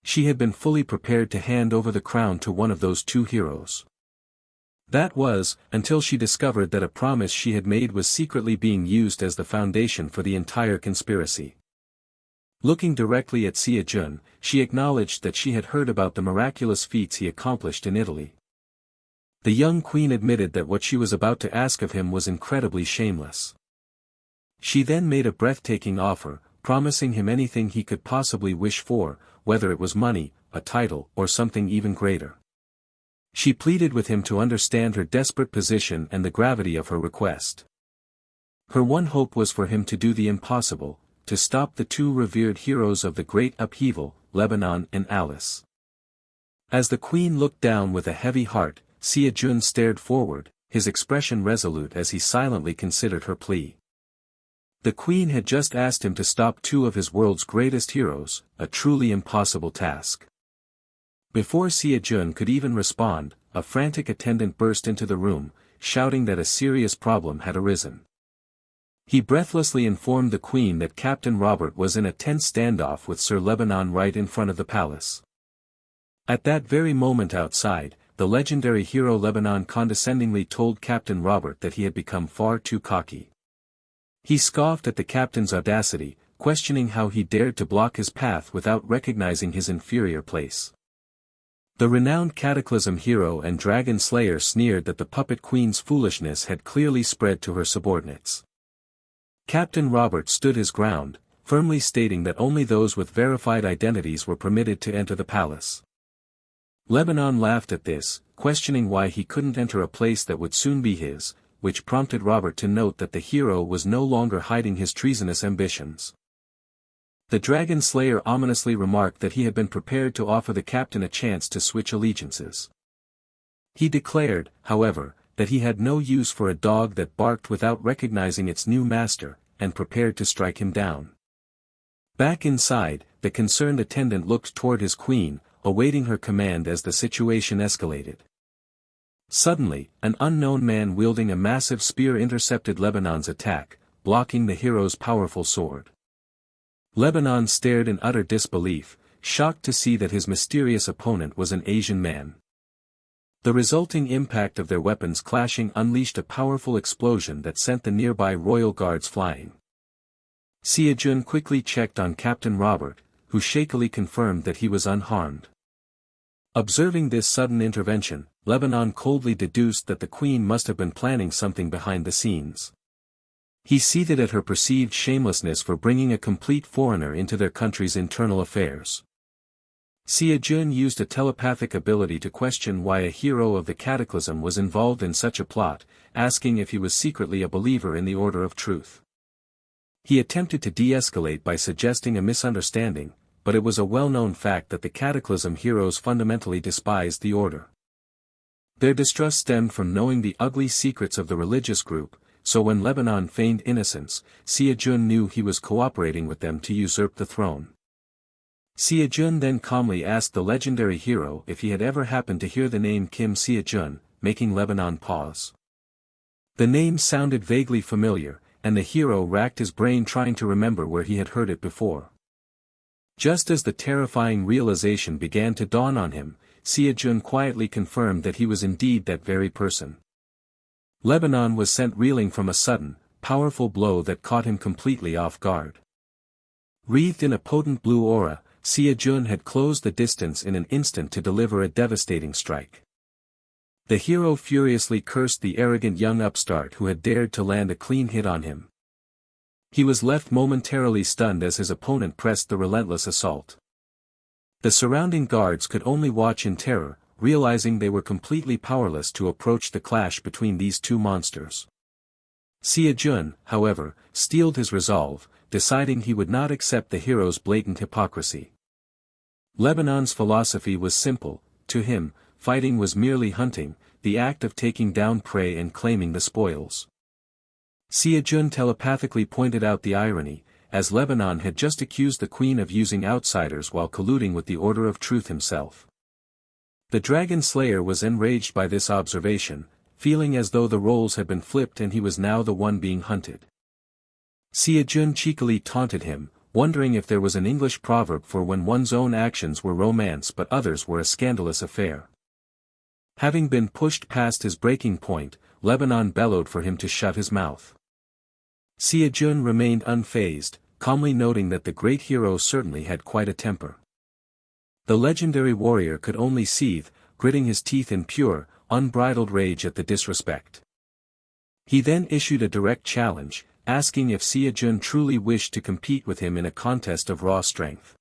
She had been fully prepared to hand over the crown to one of those 2 heroes. That was, until she discovered that a promise she had made was secretly being used as the foundation for the entire conspiracy. Looking directly at SeoJoon, she acknowledged that she had heard about the miraculous feats he accomplished in Italy. The young queen admitted that what she was about to ask of him was incredibly shameless. She then made a breathtaking offer, promising him anything he could possibly wish for, whether it was money, a title, or something even greater. She pleaded with him to understand her desperate position and the gravity of her request. Her one hope was for him to do the impossible, to stop the 2 revered heroes of the Great Upheaval, Lebanon and Alice. As the Queen looked down with a heavy heart, SeoJoon stared forward, his expression resolute as he silently considered her plea. The Queen had just asked him to stop 2 of his world's greatest heroes, a truly impossible task. Before SeoJoon could even respond, a frantic attendant burst into the room, shouting that a serious problem had arisen. He breathlessly informed the Queen that Captain Robert was in a tense standoff with Sir Lebanon right in front of the palace. At that very moment outside, the legendary hero Lebanon condescendingly told Captain Robert that he had become far too cocky. He scoffed at the captain's audacity, questioning how he dared to block his path without recognizing his inferior place. The renowned Cataclysm hero and Dragon Slayer sneered that the puppet queen's foolishness had clearly spread to her subordinates. Captain Robert stood his ground, firmly stating that only those with verified identities were permitted to enter the palace. Lebanon laughed at this, questioning why he couldn't enter a place that would soon be his, which prompted Robert to note that the hero was no longer hiding his treasonous ambitions. The Dragon Slayer ominously remarked that he had been prepared to offer the captain a chance to switch allegiances. He declared, however, that he had no use for a dog that barked without recognizing its new master, and prepared to strike him down. Back inside, the concerned attendant looked toward his queen, awaiting her command as the situation escalated. Suddenly, an unknown man wielding a massive spear intercepted Lebanon's attack, blocking the hero's powerful sword. Lebanon stared in utter disbelief, shocked to see that his mysterious opponent was an Asian man. The resulting impact of their weapons clashing unleashed a powerful explosion that sent the nearby royal guards flying. SeoJoon quickly checked on Captain Robert, who shakily confirmed that he was unharmed. Observing this sudden intervention, Lebanon coldly deduced that the queen must have been planning something behind the scenes. He seethed at her perceived shamelessness for bringing a complete foreigner into their country's internal affairs. SeoJoon used a telepathic ability to question why a hero of the Cataclysm was involved in such a plot, asking if he was secretly a believer in the Order of Truth. He attempted to de-escalate by suggesting a misunderstanding, but it was a well-known fact that the Cataclysm heroes fundamentally despised the Order. Their distrust stemmed from knowing the ugly secrets of the religious group, so when Lebanon feigned innocence, SeoJoon knew he was cooperating with them to usurp the throne. SeoJoon then calmly asked the legendary hero if he had ever happened to hear the name Kim SeoJoon, making Lebanon pause. The name sounded vaguely familiar, and the hero racked his brain trying to remember where he had heard it before. Just as the terrifying realization began to dawn on him, SeoJoon quietly confirmed that he was indeed that very person. Lebanon was sent reeling from a sudden, powerful blow that caught him completely off guard. Wreathed in a potent blue aura, SeoJoon had closed the distance in an instant to deliver a devastating strike. The hero furiously cursed the arrogant young upstart who had dared to land a clean hit on him. He was left momentarily stunned as his opponent pressed the relentless assault. The surrounding guards could only watch in terror, realizing they were completely powerless to approach the clash between these two monsters. SeoJoon, however, steeled his resolve, deciding he would not accept the hero's blatant hypocrisy. Lebanon's philosophy was simple: to him, fighting was merely hunting, the act of taking down prey and claiming the spoils. SeoJoon telepathically pointed out the irony, as Lebanon had just accused the queen of using outsiders while colluding with the Order of Truth himself. The Dragon Slayer was enraged by this observation, feeling as though the roles had been flipped and he was now the one being hunted. SeoJoon cheekily taunted him, wondering if there was an English proverb for when one's own actions were romance but others were a scandalous affair. Having been pushed past his breaking point, Lebanon bellowed for him to shut his mouth. SeoJoon remained unfazed, calmly noting that the great hero certainly had quite a temper. The legendary warrior could only seethe, gritting his teeth in pure, unbridled rage at the disrespect. He then issued a direct challenge, asking if SeoJoon truly wished to compete with him in a contest of raw strength.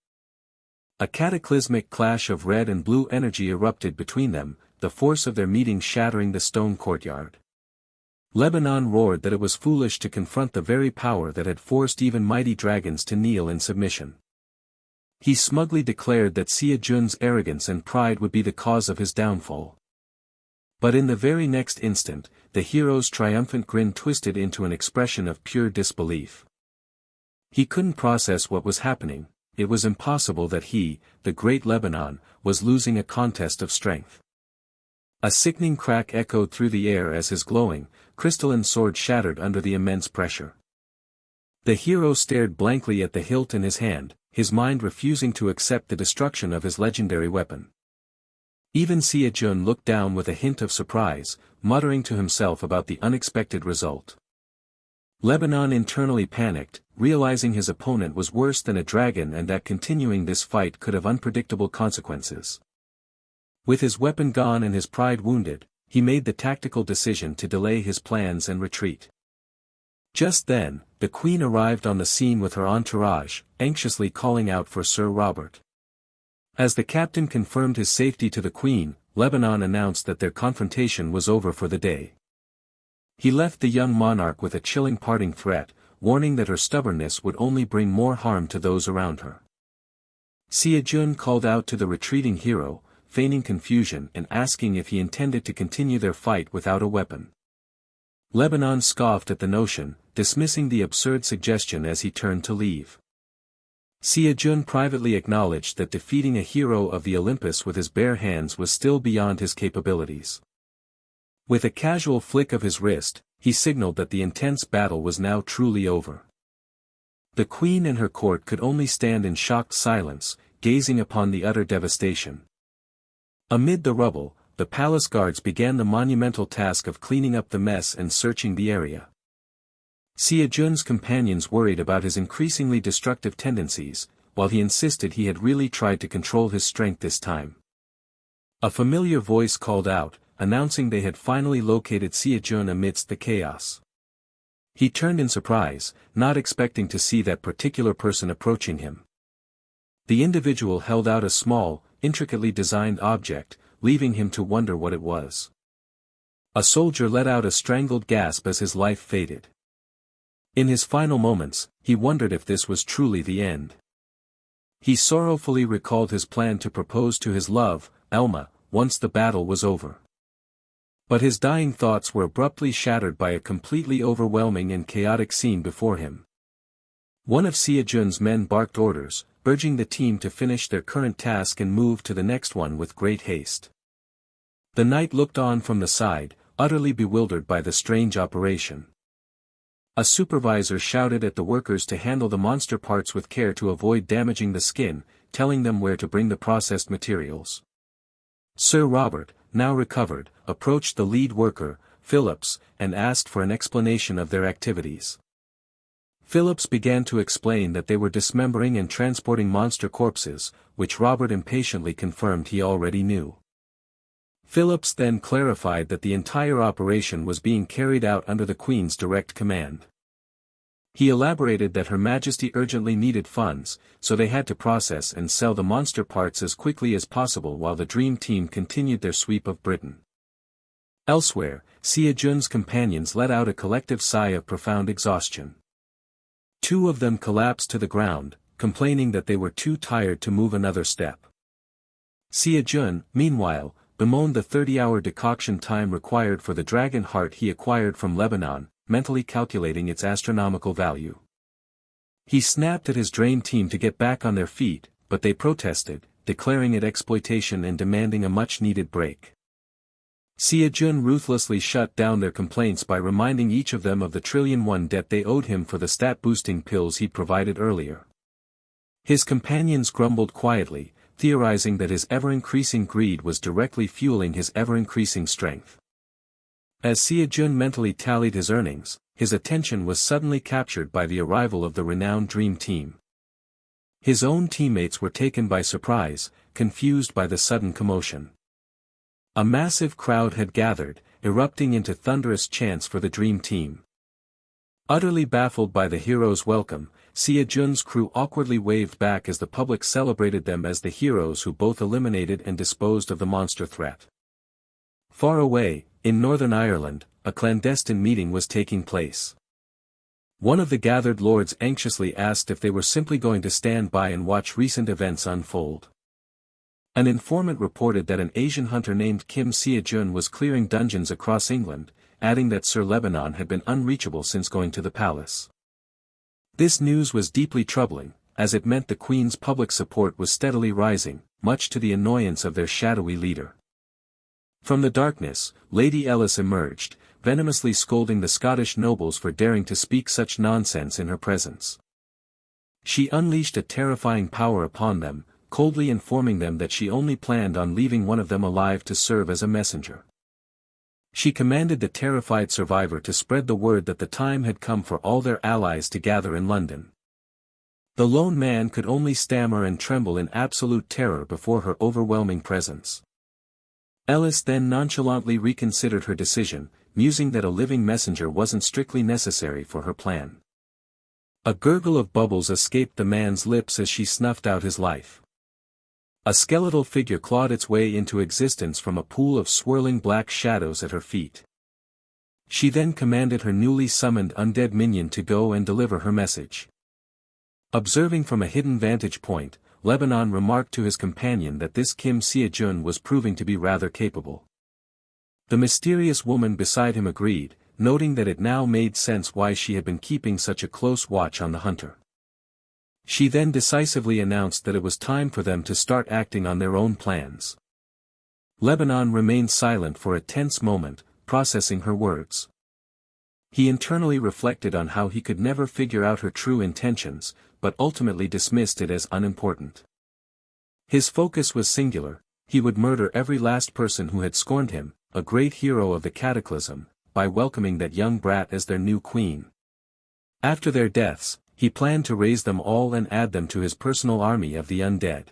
A cataclysmic clash of red and blue energy erupted between them, the force of their meeting shattering the stone courtyard. Lebanon roared that it was foolish to confront the very power that had forced even mighty dragons to kneel in submission. He smugly declared that SeoJoon's arrogance and pride would be the cause of his downfall. But in the very next instant, the hero's triumphant grin twisted into an expression of pure disbelief. He couldn't process what was happening. It was impossible that he, the great Lebanon, was losing a contest of strength. A sickening crack echoed through the air as his glowing, crystalline sword shattered under the immense pressure. The hero stared blankly at the hilt in his hand, his mind refusing to accept the destruction of his legendary weapon. Even SeoJoon looked down with a hint of surprise, muttering to himself about the unexpected result. Lebanon internally panicked, realizing his opponent was worse than a dragon and that continuing this fight could have unpredictable consequences. With his weapon gone and his pride wounded, he made the tactical decision to delay his plans and retreat. Just then, the queen arrived on the scene with her entourage, anxiously calling out for Sir Robert. As the captain confirmed his safety to the queen, Lebanon announced that their confrontation was over for the day. He left the young monarch with a chilling parting threat, warning that her stubbornness would only bring more harm to those around her. SeoJoon called out to the retreating hero, feigning confusion and asking if he intended to continue their fight without a weapon. Lebanon scoffed at the notion, dismissing the absurd suggestion as he turned to leave. SeoJoon privately acknowledged that defeating a hero of the Olympus with his bare hands was still beyond his capabilities. With a casual flick of his wrist, he signaled that the intense battle was now truly over. The queen and her court could only stand in shocked silence, gazing upon the utter devastation. Amid the rubble, the palace guards began the monumental task of cleaning up the mess and searching the area. SeoJoon's companions worried about his increasingly destructive tendencies, while he insisted he had really tried to control his strength this time. A familiar voice called out, announcing they had finally located SeoJoon amidst the chaos. He turned in surprise, not expecting to see that particular person approaching him. The individual held out a small, intricately designed object, leaving him to wonder what it was. A soldier let out a strangled gasp as his life faded. In his final moments, he wondered if this was truly the end. He sorrowfully recalled his plan to propose to his love, Elma, once the battle was over. But his dying thoughts were abruptly shattered by a completely overwhelming and chaotic scene before him. One of SeoJoon's men barked orders, urging the team to finish their current task and move to the next one with great haste. The knight looked on from the side, utterly bewildered by the strange operation. A supervisor shouted at the workers to handle the monster parts with care to avoid damaging the skin, telling them where to bring the processed materials. Sir Robert, now recovered, approached the lead worker, Phillips, and asked for an explanation of their activities. Phillips began to explain that they were dismembering and transporting monster corpses, which Robert impatiently confirmed he already knew. Phillips then clarified that the entire operation was being carried out under the Queen's direct command. He elaborated that Her Majesty urgently needed funds, so they had to process and sell the monster parts as quickly as possible while the Dream Team continued their sweep of Britain. Elsewhere, SeoJoon's companions let out a collective sigh of profound exhaustion. Two of them collapsed to the ground, complaining that they were too tired to move another step. SeoJoon, meanwhile, bemoaned the 30-hour decoction time required for the dragon heart he acquired from Lebanon, mentally calculating its astronomical value. He snapped at his Dream Team to get back on their feet, but they protested, declaring it exploitation and demanding a much-needed break. SeoJoon ruthlessly shut down their complaints by reminding each of them of the Ch101 debt they owed him for the stat-boosting pills he'd provided earlier. His companions grumbled quietly, theorizing that his ever-increasing greed was directly fueling his ever-increasing strength. As SeoJoon mentally tallied his earnings, his attention was suddenly captured by the arrival of the renowned Dream Team. His own teammates were taken by surprise, confused by the sudden commotion. A massive crowd had gathered, erupting into thunderous chants for the Dream Team. Utterly baffled by the hero's welcome, SeoJoon's crew awkwardly waved back as the public celebrated them as the heroes who both eliminated and disposed of the monster threat. Far away, in Northern Ireland, a clandestine meeting was taking place. One of the gathered lords anxiously asked if they were simply going to stand by and watch recent events unfold. An informant reported that an Asian hunter named Kim SeoJoon was clearing dungeons across England, adding that Sir Lebanon had been unreachable since going to the palace. This news was deeply troubling, as it meant the Queen's public support was steadily rising, much to the annoyance of their shadowy leader. From the darkness, Lady Ellis emerged, venomously scolding the Scottish nobles for daring to speak such nonsense in her presence. She unleashed a terrifying power upon them, coldly informing them that she only planned on leaving one of them alive to serve as a messenger. She commanded the terrified survivor to spread the word that the time had come for all their allies to gather in London. The lone man could only stammer and tremble in absolute terror before her overwhelming presence. Ellis then nonchalantly reconsidered her decision, musing that a living messenger wasn't strictly necessary for her plan. A gurgle of bubbles escaped the man's lips as she snuffed out his life. A skeletal figure clawed its way into existence from a pool of swirling black shadows at her feet. She then commanded her newly summoned undead minion to go and deliver her message. Observing from a hidden vantage point, Lebanon remarked to his companion that this Kim SeoJoon was proving to be rather capable. The mysterious woman beside him agreed, noting that it now made sense why she had been keeping such a close watch on the hunter. She then decisively announced that it was time for them to start acting on their own plans. Lebanon remained silent for a tense moment, processing her words. He internally reflected on how he could never figure out her true intentions, but ultimately dismissed it as unimportant. His focus was singular: he would murder every last person who had scorned him, a great hero of the cataclysm, by welcoming that young brat as their new queen. After their deaths, he planned to raise them all and add them to his personal army of the undead.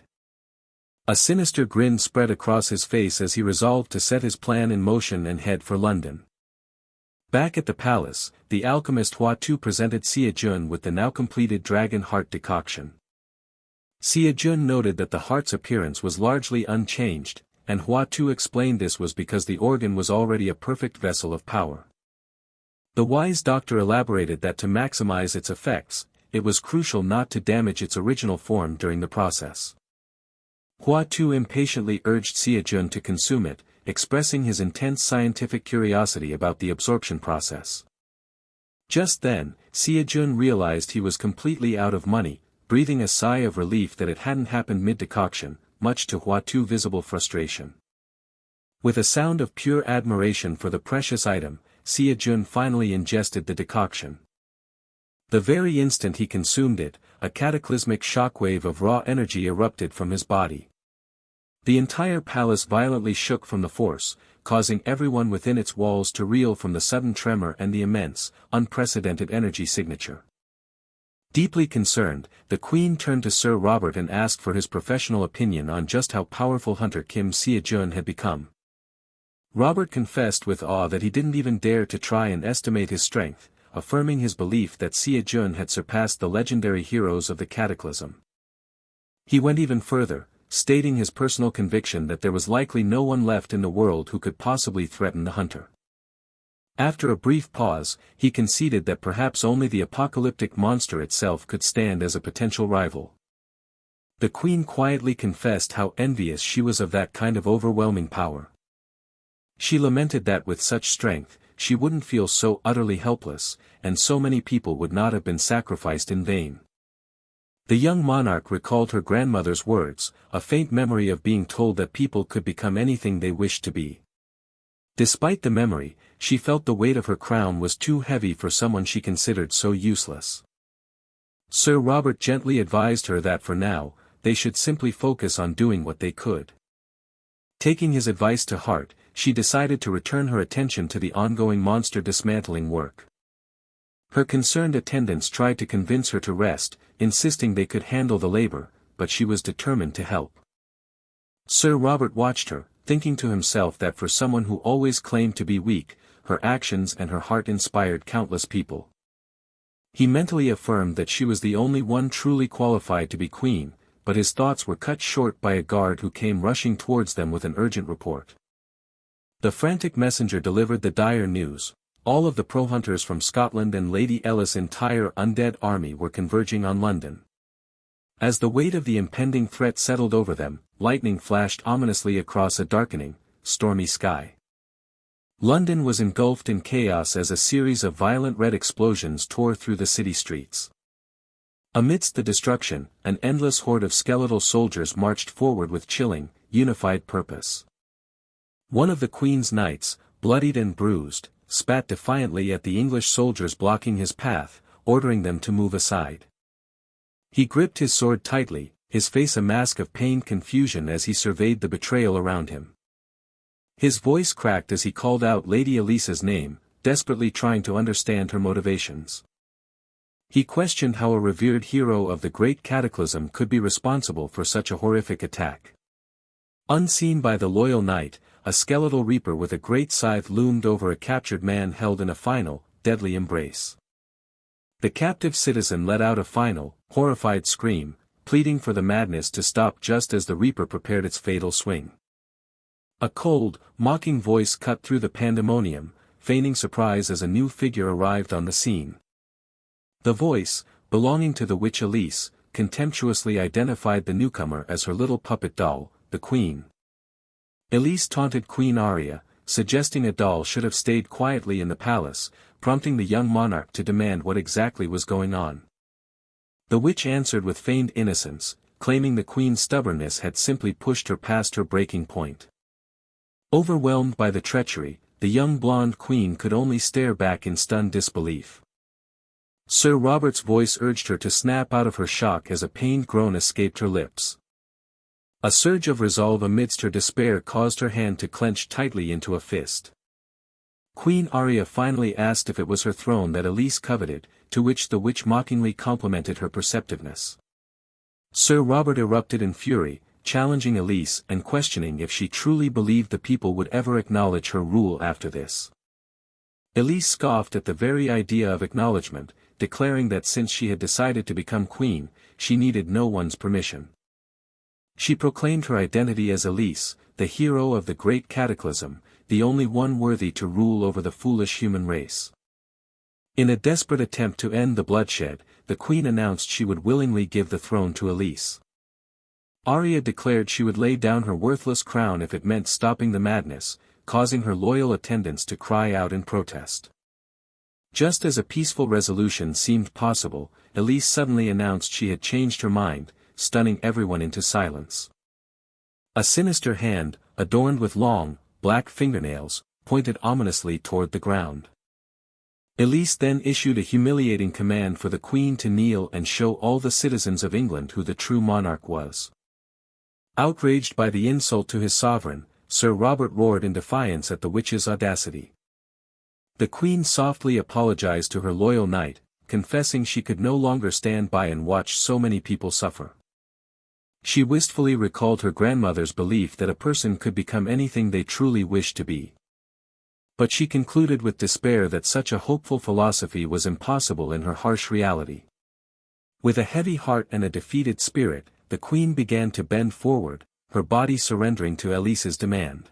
A sinister grin spread across his face as he resolved to set his plan in motion and head for London. Back at the palace, the alchemist Hua-Tu presented SeoJoon with the now completed dragon heart decoction. SeoJoon noted that the heart's appearance was largely unchanged, and Hua-Tu explained this was because the organ was already a perfect vessel of power. The wise doctor elaborated that to maximize its effects, it was crucial not to damage its original form during the process. Hua-Tu impatiently urged SeoJoon to consume it, expressing his intense scientific curiosity about the absorption process. Just then, SeoJoon realized he was completely out of money, breathing a sigh of relief that it hadn't happened mid-decoction, much to Hua-Tu's visible frustration. With a sound of pure admiration for the precious item, SeoJoon finally ingested the decoction. The very instant he consumed it, a cataclysmic shockwave of raw energy erupted from his body. The entire palace violently shook from the force, causing everyone within its walls to reel from the sudden tremor and the immense, unprecedented energy signature. Deeply concerned, the Queen turned to Sir Robert and asked for his professional opinion on just how powerful hunter Kim SeoJoon had become. Robert confessed with awe that he didn't even dare to try and estimate his strength, affirming his belief that SeoJoon had surpassed the legendary heroes of the Cataclysm. He went even further, stating his personal conviction that there was likely no one left in the world who could possibly threaten the hunter. After a brief pause, he conceded that perhaps only the apocalyptic monster itself could stand as a potential rival. The Queen quietly confessed how envious she was of that kind of overwhelming power. She lamented that with such strength, she wouldn't feel so utterly helpless, and so many people would not have been sacrificed in vain. The young monarch recalled her grandmother's words, a faint memory of being told that people could become anything they wished to be. Despite the memory, she felt the weight of her crown was too heavy for someone she considered so useless. Sir Robert gently advised her that for now, they should simply focus on doing what they could. Taking his advice to heart, she decided to return her attention to the ongoing monster dismantling work. Her concerned attendants tried to convince her to rest, insisting they could handle the labor, but she was determined to help. Sir Robert watched her, thinking to himself that for someone who always claimed to be weak, her actions and her heart inspired countless people. He mentally affirmed that she was the only one truly qualified to be queen, but his thoughts were cut short by a guard who came rushing towards them with an urgent report. The frantic messenger delivered the dire news: all of the pro-hunters from Scotland and Lady Ellis' entire undead army were converging on London. As the weight of the impending threat settled over them, lightning flashed ominously across a darkening, stormy sky. London was engulfed in chaos as a series of violent red explosions tore through the city streets. Amidst the destruction, an endless horde of skeletal soldiers marched forward with chilling, unified purpose. One of the Queen's knights, bloodied and bruised, spat defiantly at the English soldiers blocking his path, ordering them to move aside. He gripped his sword tightly, his face a mask of pained confusion as he surveyed the betrayal around him. His voice cracked as he called out Lady Elisa's name, desperately trying to understand her motivations. He questioned how a revered hero of the Great Cataclysm could be responsible for such a horrific attack. Unseen by the loyal knight, a skeletal reaper with a great scythe loomed over a captured man held in a final, deadly embrace. The captive citizen let out a final, horrified scream, pleading for the madness to stop just as the reaper prepared its fatal swing. A cold, mocking voice cut through the pandemonium, feigning surprise as a new figure arrived on the scene. The voice, belonging to the witch Elise, contemptuously identified the newcomer as her little puppet doll, the Queen. Elise taunted Queen Aria, suggesting a doll should have stayed quietly in the palace, prompting the young monarch to demand what exactly was going on. The witch answered with feigned innocence, claiming the Queen's stubbornness had simply pushed her past her breaking point. Overwhelmed by the treachery, the young blonde queen could only stare back in stunned disbelief. Sir Robert's voice urged her to snap out of her shock as a pained groan escaped her lips. A surge of resolve amidst her despair caused her hand to clench tightly into a fist. Queen Arya finally asked if it was her throne that Elise coveted, to which the witch mockingly complimented her perceptiveness. Sir Robert erupted in fury, challenging Elise and questioning if she truly believed the people would ever acknowledge her rule after this. Elise scoffed at the very idea of acknowledgement, declaring that since she had decided to become queen, she needed no one's permission. She proclaimed her identity as Elise, the hero of the great cataclysm, the only one worthy to rule over the foolish human race. In a desperate attempt to end the bloodshed, the queen announced she would willingly give the throne to Elise. Arya declared she would lay down her worthless crown if it meant stopping the madness, causing her loyal attendants to cry out in protest. Just as a peaceful resolution seemed possible, Elise suddenly announced she had changed her mind, stunning everyone into silence. A sinister hand, adorned with long, black fingernails, pointed ominously toward the ground. Elise then issued a humiliating command for the queen to kneel and show all the citizens of England who the true monarch was. Outraged by the insult to his sovereign, Sir Robert roared in defiance at the witch's audacity. The queen softly apologized to her loyal knight, confessing she could no longer stand by and watch so many people suffer. She wistfully recalled her grandmother's belief that a person could become anything they truly wished to be. But she concluded with despair that such a hopeful philosophy was impossible in her harsh reality. With a heavy heart and a defeated spirit, the queen began to bend forward, her body surrendering to Elise's demand.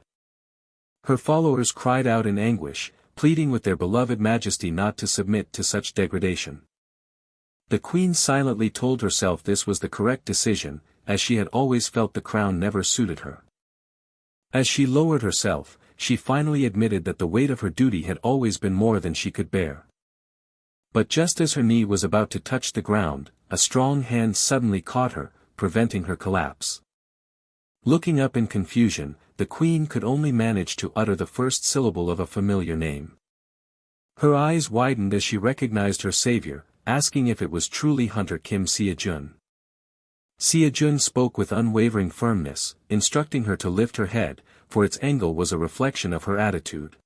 Her followers cried out in anguish, pleading with their beloved majesty not to submit to such degradation. The queen silently told herself this was the correct decision, as she had always felt the crown never suited her. As she lowered herself, she finally admitted that the weight of her duty had always been more than she could bear. But just as her knee was about to touch the ground, a strong hand suddenly caught her, preventing her collapse. Looking up in confusion, the queen could only manage to utter the first syllable of a familiar name. Her eyes widened as she recognized her savior, asking if it was truly Hunter Kim SeoJoon. SeoJoon spoke with unwavering firmness, instructing her to lift her head, for its angle was a reflection of her attitude.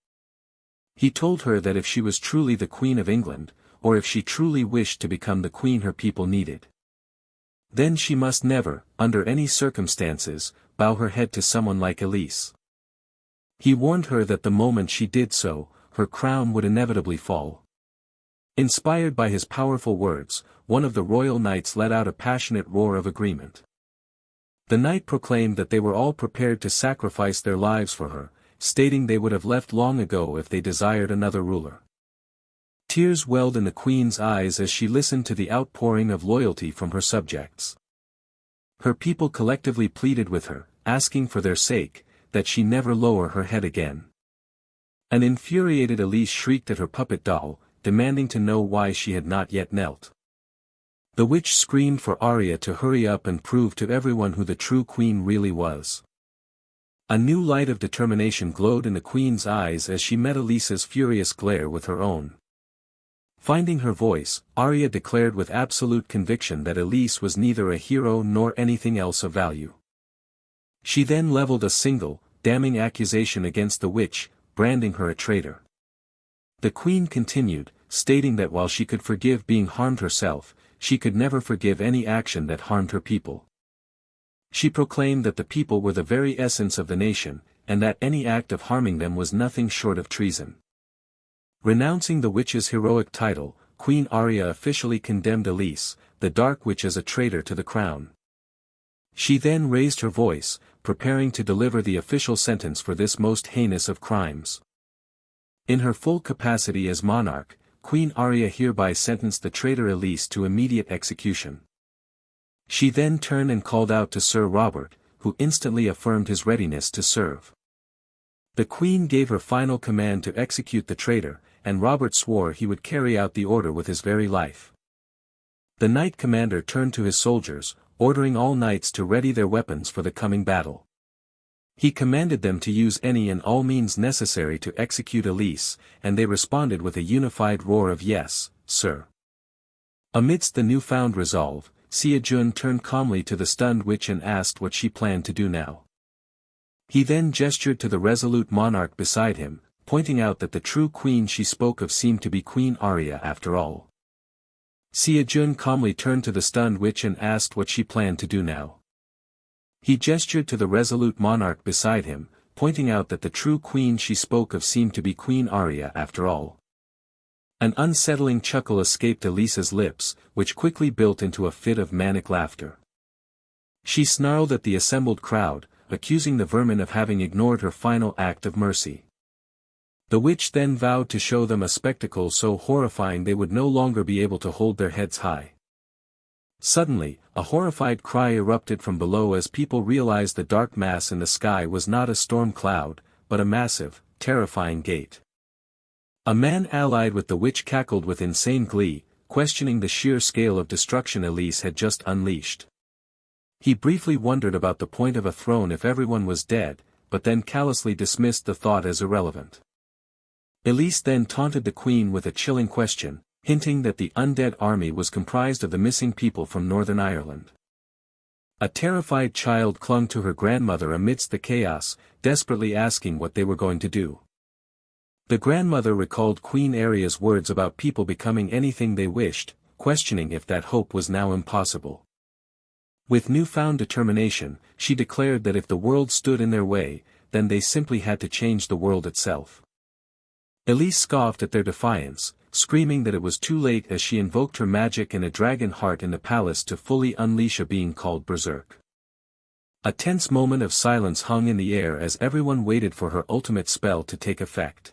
He told her that if she was truly the Queen of England, or if she truly wished to become the queen her people needed, then she must never, under any circumstances, bow her head to someone like Elise. He warned her that the moment she did so, her crown would inevitably fall. Inspired by his powerful words, one of the royal knights let out a passionate roar of agreement. The knight proclaimed that they were all prepared to sacrifice their lives for her, stating they would have left long ago if they desired another ruler. Tears welled in the queen's eyes as she listened to the outpouring of loyalty from her subjects. Her people collectively pleaded with her, asking for their sake, that she never lower her head again. An infuriated Elise shrieked at her puppet doll, demanding to know why she had not yet knelt. The witch screamed for Arya to hurry up and prove to everyone who the true queen really was. A new light of determination glowed in the queen's eyes as she met Elise's furious glare with her own. Finding her voice, Arya declared with absolute conviction that Elise was neither a hero nor anything else of value. She then leveled a single, damning accusation against the witch, branding her a traitor. The queen continued, stating that while she could forgive being harmed herself, she could never forgive any action that harmed her people. She proclaimed that the people were the very essence of the nation, and that any act of harming them was nothing short of treason. Renouncing the witch's heroic title, Queen Arya officially condemned Elise, the Dark Witch, as a traitor to the crown. She then raised her voice, preparing to deliver the official sentence for this most heinous of crimes. In her full capacity as monarch, Queen Arya hereby sentenced the traitor Elise to immediate execution. She then turned and called out to Sir Robert, who instantly affirmed his readiness to serve. The queen gave her final command to execute the traitor, and Robert swore he would carry out the order with his very life. The knight commander turned to his soldiers, ordering all knights to ready their weapons for the coming battle. He commanded them to use any and all means necessary to execute Elise, and they responded with a unified roar of yes, sir. Amidst the newfound resolve, SeoJoon turned calmly to the stunned witch and asked what she planned to do now. He then gestured to the resolute monarch beside him, pointing out that the true queen she spoke of seemed to be Queen Arya after all. SeoJoon calmly turned to the stunned witch and asked what she planned to do now. He gestured to the resolute monarch beside him, pointing out that the true queen she spoke of seemed to be Queen Arya after all. An unsettling chuckle escaped Elisa's lips, which quickly built into a fit of manic laughter. She snarled at the assembled crowd, accusing the vermin of having ignored her final act of mercy. The witch then vowed to show them a spectacle so horrifying they would no longer be able to hold their heads high. Suddenly, a horrified cry erupted from below as people realized the dark mass in the sky was not a storm cloud, but a massive, terrifying gate. A man allied with the witch cackled with insane glee, questioning the sheer scale of destruction Elise had just unleashed. He briefly wondered about the point of a throne if everyone was dead, but then callously dismissed the thought as irrelevant. Elise then taunted the queen with a chilling question, hinting that the undead army was comprised of the missing people from Northern Ireland. A terrified child clung to her grandmother amidst the chaos, desperately asking what they were going to do. The grandmother recalled Queen Arya's words about people becoming anything they wished, questioning if that hope was now impossible. With newfound determination, she declared that if the world stood in their way, then they simply had to change the world itself. Elise scoffed at their defiance, screaming that it was too late as she invoked her magic and a dragon heart in the palace to fully unleash a being called Berserk. A tense moment of silence hung in the air as everyone waited for her ultimate spell to take effect.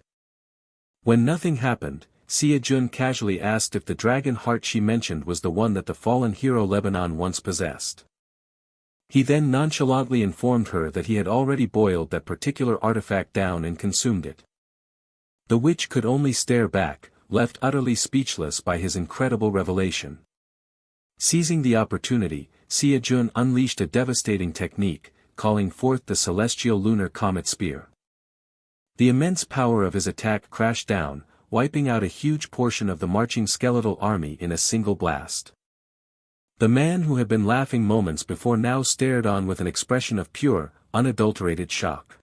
When nothing happened, SeoJoon casually asked if the dragon heart she mentioned was the one that the fallen hero Lebanon once possessed. He then nonchalantly informed her that he had already boiled that particular artifact down and consumed it. The witch could only stare back, left utterly speechless by his incredible revelation. Seizing the opportunity, SeoJoon unleashed a devastating technique, calling forth the celestial lunar comet spear. The immense power of his attack crashed down, wiping out a huge portion of the marching skeletal army in a single blast. The man who had been laughing moments before now stared on with an expression of pure, unadulterated shock.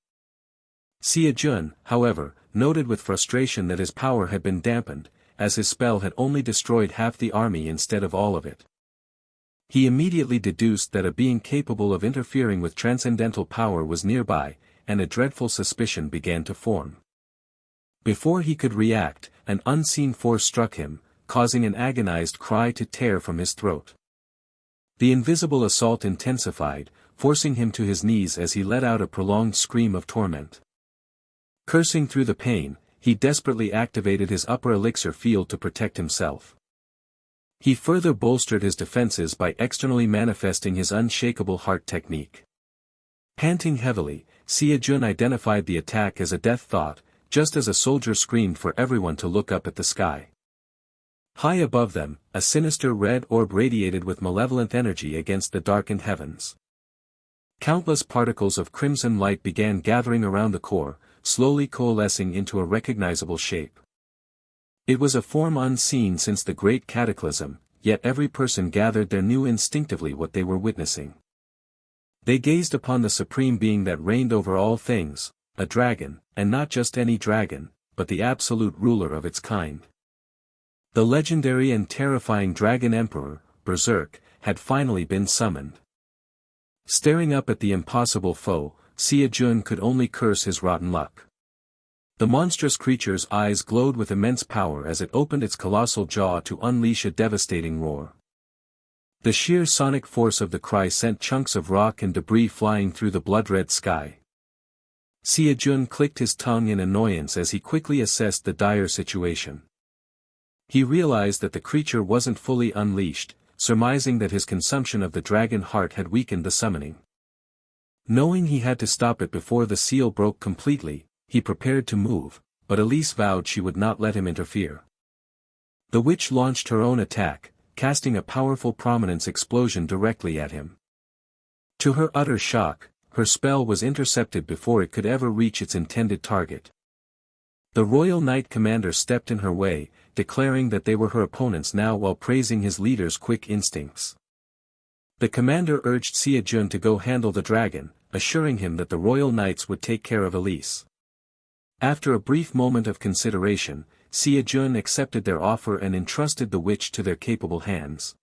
SeoJoon, however, noted with frustration that his power had been dampened, as his spell had only destroyed half the army instead of all of it. He immediately deduced that a being capable of interfering with transcendental power was nearby, and a dreadful suspicion began to form. Before he could react, an unseen force struck him, causing an agonized cry to tear from his throat. The invisible assault intensified, forcing him to his knees as he let out a prolonged scream of torment. Cursing through the pain, he desperately activated his upper elixir field to protect himself. He further bolstered his defenses by externally manifesting his unshakable heart technique. Panting heavily, SeoJoon identified the attack as a death thought, just as a soldier screamed for everyone to look up at the sky. High above them, a sinister red orb radiated with malevolent energy against the darkened heavens. Countless particles of crimson light began gathering around the core, slowly coalescing into a recognizable shape. It was a form unseen since the Great Cataclysm, yet every person gathered there knew instinctively what they were witnessing. They gazed upon the supreme being that reigned over all things, a dragon, and not just any dragon, but the absolute ruler of its kind. The legendary and terrifying Dragon Emperor, Berserk, had finally been summoned. Staring up at the impossible foe, SeoJoon could only curse his rotten luck. The monstrous creature's eyes glowed with immense power as it opened its colossal jaw to unleash a devastating roar. The sheer sonic force of the cry sent chunks of rock and debris flying through the blood-red sky. SeoJoon clicked his tongue in annoyance as he quickly assessed the dire situation. He realized that the creature wasn't fully unleashed, surmising that his consumption of the dragon heart had weakened the summoning. Knowing he had to stop it before the seal broke completely, he prepared to move, but Elise vowed she would not let him interfere. The witch launched her own attack, casting a powerful prominence explosion directly at him. To her utter shock, her spell was intercepted before it could ever reach its intended target. The Royal Knight Commander stepped in her way, declaring that they were her opponents now while praising his leader's quick instincts. The commander urged SeoJoon to go handle the dragon, assuring him that the Royal Knights would take care of Elise. After a brief moment of consideration, SeoJoon accepted their offer and entrusted the witch to their capable hands.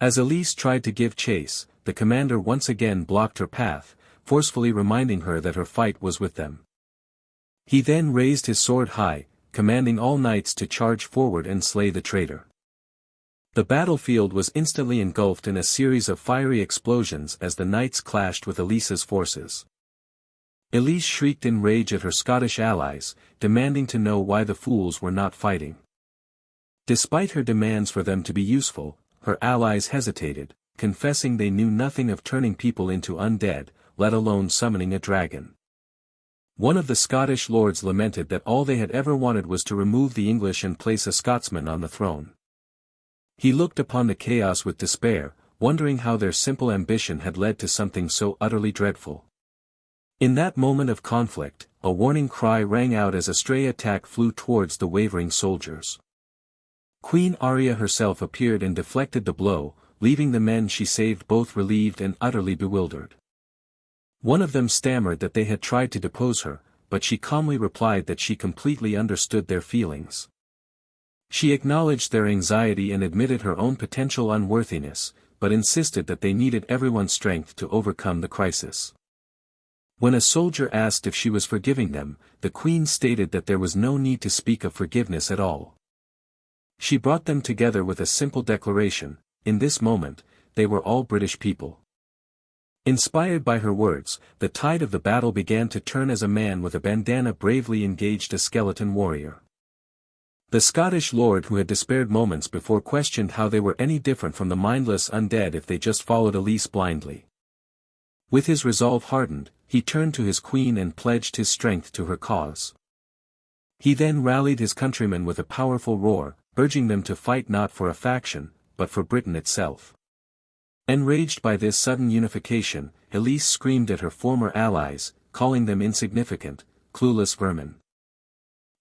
As Elise tried to give chase, the commander once again blocked her path, forcefully reminding her that her fight was with them. He then raised his sword high, commanding all knights to charge forward and slay the traitor. The battlefield was instantly engulfed in a series of fiery explosions as the knights clashed with Elise's forces. Elise shrieked in rage at her Scottish allies, demanding to know why the fools were not fighting. Despite her demands for them to be useful, her allies hesitated, confessing they knew nothing of turning people into undead, let alone summoning a dragon. One of the Scottish lords lamented that all they had ever wanted was to remove the English and place a Scotsman on the throne. He looked upon the chaos with despair, wondering how their simple ambition had led to something so utterly dreadful. In that moment of conflict, a warning cry rang out as a stray attack flew towards the wavering soldiers. Queen Arya herself appeared and deflected the blow, leaving the men she saved both relieved and utterly bewildered. One of them stammered that they had tried to depose her, but she calmly replied that she completely understood their feelings. She acknowledged their anxiety and admitted her own potential unworthiness, but insisted that they needed everyone's strength to overcome the crisis. When a soldier asked if she was forgiving them, the queen stated that there was no need to speak of forgiveness at all. She brought them together with a simple declaration: in this moment, they were all British people. Inspired by her words, the tide of the battle began to turn as a man with a bandana bravely engaged a skeleton warrior. The Scottish lord who had despaired moments before questioned how they were any different from the mindless undead if they just followed Elise blindly. With his resolve hardened, he turned to his queen and pledged his strength to her cause. He then rallied his countrymen with a powerful roar, urging them to fight not for a faction, but for Britain itself. Enraged by this sudden unification, Elise screamed at her former allies, calling them insignificant, clueless vermin.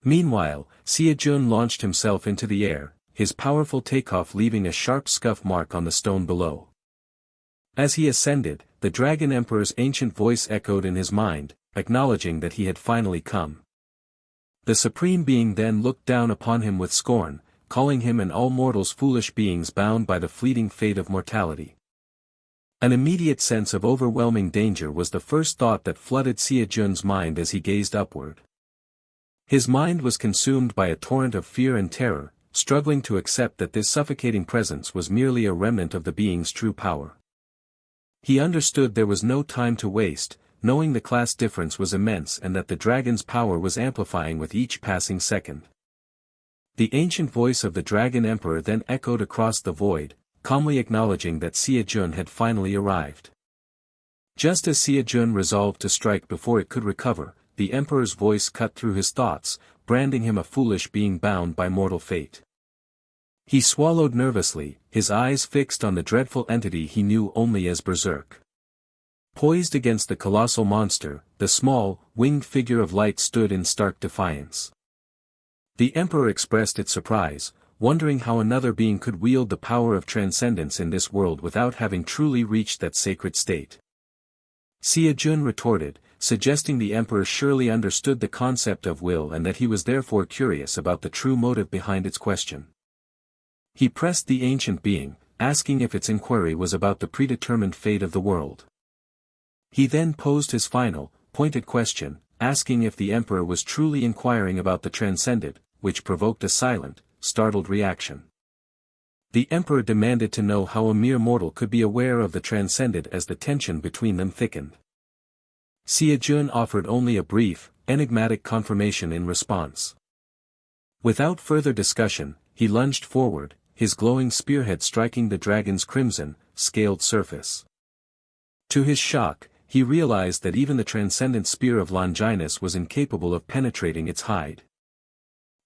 Meanwhile, SeoJoon launched himself into the air, his powerful takeoff leaving a sharp scuff mark on the stone below. As he ascended, the Dragon Emperor's ancient voice echoed in his mind, acknowledging that he had finally come. The Supreme Being then looked down upon him with scorn, calling him and all mortals foolish beings bound by the fleeting fate of mortality. An immediate sense of overwhelming danger was the first thought that flooded SeoJoon's mind as he gazed upward. His mind was consumed by a torrent of fear and terror, struggling to accept that this suffocating presence was merely a remnant of the being's true power. He understood there was no time to waste, knowing the class difference was immense and that the dragon's power was amplifying with each passing second. The ancient voice of the Dragon Emperor then echoed across the void, calmly acknowledging that SeoJoon had finally arrived. Just as SeoJoon resolved to strike before it could recover, the Emperor's voice cut through his thoughts, branding him a foolish being bound by mortal fate. He swallowed nervously, his eyes fixed on the dreadful entity he knew only as Berserk. Poised against the colossal monster, the small, winged figure of light stood in stark defiance. The Emperor expressed its surprise, wondering how another being could wield the power of transcendence in this world without having truly reached that sacred state. SeoJoon retorted, suggesting the Emperor surely understood the concept of will and that he was therefore curious about the true motive behind its question. He pressed the ancient being, asking if its inquiry was about the predetermined fate of the world. He then posed his final, pointed question, asking if the Emperor was truly inquiring about the Transcended, which provoked a silent, startled reaction. The Emperor demanded to know how a mere mortal could be aware of the Transcended as the tension between them thickened. SeoJoon offered only a brief, enigmatic confirmation in response. Without further discussion, he lunged forward, his glowing spearhead striking the dragon's crimson, scaled surface. To his shock, he realized that even the transcendent spear of Longinus was incapable of penetrating its hide.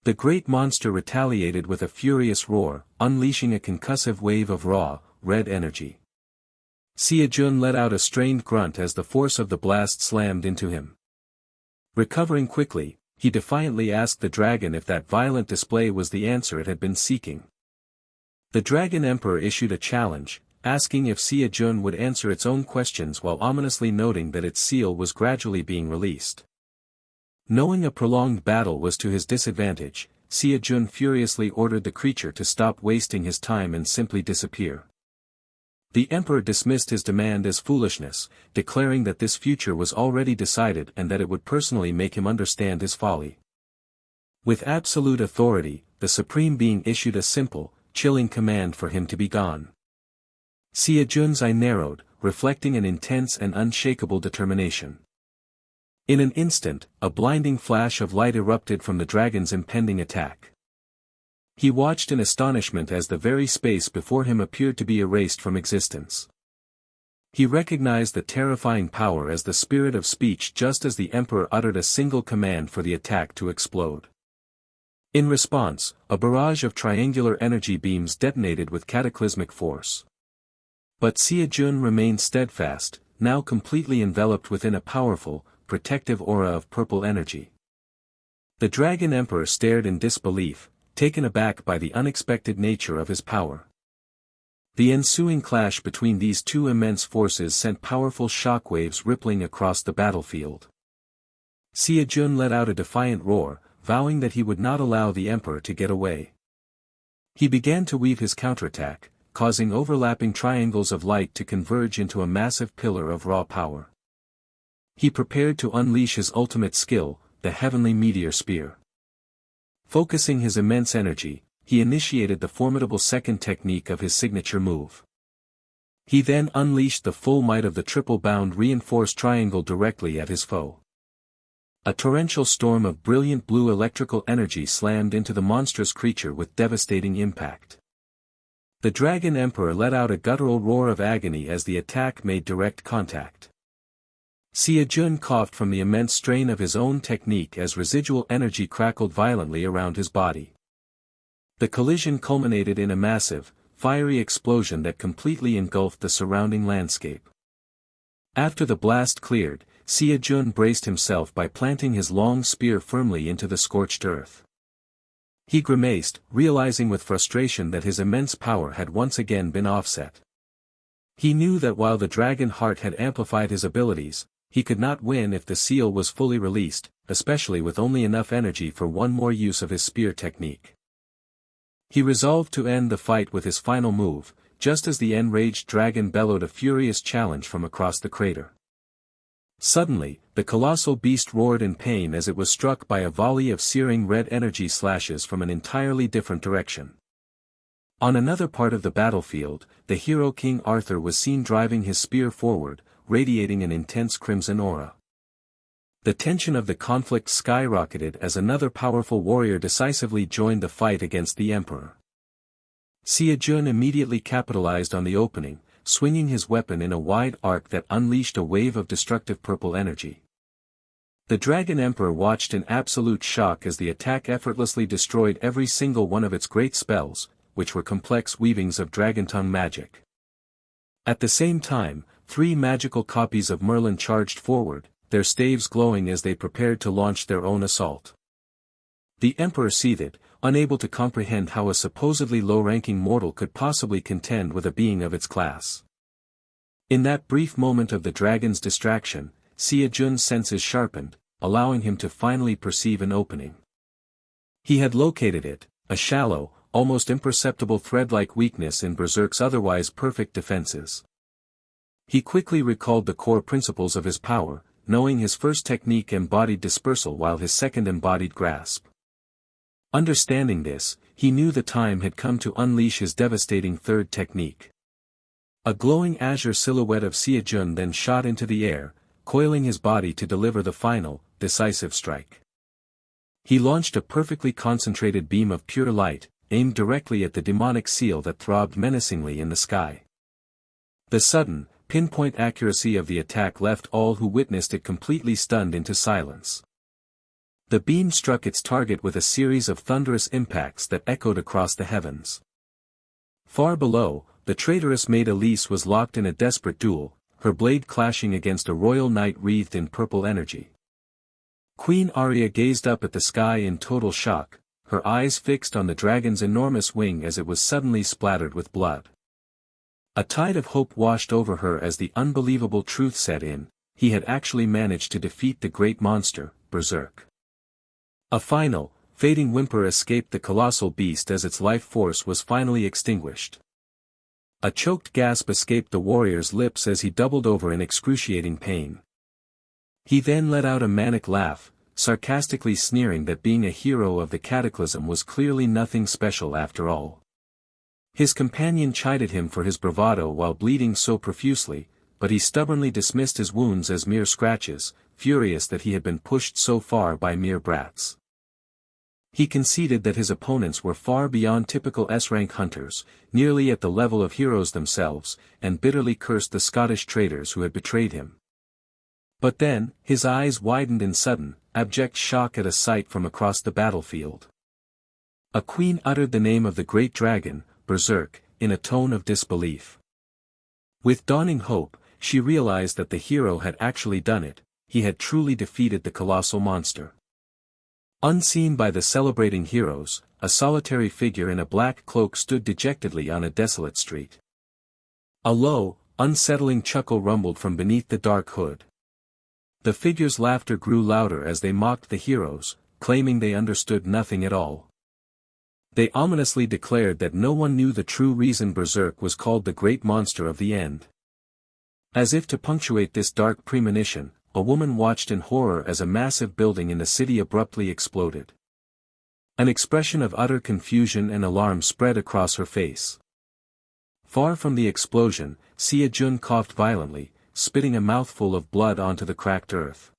The great monster retaliated with a furious roar, unleashing a concussive wave of raw, red energy. SeoJoon let out a strained grunt as the force of the blast slammed into him. Recovering quickly, he defiantly asked the dragon if that violent display was the answer it had been seeking. The Dragon Emperor issued a challenge, asking if SeoJoon would answer its own questions while ominously noting that its seal was gradually being released. Knowing a prolonged battle was to his disadvantage, SeoJoon furiously ordered the creature to stop wasting his time and simply disappear. The Emperor dismissed his demand as foolishness, declaring that this future was already decided and that it would personally make him understand his folly. With absolute authority, the Supreme Being issued a simple, chilling command for him to be gone. SeoJoon's eye narrowed, reflecting an intense and unshakable determination. In an instant, a blinding flash of light erupted from the dragon's impending attack. He watched in astonishment as the very space before him appeared to be erased from existence. He recognized the terrifying power as the spirit of speech just as the Emperor uttered a single command for the attack to explode. In response, a barrage of triangular energy beams detonated with cataclysmic force. But SeoJoon remained steadfast, now completely enveloped within a powerful, protective aura of purple energy. The Dragon Emperor stared in disbelief, taken aback by the unexpected nature of his power. The ensuing clash between these two immense forces sent powerful shockwaves rippling across the battlefield. SeoJoon let out a defiant roar, vowing that he would not allow the Emperor to get away. He began to weave his counterattack, causing overlapping triangles of light to converge into a massive pillar of raw power. He prepared to unleash his ultimate skill, the Heavenly Meteor Spear. Focusing his immense energy, he initiated the formidable second technique of his signature move. He then unleashed the full might of the triple-bound reinforced triangle directly at his foe. A torrential storm of brilliant blue electrical energy slammed into the monstrous creature with devastating impact. The Dragon Emperor let out a guttural roar of agony as the attack made direct contact. SeoJoon coughed from the immense strain of his own technique as residual energy crackled violently around his body. The collision culminated in a massive, fiery explosion that completely engulfed the surrounding landscape. After the blast cleared, SeoJoon braced himself by planting his long spear firmly into the scorched earth. He grimaced, realizing with frustration that his immense power had once again been offset. He knew that while the dragon heart had amplified his abilities, he could not win if the seal was fully released, especially with only enough energy for one more use of his spear technique. He resolved to end the fight with his final move, just as the enraged dragon bellowed a furious challenge from across the crater. Suddenly, the colossal beast roared in pain as it was struck by a volley of searing red energy slashes from an entirely different direction. On another part of the battlefield, the hero King Arthur was seen driving his spear forward, radiating an intense crimson aura. The tension of the conflict skyrocketed as another powerful warrior decisively joined the fight against the Emperor. SeoJoon immediately capitalized on the opening, swinging his weapon in a wide arc that unleashed a wave of destructive purple energy. The Dragon Emperor watched in absolute shock as the attack effortlessly destroyed every single one of its great spells, which were complex weavings of dragon tongue magic. At the same time, 3 magical copies of Merlin charged forward, their staves glowing as they prepared to launch their own assault. The Emperor seethed, unable to comprehend how a supposedly low-ranking mortal could possibly contend with a being of its class. In that brief moment of the dragon's distraction, SeoJoon's senses sharpened, allowing him to finally perceive an opening. He had located it, a shallow, almost imperceptible thread-like weakness in Berserk's otherwise perfect defenses. He quickly recalled the core principles of his power, knowing his first technique embodied dispersal while his second embodied grasp. Understanding this, he knew the time had come to unleash his devastating third technique. A glowing azure silhouette of SeoJoon then shot into the air, coiling his body to deliver the final, decisive strike. He launched a perfectly concentrated beam of pure light, aimed directly at the demonic seal that throbbed menacingly in the sky. The sudden, pinpoint accuracy of the attack left all who witnessed it completely stunned into silence. The beam struck its target with a series of thunderous impacts that echoed across the heavens. Far below, the traitorous maid Elise was locked in a desperate duel, her blade clashing against a royal knight wreathed in purple energy. Queen Arya gazed up at the sky in total shock, her eyes fixed on the dragon's enormous wing as it was suddenly splattered with blood. A tide of hope washed over her as the unbelievable truth set in: he had actually managed to defeat the great monster, Berserk. A final, fading whimper escaped the colossal beast as its life force was finally extinguished. A choked gasp escaped the warrior's lips as he doubled over in excruciating pain. He then let out a manic laugh, sarcastically sneering that being a hero of the cataclysm was clearly nothing special after all. His companion chided him for his bravado while bleeding so profusely, but he stubbornly dismissed his wounds as mere scratches, furious that he had been pushed so far by mere brats. He conceded that his opponents were far beyond typical S-rank hunters, nearly at the level of heroes themselves, and bitterly cursed the Scottish traitors who had betrayed him. But then, his eyes widened in sudden, abject shock at a sight from across the battlefield. A queen uttered the name of the great dragon, Berserk, in a tone of disbelief. With dawning hope, she realized that the hero had actually done it, he had truly defeated the colossal monster. Unseen by the celebrating heroes, a solitary figure in a black cloak stood dejectedly on a desolate street. A low, unsettling chuckle rumbled from beneath the dark hood. The figure's laughter grew louder as they mocked the heroes, claiming they understood nothing at all. They ominously declared that no one knew the true reason Berserk was called the great monster of the end. As if to punctuate this dark premonition, a woman watched in horror as a massive building in the city abruptly exploded. An expression of utter confusion and alarm spread across her face. Far from the explosion, SeoJoon coughed violently, spitting a mouthful of blood onto the cracked earth.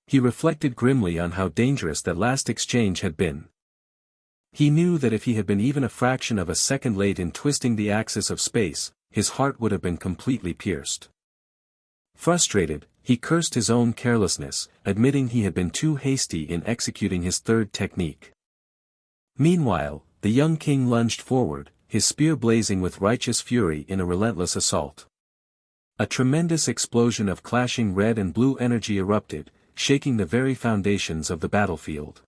He reflected grimly on how dangerous that last exchange had been. He knew that if he had been even a fraction of a second late in twisting the axis of space, his heart would have been completely pierced. Frustrated, he cursed his own carelessness, admitting he had been too hasty in executing his third technique. Meanwhile, the young king lunged forward, his spear blazing with righteous fury in a relentless assault. A tremendous explosion of clashing red and blue energy erupted, shaking the very foundations of the battlefield.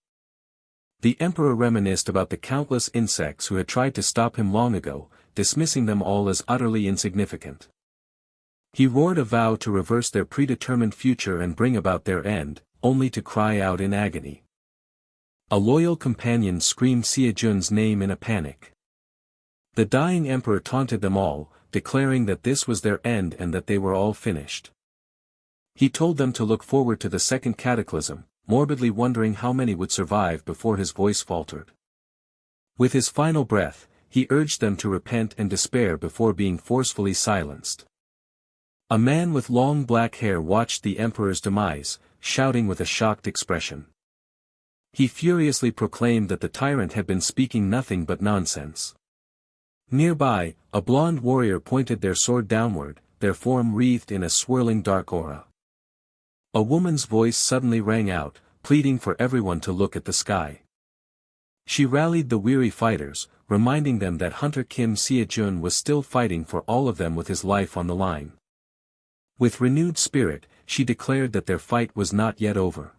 The emperor reminisced about the countless insects who had tried to stop him long ago, dismissing them all as utterly insignificant. He roared a vow to reverse their predetermined future and bring about their end, only to cry out in agony. A loyal companion screamed SeoJoon's name in a panic. The dying emperor taunted them all, declaring that this was their end and that they were all finished. He told them to look forward to the second cataclysm, morbidly wondering how many would survive before his voice faltered. With his final breath, he urged them to repent and despair before being forcefully silenced. A man with long black hair watched the emperor's demise, shouting with a shocked expression. He furiously proclaimed that the tyrant had been speaking nothing but nonsense. Nearby, a blonde warrior pointed their sword downward, their form wreathed in a swirling dark aura. A woman's voice suddenly rang out, pleading for everyone to look at the sky. She rallied the weary fighters, reminding them that Hunter Kim SeoJoon was still fighting for all of them with his life on the line. With renewed spirit, she declared that their fight was not yet over.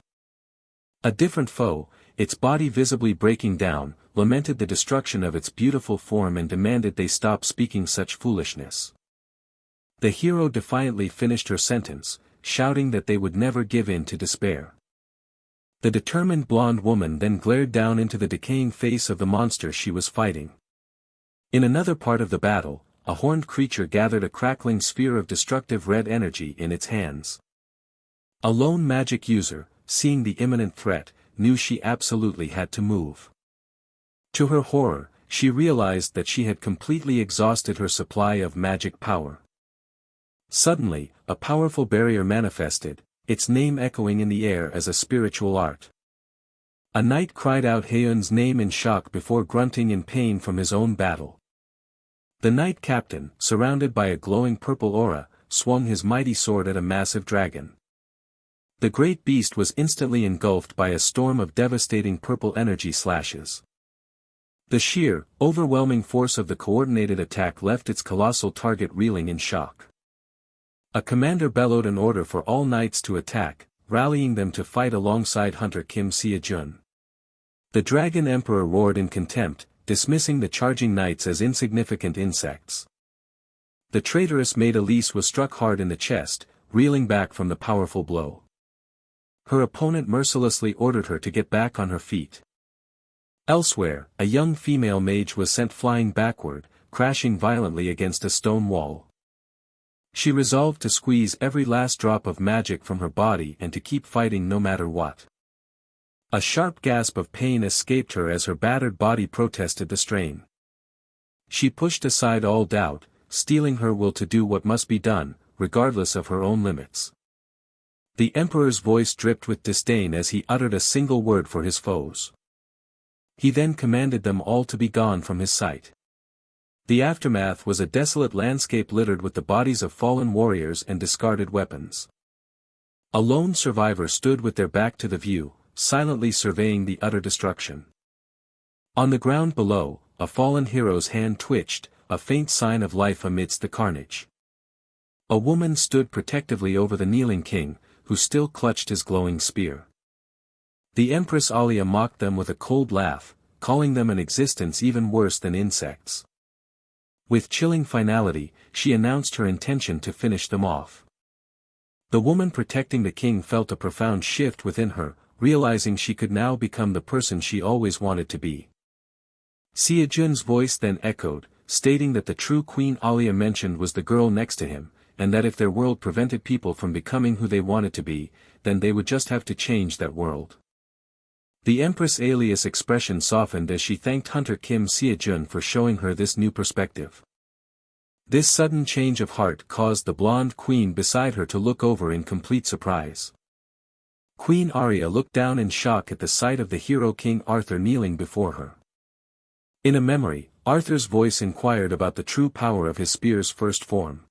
A different foe, its body visibly breaking down, lamented the destruction of its beautiful form and demanded they stop speaking such foolishness. The hero defiantly finished her sentence, shouting that they would never give in to despair. The determined blonde woman then glared down into the decaying face of the monster she was fighting. In another part of the battle, a horned creature gathered a crackling sphere of destructive red energy in its hands. A lone magic user, seeing the imminent threat, knew she absolutely had to move. To her horror, she realized that she had completely exhausted her supply of magic power. Suddenly, a powerful barrier manifested, its name echoing in the air as a spiritual art. A knight cried out Heun's name in shock before grunting in pain from his own battle. The knight captain, surrounded by a glowing purple aura, swung his mighty sword at a massive dragon. The great beast was instantly engulfed by a storm of devastating purple energy slashes. The sheer, overwhelming force of the coordinated attack left its colossal target reeling in shock. A commander bellowed an order for all knights to attack, rallying them to fight alongside Hunter Kim SeoJoon. The Dragon Emperor roared in contempt, dismissing the charging knights as insignificant insects. The traitorous Maid Elise was struck hard in the chest, reeling back from the powerful blow. Her opponent mercilessly ordered her to get back on her feet. Elsewhere, a young female mage was sent flying backward, crashing violently against a stone wall. She resolved to squeeze every last drop of magic from her body and to keep fighting no matter what. A sharp gasp of pain escaped her as her battered body protested the strain. She pushed aside all doubt, steeling her will to do what must be done, regardless of her own limits. The Emperor's voice dripped with disdain as he uttered a single word for his foes. He then commanded them all to be gone from his sight. The aftermath was a desolate landscape littered with the bodies of fallen warriors and discarded weapons. A lone survivor stood with their back to the view, silently surveying the utter destruction. On the ground below, a fallen hero's hand twitched, a faint sign of life amidst the carnage. A woman stood protectively over the kneeling king, who still clutched his glowing spear. The Empress Alia mocked them with a cold laugh, calling them an existence even worse than insects. With chilling finality, she announced her intention to finish them off. The woman protecting the king felt a profound shift within her, realizing she could now become the person she always wanted to be. SeoJoon's voice then echoed, stating that the true Queen Alia mentioned was the girl next to him, and that if their world prevented people from becoming who they wanted to be, then they would just have to change that world. The Empress Alia's expression softened as she thanked Hunter Kim SeoJoon for showing her this new perspective. This sudden change of heart caused the blonde queen beside her to look over in complete surprise. Queen Aria looked down in shock at the sight of the hero King Arthur kneeling before her. In a memory, Arthur's voice inquired about the true power of his spear's first form.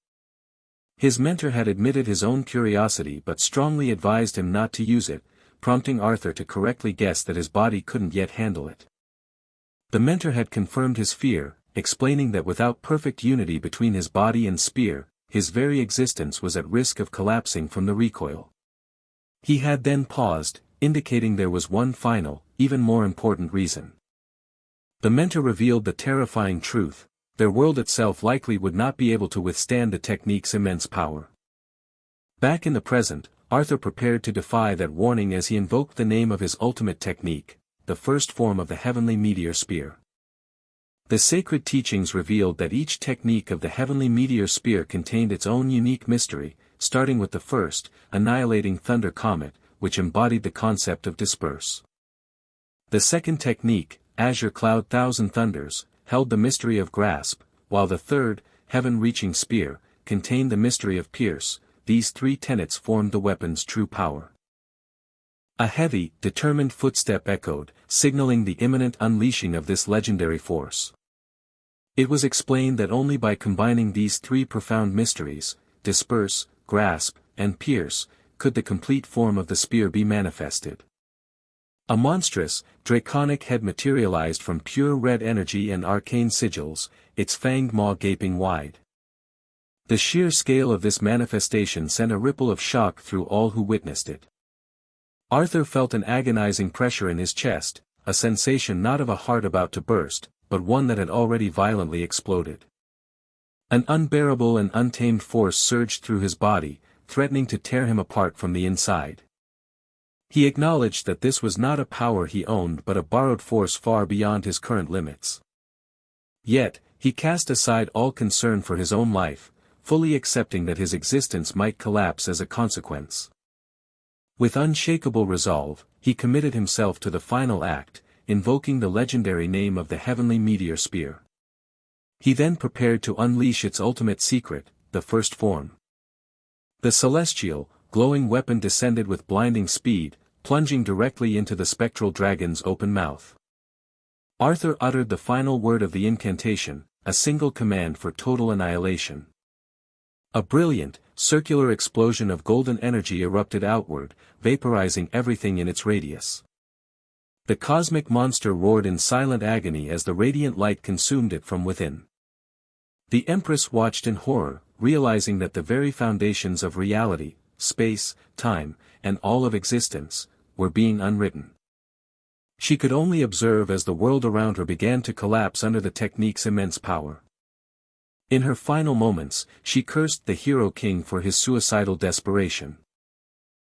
His mentor had admitted his own curiosity but strongly advised him not to use it, prompting Arthur to correctly guess that his body couldn't yet handle it. The mentor had confirmed his fear, explaining that without perfect unity between his body and spear, his very existence was at risk of collapsing from the recoil. He had then paused, indicating there was one final, even more important reason. The mentor revealed the terrifying truth: their world itself likely would not be able to withstand the technique's immense power. Back in the present, Arthur prepared to defy that warning as he invoked the name of his ultimate technique, the first form of the heavenly meteor spear. The sacred teachings revealed that each technique of the heavenly meteor spear contained its own unique mystery, starting with the first, annihilating thunder comet, which embodied the concept of disperse. The second technique, azure cloud thousand thunders, held the mystery of grasp, while the third, heaven-reaching spear, contained the mystery of pierce. These three tenets formed the weapon's true power. A heavy, determined footstep echoed, signaling the imminent unleashing of this legendary force. It was explained that only by combining these three profound mysteries, disperse, grasp, and pierce, could the complete form of the spear be manifested. A monstrous, draconic head materialized from pure red energy and arcane sigils, its fanged maw gaping wide. The sheer scale of this manifestation sent a ripple of shock through all who witnessed it. Arthur felt an agonizing pressure in his chest, a sensation not of a heart about to burst, but one that had already violently exploded. An unbearable and untamed force surged through his body, threatening to tear him apart from the inside. He acknowledged that this was not a power he owned but a borrowed force far beyond his current limits. Yet, he cast aside all concern for his own life, fully accepting that his existence might collapse as a consequence. With unshakable resolve, he committed himself to the final act, invoking the legendary name of the heavenly meteor spear. He then prepared to unleash its ultimate secret, the first form. The celestial, glowing weapon descended with blinding speed, plunging directly into the spectral dragon's open mouth. Arthur uttered the final word of the incantation, a single command for total annihilation. A brilliant, circular explosion of golden energy erupted outward, vaporizing everything in its radius. The cosmic monster roared in silent agony as the radiant light consumed it from within. The Empress watched in horror, realizing that the very foundations of reality, space, time, and all of existence, were being unwritten. She could only observe as the world around her began to collapse under the technique's immense power. In her final moments, she cursed the Hero King for his suicidal desperation.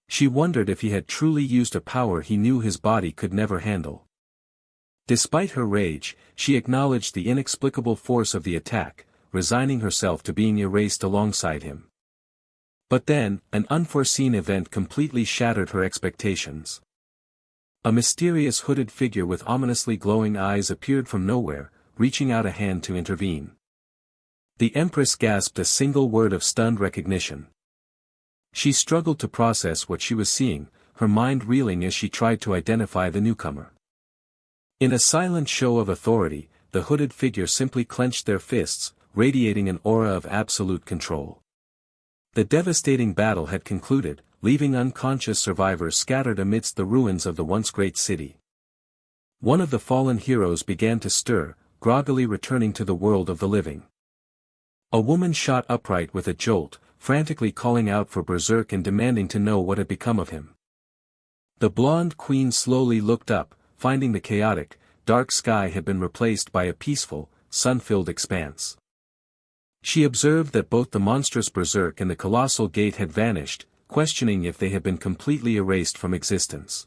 She wondered if he had truly used a power he knew his body could never handle. Despite her rage, she acknowledged the inexplicable force of the attack, resigning herself to being erased alongside him. But then, an unforeseen event completely shattered her expectations. A mysterious hooded figure with ominously glowing eyes appeared from nowhere, reaching out a hand to intervene. The Empress gasped a single word of stunned recognition. She struggled to process what she was seeing, her mind reeling as she tried to identify the newcomer. In a silent show of authority, the hooded figure simply clenched their fists, radiating an aura of absolute control. The devastating battle had concluded, leaving unconscious survivors scattered amidst the ruins of the once great city. One of the fallen heroes began to stir, groggily returning to the world of the living. A woman shot upright with a jolt, frantically calling out for Berserk and demanding to know what had become of him. The blonde queen slowly looked up, finding the chaotic, dark sky had been replaced by a peaceful, sun-filled expanse. She observed that both the monstrous Berserk and the colossal gate had vanished, questioning if they had been completely erased from existence.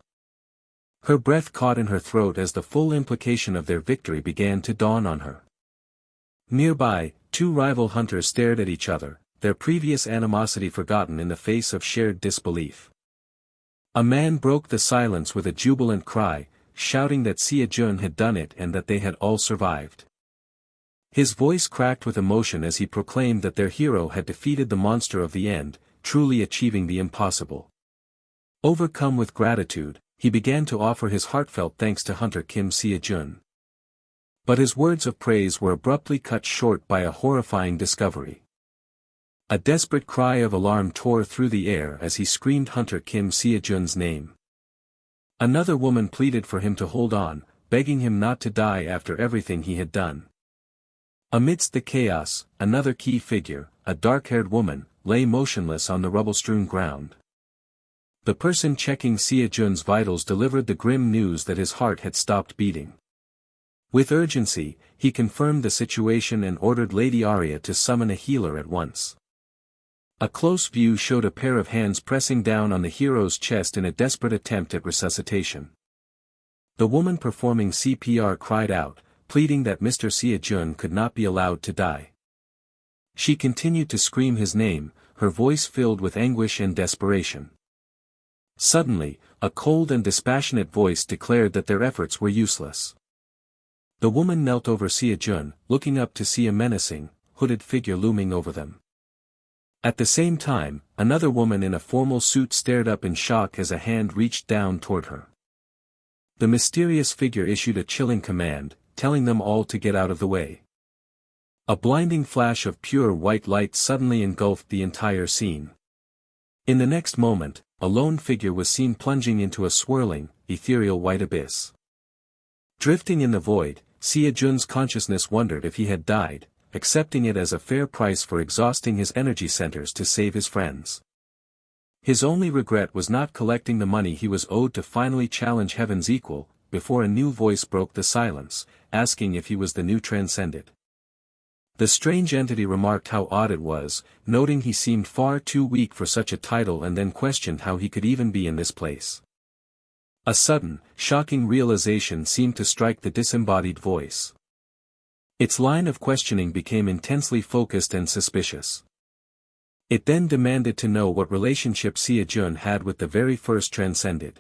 Her breath caught in her throat as the full implication of their victory began to dawn on her. Nearby, two rival hunters stared at each other, their previous animosity forgotten in the face of shared disbelief. A man broke the silence with a jubilant cry, shouting that SeoJoon had done it and that they had all survived. His voice cracked with emotion as he proclaimed that their hero had defeated the monster of the end, truly achieving the impossible. Overcome with gratitude, he began to offer his heartfelt thanks to Hunter Kim SeoJoon. But his words of praise were abruptly cut short by a horrifying discovery. A desperate cry of alarm tore through the air as he screamed Hunter Kim SeoJoon's name. Another woman pleaded for him to hold on, begging him not to die after everything he had done. Amidst the chaos, another key figure, a dark-haired woman, lay motionless on the rubble-strewn ground. The person checking SeoJoon's vitals delivered the grim news that his heart had stopped beating. With urgency, he confirmed the situation and ordered Lady Arya to summon a healer at once. A close view showed a pair of hands pressing down on the hero's chest in a desperate attempt at resuscitation. The woman performing CPR cried out, pleading that Mr. SeoJoon could not be allowed to die. She continued to scream his name, her voice filled with anguish and desperation. Suddenly, a cold and dispassionate voice declared that their efforts were useless. The woman knelt over SeoJoon, looking up to see a menacing, hooded figure looming over them. At the same time, another woman in a formal suit stared up in shock as a hand reached down toward her. The mysterious figure issued a chilling command, telling them all to get out of the way. A blinding flash of pure white light suddenly engulfed the entire scene. In the next moment, a lone figure was seen plunging into a swirling, ethereal white abyss. Drifting in the void, SeoJoon's consciousness wondered if he had died, accepting it as a fair price for exhausting his energy centers to save his friends. His only regret was not collecting the money he was owed to finally challenge Heaven's equal, before a new voice broke the silence, asking if he was the new Transcended. The strange entity remarked how odd it was, noting he seemed far too weak for such a title, and then questioned how he could even be in this place. A sudden, shocking realization seemed to strike the disembodied voice. Its line of questioning became intensely focused and suspicious. It then demanded to know what relationship SeoJoon had with the very first Transcended.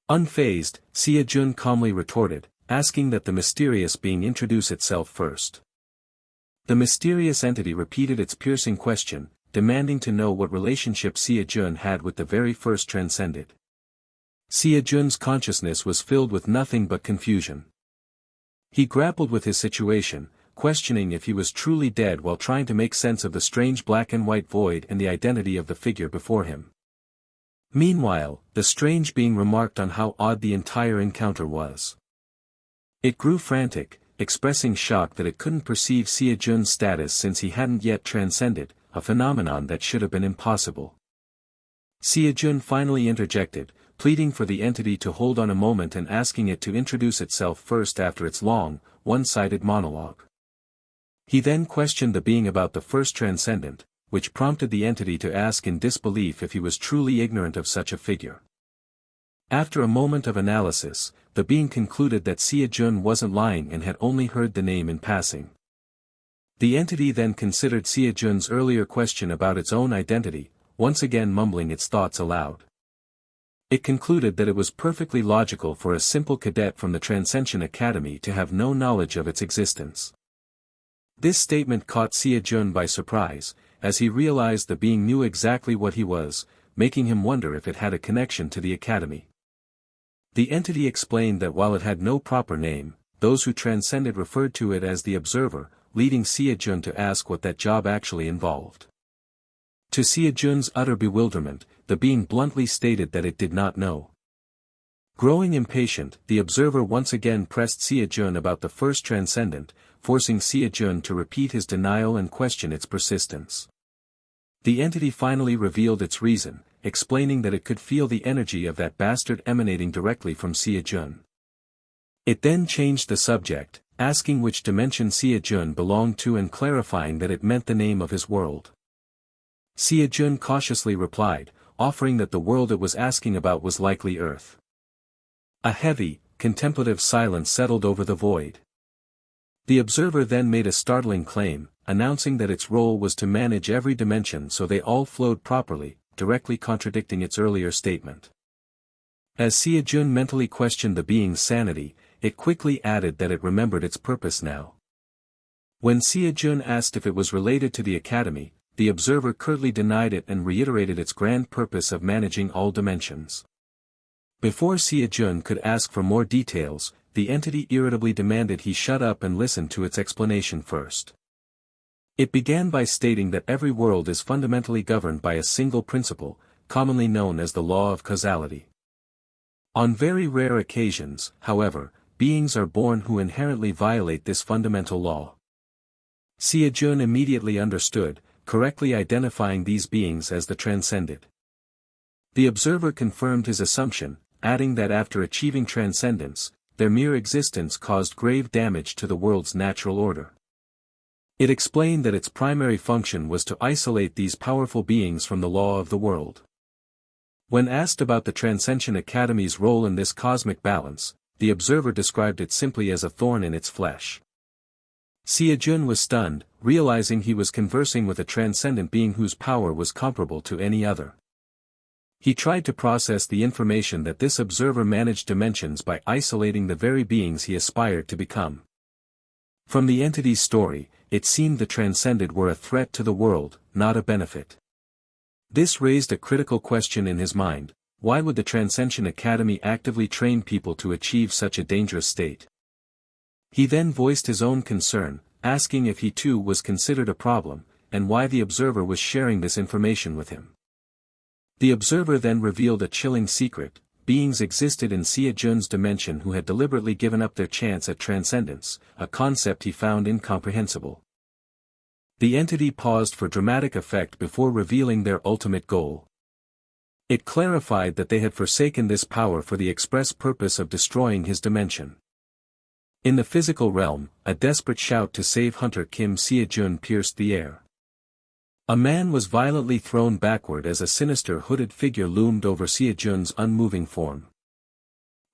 Unfazed, SeoJoon calmly retorted, asking that the mysterious being introduce itself first. The mysterious entity repeated its piercing question, demanding to know what relationship SeoJoon had with the very first Transcended. SeoJoon's consciousness was filled with nothing but confusion. He grappled with his situation, questioning if he was truly dead while trying to make sense of the strange black and white void and the identity of the figure before him. Meanwhile, the strange being remarked on how odd the entire encounter was. It grew frantic, expressing shock that it couldn't perceive SeoJoon's status since he hadn't yet transcended, a phenomenon that should have been impossible. SeoJoon finally interjected, pleading for the entity to hold on a moment and asking it to introduce itself first after its long, one-sided monologue. He then questioned the being about the first transcendent, which prompted the entity to ask in disbelief if he was truly ignorant of such a figure. After a moment of analysis, the being concluded that SeoJoon wasn't lying and had only heard the name in passing. The entity then considered SeoJoon's earlier question about its own identity, once again mumbling its thoughts aloud. It concluded that it was perfectly logical for a simple cadet from the Transcension Academy to have no knowledge of its existence. This statement caught SeoJoon by surprise, as he realized the being knew exactly what he was, making him wonder if it had a connection to the Academy. The entity explained that while it had no proper name, those who transcended referred to it as the Observer, leading SeoJoon to ask what that job actually involved. To SeoJoon's utter bewilderment, the being bluntly stated that it did not know. Growing impatient, the Observer once again pressed SeoJoon about the first transcendent, forcing SeoJoon to repeat his denial and question its persistence. The entity finally revealed its reason, explaining that it could feel the energy of that bastard emanating directly from SeoJoon. It then changed the subject, asking which dimension SeoJoon belonged to and clarifying that it meant the name of his world. SeoJoon cautiously replied, offering that the world it was asking about was likely Earth. A heavy, contemplative silence settled over the void. The Observer then made a startling claim, announcing that its role was to manage every dimension so they all flowed properly, directly contradicting its earlier statement. As SeoJoon mentally questioned the being's sanity, it quickly added that it remembered its purpose now. When SeoJoon asked if it was related to the Academy, the Observer curtly denied it and reiterated its grand purpose of managing all dimensions. Before SeoJoon could ask for more details, the entity irritably demanded he shut up and listen to its explanation first. It began by stating that every world is fundamentally governed by a single principle, commonly known as the law of causality. On very rare occasions, however, beings are born who inherently violate this fundamental law. SeoJoon immediately understood, correctly identifying these beings as the Transcended. The Observer confirmed his assumption, adding that after achieving transcendence, their mere existence caused grave damage to the world's natural order. It explained that its primary function was to isolate these powerful beings from the law of the world. When asked about the Transcension Academy's role in this cosmic balance, the Observer described it simply as a thorn in its flesh. SeoJoon was stunned, realizing he was conversing with a transcendent being whose power was comparable to any other. He tried to process the information that this Observer managed dimensions by isolating the very beings he aspired to become. From the entity's story, it seemed the Transcended were a threat to the world, not a benefit. This raised a critical question in his mind: why would the Transcension Academy actively train people to achieve such a dangerous state? He then voiced his own concern, asking if he too was considered a problem, and why the Observer was sharing this information with him. The Observer then revealed a chilling secret: beings existed in SeoJoon's dimension who had deliberately given up their chance at transcendence, a concept he found incomprehensible. The entity paused for dramatic effect before revealing their ultimate goal. It clarified that they had forsaken this power for the express purpose of destroying his dimension. In the physical realm, a desperate shout to save Hunter Kim SeoJoon pierced the air. A man was violently thrown backward as a sinister hooded figure loomed over SeoJoon's unmoving form.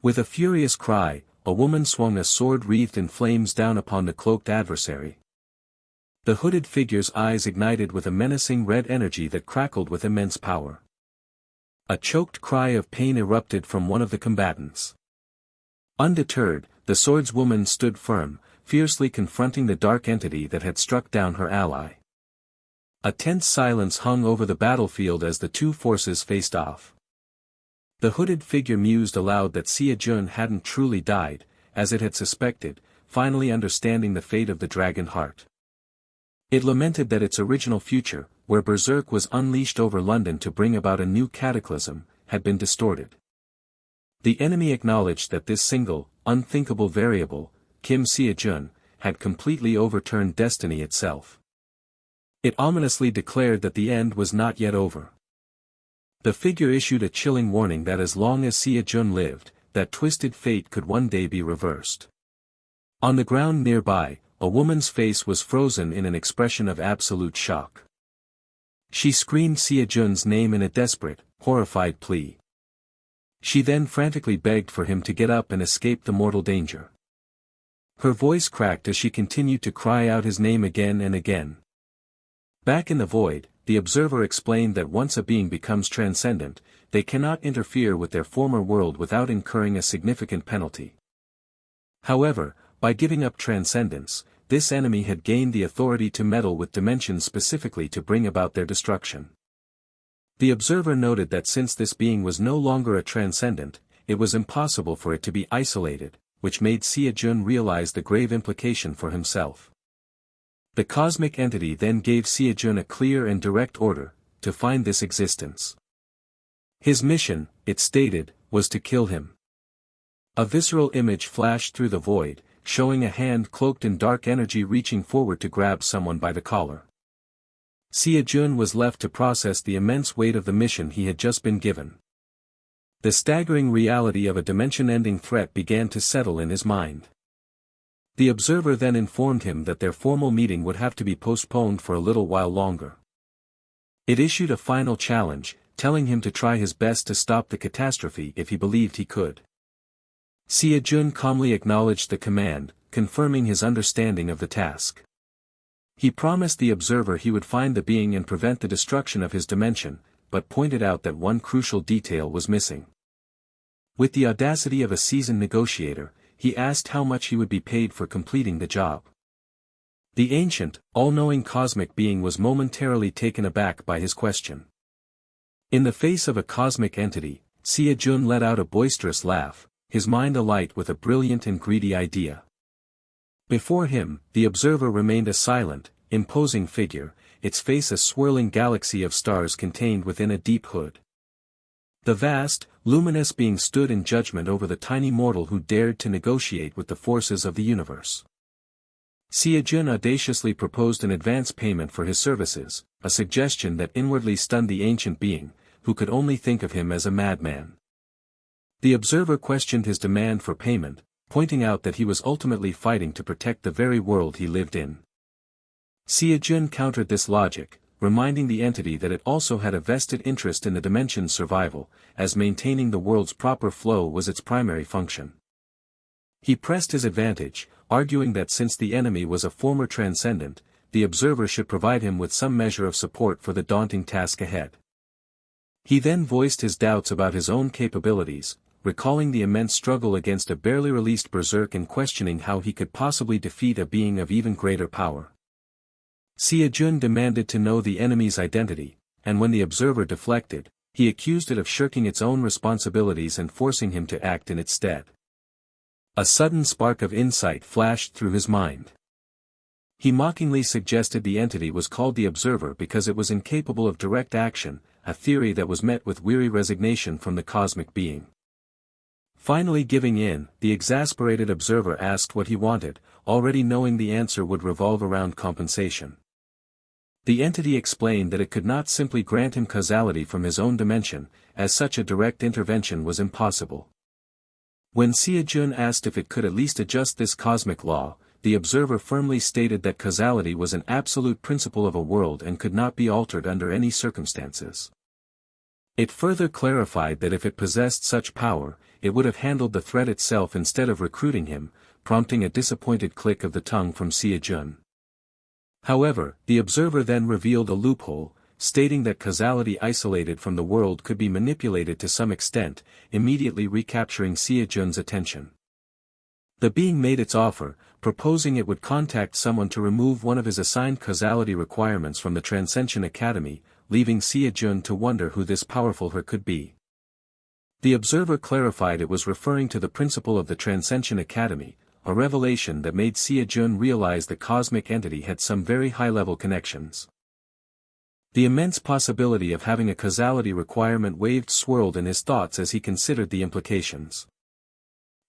With a furious cry, a woman swung a sword wreathed in flames down upon the cloaked adversary. The hooded figure's eyes ignited with a menacing red energy that crackled with immense power. A choked cry of pain erupted from one of the combatants. Undeterred, the swordswoman stood firm, fiercely confronting the dark entity that had struck down her ally. A tense silence hung over the battlefield as the two forces faced off. The hooded figure mused aloud that SeoJoon hadn't truly died, as it had suspected, finally understanding the fate of the dragon heart. It lamented that its original future, where Berserk was unleashed over London to bring about a new cataclysm, had been distorted. The enemy acknowledged that this single, unthinkable variable, Kim SeoJoon, had completely overturned destiny itself. It ominously declared that the end was not yet over. The figure issued a chilling warning that as long as SeoJoon lived, that twisted fate could one day be reversed. On the ground nearby, a woman's face was frozen in an expression of absolute shock. She screamed SeoJoon's name in a desperate, horrified plea. She then frantically begged for him to get up and escape the mortal danger. Her voice cracked as she continued to cry out his name again and again. Back in the void, the observer explained that once a being becomes transcendent, they cannot interfere with their former world without incurring a significant penalty. However, by giving up transcendence, this enemy had gained the authority to meddle with dimensions specifically to bring about their destruction. The observer noted that since this being was no longer a transcendent, it was impossible for it to be isolated, which made SeoJoon realize the grave implication for himself. The cosmic entity then gave SeoJoon a clear and direct order, to find this existence. His mission, it stated, was to kill him. A visceral image flashed through the void, showing a hand cloaked in dark energy reaching forward to grab someone by the collar. SeoJoon was left to process the immense weight of the mission he had just been given. The staggering reality of a dimension-ending threat began to settle in his mind. The observer then informed him that their formal meeting would have to be postponed for a little while longer. It issued a final challenge, telling him to try his best to stop the catastrophe if he believed he could. SeoJoon calmly acknowledged the command, confirming his understanding of the task. He promised the observer he would find the being and prevent the destruction of his dimension, but pointed out that one crucial detail was missing. With the audacity of a seasoned negotiator, he asked how much he would be paid for completing the job. The ancient, all-knowing cosmic being was momentarily taken aback by his question. In the face of a cosmic entity, SeoJoon let out a boisterous laugh, his mind alight with a brilliant and greedy idea. Before him, the observer remained a silent, imposing figure, its face a swirling galaxy of stars contained within a deep hood. The vast, luminous being stood in judgment over the tiny mortal who dared to negotiate with the forces of the universe. SeoJoon audaciously proposed an advance payment for his services, a suggestion that inwardly stunned the ancient being, who could only think of him as a madman. The observer questioned his demand for payment, pointing out that he was ultimately fighting to protect the very world he lived in. SeoJoon countered this logic, reminding the entity that it also had a vested interest in the dimension's survival, as maintaining the world's proper flow was its primary function. He pressed his advantage, arguing that since the enemy was a former transcendent, the observer should provide him with some measure of support for the daunting task ahead. He then voiced his doubts about his own capabilities, recalling the immense struggle against a barely released berserk and questioning how he could possibly defeat a being of even greater power. SeoJoon demanded to know the enemy's identity, and when the observer deflected, he accused it of shirking its own responsibilities and forcing him to act in its stead. A sudden spark of insight flashed through his mind. He mockingly suggested the entity was called the observer because it was incapable of direct action, a theory that was met with weary resignation from the cosmic being. Finally giving in, the exasperated observer asked what he wanted, already knowing the answer would revolve around compensation. The entity explained that it could not simply grant him causality from his own dimension, as such a direct intervention was impossible. When SeoJoon asked if it could at least adjust this cosmic law, the observer firmly stated that causality was an absolute principle of a world and could not be altered under any circumstances. It further clarified that if it possessed such power, it would have handled the threat itself instead of recruiting him, prompting a disappointed click of the tongue from SeoJoon. However, the observer then revealed a loophole, stating that causality isolated from the world could be manipulated to some extent, immediately recapturing SeoJoon's attention. The being made its offer, proposing it would contact someone to remove one of his assigned causality requirements from the Transcension Academy, leaving SeoJoon to wonder who this powerful her could be. The observer clarified it was referring to the principle of the Transcension Academy, a revelation that made SeoJoon realize the cosmic entity had some very high-level connections. The immense possibility of having a causality requirement swirled in his thoughts as he considered the implications.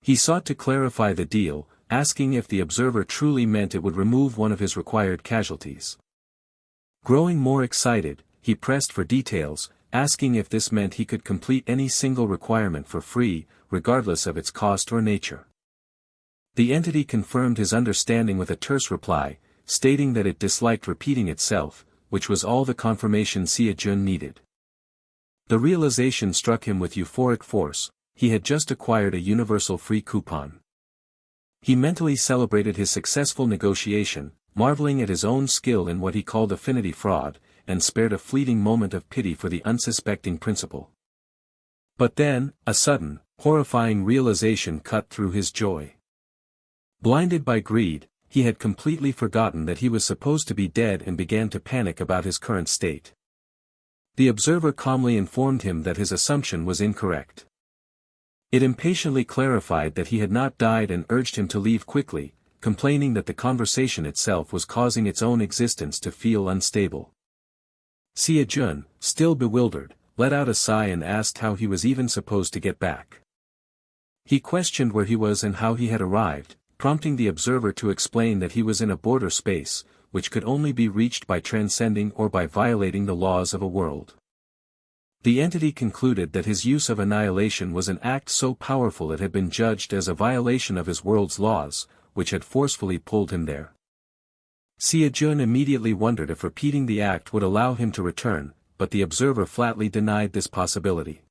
He sought to clarify the deal, asking if the observer truly meant it would remove one of his required casualties. Growing more excited, he pressed for details, asking if this meant he could complete any single requirement for free, regardless of its cost or nature. The entity confirmed his understanding with a terse reply, stating that it disliked repeating itself, which was all the confirmation SeoJoon needed. The realization struck him with euphoric force. He had just acquired a universal free coupon. He mentally celebrated his successful negotiation, marveling at his own skill in what he called affinity fraud, and spared a fleeting moment of pity for the unsuspecting principal. But then, a sudden, horrifying realization cut through his joy. Blinded by greed, he had completely forgotten that he was supposed to be dead and began to panic about his current state. The observer calmly informed him that his assumption was incorrect. It impatiently clarified that he had not died and urged him to leave quickly, complaining that the conversation itself was causing its own existence to feel unstable. SeoJoon, still bewildered, let out a sigh and asked how he was even supposed to get back. He questioned where he was and how he had arrived, prompting the observer to explain that he was in a border space, which could only be reached by transcending or by violating the laws of a world. The entity concluded that his use of annihilation was an act so powerful it had been judged as a violation of his world's laws, which had forcefully pulled him there. SeoJoon immediately wondered if repeating the act would allow him to return, but the observer flatly denied this possibility.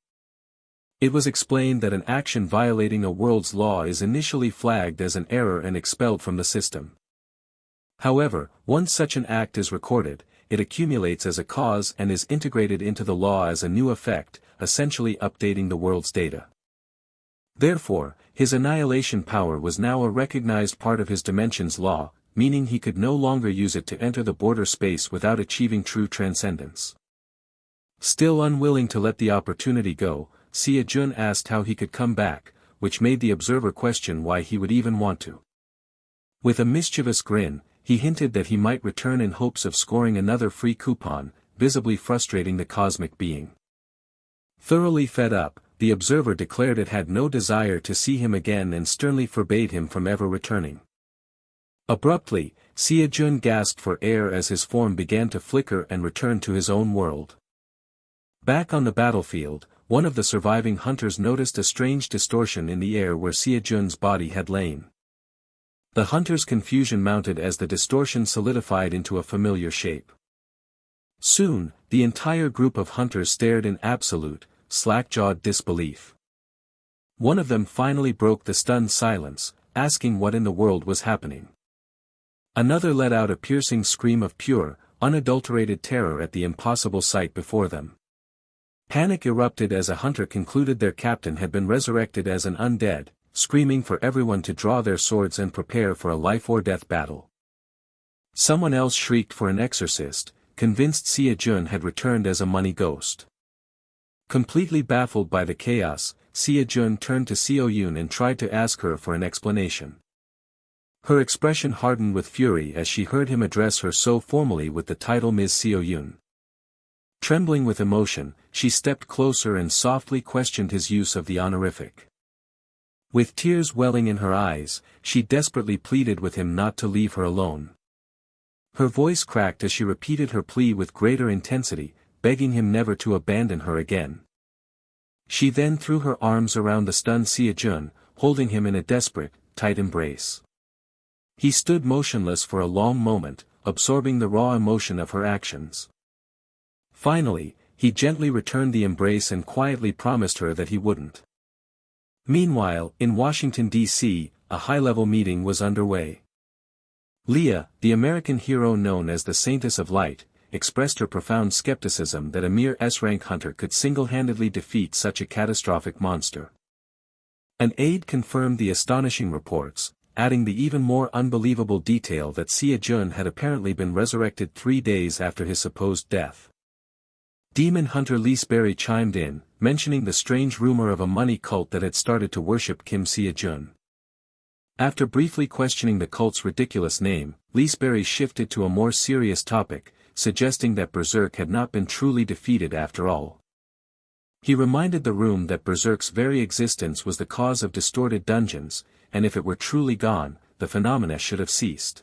It was explained that an action violating a world's law is initially flagged as an error and expelled from the system. However, once such an act is recorded, it accumulates as a cause and is integrated into the law as a new effect, essentially updating the world's data. Therefore, his annihilation power was now a recognized part of his dimension's law, meaning he could no longer use it to enter the border space without achieving true transcendence. Still unwilling to let the opportunity go, SeoJoon asked how he could come back, which made the observer question why he would even want to. With a mischievous grin, he hinted that he might return in hopes of scoring another free coupon, visibly frustrating the cosmic being. Thoroughly fed up, the observer declared it had no desire to see him again and sternly forbade him from ever returning. Abruptly, SeoJoon gasped for air as his form began to flicker and return to his own world. Back on the battlefield, one of the surviving hunters noticed a strange distortion in the air where SeoJoon's body had lain. The hunter's confusion mounted as the distortion solidified into a familiar shape. Soon, the entire group of hunters stared in absolute, slack-jawed disbelief. One of them finally broke the stunned silence, asking what in the world was happening. Another let out a piercing scream of pure, unadulterated terror at the impossible sight before them. Panic erupted as a hunter concluded their captain had been resurrected as an undead, screaming for everyone to draw their swords and prepare for a life-or-death battle. Someone else shrieked for an exorcist, convinced SeoJoon had returned as a money ghost. Completely baffled by the chaos, SeoJoon turned to SeoJoon and tried to ask her for an explanation. Her expression hardened with fury as she heard him address her so formally with the title Ms. SeoJoon. Trembling with emotion, she stepped closer and softly questioned his use of the honorific. With tears welling in her eyes, she desperately pleaded with him not to leave her alone. Her voice cracked as she repeated her plea with greater intensity, begging him never to abandon her again. She then threw her arms around the stunned SeoJoon, holding him in a desperate, tight embrace. He stood motionless for a long moment, absorbing the raw emotion of her actions. Finally, he gently returned the embrace and quietly promised her that he wouldn't. Meanwhile, in Washington, D.C., a high-level meeting was underway. Leah, the American hero known as the Saintess of Light, expressed her profound skepticism that a mere S-rank hunter could single-handedly defeat such a catastrophic monster. An aide confirmed the astonishing reports, adding the even more unbelievable detail that SeoJoon had apparently been resurrected 3 days after his supposed death. Demon hunter Leesberry chimed in, mentioning the strange rumor of a money cult that had started to worship Kim SeoJoon. After briefly questioning the cult's ridiculous name, Leesberry shifted to a more serious topic, suggesting that Berserk had not been truly defeated after all. He reminded the room that Berserk's very existence was the cause of distorted dungeons, and if it were truly gone, the phenomena should have ceased.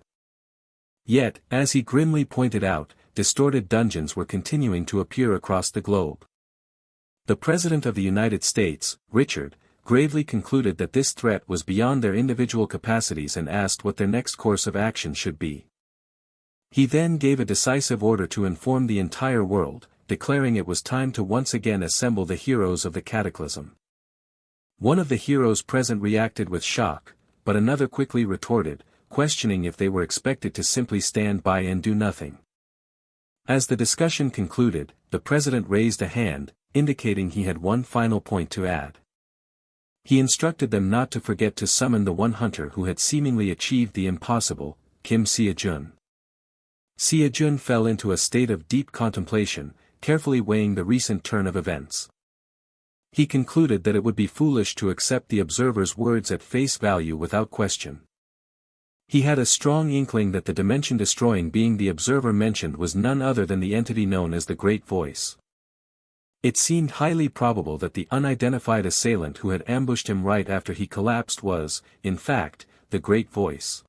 Yet, as he grimly pointed out, distorted dungeons were continuing to appear across the globe. The President of the United States, Richard, gravely concluded that this threat was beyond their individual capacities and asked what their next course of action should be. He then gave a decisive order to inform the entire world, declaring it was time to once again assemble the heroes of the cataclysm. One of the heroes present reacted with shock, but another quickly retorted, questioning if they were expected to simply stand by and do nothing. As the discussion concluded, the president raised a hand, indicating he had one final point to add. He instructed them not to forget to summon the one hunter who had seemingly achieved the impossible, Kim SeoJoon. SeoJoon fell into a state of deep contemplation, carefully weighing the recent turn of events. He concluded that it would be foolish to accept the observer's words at face value without question. He had a strong inkling that the dimension-destroying being the observer mentioned was none other than the entity known as the Great Voice. It seemed highly probable that the unidentified assailant who had ambushed him right after he collapsed was, in fact, the Great Voice.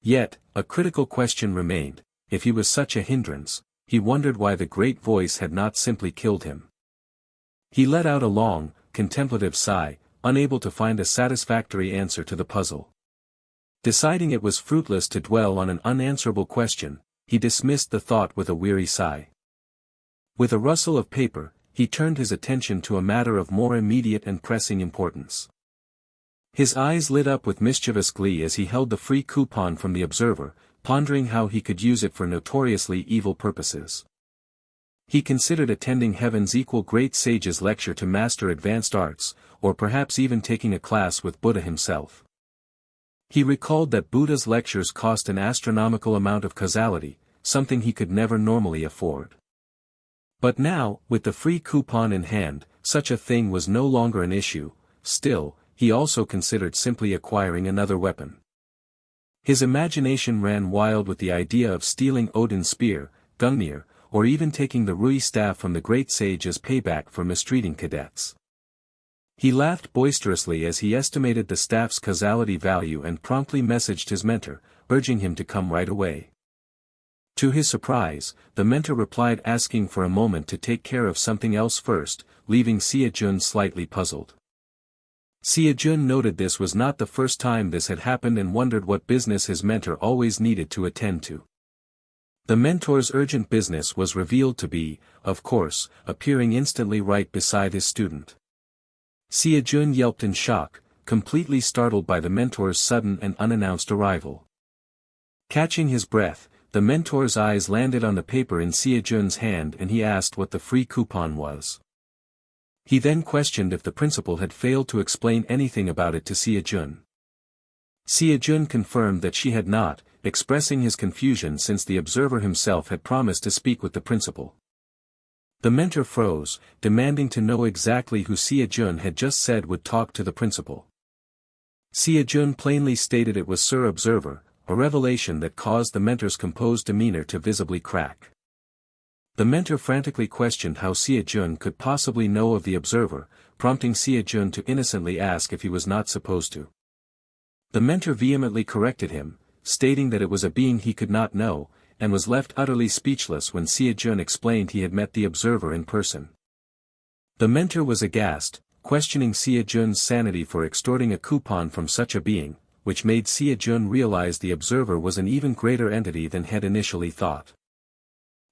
Yet, a critical question remained: if he was such a hindrance, he wondered why the Great Voice had not simply killed him. He let out a long, contemplative sigh, unable to find a satisfactory answer to the puzzle. Deciding it was fruitless to dwell on an unanswerable question, he dismissed the thought with a weary sigh. With a rustle of paper, he turned his attention to a matter of more immediate and pressing importance. His eyes lit up with mischievous glee as he held the free coupon from the observer, pondering how he could use it for notoriously evil purposes. He considered attending Heaven's Equal Great Sage's lecture to master advanced arts, or perhaps even taking a class with Buddha himself. He recalled that Buddha's lectures cost an astronomical amount of causality, something he could never normally afford. But now, with the free coupon in hand, such a thing was no longer an issue. Still, he also considered simply acquiring another weapon. His imagination ran wild with the idea of stealing Odin's spear, Gungnir, or even taking the Rui staff from the great sage as payback for mistreating cadets. He laughed boisterously as he estimated the staff's causality value and promptly messaged his mentor, urging him to come right away. To his surprise, the mentor replied asking for a moment to take care of something else first, leaving SeoJoon slightly puzzled. SeoJoon noted this was not the first time this had happened and wondered what business his mentor always needed to attend to. The mentor's urgent business was revealed to be, of course, appearing instantly right beside his student. SeoJoon yelped in shock, completely startled by the mentor's sudden and unannounced arrival. Catching his breath, the mentor's eyes landed on the paper in SeoJoon's hand and he asked what the free coupon was. He then questioned if the principal had failed to explain anything about it to SeoJoon. SeoJoon confirmed that she had not, expressing his confusion since the observer himself had promised to speak with the principal. The mentor froze, demanding to know exactly who SeoJoon had just said would talk to the principal. SeoJoon plainly stated it was Sir Observer, a revelation that caused the mentor's composed demeanor to visibly crack. The mentor frantically questioned how SeoJoon could possibly know of the observer, prompting SeoJoon to innocently ask if he was not supposed to. The mentor vehemently corrected him, stating that it was a being he could not know, and was left utterly speechless when SeoJoon explained he had met the observer in person. The mentor was aghast, questioning SeoJoon's sanity for extorting a coupon from such a being, which made SeoJoon realize the observer was an even greater entity than had initially thought.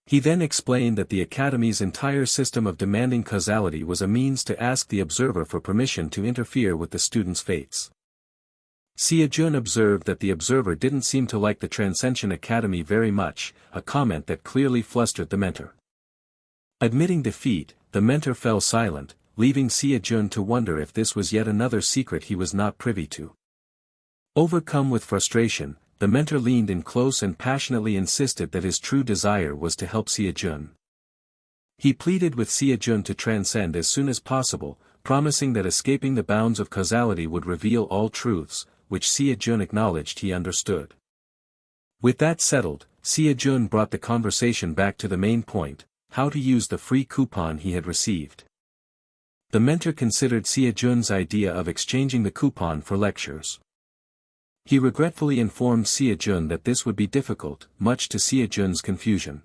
He then explained that the Academy's entire system of demanding causality was a means to ask the observer for permission to interfere with the students' fates. SeoJoon observed that the observer didn't seem to like the Transcension Academy very much, a comment that clearly flustered the mentor. Admitting defeat, the mentor fell silent, leaving SeoJoon to wonder if this was yet another secret he was not privy to. Overcome with frustration, the mentor leaned in close and passionately insisted that his true desire was to help SeoJoon. He pleaded with SeoJoon to transcend as soon as possible, promising that escaping the bounds of causality would reveal all truths, which SeoJoon acknowledged he understood. With that settled, SeoJoon brought the conversation back to the main point, how to use the free coupon he had received. The mentor considered SeoJoon's idea of exchanging the coupon for lectures. He regretfully informed SeoJoon that this would be difficult, much to SeoJoon's confusion.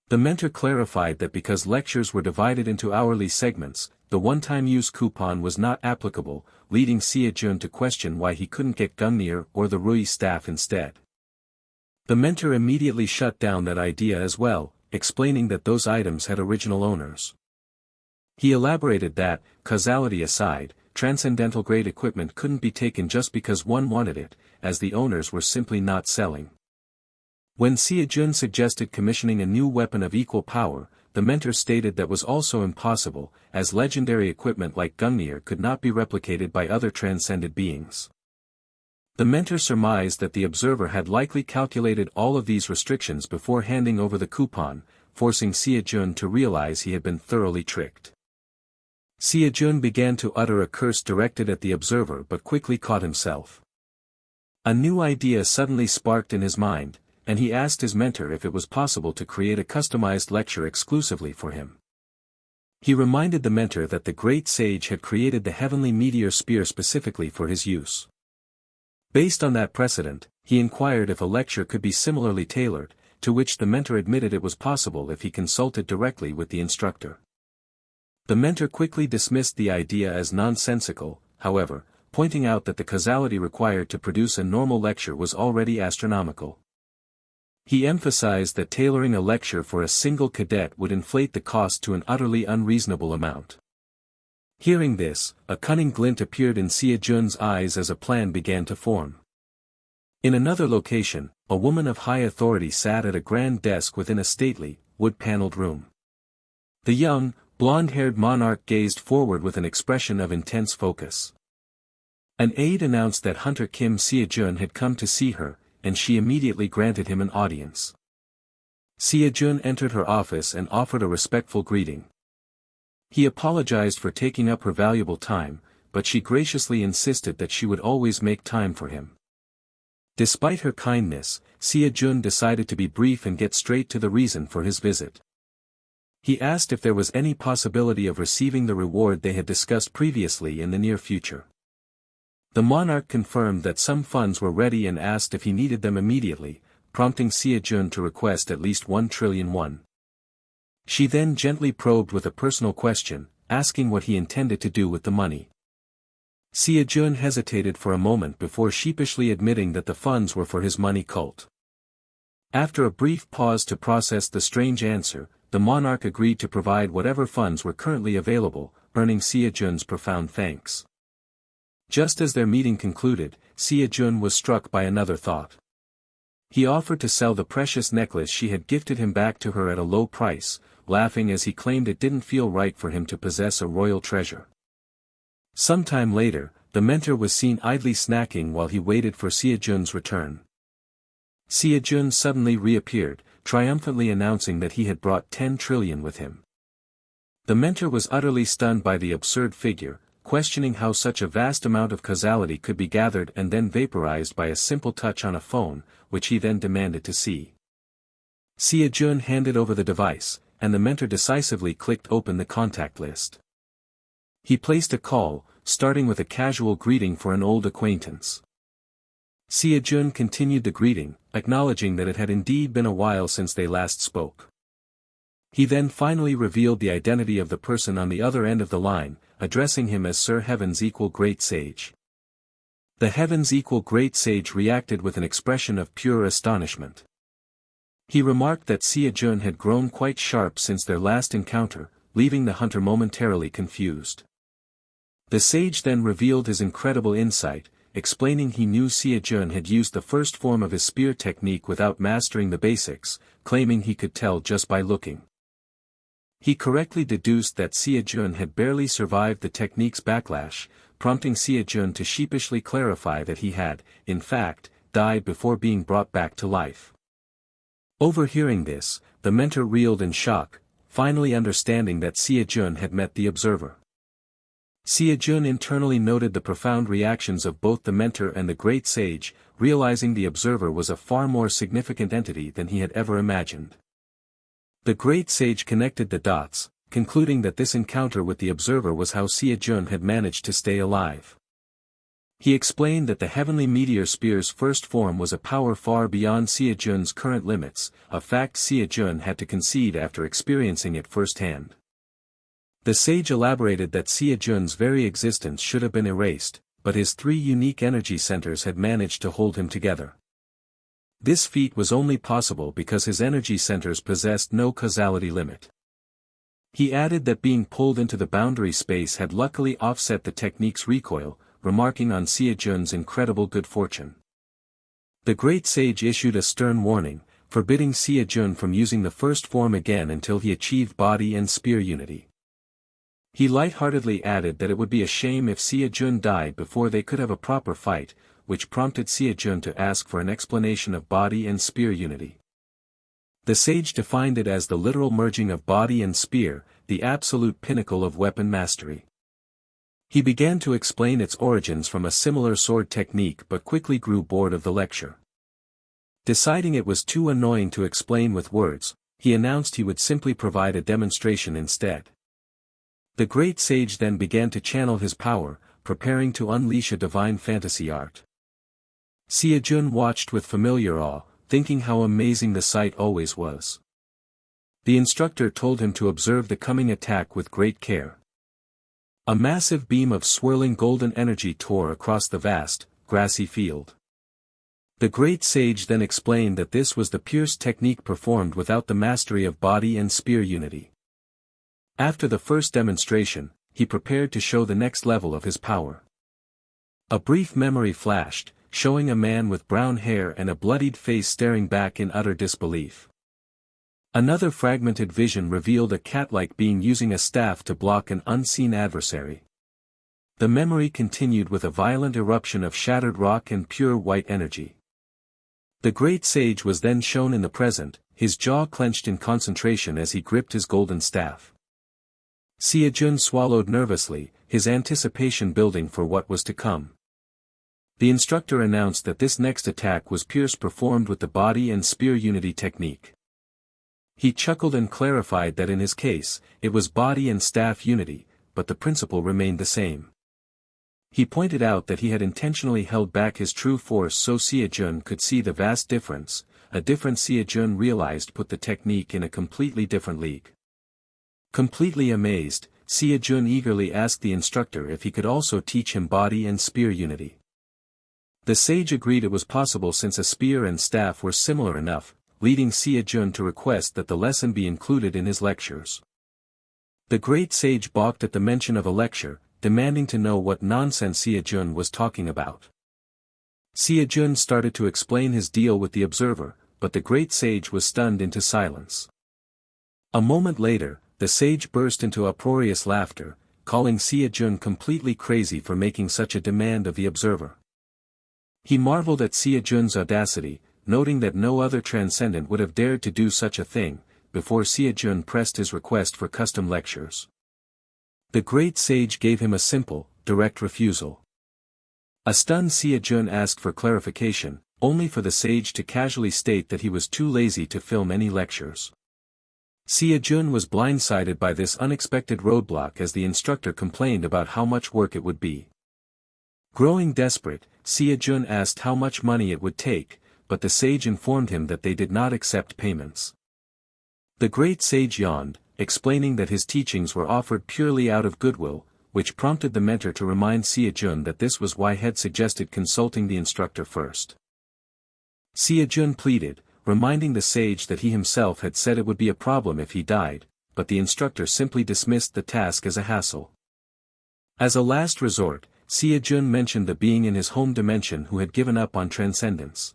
The mentor clarified that because lectures were divided into hourly segments, the one-time use coupon was not applicable, leading SeoJoon to question why he couldn't get Gungnir or the Rui staff instead. The mentor immediately shut down that idea as well, explaining that those items had original owners. He elaborated that, causality aside, transcendental-grade equipment couldn't be taken just because one wanted it, as the owners were simply not selling. When SeoJoon suggested commissioning a new weapon of equal power, the mentor stated that was also impossible, as legendary equipment like Gungnir could not be replicated by other transcended beings. The mentor surmised that the observer had likely calculated all of these restrictions before handing over the coupon, forcing SeoJoon to realize he had been thoroughly tricked. SeoJoon began to utter a curse directed at the observer but quickly caught himself. A new idea suddenly sparked in his mind, and he asked his mentor if it was possible to create a customized lecture exclusively for him. He reminded the mentor that the great sage had created the heavenly meteor spear specifically for his use. Based on that precedent, he inquired if a lecture could be similarly tailored, to which the mentor admitted it was possible if he consulted directly with the instructor. The mentor quickly dismissed the idea as nonsensical, however, pointing out that the causality required to produce a normal lecture was already astronomical. He emphasized that tailoring a lecture for a single cadet would inflate the cost to an utterly unreasonable amount. Hearing this, a cunning glint appeared in SeoJoon's eyes as a plan began to form. In another location, a woman of high authority sat at a grand desk within a stately, wood-paneled room. The young, blonde-haired monarch gazed forward with an expression of intense focus. An aide announced that Hunter Kim SeoJoon had come to see her, and she immediately granted him an audience. SeoJoon entered her office and offered a respectful greeting. He apologized for taking up her valuable time, but she graciously insisted that she would always make time for him. Despite her kindness, SeoJoon decided to be brief and get straight to the reason for his visit. He asked if there was any possibility of receiving the reward they had discussed previously in the near future. The monarch confirmed that some funds were ready and asked if he needed them immediately, prompting SeoJoon to request at least 1 trillion won. She then gently probed with a personal question, asking what he intended to do with the money. SeoJoon hesitated for a moment before sheepishly admitting that the funds were for his money cult. After a brief pause to process the strange answer, the monarch agreed to provide whatever funds were currently available, earning SeoJoon's profound thanks. Just as their meeting concluded, SeoJoon was struck by another thought. He offered to sell the precious necklace she had gifted him back to her at a low price, laughing as he claimed it didn't feel right for him to possess a royal treasure. Sometime later, the mentor was seen idly snacking while he waited for SeoJoon's return. SeoJoon suddenly reappeared, triumphantly announcing that he had brought 10 trillion with him. The mentor was utterly stunned by the absurd figure, questioning how such a vast amount of causality could be gathered and then vaporized by a simple touch on a phone, which he then demanded to see. SeoJoon handed over the device, and the mentor decisively clicked open the contact list. He placed a call, starting with a casual greeting for an old acquaintance. SeoJoon continued the greeting, acknowledging that it had indeed been a while since they last spoke. He then finally revealed the identity of the person on the other end of the line, addressing him as Sir Heaven's Equal Great Sage. The Heaven's Equal Great Sage reacted with an expression of pure astonishment. He remarked that SeoJoon had grown quite sharp since their last encounter, leaving the hunter momentarily confused. The sage then revealed his incredible insight, explaining he knew SeoJoon had used the first form of his spear technique without mastering the basics, claiming he could tell just by looking. He correctly deduced that SeoJoon had barely survived the technique's backlash, prompting SeoJoon to sheepishly clarify that he had, in fact, died before being brought back to life. Overhearing this, the mentor reeled in shock, finally understanding that SeoJoon had met the observer. SeoJoon internally noted the profound reactions of both the mentor and the great sage, realizing the observer was a far more significant entity than he had ever imagined. The great sage connected the dots, concluding that this encounter with the observer was how SeoJoon had managed to stay alive. He explained that the heavenly meteor spear's first form was a power far beyond SeoJoon's current limits, a fact SeoJoon had to concede after experiencing it firsthand. The sage elaborated that SeoJoon's very existence should have been erased, but his 3 unique energy centers had managed to hold him together. This feat was only possible because his energy centers possessed no causality limit. He added that being pulled into the boundary space had luckily offset the technique's recoil, remarking on SeoJoon's incredible good fortune. The great sage issued a stern warning, forbidding SeoJoon from using the first form again until he achieved body and spear unity. He lightheartedly added that it would be a shame if SeoJoon died before they could have a proper fight, which prompted SeoJoon to ask for an explanation of body and spear unity. The sage defined it as the literal merging of body and spear, the absolute pinnacle of weapon mastery. He began to explain its origins from a similar sword technique but quickly grew bored of the lecture. Deciding it was too annoying to explain with words, he announced he would simply provide a demonstration instead. The great sage then began to channel his power, preparing to unleash a divine fantasy art. SeoJoon watched with familiar awe, thinking how amazing the sight always was. The instructor told him to observe the coming attack with great care. A massive beam of swirling golden energy tore across the vast, grassy field. The great sage then explained that this was the pierce technique performed without the mastery of body and spear unity. After the first demonstration, he prepared to show the next level of his power. A brief memory flashed, showing a man with brown hair and a bloodied face staring back in utter disbelief. Another fragmented vision revealed a cat-like being using a staff to block an unseen adversary. The memory continued with a violent eruption of shattered rock and pure white energy. The great sage was then shown in the present, his jaw clenched in concentration as he gripped his golden staff. SeoJoon swallowed nervously, his anticipation building for what was to come. The instructor announced that this next attack was pierce performed with the body and spear unity technique. He chuckled and clarified that in his case, it was body and staff unity, but the principle remained the same. He pointed out that he had intentionally held back his true force so SeoJoon could see the vast difference, a difference SeoJoon realized put the technique in a completely different league. Completely amazed, SeoJoon eagerly asked the instructor if he could also teach him body and spear unity. The sage agreed it was possible since a spear and staff were similar enough, leading SeoJoon to request that the lesson be included in his lectures. The great sage balked at the mention of a lecture, demanding to know what nonsense SeoJoon was talking about. SeoJoon started to explain his deal with the observer, but the great sage was stunned into silence. A moment later, the sage burst into uproarious laughter, calling SeoJoon completely crazy for making such a demand of the observer. He marveled at SeoJoon's audacity, noting that no other transcendent would have dared to do such a thing, before SeoJoon pressed his request for custom lectures. The great sage gave him a simple, direct refusal. A stunned SeoJoon asked for clarification, only for the sage to casually state that he was too lazy to film any lectures. SeoJoon was blindsided by this unexpected roadblock as the instructor complained about how much work it would be. Growing desperate, SeoJoon asked how much money it would take, but the sage informed him that they did not accept payments. The great sage yawned, explaining that his teachings were offered purely out of goodwill, which prompted the mentor to remind SeoJoon that this was why he had suggested consulting the instructor first. SeoJoon pleaded, reminding the sage that he himself had said it would be a problem if he died, but the instructor simply dismissed the task as a hassle. As a last resort, SeoJoon mentioned the being in his home dimension who had given up on transcendence.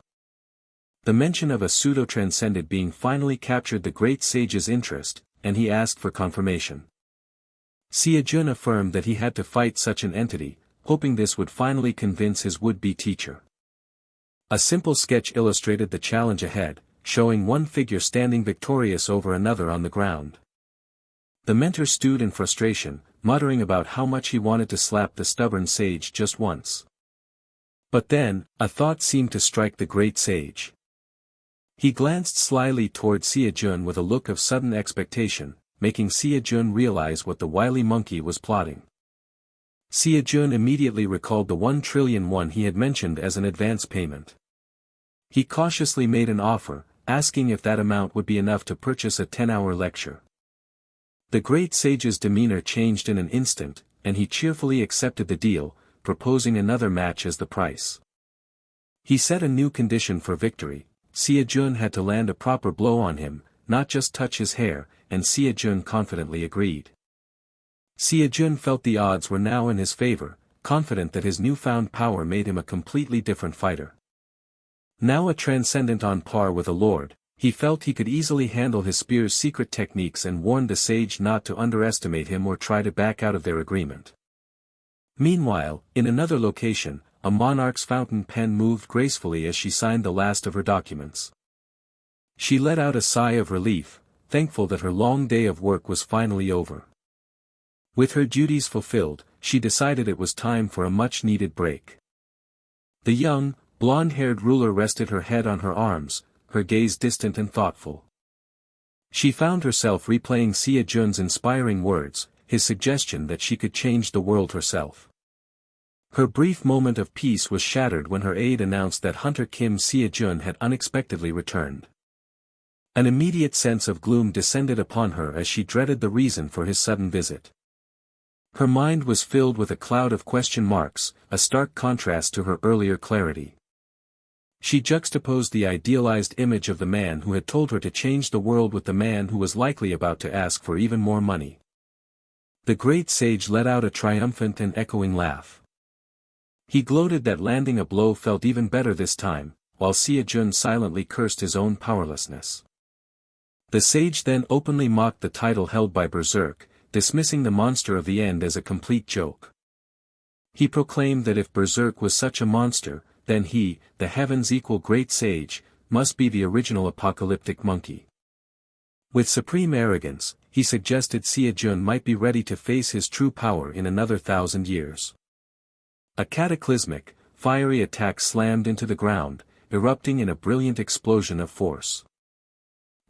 The mention of a pseudo-transcended being finally captured the great sage's interest, and he asked for confirmation. SeoJoon affirmed that he had to fight such an entity, hoping this would finally convince his would-be teacher. A simple sketch illustrated the challenge ahead, showing one figure standing victorious over another on the ground. The mentor stewed in frustration, muttering about how much he wanted to slap the stubborn sage just once. But then, a thought seemed to strike the great sage. He glanced slyly toward SeoJoon with a look of sudden expectation, making SeoJoon realize what the wily monkey was plotting. SeoJoon immediately recalled the 1,000,000,000 won he had mentioned as an advance payment. He cautiously made an offer, asking if that amount would be enough to purchase a 10-hour lecture. The great sage's demeanor changed in an instant, and he cheerfully accepted the deal, proposing another match as the price. He set a new condition for victory: SeoJoon had to land a proper blow on him, not just touch his hair, and SeoJoon confidently agreed. SeoJoon felt the odds were now in his favor, confident that his newfound power made him a completely different fighter. Now a transcendent on par with a lord, he felt he could easily handle his spear's secret techniques and warned the sage not to underestimate him or try to back out of their agreement. Meanwhile, in another location, a monarch's fountain pen moved gracefully as she signed the last of her documents. She let out a sigh of relief, thankful that her long day of work was finally over. With her duties fulfilled, she decided it was time for a much-needed break. The young, blonde-haired ruler rested her head on her arms, her gaze distant and thoughtful. She found herself replaying SeoJoon's inspiring words, his suggestion that she could change the world herself. Her brief moment of peace was shattered when her aide announced that Hunter Kim SeoJoon had unexpectedly returned. An immediate sense of gloom descended upon her as she dreaded the reason for his sudden visit. Her mind was filled with a cloud of question marks, a stark contrast to her earlier clarity. She juxtaposed the idealized image of the man who had told her to change the world with the man who was likely about to ask for even more money. The great sage let out a triumphant and echoing laugh. He gloated that landing a blow felt even better this time, while SeoJoon silently cursed his own powerlessness. The sage then openly mocked the title held by Berserk, dismissing the monster of the end as a complete joke. He proclaimed that if Berserk was such a monster, then he, the heavens equal great sage, must be the original apocalyptic monkey. With supreme arrogance, he suggested SeoJoon might be ready to face his true power in another 1,000 years. A cataclysmic, fiery attack slammed into the ground, erupting in a brilliant explosion of force.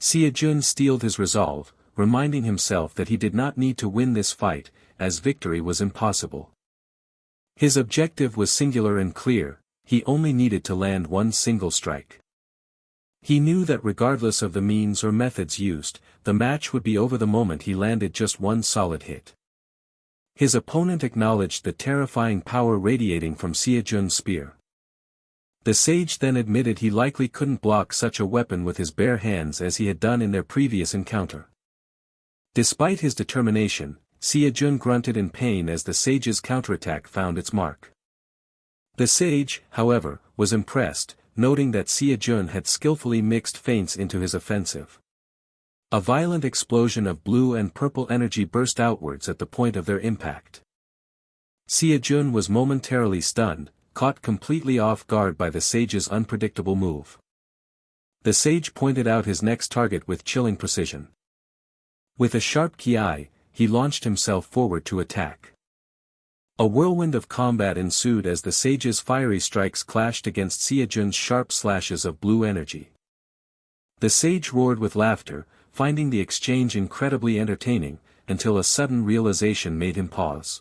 SeoJoon steeled his resolve, reminding himself that he did not need to win this fight, as victory was impossible. His objective was singular and clear: he only needed to land one single strike. He knew that regardless of the means or methods used, the match would be over the moment he landed just one solid hit. His opponent acknowledged the terrifying power radiating from SeoJoon's spear. The sage then admitted he likely couldn't block such a weapon with his bare hands as he had done in their previous encounter. Despite his determination, SeoJoon grunted in pain as the sage's counterattack found its mark. The sage, however, was impressed, noting that SeoJoon had skillfully mixed feints into his offensive. A violent explosion of blue and purple energy burst outwards at the point of their impact. SeoJoon was momentarily stunned, caught completely off guard by the sage's unpredictable move. The sage pointed out his next target with chilling precision. With a sharp ki, he launched himself forward to attack. A whirlwind of combat ensued as the sage's fiery strikes clashed against SeoJoon's sharp slashes of blue energy. The sage roared with laughter, finding the exchange incredibly entertaining, until a sudden realization made him pause.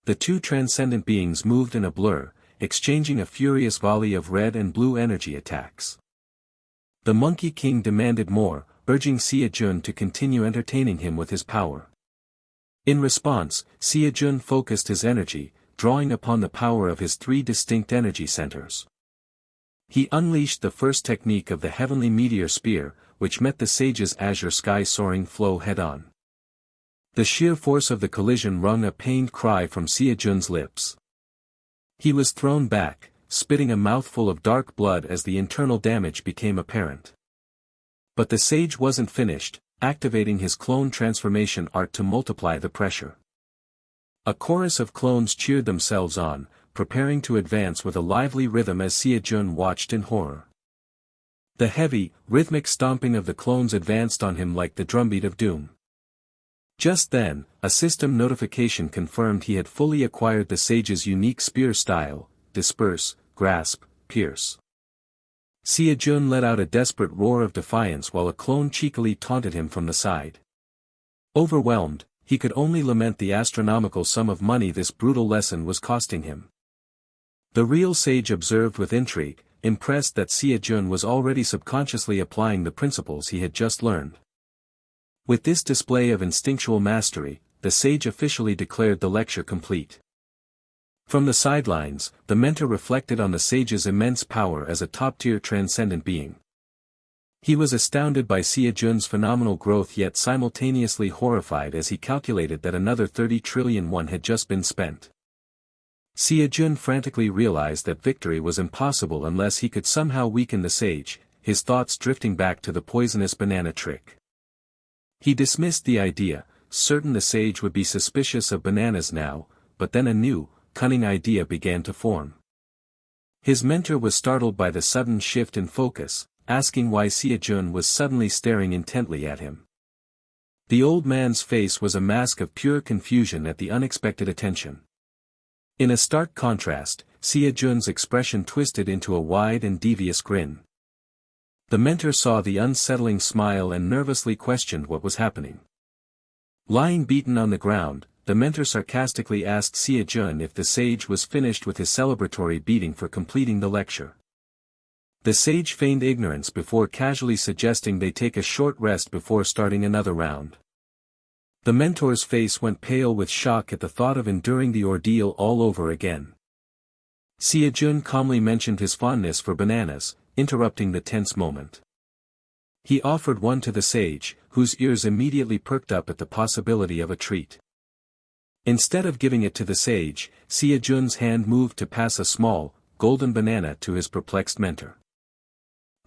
The two transcendent beings moved in a blur, exchanging a furious volley of red and blue energy attacks. The Monkey King demanded more, urging SeoJoon to continue entertaining him with his power. In response, SeoJoon focused his energy, drawing upon the power of his three distinct energy centers. He unleashed the first technique of the heavenly meteor spear, which met the sage's azure sky-soaring flow head-on. The sheer force of the collision wrung a pained cry from SeoJoon's lips. He was thrown back, spitting a mouthful of dark blood as the internal damage became apparent. But the sage wasn't finished, activating his clone transformation art to multiply the pressure. A chorus of clones cheered themselves on, preparing to advance with a lively rhythm as SeoJoon watched in horror. The heavy, rhythmic stomping of the clones advanced on him like the drumbeat of doom. Just then, a system notification confirmed he had fully acquired the sage's unique spear style, disperse, grasp, pierce. SeoJoon let out a desperate roar of defiance while a clone cheekily taunted him from the side. Overwhelmed, he could only lament the astronomical sum of money this brutal lesson was costing him. The real sage observed with intrigue, impressed that SeoJoon was already subconsciously applying the principles he had just learned. With this display of instinctual mastery, the sage officially declared the lecture complete. From the sidelines, the mentor reflected on the sage's immense power as a top-tier transcendent being. He was astounded by SeoJoon's phenomenal growth yet simultaneously horrified as he calculated that another 30 trillion won had just been spent. SeoJoon frantically realized that victory was impossible unless he could somehow weaken the sage, his thoughts drifting back to the poisonous banana trick. He dismissed the idea, certain the sage would be suspicious of bananas now, but then a new, cunning idea began to form. His mentor was startled by the sudden shift in focus, asking why SeoJoon was suddenly staring intently at him. The old man's face was a mask of pure confusion at the unexpected attention. In a stark contrast, SeoJoon's expression twisted into a wide and devious grin. The mentor saw the unsettling smile and nervously questioned what was happening. Lying beaten on the ground, the mentor sarcastically asked SeoJoon if the sage was finished with his celebratory beating for completing the lecture. The sage feigned ignorance before casually suggesting they take a short rest before starting another round. The mentor's face went pale with shock at the thought of enduring the ordeal all over again. SeoJoon calmly mentioned his fondness for bananas, interrupting the tense moment. He offered one to the sage, whose ears immediately perked up at the possibility of a treat. Instead of giving it to the sage, SeoJoon's hand moved to pass a small, golden banana to his perplexed mentor.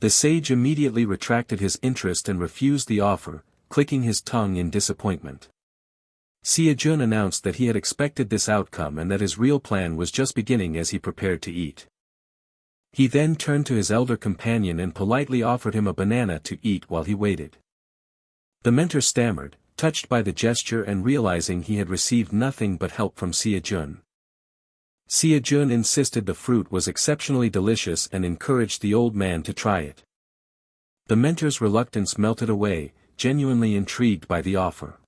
The sage immediately retracted his interest and refused the offer, clicking his tongue in disappointment. SeoJoon announced that he had expected this outcome and that his real plan was just beginning as he prepared to eat. He then turned to his elder companion and politely offered him a banana to eat while he waited. The mentor stammered, touched by the gesture and realizing he had received nothing but help from SeoJoon. SeoJoon insisted the fruit was exceptionally delicious and encouraged the old man to try it. The mentor's reluctance melted away, genuinely intrigued by the offer.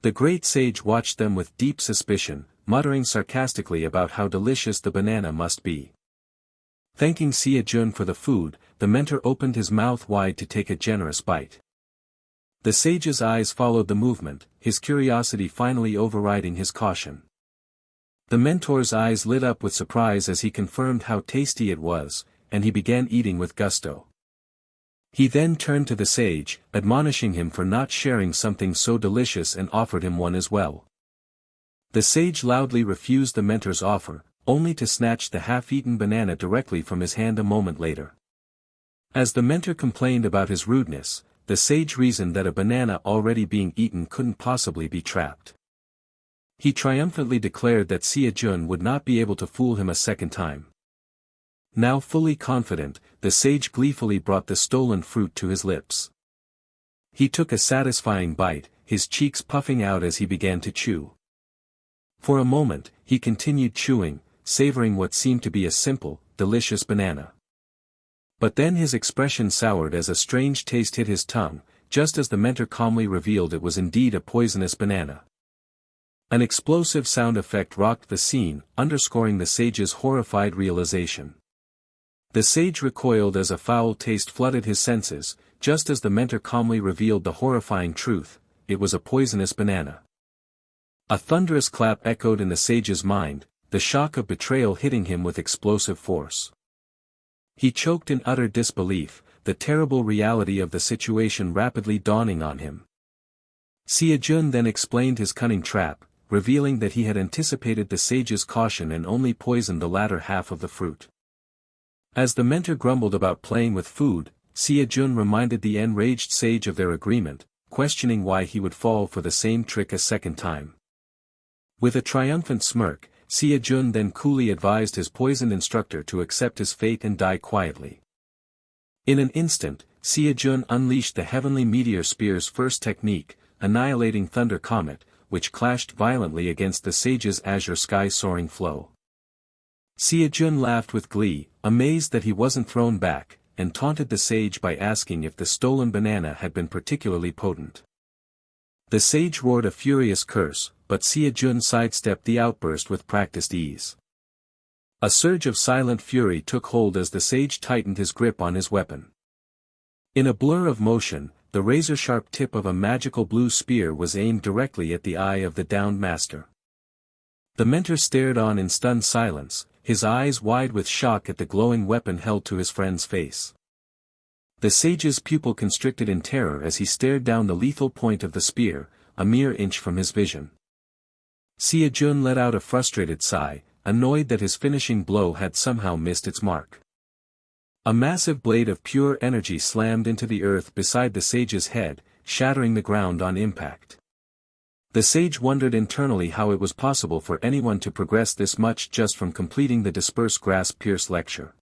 The great sage watched them with deep suspicion, muttering sarcastically about how delicious the banana must be. Thanking SeoJoon for the food, the mentor opened his mouth wide to take a generous bite. The sage's eyes followed the movement, his curiosity finally overriding his caution. The mentor's eyes lit up with surprise as he confirmed how tasty it was, and he began eating with gusto. He then turned to the sage, admonishing him for not sharing something so delicious and offered him one as well. The sage loudly refused the mentor's offer, only to snatch the half-eaten banana directly from his hand a moment later. As the mentor complained about his rudeness, the sage reasoned that a banana already being eaten couldn't possibly be trapped. He triumphantly declared that SeoJoon would not be able to fool him a second time. Now fully confident, the sage gleefully brought the stolen fruit to his lips. He took a satisfying bite, his cheeks puffing out as he began to chew. For a moment, he continued chewing, savoring what seemed to be a simple, delicious banana. But then his expression soured as a strange taste hit his tongue, just as the mentor calmly revealed it was indeed a poisonous banana. An explosive sound effect rocked the scene, underscoring the sage's horrified realization. The sage recoiled as a foul taste flooded his senses, just as the mentor calmly revealed the horrifying truth: it was a poisonous banana. A thunderous clap echoed in the sage's mind, the shock of betrayal hitting him with explosive force. He choked in utter disbelief, the terrible reality of the situation rapidly dawning on him. SeoJoon then explained his cunning trap, revealing that he had anticipated the sage's caution and only poisoned the latter half of the fruit. As the mentor grumbled about playing with food, SeoJoon reminded the enraged sage of their agreement, questioning why he would fall for the same trick a second time. With a triumphant smirk, SeoJoon then coolly advised his poisoned instructor to accept his fate and die quietly. In an instant, SeoJoon unleashed the heavenly meteor spear's first technique, annihilating Thunder Comet, which clashed violently against the sage's azure sky-soaring flow. SeoJoon laughed with glee, amazed that he wasn't thrown back, and taunted the sage by asking if the stolen banana had been particularly potent. The sage roared a furious curse, but SeoJoon sidestepped the outburst with practiced ease. A surge of silent fury took hold as the sage tightened his grip on his weapon. In a blur of motion, the razor-sharp tip of a magical blue spear was aimed directly at the eye of the downed master. The mentor stared on in stunned silence, his eyes wide with shock at the glowing weapon held to his friend's face. The sage's pupil constricted in terror as he stared down the lethal point of the spear, a mere inch from his vision. SeoJoon let out a frustrated sigh, annoyed that his finishing blow had somehow missed its mark. A massive blade of pure energy slammed into the earth beside the sage's head, shattering the ground on impact. The sage wondered internally how it was possible for anyone to progress this much just from completing the Disperse Grasp Pierce lecture.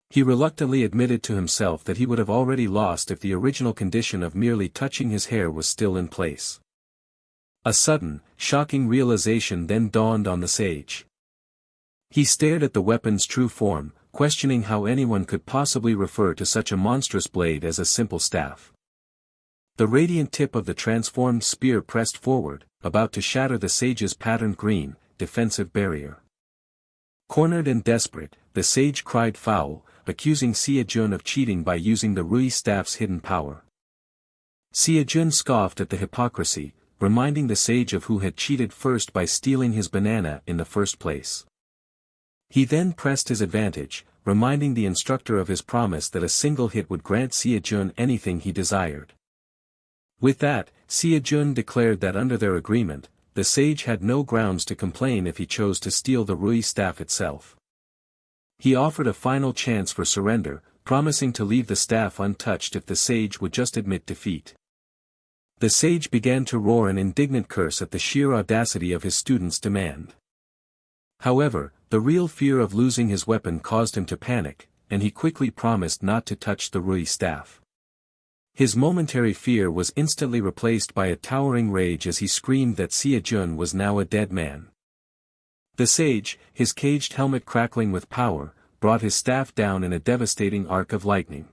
He reluctantly admitted to himself that he would have already lost if the original condition of merely touching his hair was still in place. A sudden, shocking realization then dawned on the sage. He stared at the weapon's true form, questioning how anyone could possibly refer to such a monstrous blade as a simple staff. The radiant tip of the transformed spear pressed forward, about to shatter the sage's patterned green, defensive barrier. Cornered and desperate, the sage cried foul, accusing SeoJoon of cheating by using the Rui staff's hidden power. SeoJoon scoffed at the hypocrisy, reminding the sage of who had cheated first by stealing his banana in the first place. He then pressed his advantage, reminding the instructor of his promise that a single hit would grant SeoJoon anything he desired. With that, SeoJoon declared that under their agreement, the sage had no grounds to complain if he chose to steal the Rui staff itself. He offered a final chance for surrender, promising to leave the staff untouched if the sage would just admit defeat. The sage began to roar an indignant curse at the sheer audacity of his student's demand. However, the real fear of losing his weapon caused him to panic, and he quickly promised not to touch the Rui staff. His momentary fear was instantly replaced by a towering rage as he screamed that SeoJoon was now a dead man. The sage, his caged helmet crackling with power, brought his staff down in a devastating arc of lightning.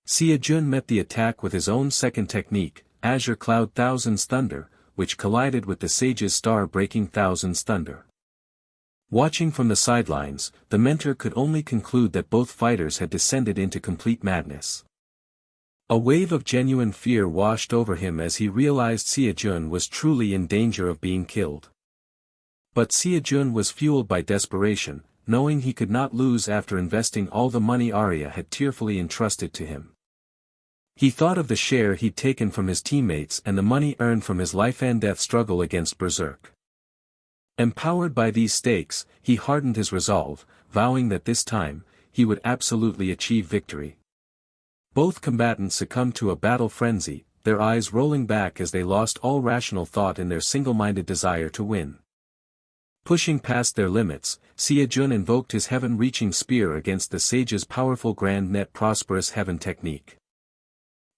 SeoJoon met the attack with his own second technique, Azure Cloud Thousands Thunder, which collided with the sage's star-breaking Thousands Thunder. Watching from the sidelines, the mentor could only conclude that both fighters had descended into complete madness. A wave of genuine fear washed over him as he realized SeoJoon was truly in danger of being killed. But SeoJoon was fueled by desperation, knowing he could not lose after investing all the money Arya had tearfully entrusted to him. He thought of the share he'd taken from his teammates and the money earned from his life-and-death struggle against Berserk. Empowered by these stakes, he hardened his resolve, vowing that this time, he would absolutely achieve victory. Both combatants succumbed to a battle frenzy, their eyes rolling back as they lost all rational thought in their single-minded desire to win. Pushing past their limits, SeoJoon invoked his heaven-reaching spear against the sage's powerful Grand Net Prosperous Heaven technique.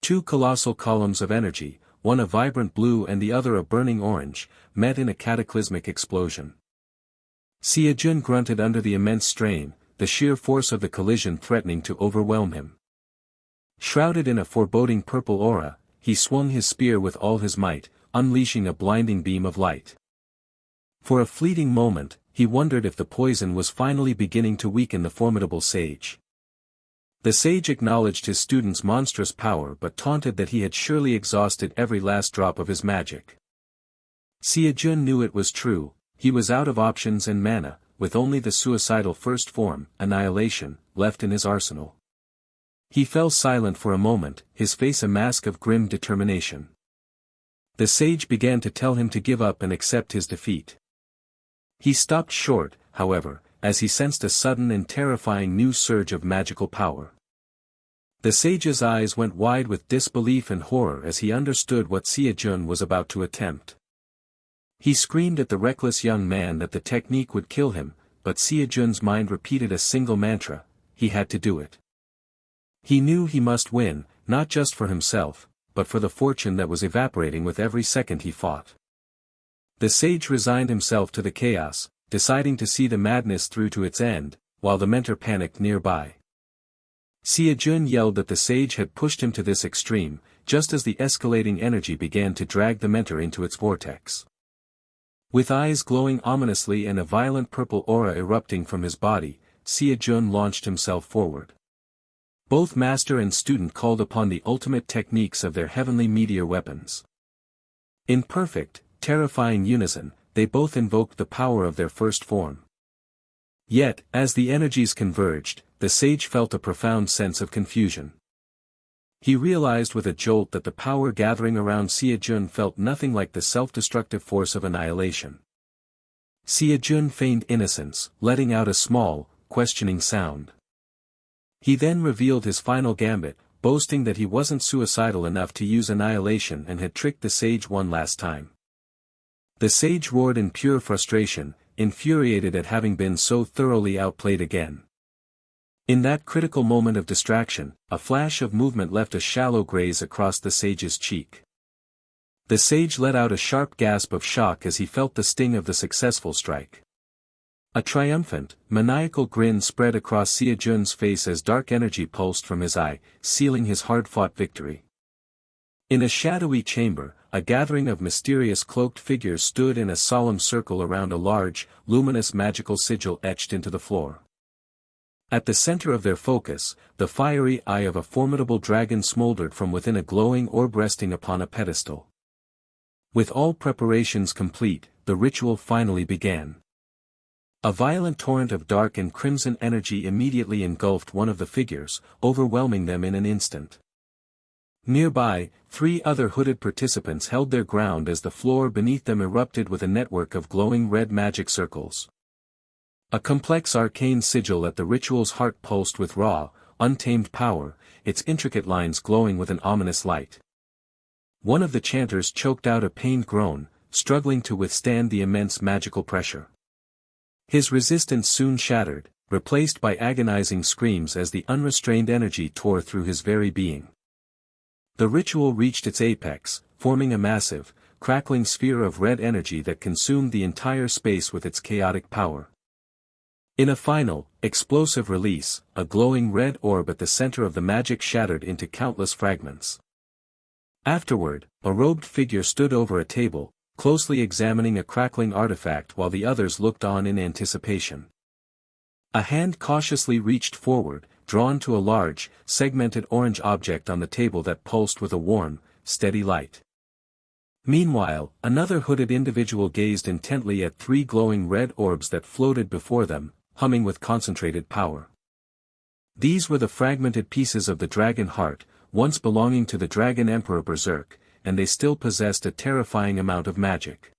Two colossal columns of energy, one a vibrant blue and the other a burning orange, met in a cataclysmic explosion. SeoJoon grunted under the immense strain, the sheer force of the collision threatening to overwhelm him. Shrouded in a foreboding purple aura, he swung his spear with all his might, unleashing a blinding beam of light. For a fleeting moment, he wondered if the poison was finally beginning to weaken the formidable sage. The sage acknowledged his student's monstrous power but taunted that he had surely exhausted every last drop of his magic. SeoJoon knew it was true, he was out of options and mana, with only the suicidal first form, Annihilation, left in his arsenal. He fell silent for a moment, his face a mask of grim determination. The sage began to tell him to give up and accept his defeat. He stopped short, however, as he sensed a sudden and terrifying new surge of magical power. The sage's eyes went wide with disbelief and horror as he understood what SeoJoon was about to attempt. He screamed at the reckless young man that the technique would kill him, but SeoJoon's mind repeated a single mantra: he had to do it. He knew he must win, not just for himself, but for the fortune that was evaporating with every second he fought. The sage resigned himself to the chaos, deciding to see the madness through to its end, while the mentor panicked nearby. SeoJoon yelled that the sage had pushed him to this extreme, just as the escalating energy began to drag the mentor into its vortex. With eyes glowing ominously and a violent purple aura erupting from his body, SeoJoon launched himself forward. Both master and student called upon the ultimate techniques of their heavenly meteor weapons. In perfect, terrifying unison, they both invoked the power of their first form. Yet, as the energies converged, the sage felt a profound sense of confusion. He realized with a jolt that the power gathering around SeoJoon felt nothing like the self-destructive force of annihilation. SeoJoon feigned innocence, letting out a small, questioning sound. He then revealed his final gambit, boasting that he wasn't suicidal enough to use annihilation and had tricked the sage one last time. The sage roared in pure frustration, infuriated at having been so thoroughly outplayed again. In that critical moment of distraction, a flash of movement left a shallow graze across the sage's cheek. The sage let out a sharp gasp of shock as he felt the sting of the successful strike. A triumphant, maniacal grin spread across SeoJoon's face as dark energy pulsed from his eye, sealing his hard-fought victory. In a shadowy chamber, a gathering of mysterious cloaked figures stood in a solemn circle around a large, luminous magical sigil etched into the floor. At the center of their focus, the fiery eye of a formidable dragon smoldered from within a glowing orb resting upon a pedestal. With all preparations complete, the ritual finally began. A violent torrent of dark and crimson energy immediately engulfed one of the figures, overwhelming them in an instant. Nearby, 3 other hooded participants held their ground as the floor beneath them erupted with a network of glowing red magic circles. A complex arcane sigil at the ritual's heart pulsed with raw, untamed power, its intricate lines glowing with an ominous light. One of the chanters choked out a pained groan, struggling to withstand the immense magical pressure. His resistance soon shattered, replaced by agonizing screams as the unrestrained energy tore through his very being. The ritual reached its apex, forming a massive, crackling sphere of red energy that consumed the entire space with its chaotic power. In a final, explosive release, a glowing red orb at the center of the magic shattered into countless fragments. Afterward, a robed figure stood over a table, closely examining a crackling artifact while the others looked on in anticipation. A hand cautiously reached forward, drawn to a large, segmented orange object on the table that pulsed with a warm, steady light. Meanwhile, another hooded individual gazed intently at 3 glowing red orbs that floated before them, humming with concentrated power. These were the fragmented pieces of the dragon heart, once belonging to the Dragon Emperor Berserk, and they still possessed a terrifying amount of magic.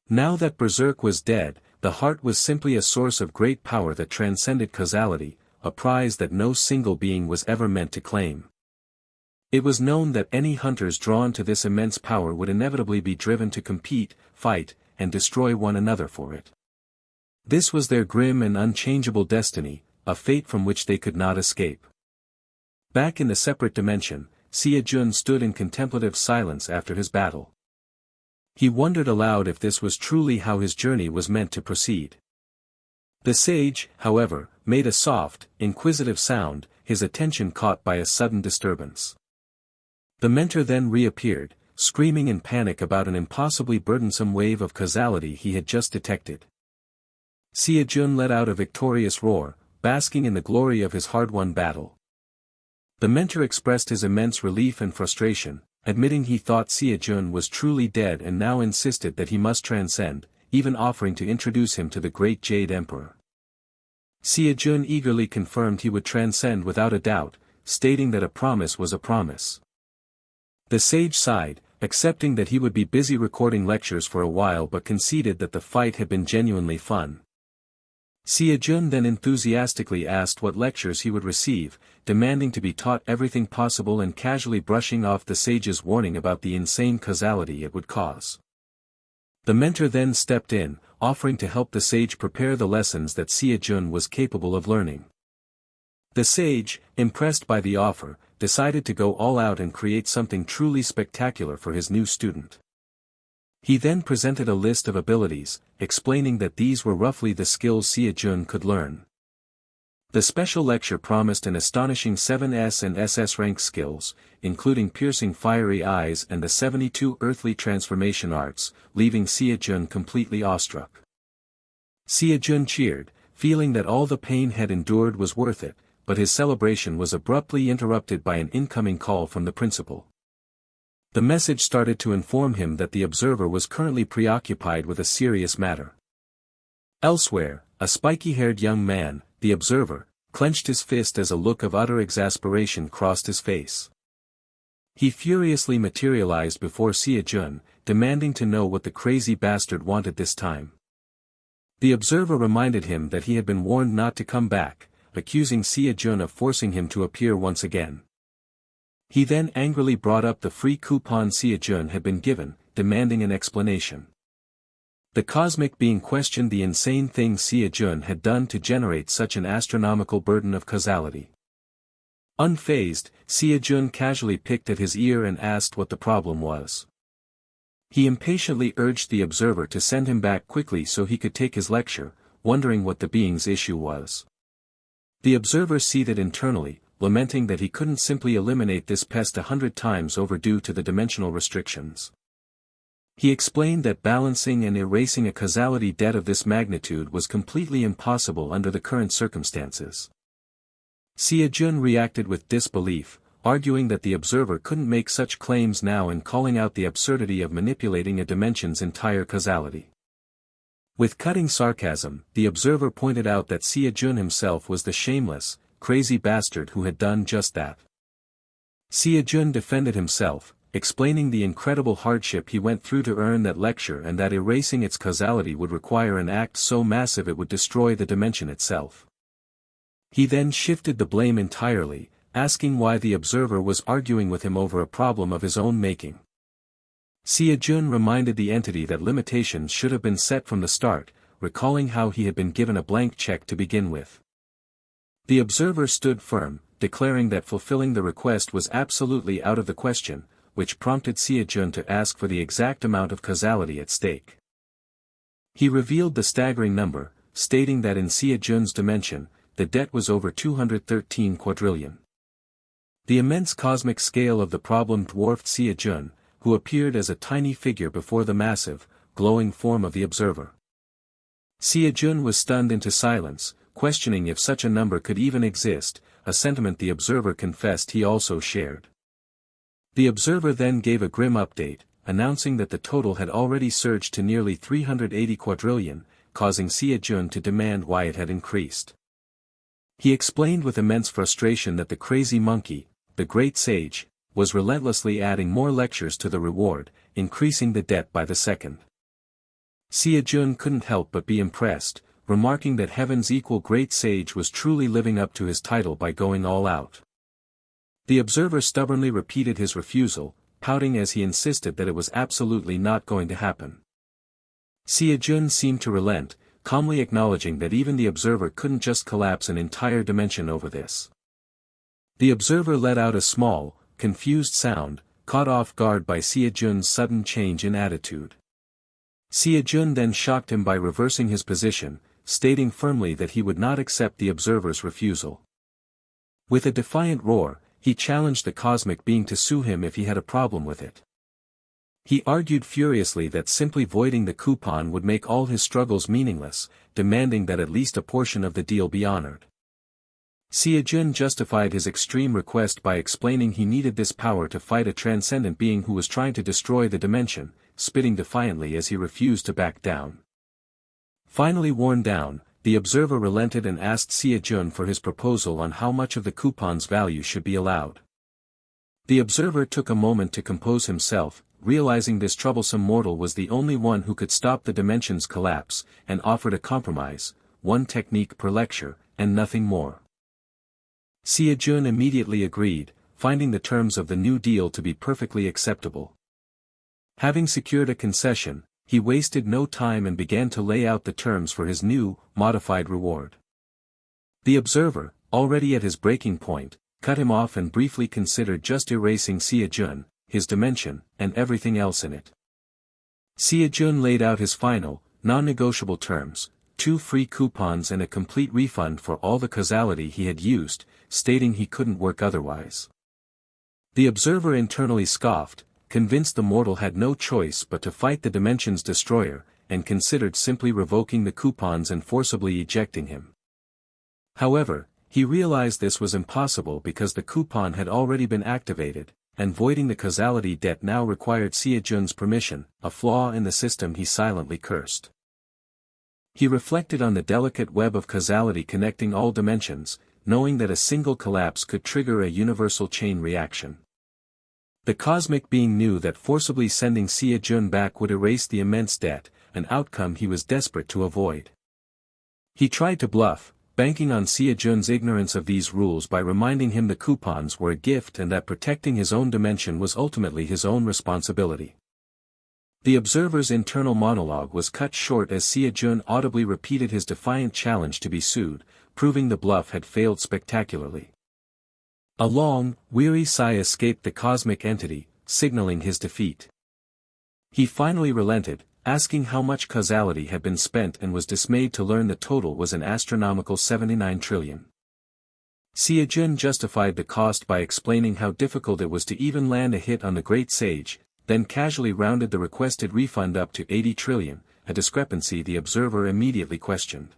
Now that Berserk was dead, the heart was simply a source of great power that transcended causality, a prize that no single being was ever meant to claim. It was known that any hunters drawn to this immense power would inevitably be driven to compete, fight, and destroy one another for it. This was their grim and unchangeable destiny, a fate from which they could not escape. Back in the separate dimension, SeoJoon stood in contemplative silence after his battle. He wondered aloud if this was truly how his journey was meant to proceed. The sage, however, made a soft, inquisitive sound, his attention caught by a sudden disturbance. The mentor then reappeared, screaming in panic about an impossibly burdensome wave of causality he had just detected. SeoJoon let out a victorious roar, basking in the glory of his hard-won battle. The mentor expressed his immense relief and frustration, admitting he thought SeoJoon was truly dead and now insisted that he must transcend, even offering to introduce him to the great Jade Emperor. SeoJoon eagerly confirmed he would transcend without a doubt, stating that a promise was a promise. The sage sighed, accepting that he would be busy recording lectures for a while but conceded that the fight had been genuinely fun. SeoJoon then enthusiastically asked what lectures he would receive, demanding to be taught everything possible and casually brushing off the sage's warning about the insane causality it would cause. The mentor then stepped in, offering to help the sage prepare the lessons that SeoJoon was capable of learning. The sage, impressed by the offer, decided to go all out and create something truly spectacular for his new student. He then presented a list of abilities, explaining that these were roughly the skills SeoJoon could learn. The special lecture promised an astonishing 7S and SS rank skills, including piercing fiery eyes and the 72 earthly transformation arts, leaving SeoJoon completely awestruck. SeoJoon cheered, feeling that all the pain had endured was worth it, but his celebration was abruptly interrupted by an incoming call from the principal. The message started to inform him that the observer was currently preoccupied with a serious matter. Elsewhere, a spiky-haired young man, the observer, clenched his fist as a look of utter exasperation crossed his face. He furiously materialized before SeoJoon, demanding to know what the crazy bastard wanted this time. The observer reminded him that he had been warned not to come back, accusing SeoJoon of forcing him to appear once again. He then angrily brought up the free coupon SeoJoon had been given, demanding an explanation. The cosmic being questioned the insane thing SeoJoon had done to generate such an astronomical burden of causality. Unfazed, SeoJoon casually picked at his ear and asked what the problem was. He impatiently urged the observer to send him back quickly so he could take his lecture, wondering what the being's issue was. The observer seethed internally, lamenting that he couldn't simply eliminate this pest 100 times over due to the dimensional restrictions. He explained that balancing and erasing a causality debt of this magnitude was completely impossible under the current circumstances. SeoJoon reacted with disbelief, arguing that the observer couldn't make such claims now and calling out the absurdity of manipulating a dimension's entire causality. With cutting sarcasm, the observer pointed out that SeoJoon himself was the shameless, crazy bastard who had done just that. SeoJoon defended himself, explaining the incredible hardship he went through to earn that lecture and that erasing its causality would require an act so massive it would destroy the dimension itself. He then shifted the blame entirely, asking why the observer was arguing with him over a problem of his own making. SeoJoon reminded the entity that limitations should have been set from the start, recalling how he had been given a blank check to begin with. The observer stood firm, declaring that fulfilling the request was absolutely out of the question, which prompted SeoJoon to ask for the exact amount of causality at stake. He revealed the staggering number, stating that in SeoJoon's dimension, the debt was over 213 quadrillion. The immense cosmic scale of the problem dwarfed SeoJoon, who appeared as a tiny figure before the massive, glowing form of the observer. SeoJoon was stunned into silence, questioning if such a number could even exist, a sentiment the observer confessed he also shared. The observer then gave a grim update, announcing that the total had already surged to nearly 380 quadrillion, causing SeoJoon to demand why it had increased. He explained with immense frustration that the crazy monkey, the great sage, was relentlessly adding more lectures to the reward, increasing the debt by the second. SeoJoon couldn't help but be impressed, remarking that Heaven's equal great sage was truly living up to his title by going all out. The observer stubbornly repeated his refusal, pouting as he insisted that it was absolutely not going to happen. SeoJoon seemed to relent, calmly acknowledging that even the observer couldn't just collapse an entire dimension over this. The observer let out a small, confused sound, caught off guard by SeoJoon's sudden change in attitude. SeoJoon then shocked him by reversing his position, stating firmly that he would not accept the observer's refusal. With a defiant roar, he challenged the cosmic being to sue him if he had a problem with it. He argued furiously that simply voiding the coupon would make all his struggles meaningless, demanding that at least a portion of the deal be honored. SeoJoon justified his extreme request by explaining he needed this power to fight a transcendent being who was trying to destroy the dimension, spitting defiantly as he refused to back down. Finally worn down, the observer relented and asked SeoJoon for his proposal on how much of the coupon's value should be allowed. The observer took a moment to compose himself, realizing this troublesome mortal was the only one who could stop the dimension's collapse, and offered a compromise, one technique per lecture, and nothing more. SeoJoon immediately agreed, finding the terms of the new deal to be perfectly acceptable. Having secured a concession, he wasted no time and began to lay out the terms for his new, modified reward. The observer, already at his breaking point, cut him off and briefly considered just erasing SeoJoon, his dimension, and everything else in it. SeoJoon laid out his final, non-negotiable terms, 2 free coupons and a complete refund for all the causality he had used, stating he couldn't work otherwise. The observer internally scoffed, convinced the mortal had no choice but to fight the dimension's destroyer, and considered simply revoking the coupons and forcibly ejecting him. However, he realized this was impossible because the coupon had already been activated, and voiding the causality debt now required SeoJoon's permission, a flaw in the system he silently cursed. He reflected on the delicate web of causality connecting all dimensions, knowing that a single collapse could trigger a universal chain reaction. The cosmic being knew that forcibly sending SeoJoon back would erase the immense debt, an outcome he was desperate to avoid. He tried to bluff, banking on SeoJoon's ignorance of these rules by reminding him the coupons were a gift and that protecting his own dimension was ultimately his own responsibility. The observer's internal monologue was cut short as SeoJoon audibly repeated his defiant challenge to be sued, proving the bluff had failed spectacularly. A long, weary sigh escaped the cosmic entity, signaling his defeat. He finally relented, asking how much causality had been spent and was dismayed to learn the total was an astronomical 79 trillion. SeoJoon justified the cost by explaining how difficult it was to even land a hit on the great sage, then casually rounded the requested refund up to 80 trillion, a discrepancy the observer immediately questioned.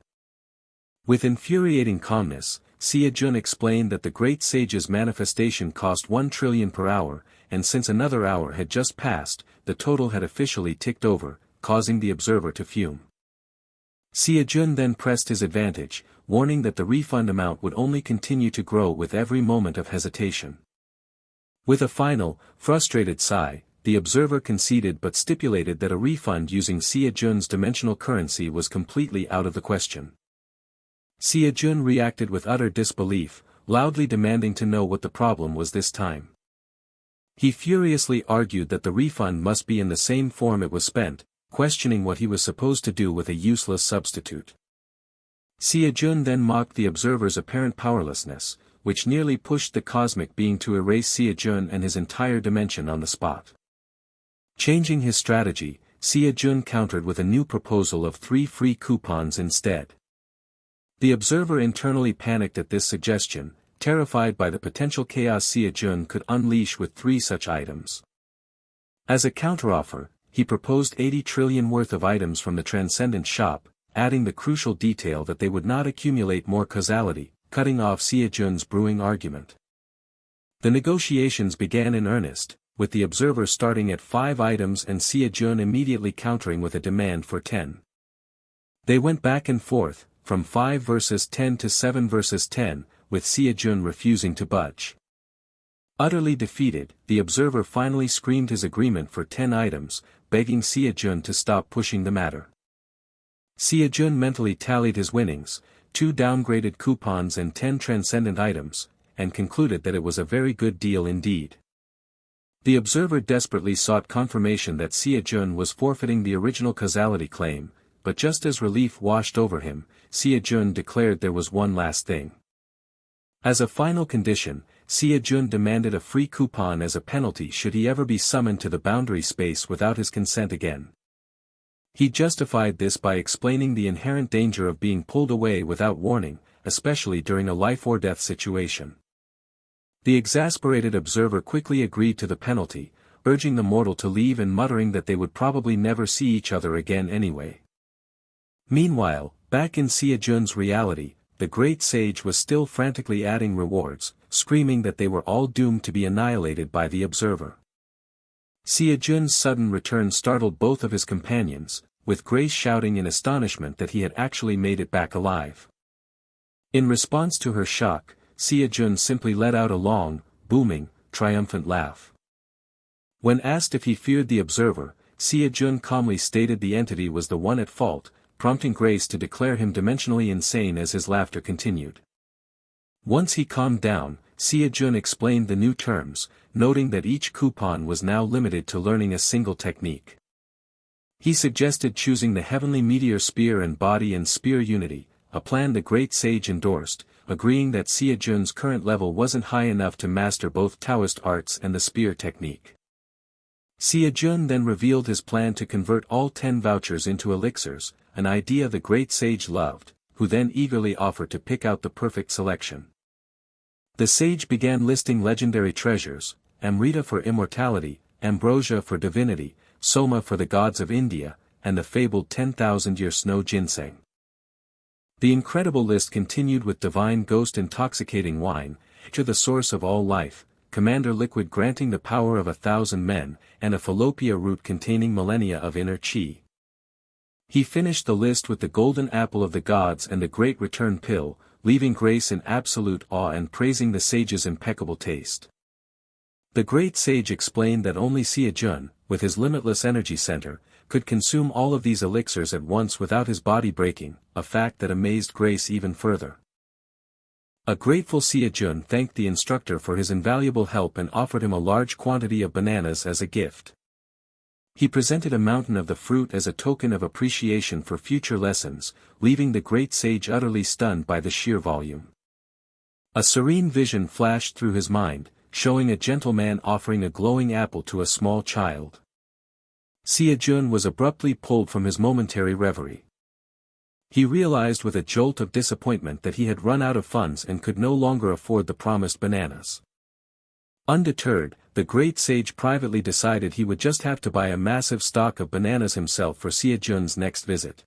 With infuriating calmness, SeoJoon explained that the great sage's manifestation cost 1 trillion per hour, and since another hour had just passed, the total had officially ticked over, causing the observer to fume. SeoJoon then pressed his advantage, warning that the refund amount would only continue to grow with every moment of hesitation. With a final, frustrated sigh, the observer conceded but stipulated that a refund using SeoJoon's dimensional currency was completely out of the question. SeoJoon reacted with utter disbelief, loudly demanding to know what the problem was this time. He furiously argued that the refund must be in the same form it was spent, questioning what he was supposed to do with a useless substitute. SeoJoon then mocked the observer's apparent powerlessness, which nearly pushed the cosmic being to erase SeoJoon and his entire dimension on the spot. Changing his strategy, SeoJoon countered with a new proposal of 3 free coupons instead. The observer internally panicked at this suggestion, terrified by the potential chaos SeoJoon could unleash with 3 such items. As a counteroffer, he proposed 80 trillion worth of items from the Transcendent shop, adding the crucial detail that they would not accumulate more causality, cutting off SeoJoon's brewing argument. The negotiations began in earnest, with the observer starting at 5 items and SeoJoon immediately countering with a demand for 10. They went back and forth, from 5 versus 10 to 7 versus 10, with SeoJoon refusing to budge. Utterly defeated, the observer finally screamed his agreement for 10 items, begging SeoJoon to stop pushing the matter. SeoJoon mentally tallied his winnings, 2 downgraded coupons and 10 transcendent items, and concluded that it was a very good deal indeed. The observer desperately sought confirmation that SeoJoon was forfeiting the original causality claim, but just as relief washed over him, SeoJoon declared there was one last thing. As a final condition, SeoJoon demanded a free coupon as a penalty should he ever be summoned to the boundary space without his consent again. He justified this by explaining the inherent danger of being pulled away without warning, especially during a life-or-death situation. The exasperated observer quickly agreed to the penalty, urging the mortal to leave and muttering that they would probably never see each other again anyway. Meanwhile, back in SeoJoon's reality, the great sage was still frantically adding rewards, screaming that they were all doomed to be annihilated by the observer. SeoJoon's sudden return startled both of his companions, with Grace shouting in astonishment that he had actually made it back alive. In response to her shock, SeoJoon simply let out a long, booming, triumphant laugh. When asked if he feared the observer, SeoJoon calmly stated the entity was the one at fault, prompting Grace to declare him dimensionally insane as his laughter continued. Once he calmed down, SeoJoon explained the new terms, noting that each coupon was now limited to learning a single technique. He suggested choosing the Heavenly Meteor Spear and Body and Spear Unity, a plan the great sage endorsed, agreeing that SeoJoon's current level wasn't high enough to master both Taoist arts and the spear technique. SeoJoon then revealed his plan to convert all 10 vouchers into elixirs, an idea the great sage loved, who then eagerly offered to pick out the perfect selection. The sage began listing legendary treasures: Amrita for immortality, Ambrosia for divinity, Soma for the gods of India, and the fabled 10,000-year snow ginseng. The incredible list continued with divine ghost intoxicating wine, to the source of all life, commander liquid granting the power of 1,000 men, and a fallopia root containing millennia of inner chi. He finished the list with the golden apple of the gods and the great return pill, leaving Grace in absolute awe and praising the sage's impeccable taste. The great sage explained that only SeoJoon, with his limitless energy center, could consume all of these elixirs at once without his body breaking, a fact that amazed Grace even further. A grateful SeoJoon thanked the instructor for his invaluable help and offered him a large quantity of bananas as a gift. He presented a mountain of the fruit as a token of appreciation for future lessons, leaving the great sage utterly stunned by the sheer volume. A serene vision flashed through his mind, showing a gentleman offering a glowing apple to a small child. SeoJoon was abruptly pulled from his momentary reverie. He realized with a jolt of disappointment that he had run out of funds and could no longer afford the promised bananas. Undeterred, the great sage privately decided he would just have to buy a massive stock of bananas himself for SeoJoon's next visit.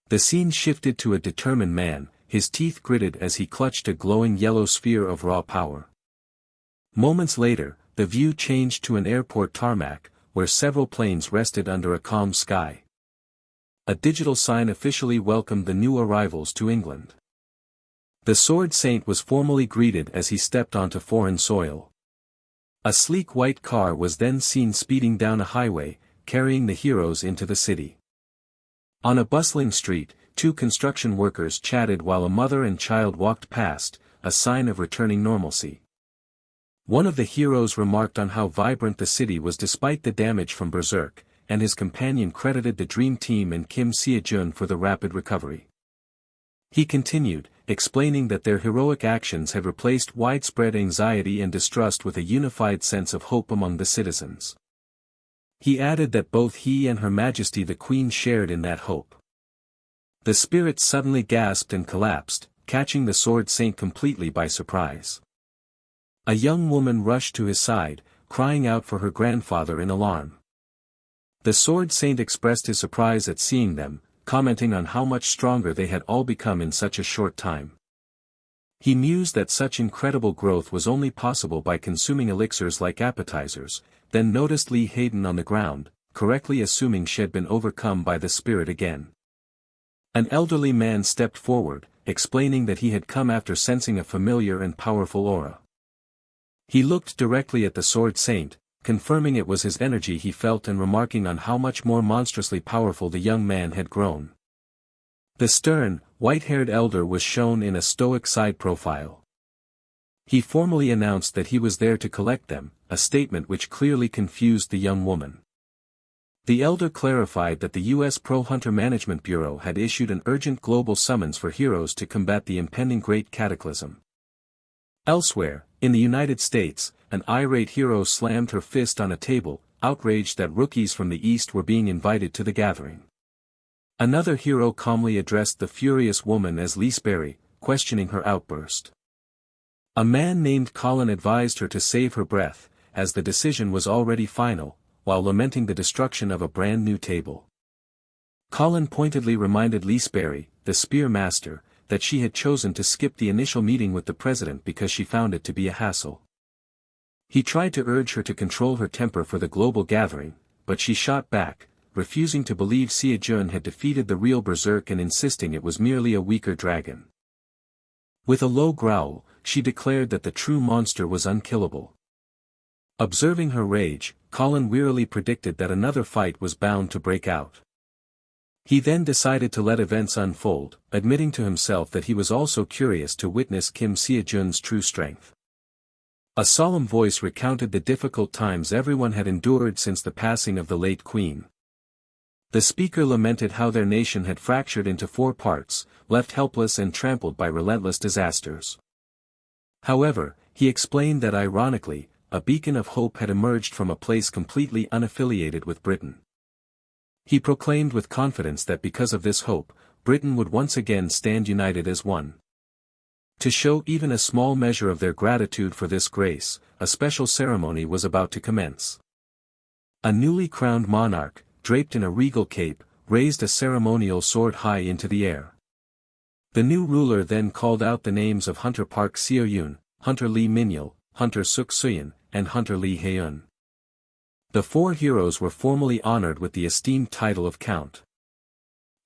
The scene shifted to a determined man, his teeth gritted as he clutched a glowing yellow sphere of raw power. Moments later, the view changed to an airport tarmac, where several planes rested under a calm sky. A digital sign officially welcomed the new arrivals to England. The Sword Saint was formally greeted as he stepped onto foreign soil. A sleek white car was then seen speeding down a highway, carrying the heroes into the city. On a bustling street, 2 construction workers chatted while a mother and child walked past, a sign of returning normalcy. One of the heroes remarked on how vibrant the city was despite the damage from Berserk, and his companion credited the Dream Team and Kim SeoJoon for the rapid recovery. He continued, explaining that their heroic actions had replaced widespread anxiety and distrust with a unified sense of hope among the citizens. He added that both he and Her Majesty the Queen shared in that hope. The spirit suddenly gasped and collapsed, catching the Sword Saint completely by surprise. A young woman rushed to his side, crying out for her grandfather in alarm. The Sword Saint expressed his surprise at seeing them, commenting on how much stronger they had all become in such a short time. He mused that such incredible growth was only possible by consuming elixirs like appetizers, then noticed Lee Hayden on the ground, correctly assuming she had been overcome by the spirit again. An elderly man stepped forward, explaining that he had come after sensing a familiar and powerful aura. He looked directly at the Sword Saint, confirming it was his energy he felt and remarking on how much more monstrously powerful the young man had grown. The stern, white-haired elder was shown in a stoic side profile. He formally announced that he was there to collect them, a statement which clearly confused the young woman. The elder clarified that the U.S. Pro-Hunter Management Bureau had issued an urgent global summons for heroes to combat the impending Great Cataclysm. Elsewhere, in the United States, an irate hero slammed her fist on a table, outraged that rookies from the East were being invited to the gathering. Another hero calmly addressed the furious woman as Leesberry, questioning her outburst. A man named Colin advised her to save her breath, as the decision was already final, while lamenting the destruction of a brand new table. Colin pointedly reminded Leesberry, the spear master, that she had chosen to skip the initial meeting with the president because she found it to be a hassle. He tried to urge her to control her temper for the global gathering, but she shot back, refusing to believe SeoJoon had defeated the real Berserk and insisting it was merely a weaker dragon. With a low growl, she declared that the true monster was unkillable. Observing her rage, Colin wearily predicted that another fight was bound to break out. He then decided to let events unfold, admitting to himself that he was also curious to witness Kim SeoJoon's true strength. A solemn voice recounted the difficult times everyone had endured since the passing of the late queen. The speaker lamented how their nation had fractured into 4 parts, left helpless and trampled by relentless disasters. However, he explained that ironically, a beacon of hope had emerged from a place completely unaffiliated with Britain. He proclaimed with confidence that because of this hope, Britain would once again stand united as one. To show even a small measure of their gratitude for this grace, a special ceremony was about to commence. A newly crowned monarch, draped in a regal cape, raised a ceremonial sword high into the air. The new ruler then called out the names of Hunter Park SeoJoon, Hunter Lee Minyeol, Hunter Suk Suyeon, and Hunter Lee Haeun. The four heroes were formally honored with the esteemed title of Count.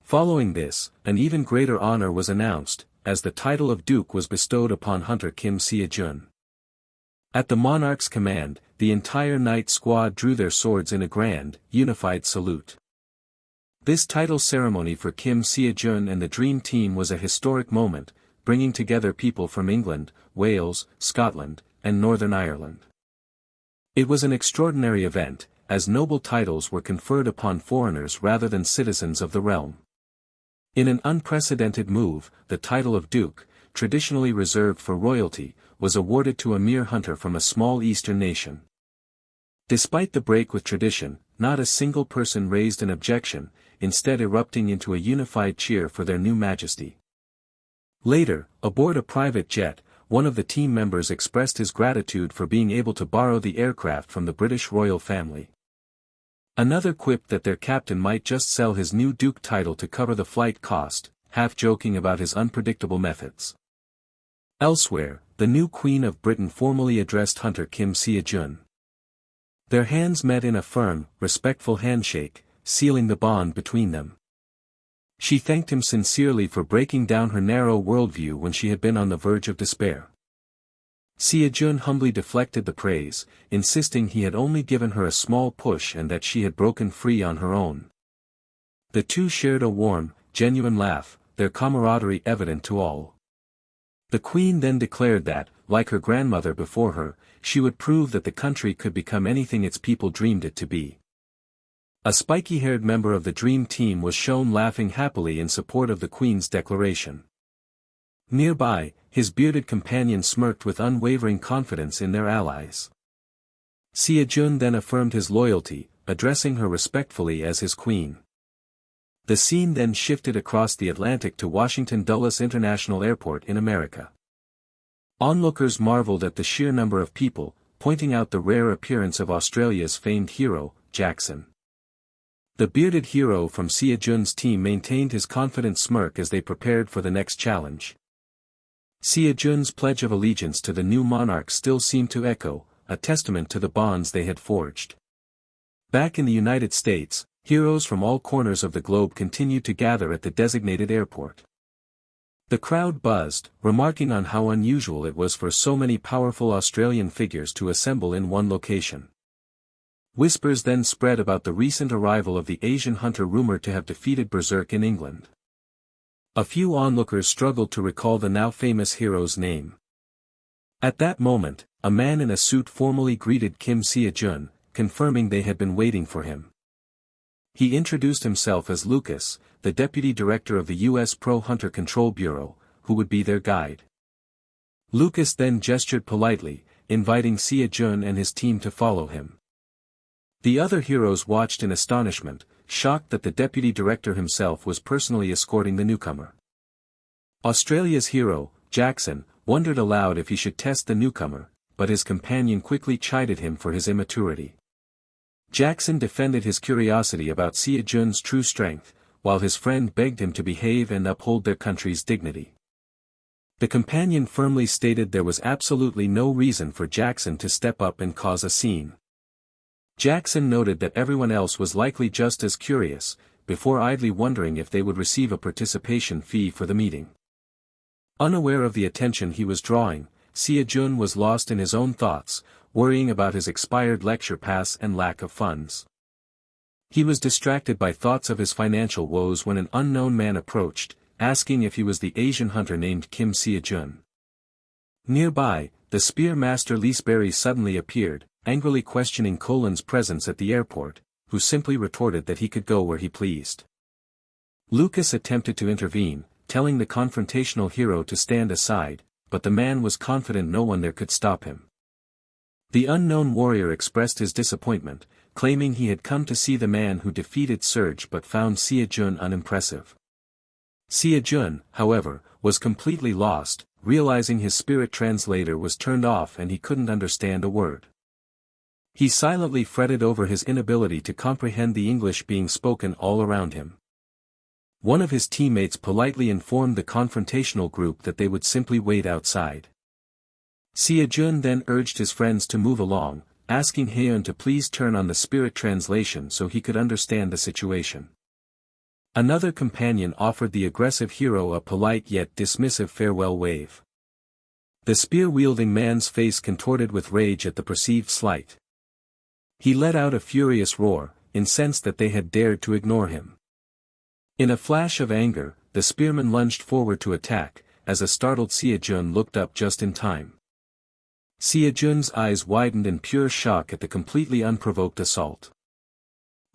Following this, an even greater honor was announced, as the title of Duke was bestowed upon Hunter Kim SeoJoon. At the monarch's command, the entire knight squad drew their swords in a grand, unified salute. This title ceremony for Kim SeoJoon and the Dream Team was a historic moment, bringing together people from England, Wales, Scotland, and Northern Ireland. It was an extraordinary event, as noble titles were conferred upon foreigners rather than citizens of the realm. In an unprecedented move, the title of Duke, traditionally reserved for royalty, was awarded to a mere hunter from a small eastern nation. Despite the break with tradition, not a single person raised an objection, instead erupting into a unified cheer for their new majesty. Later, aboard a private jet, one of the team members expressed his gratitude for being able to borrow the aircraft from the British royal family. Another quipped that their captain might just sell his new Duke title to cover the flight cost, half joking about his unpredictable methods. Elsewhere, the new Queen of Britain formally addressed Hunter Kim SeoJoon. Their hands met in a firm, respectful handshake, sealing the bond between them. She thanked him sincerely for breaking down her narrow worldview when she had been on the verge of despair. SeoJoon humbly deflected the praise, insisting he had only given her a small push and that she had broken free on her own. The two shared a warm, genuine laugh, their camaraderie evident to all. The Queen then declared that, like her grandmother before her, she would prove that the country could become anything its people dreamed it to be. A spiky-haired member of the Dream Team was shown laughing happily in support of the Queen's declaration. Nearby, his bearded companion smirked with unwavering confidence in their allies. SeoJoon then affirmed his loyalty, addressing her respectfully as his queen. The scene then shifted across the Atlantic to Washington Dulles International Airport in America. Onlookers marveled at the sheer number of people, pointing out the rare appearance of Australia's famed hero, Jackson. The bearded hero from SeoJoon's team maintained his confident smirk as they prepared for the next challenge. SeoJoon's pledge of allegiance to the new monarch still seemed to echo, a testament to the bonds they had forged. Back in the United States, heroes from all corners of the globe continued to gather at the designated airport. The crowd buzzed, remarking on how unusual it was for so many powerful Australian figures to assemble in one location. Whispers then spread about the recent arrival of the Asian hunter rumored to have defeated Berserk in England. A few onlookers struggled to recall the now famous hero's name. At that moment, a man in a suit formally greeted Kim SeoJoon, confirming they had been waiting for him. He introduced himself as Lucas, the deputy director of the U.S. Pro Hunter Control Bureau, who would be their guide. Lucas then gestured politely, inviting SeoJoon and his team to follow him. The other heroes watched in astonishment, shocked that the deputy director himself was personally escorting the newcomer. Australia's hero, Jackson, wondered aloud if he should test the newcomer, but his companion quickly chided him for his immaturity. Jackson defended his curiosity about SeoJoon's true strength, while his friend begged him to behave and uphold their country's dignity. The companion firmly stated there was absolutely no reason for Jackson to step up and cause a scene. Jackson noted that everyone else was likely just as curious, before idly wondering if they would receive a participation fee for the meeting. Unaware of the attention he was drawing, SeoJoon was lost in his own thoughts, worrying about his expired lecture pass and lack of funds. He was distracted by thoughts of his financial woes when an unknown man approached, asking if he was the Asian hunter named Kim SeoJoon. Nearby, the spear master Leesberry suddenly appeared, angrily questioning Colin's presence at the airport, who simply retorted that he could go where he pleased. Lucas attempted to intervene, telling the confrontational hero to stand aside, but the man was confident no one there could stop him. The unknown warrior expressed his disappointment, claiming he had come to see the man who defeated Surge but found SeoJoon unimpressive. SeoJoon, however, was completely lost, realizing his spirit translator was turned off and he couldn't understand a word. He silently fretted over his inability to comprehend the English being spoken all around him. One of his teammates politely informed the confrontational group that they would simply wait outside. SeoJoon then urged his friends to move along, asking Haeun to please turn on the spirit translation so he could understand the situation. Another companion offered the aggressive hero a polite yet dismissive farewell wave. The spear-wielding man's face contorted with rage at the perceived slight. He let out a furious roar, incensed that they had dared to ignore him. In a flash of anger, the spearman lunged forward to attack, as a startled SeoJoon looked up just in time. SeoJoon's eyes widened in pure shock at the completely unprovoked assault.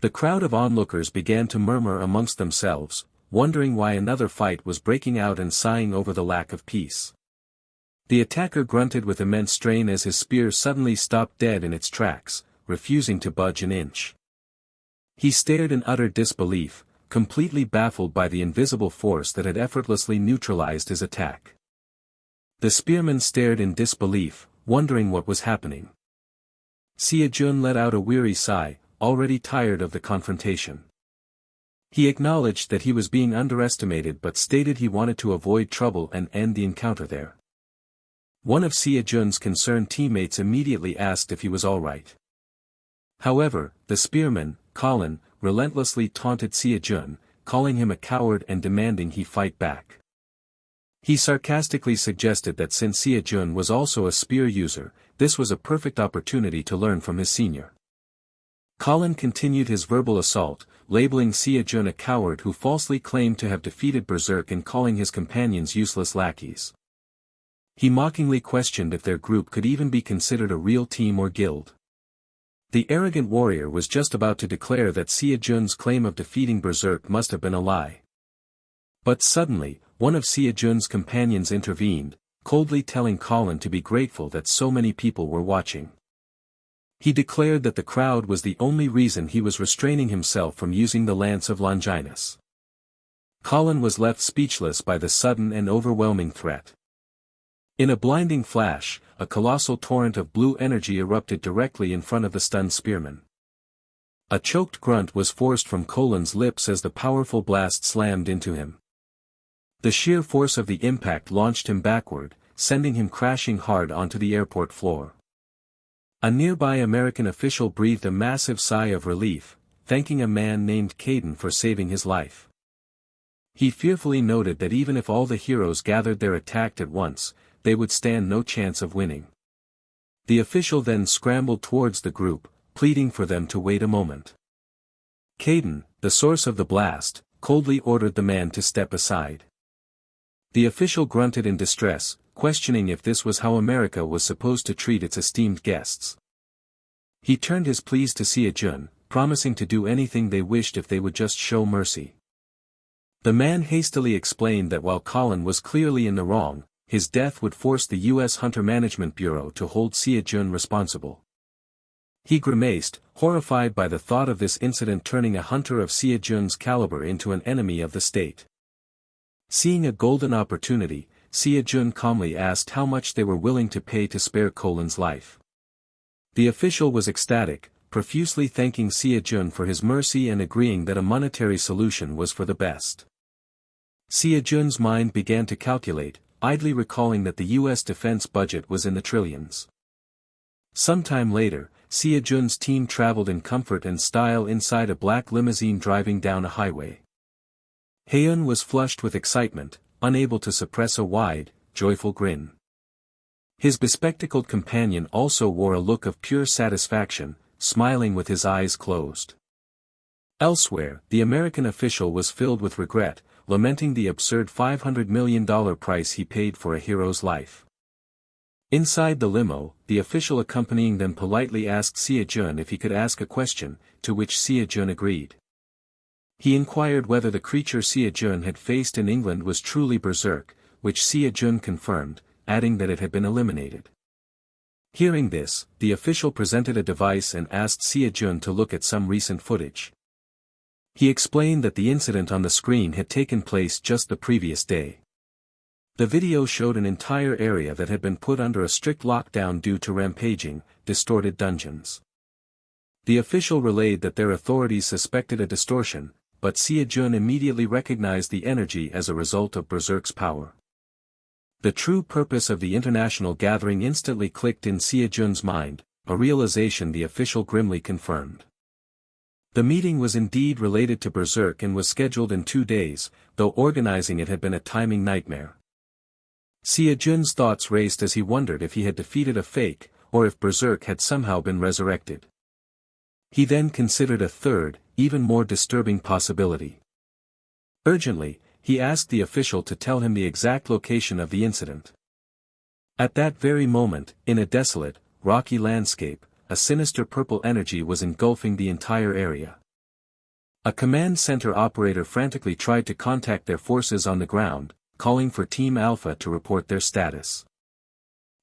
The crowd of onlookers began to murmur amongst themselves, wondering why another fight was breaking out and sighing over the lack of peace. The attacker grunted with immense strain as his spear suddenly stopped dead in its tracks, refusing to budge an inch. He stared in utter disbelief, completely baffled by the invisible force that had effortlessly neutralized his attack. The spearman stared in disbelief, wondering what was happening. SeoJoon let out a weary sigh, already tired of the confrontation. He acknowledged that he was being underestimated but stated he wanted to avoid trouble and end the encounter there. One of SeoJoon's concerned teammates immediately asked if he was alright. However, the spearman, Colin, relentlessly taunted SeoJoon, calling him a coward and demanding he fight back. He sarcastically suggested that since SeoJoon was also a spear user, this was a perfect opportunity to learn from his senior. Colin continued his verbal assault, labeling SeoJoon a coward who falsely claimed to have defeated Berserk and calling his companions useless lackeys. He mockingly questioned if their group could even be considered a real team or guild. The arrogant warrior was just about to declare that SeoJoon's claim of defeating Berserk must have been a lie. But suddenly, one of SeoJoon's companions intervened, coldly telling Colin to be grateful that so many people were watching. He declared that the crowd was the only reason he was restraining himself from using the Lance of Longinus. Colin was left speechless by the sudden and overwhelming threat. In a blinding flash, a colossal torrent of blue energy erupted directly in front of the stunned spearman. A choked grunt was forced from Colin's lips as the powerful blast slammed into him. The sheer force of the impact launched him backward, sending him crashing hard onto the airport floor. A nearby American official breathed a massive sigh of relief, thanking a man named Caden for saving his life. He fearfully noted that even if all the heroes gathered their attack at once, they would stand no chance of winning. The official then scrambled towards the group, pleading for them to wait a moment. Caden, the source of the blast, coldly ordered the man to step aside. The official grunted in distress, questioning if this was how America was supposed to treat its esteemed guests. He turned his pleas to SeoJoon, promising to do anything they wished if they would just show mercy. The man hastily explained that while Colin was clearly in the wrong, his death would force the U.S. Hunter Management Bureau to hold SeoJoon responsible. He grimaced, horrified by the thought of this incident turning a hunter of SeoJoon's caliber into an enemy of the state. Seeing a golden opportunity, SeoJoon calmly asked how much they were willing to pay to spare Colin's life. The official was ecstatic, profusely thanking SeoJoon for his mercy and agreeing that a monetary solution was for the best. SeoJoon's mind began to calculate, idly recalling that the U.S. defense budget was in the trillions. Sometime later, SeoJoon's team traveled in comfort and style inside a black limousine driving down a highway. Haeun was flushed with excitement, unable to suppress a wide, joyful grin. His bespectacled companion also wore a look of pure satisfaction, smiling with his eyes closed. Elsewhere, the American official was filled with regret, lamenting the absurd $500 million price he paid for a hero's life. Inside the limo, the official accompanying them politely asked SeoJoon if he could ask a question, to which SeoJoon agreed. He inquired whether the creature SeoJoon had faced in England was truly Berserk, which SeoJoon confirmed, adding that it had been eliminated. Hearing this, the official presented a device and asked SeoJoon to look at some recent footage. He explained that the incident on the screen had taken place just the previous day. The video showed an entire area that had been put under a strict lockdown due to rampaging, distorted dungeons. The official relayed that their authorities suspected a distortion, but SeoJoon immediately recognized the energy as a result of Berserk's power. The true purpose of the international gathering instantly clicked in SeoJoon's mind, a realization the official grimly confirmed. The meeting was indeed related to Berserk and was scheduled in 2 days, though organizing it had been a timing nightmare. SeoJoon's thoughts raced as he wondered if he had defeated a fake, or if Berserk had somehow been resurrected. He then considered a third, even more disturbing possibility. Urgently, he asked the official to tell him the exact location of the incident. At that very moment, in a desolate, rocky landscape, a sinister purple energy was engulfing the entire area. A command center operator frantically tried to contact their forces on the ground, calling for Team Alpha to report their status.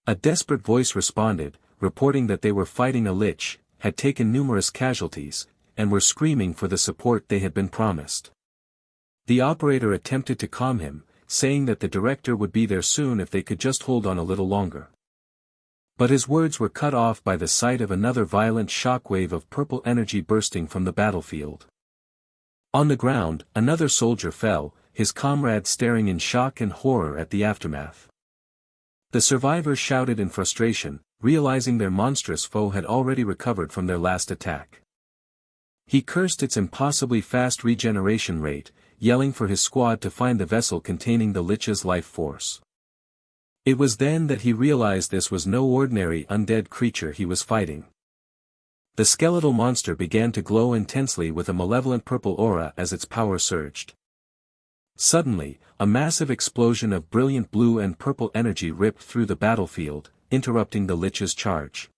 A desperate voice responded, reporting that they were fighting a lich, had taken numerous casualties, and were screaming for the support they had been promised. The operator attempted to calm him, saying that the director would be there soon if they could just hold on a little longer. But his words were cut off by the sight of another violent shockwave of purple energy bursting from the battlefield. On the ground, another soldier fell, his comrade staring in shock and horror at the aftermath. The survivors shouted in frustration, realizing their monstrous foe had already recovered from their last attack. He cursed its impossibly fast regeneration rate, yelling for his squad to find the vessel containing the lich's life force. It was then that he realized this was no ordinary undead creature he was fighting. The skeletal monster began to glow intensely with a malevolent purple aura as its power surged. Suddenly, a massive explosion of brilliant blue and purple energy ripped through the battlefield, interrupting the lich's charge.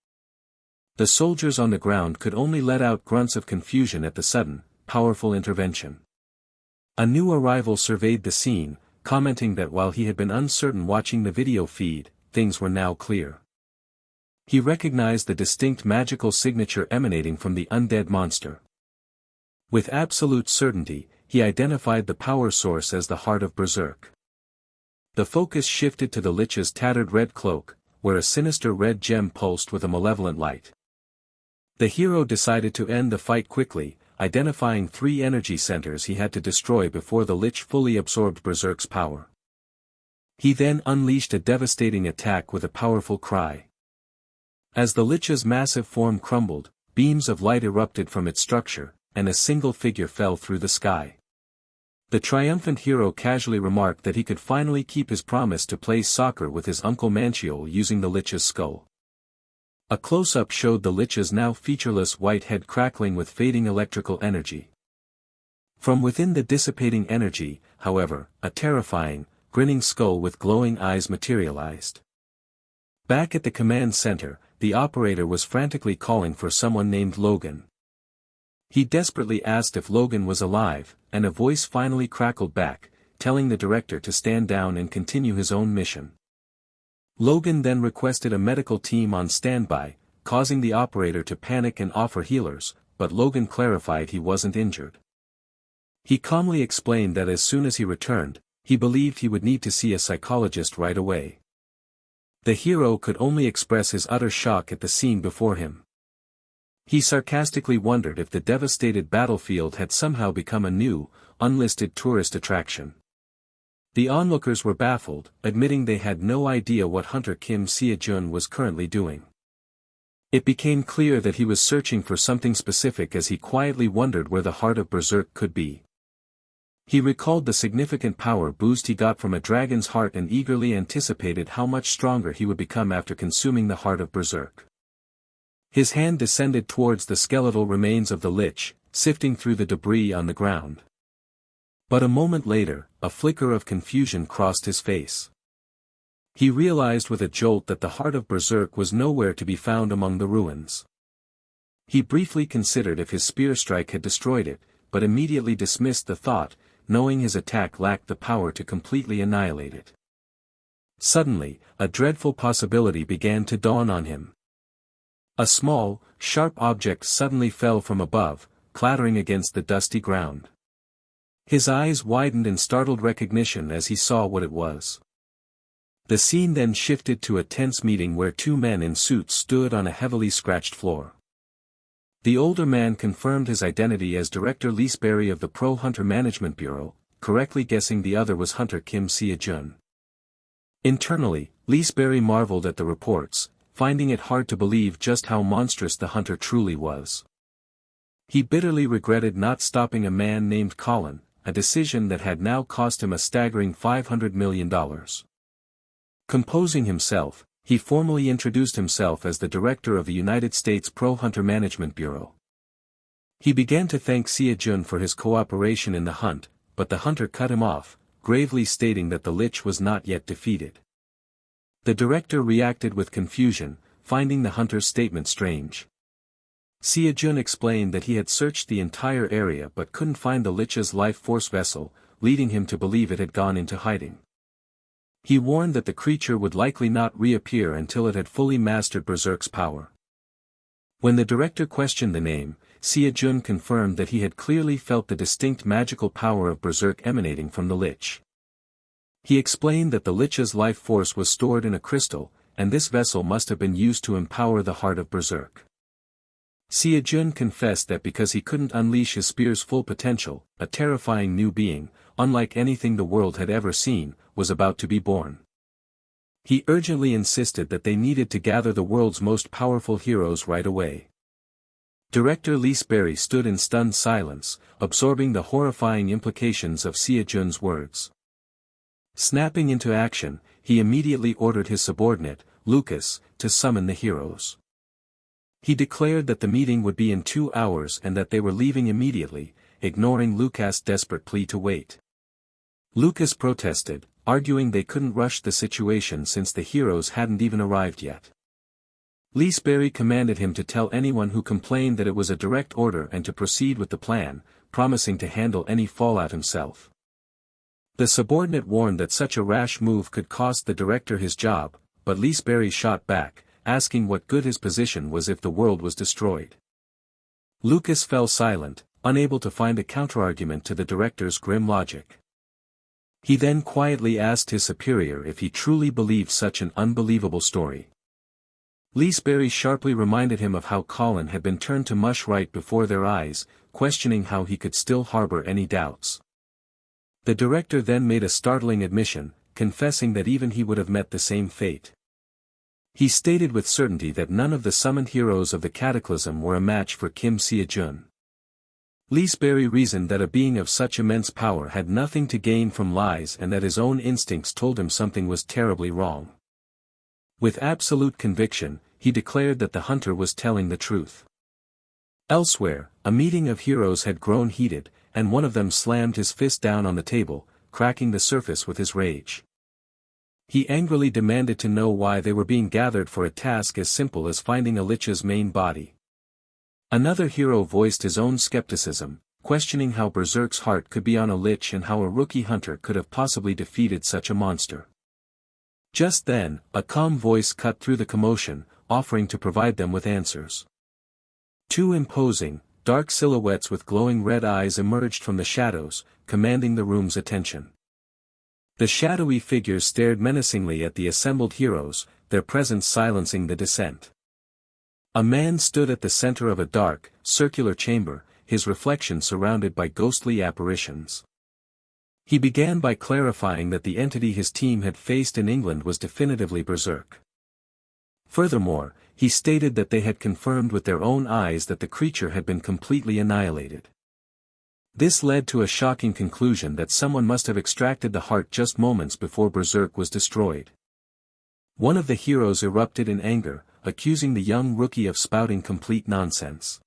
The soldiers on the ground could only let out grunts of confusion at the sudden, powerful intervention. A new arrival surveyed the scene, commenting that while he had been uncertain watching the video feed, things were now clear. He recognized the distinct magical signature emanating from the undead monster. With absolute certainty, he identified the power source as the heart of Berserk. The focus shifted to the lich's tattered red cloak, where a sinister red gem pulsed with a malevolent light. The hero decided to end the fight quickly, identifying 3 energy centers he had to destroy before the lich fully absorbed Berserk's power. He then unleashed a devastating attack with a powerful cry. As the lich's massive form crumbled, beams of light erupted from its structure, and a single figure fell through the sky. The triumphant hero casually remarked that he could finally keep his promise to play soccer with his uncle Manhwa using the lich's skull. A close-up showed the lich's now featureless white head crackling with fading electrical energy. From within the dissipating energy, however, a terrifying, grinning skull with glowing eyes materialized. Back at the command center, the operator was frantically calling for someone named Logan. He desperately asked if Logan was alive, and a voice finally crackled back, telling the director to stand down and continue his own mission. Logan then requested a medical team on standby, causing the operator to panic and offer healers, but Logan clarified he wasn't injured. He calmly explained that as soon as he returned, he believed he would need to see a psychologist right away. The hero could only express his utter shock at the scene before him. He sarcastically wondered if the devastated battlefield had somehow become a new, unlisted tourist attraction. The onlookers were baffled, admitting they had no idea what Hunter Kim SeoJoon was currently doing. It became clear that he was searching for something specific as he quietly wondered where the heart of Berserk could be. He recalled the significant power boost he got from a dragon's heart and eagerly anticipated how much stronger he would become after consuming the heart of Berserk. His hand descended towards the skeletal remains of the lich, sifting through the debris on the ground. But a moment later, a flicker of confusion crossed his face. He realized with a jolt that the heart of Berserk was nowhere to be found among the ruins. He briefly considered if his spear strike had destroyed it, but immediately dismissed the thought, knowing his attack lacked the power to completely annihilate it. Suddenly, a dreadful possibility began to dawn on him. A small, sharp object suddenly fell from above, clattering against the dusty ground. His eyes widened in startled recognition as he saw what it was. The scene then shifted to a tense meeting where two men in suits stood on a heavily scratched floor. The older man confirmed his identity as Director Leesberry of the Pro Hunter Management Bureau, correctly guessing the other was Hunter Kim SeoJoon. Internally, Leesberry marveled at the reports, finding it hard to believe just how monstrous the hunter truly was. He bitterly regretted not stopping a man named Colin, a decision that had now cost him a staggering $500 million. Composing himself, he formally introduced himself as the director of the United States Pro Hunter Management Bureau. He began to thank SeoJoon for his cooperation in the hunt, but the hunter cut him off, gravely stating that the Lich was not yet defeated. The director reacted with confusion, finding the hunter's statement strange. SeoJoon explained that he had searched the entire area but couldn't find the Lich's life force vessel, leading him to believe it had gone into hiding. He warned that the creature would likely not reappear until it had fully mastered Berserk's power. When the director questioned the name, SeoJoon confirmed that he had clearly felt the distinct magical power of Berserk emanating from the Lich. He explained that the Lich's life force was stored in a crystal, and this vessel must have been used to empower the heart of Berserk. SeoJoon confessed that because he couldn't unleash his spear's full potential, a terrifying new being, unlike anything the world had ever seen, was about to be born. He urgently insisted that they needed to gather the world's most powerful heroes right away. Director Leesberry stood in stunned silence, absorbing the horrifying implications of SeoJoon's words. Snapping into action, he immediately ordered his subordinate, Lucas, to summon the heroes. He declared that the meeting would be in 2 hours and that they were leaving immediately, ignoring Lucas' desperate plea to wait. Lucas protested, arguing they couldn't rush the situation since the heroes hadn't even arrived yet. Leesberry commanded him to tell anyone who complained that it was a direct order and to proceed with the plan, promising to handle any fallout himself. The subordinate warned that such a rash move could cost the director his job, but Leesberry shot back, asking what good his position was if the world was destroyed. Lucas fell silent, unable to find a counterargument to the director's grim logic. He then quietly asked his superior if he truly believed such an unbelievable story. Leesberry sharply reminded him of how Colin had been turned to mush right before their eyes, questioning how he could still harbor any doubts. The director then made a startling admission, confessing that even he would have met the same fate. He stated with certainty that none of the summoned heroes of the Cataclysm were a match for Kim SeoJoon. Leesberry reasoned that a being of such immense power had nothing to gain from lies and that his own instincts told him something was terribly wrong. With absolute conviction, he declared that the hunter was telling the truth. Elsewhere, a meeting of heroes had grown heated, and one of them slammed his fist down on the table, cracking the surface with his rage. He angrily demanded to know why they were being gathered for a task as simple as finding a Lich's main body. Another hero voiced his own skepticism, questioning how Berserk's heart could be on a Lich and how a rookie hunter could have possibly defeated such a monster. Just then, a calm voice cut through the commotion, offering to provide them with answers. Two imposing, dark silhouettes with glowing red eyes emerged from the shadows, commanding the room's attention. The shadowy figures stared menacingly at the assembled heroes, their presence silencing the dissent. A man stood at the center of a dark, circular chamber, his reflection surrounded by ghostly apparitions. He began by clarifying that the entity his team had faced in England was definitively Berserk. Furthermore, he stated that they had confirmed with their own eyes that the creature had been completely annihilated. This led to a shocking conclusion that someone must have extracted the heart just moments before Berserk was destroyed. One of the heroes erupted in anger, accusing the young rookie of spouting complete nonsense.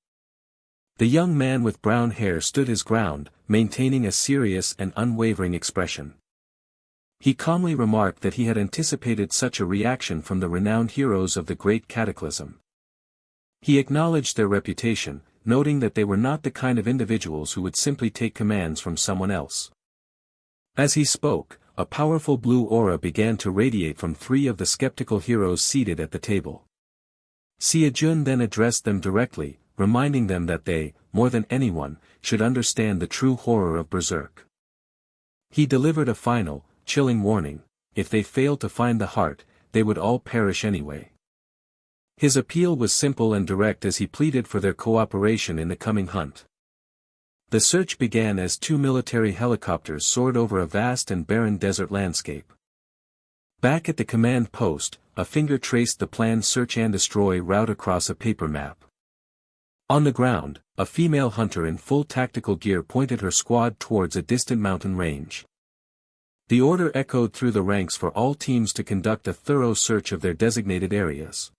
The young man with brown hair stood his ground, maintaining a serious and unwavering expression. He calmly remarked that he had anticipated such a reaction from the renowned heroes of the Great Cataclysm. He acknowledged their reputation, noting that they were not the kind of individuals who would simply take commands from someone else. As he spoke, a powerful blue aura began to radiate from 3 of the skeptical heroes seated at the table. SeoJoon then addressed them directly, reminding them that they, more than anyone, should understand the true horror of berserk. He delivered a final, chilling warning: if they failed to find the heart, they would all perish anyway. His appeal was simple and direct as he pleaded for their cooperation in the coming hunt. The search began as 2 military helicopters soared over a vast and barren desert landscape. Back at the command post, a finger traced the planned search and destroy route across a paper map. On the ground, a female hunter in full tactical gear pointed her squad towards a distant mountain range. The order echoed through the ranks for all teams to conduct a thorough search of their designated areas.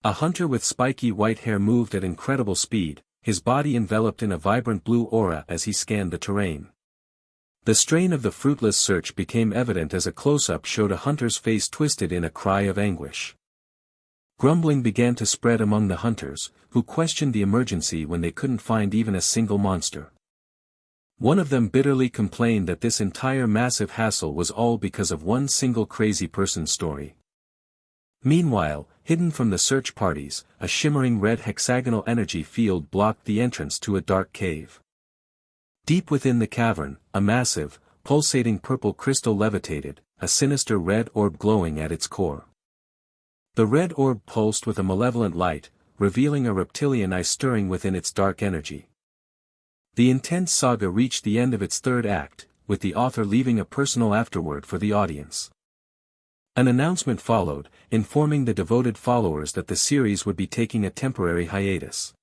A hunter with spiky white hair moved at incredible speed, his body enveloped in a vibrant blue aura as he scanned the terrain. The strain of the fruitless search became evident as a close-up showed a hunter's face twisted in a cry of anguish. Grumbling began to spread among the hunters, who questioned the emergency when they couldn't find even a single monster. One of them bitterly complained that this entire massive hassle was all because of one single crazy person's story. Meanwhile, hidden from the search parties, a shimmering red hexagonal energy field blocked the entrance to a dark cave. Deep within the cavern, a massive, pulsating purple crystal levitated, a sinister red orb glowing at its core. The red orb pulsed with a malevolent light, revealing a reptilian eye stirring within its dark energy. The intense saga reached the end of its third act, with the author leaving a personal afterword for the audience. An announcement followed, informing the devoted followers that the series would be taking a temporary hiatus.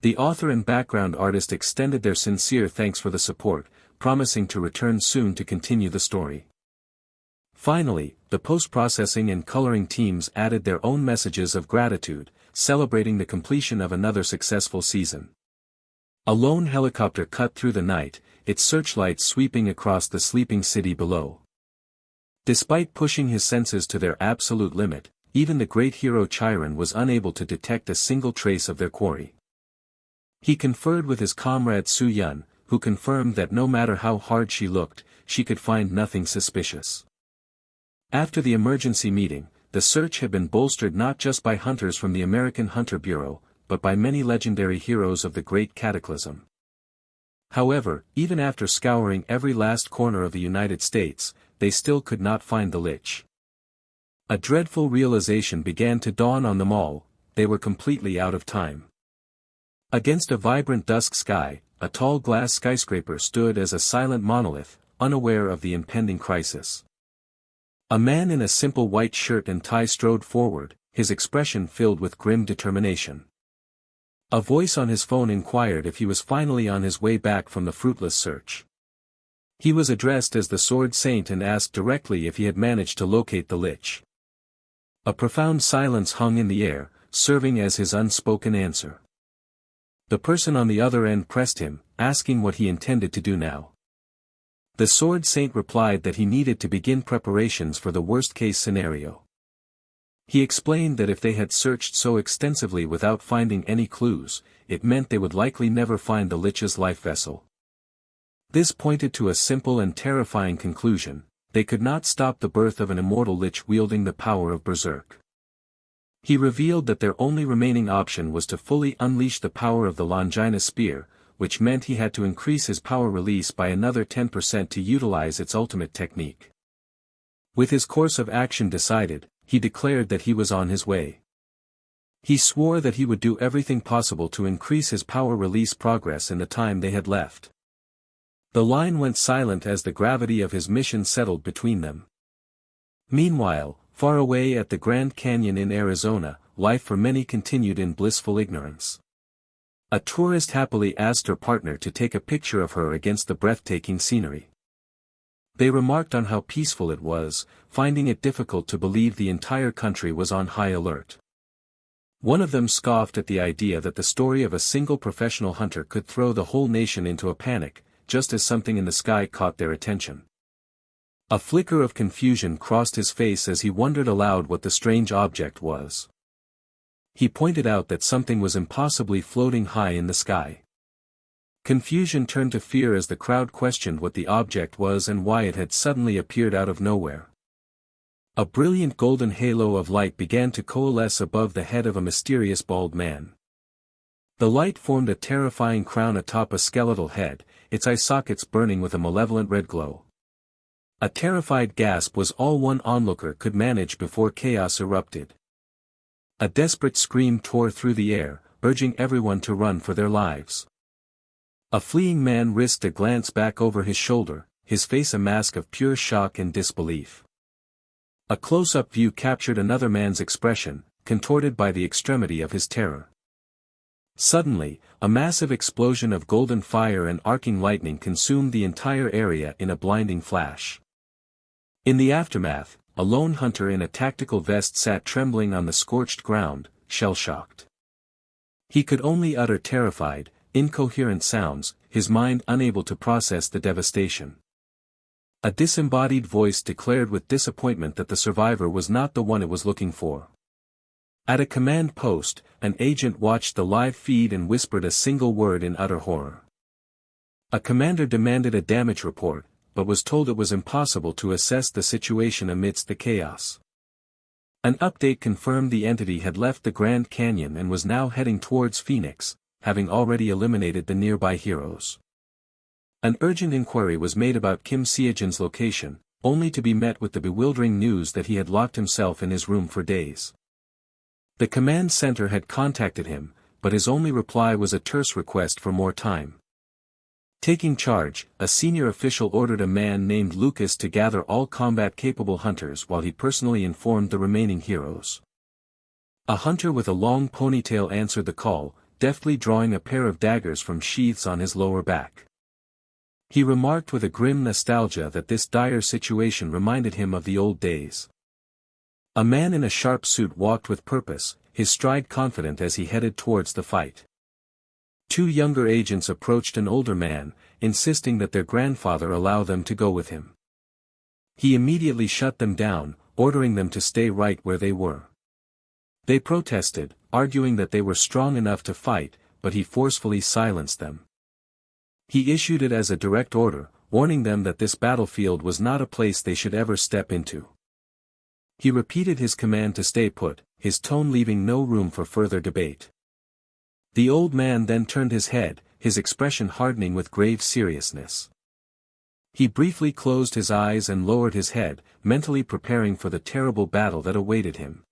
The author and background artist extended their sincere thanks for the support, promising to return soon to continue the story. Finally, the post-processing and coloring teams added their own messages of gratitude, celebrating the completion of another successful season. A lone helicopter cut through the night, its searchlights sweeping across the sleeping city below. Despite pushing his senses to their absolute limit, even the great hero Ch101 was unable to detect a single trace of their quarry. He conferred with his comrade SeoJoon, who confirmed that no matter how hard she looked, she could find nothing suspicious. After the emergency meeting, the search had been bolstered not just by hunters from the American Hunter Bureau, but by many legendary heroes of the Great Cataclysm. However, even after scouring every last corner of the United States, they still could not find the lich. A dreadful realization began to dawn on them all: they were completely out of time. Against a vibrant dusk sky, a tall glass skyscraper stood as a silent monolith, unaware of the impending crisis. A man in a simple white shirt and tie strode forward, his expression filled with grim determination. A voice on his phone inquired if he was finally on his way back from the fruitless search. He was addressed as the Sword Saint and asked directly if he had managed to locate the lich. A profound silence hung in the air, serving as his unspoken answer. The person on the other end pressed him, asking what he intended to do now. The Sword Saint replied that he needed to begin preparations for the worst-case scenario. He explained that if they had searched so extensively without finding any clues, it meant they would likely never find the lich's life vessel. This pointed to a simple and terrifying conclusion: they could not stop the birth of an immortal lich wielding the power of berserk. He revealed that their only remaining option was to fully unleash the power of the Longina spear, which meant he had to increase his power release by another 10% to utilize its ultimate technique. With his course of action decided, he declared that he was on his way. He swore that he would do everything possible to increase his power release progress in the time they had left. The line went silent as the gravity of his mission settled between them. Meanwhile, far away at the Grand Canyon in Arizona, life for many continued in blissful ignorance. A tourist happily asked her partner to take a picture of her against the breathtaking scenery. They remarked on how peaceful it was, finding it difficult to believe the entire country was on high alert. One of them scoffed at the idea that the story of a single professional hunter could throw the whole nation into a panic, just as something in the sky caught their attention. A flicker of confusion crossed his face as he wondered aloud what the strange object was. He pointed out that something was impossibly floating high in the sky. Confusion turned to fear as the crowd questioned what the object was and why it had suddenly appeared out of nowhere. A brilliant golden halo of light began to coalesce above the head of a mysterious bald man. The light formed a terrifying crown atop a skeletal head, its eye sockets burning with a malevolent red glow. A terrified gasp was all one onlooker could manage before chaos erupted. A desperate scream tore through the air, urging everyone to run for their lives. A fleeing man risked a glance back over his shoulder, his face a mask of pure shock and disbelief. A close-up view captured another man's expression, contorted by the extremity of his terror. Suddenly, a massive explosion of golden fire and arcing lightning consumed the entire area in a blinding flash. In the aftermath, a lone hunter in a tactical vest sat trembling on the scorched ground, shell-shocked. He could only utter terrified, incoherent sounds, his mind unable to process the devastation. A disembodied voice declared with disappointment that the survivor was not the one it was looking for. At a command post, an agent watched the live feed and whispered a single word in utter horror. A commander demanded a damage report, but was told it was impossible to assess the situation amidst the chaos. An update confirmed the entity had left the Grand Canyon and was now heading towards Phoenix, having already eliminated the nearby heroes. An urgent inquiry was made about Kim SeoJoon's location, only to be met with the bewildering news that he had locked himself in his room for days. The command center had contacted him, but his only reply was a terse request for more time. Taking charge, a senior official ordered a man named Lucas to gather all combat-capable hunters while he personally informed the remaining heroes. A hunter with a long ponytail answered the call, deftly drawing a pair of daggers from sheaths on his lower back. He remarked with a grim nostalgia that this dire situation reminded him of the old days. A man in a sharp suit walked with purpose, his stride confident as he headed towards the fight. Two younger agents approached an older man, insisting that their grandfather allow them to go with him. He immediately shut them down, ordering them to stay right where they were. They protested, arguing that they were strong enough to fight, but he forcefully silenced them. He issued it as a direct order, warning them that this battlefield was not a place they should ever step into. He repeated his command to stay put, his tone leaving no room for further debate. The old man then turned his head, his expression hardening with grave seriousness. He briefly closed his eyes and lowered his head, mentally preparing for the terrible battle that awaited him.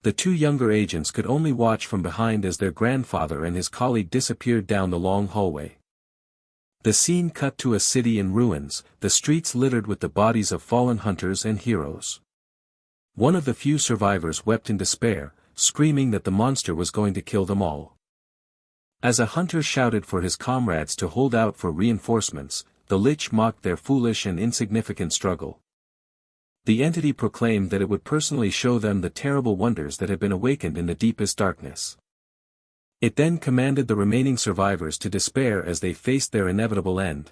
The two younger agents could only watch from behind as their grandfather and his colleague disappeared down the long hallway. The scene cut to a city in ruins, the streets littered with the bodies of fallen hunters and heroes. One of the few survivors wept in despair, screaming that the monster was going to kill them all. As a hunter shouted for his comrades to hold out for reinforcements, the Lich mocked their foolish and insignificant struggle. The entity proclaimed that it would personally show them the terrible wonders that had been awakened in the deepest darkness. It then commanded the remaining survivors to despair as they faced their inevitable end.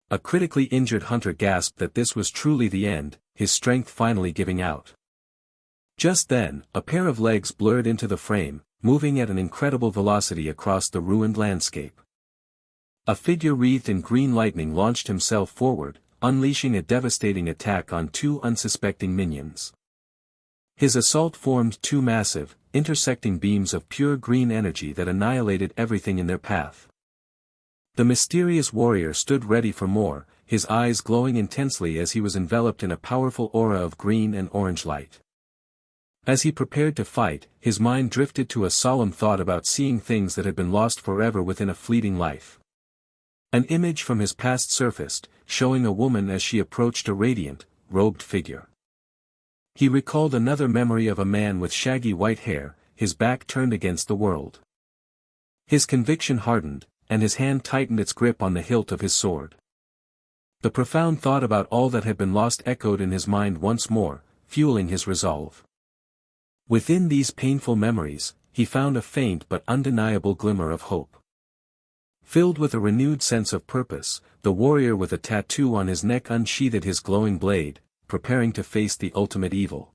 A critically injured hunter gasped that this was truly the end, his strength finally giving out. Just then, a pair of legs blurred into the frame, moving at an incredible velocity across the ruined landscape. A figure wreathed in green lightning launched himself forward, unleashing a devastating attack on two unsuspecting minions. His assault formed two massive, intersecting beams of pure green energy that annihilated everything in their path. The mysterious warrior stood ready for more, his eyes glowing intensely as he was enveloped in a powerful aura of green and orange light. As he prepared to fight, his mind drifted to a solemn thought about seeing things that had been lost forever within a fleeting life. An image from his past surfaced, showing a woman as she approached a radiant, robed figure. He recalled another memory of a man with shaggy white hair, his back turned against the world. His conviction hardened, and his hand tightened its grip on the hilt of his sword. The profound thought about all that had been lost echoed in his mind once more, fueling his resolve. Within these painful memories, he found a faint but undeniable glimmer of hope. Filled with a renewed sense of purpose, the warrior with a tattoo on his neck unsheathed his glowing blade, preparing to face the ultimate evil.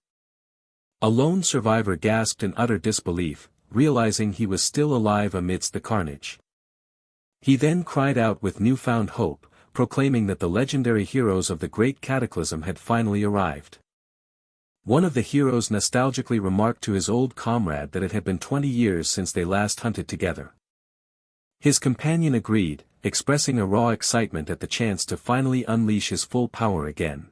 A lone survivor gasped in utter disbelief, realizing he was still alive amidst the carnage. He then cried out with newfound hope, proclaiming that the legendary heroes of the Great Cataclysm had finally arrived. One of the heroes nostalgically remarked to his old comrade that it had been 20 years since they last hunted together. His companion agreed, expressing a raw excitement at the chance to finally unleash his full power again.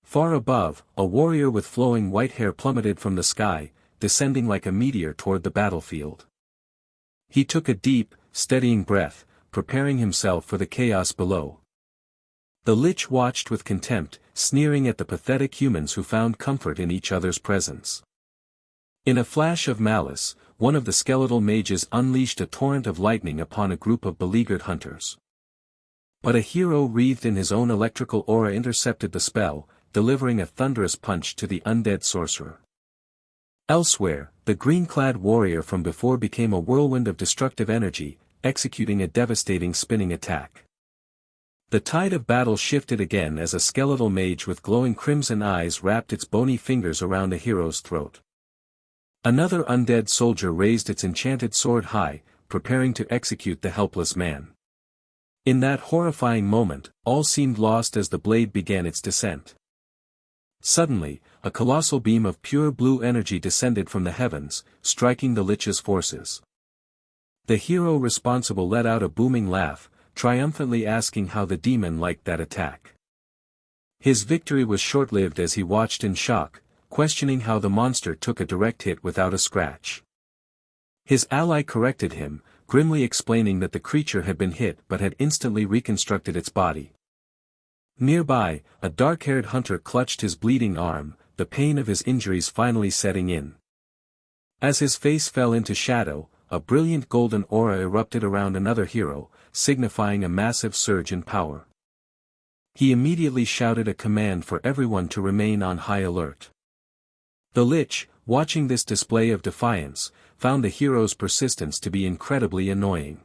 Far above, a warrior with flowing white hair plummeted from the sky, descending like a meteor toward the battlefield. He took a deep, steadying breath, preparing himself for the chaos below. The Lich watched with contempt, sneering at the pathetic humans who found comfort in each other's presence. In a flash of malice, one of the skeletal mages unleashed a torrent of lightning upon a group of beleaguered hunters. But a hero wreathed in his own electrical aura intercepted the spell, delivering a thunderous punch to the undead sorcerer. Elsewhere, the green-clad warrior from before became a whirlwind of destructive energy, executing a devastating spinning attack. The tide of battle shifted again as a skeletal mage with glowing crimson eyes wrapped its bony fingers around a hero's throat. Another undead soldier raised its enchanted sword high, preparing to execute the helpless man. In that horrifying moment, all seemed lost as the blade began its descent. Suddenly, a colossal beam of pure blue energy descended from the heavens, striking the Lich's forces. The hero responsible let out a booming laugh, triumphantly asking how the demon liked that attack. His victory was short-lived as he watched in shock, questioning how the monster took a direct hit without a scratch. His ally corrected him, grimly explaining that the creature had been hit but had instantly reconstructed its body. Nearby, a dark-haired hunter clutched his bleeding arm, the pain of his injuries finally setting in. As his face fell into shadow, a brilliant golden aura erupted around another hero, signifying a massive surge in power. He immediately shouted a command for everyone to remain on high alert. The Lich, watching this display of defiance, found the hero's persistence to be incredibly annoying.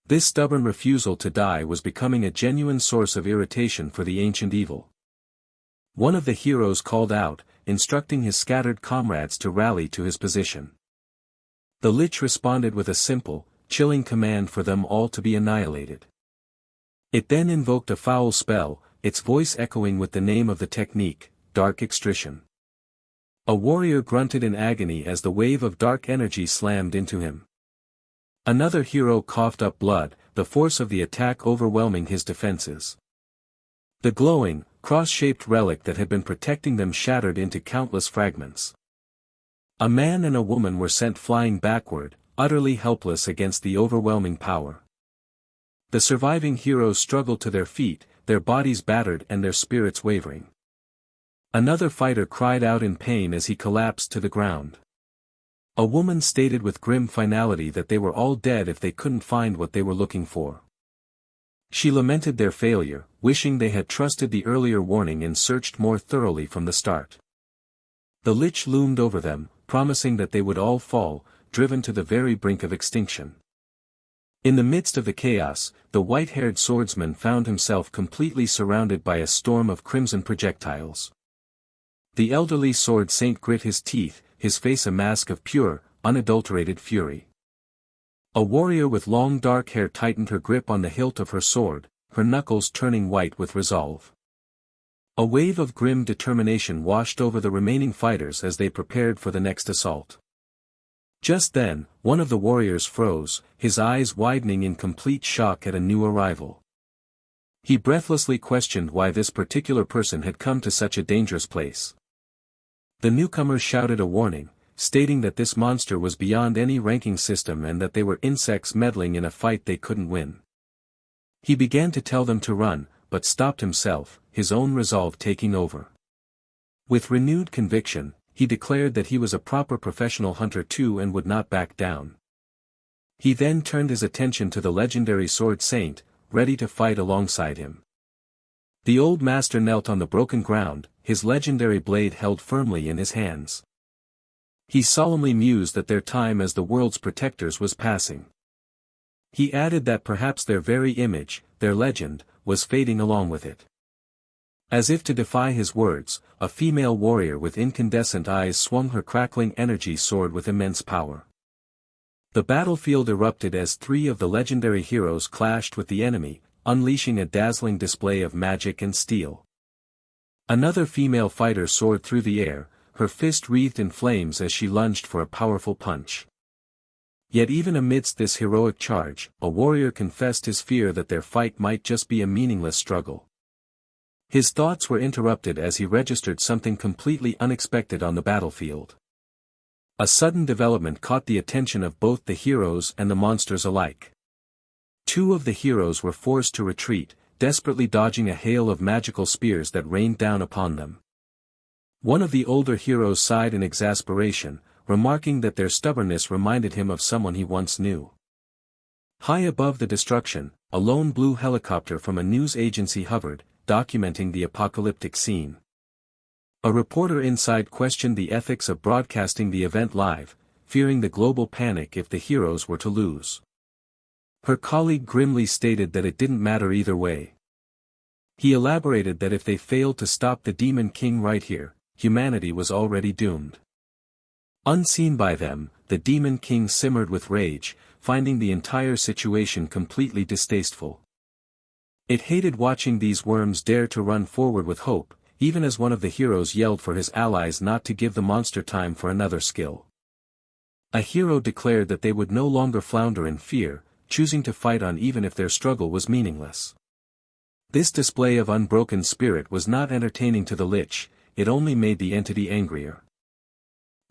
This stubborn refusal to die was becoming a genuine source of irritation for the ancient evil. One of the heroes called out, instructing his scattered comrades to rally to his position. The Lich responded with a simple, chilling command for them all to be annihilated. It then invoked a foul spell, its voice echoing with the name of the technique, Dark Extrition. A warrior grunted in agony as the wave of dark energy slammed into him. Another hero coughed up blood, the force of the attack overwhelming his defenses. The glowing, cross-shaped relic that had been protecting them shattered into countless fragments. A man and a woman were sent flying backward, utterly helpless against the overwhelming power. The surviving heroes struggled to their feet, their bodies battered and their spirits wavering. Another fighter cried out in pain as he collapsed to the ground. A woman stated with grim finality that they were all dead if they couldn't find what they were looking for. She lamented their failure, wishing they had trusted the earlier warning and searched more thoroughly from the start. The Lich loomed over them, promising that they would all fall, driven to the very brink of extinction. In the midst of the chaos, the white-haired swordsman found himself completely surrounded by a storm of crimson projectiles. The elderly sword saint grit his teeth, his face a mask of pure, unadulterated fury. A warrior with long dark hair tightened her grip on the hilt of her sword, her knuckles turning white with resolve. A wave of grim determination washed over the remaining fighters as they prepared for the next assault. Just then, one of the warriors froze, his eyes widening in complete shock at a new arrival. He breathlessly questioned why this particular person had come to such a dangerous place. The newcomers shouted a warning, stating that this monster was beyond any ranking system and that they were insects meddling in a fight they couldn't win. He began to tell them to run, but stopped himself, his own resolve taking over. With renewed conviction, he declared that he was a proper professional hunter too and would not back down. He then turned his attention to the legendary sword saint, ready to fight alongside him. The old master knelt on the broken ground, his legendary blade held firmly in his hands. He solemnly mused that their time as the world's protectors was passing. He added that perhaps their very image, their legend, was fading along with it. As if to defy his words, a female warrior with incandescent eyes swung her crackling energy sword with immense power. The battlefield erupted as three of the legendary heroes clashed with the enemy, unleashing a dazzling display of magic and steel. Another female fighter soared through the air, her fist wreathed in flames as she lunged for a powerful punch. Yet even amidst this heroic charge, a warrior confessed his fear that their fight might just be a meaningless struggle. His thoughts were interrupted as he registered something completely unexpected on the battlefield. A sudden development caught the attention of both the heroes and the monsters alike. Two of the heroes were forced to retreat, desperately dodging a hail of magical spears that rained down upon them. One of the older heroes sighed in exasperation, remarking that their stubbornness reminded him of someone he once knew. High above the destruction, a lone blue helicopter from a news agency hovered, documenting the apocalyptic scene. A reporter inside questioned the ethics of broadcasting the event live, fearing the global panic if the heroes were to lose. Her colleague grimly stated that it didn't matter either way. He elaborated that if they failed to stop the Demon King right here, humanity was already doomed. Unseen by them, the Demon King simmered with rage, finding the entire situation completely distasteful. It hated watching these worms dare to run forward with hope, even as one of the heroes yelled for his allies not to give the monster time for another skill. A hero declared that they would no longer flounder in fear, choosing to fight on even if their struggle was meaningless. This display of unbroken spirit was not entertaining to the Lich, it only made the entity angrier.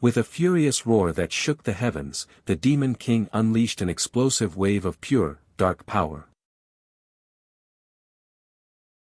With a furious roar that shook the heavens, the Demon King unleashed an explosive wave of pure, dark power.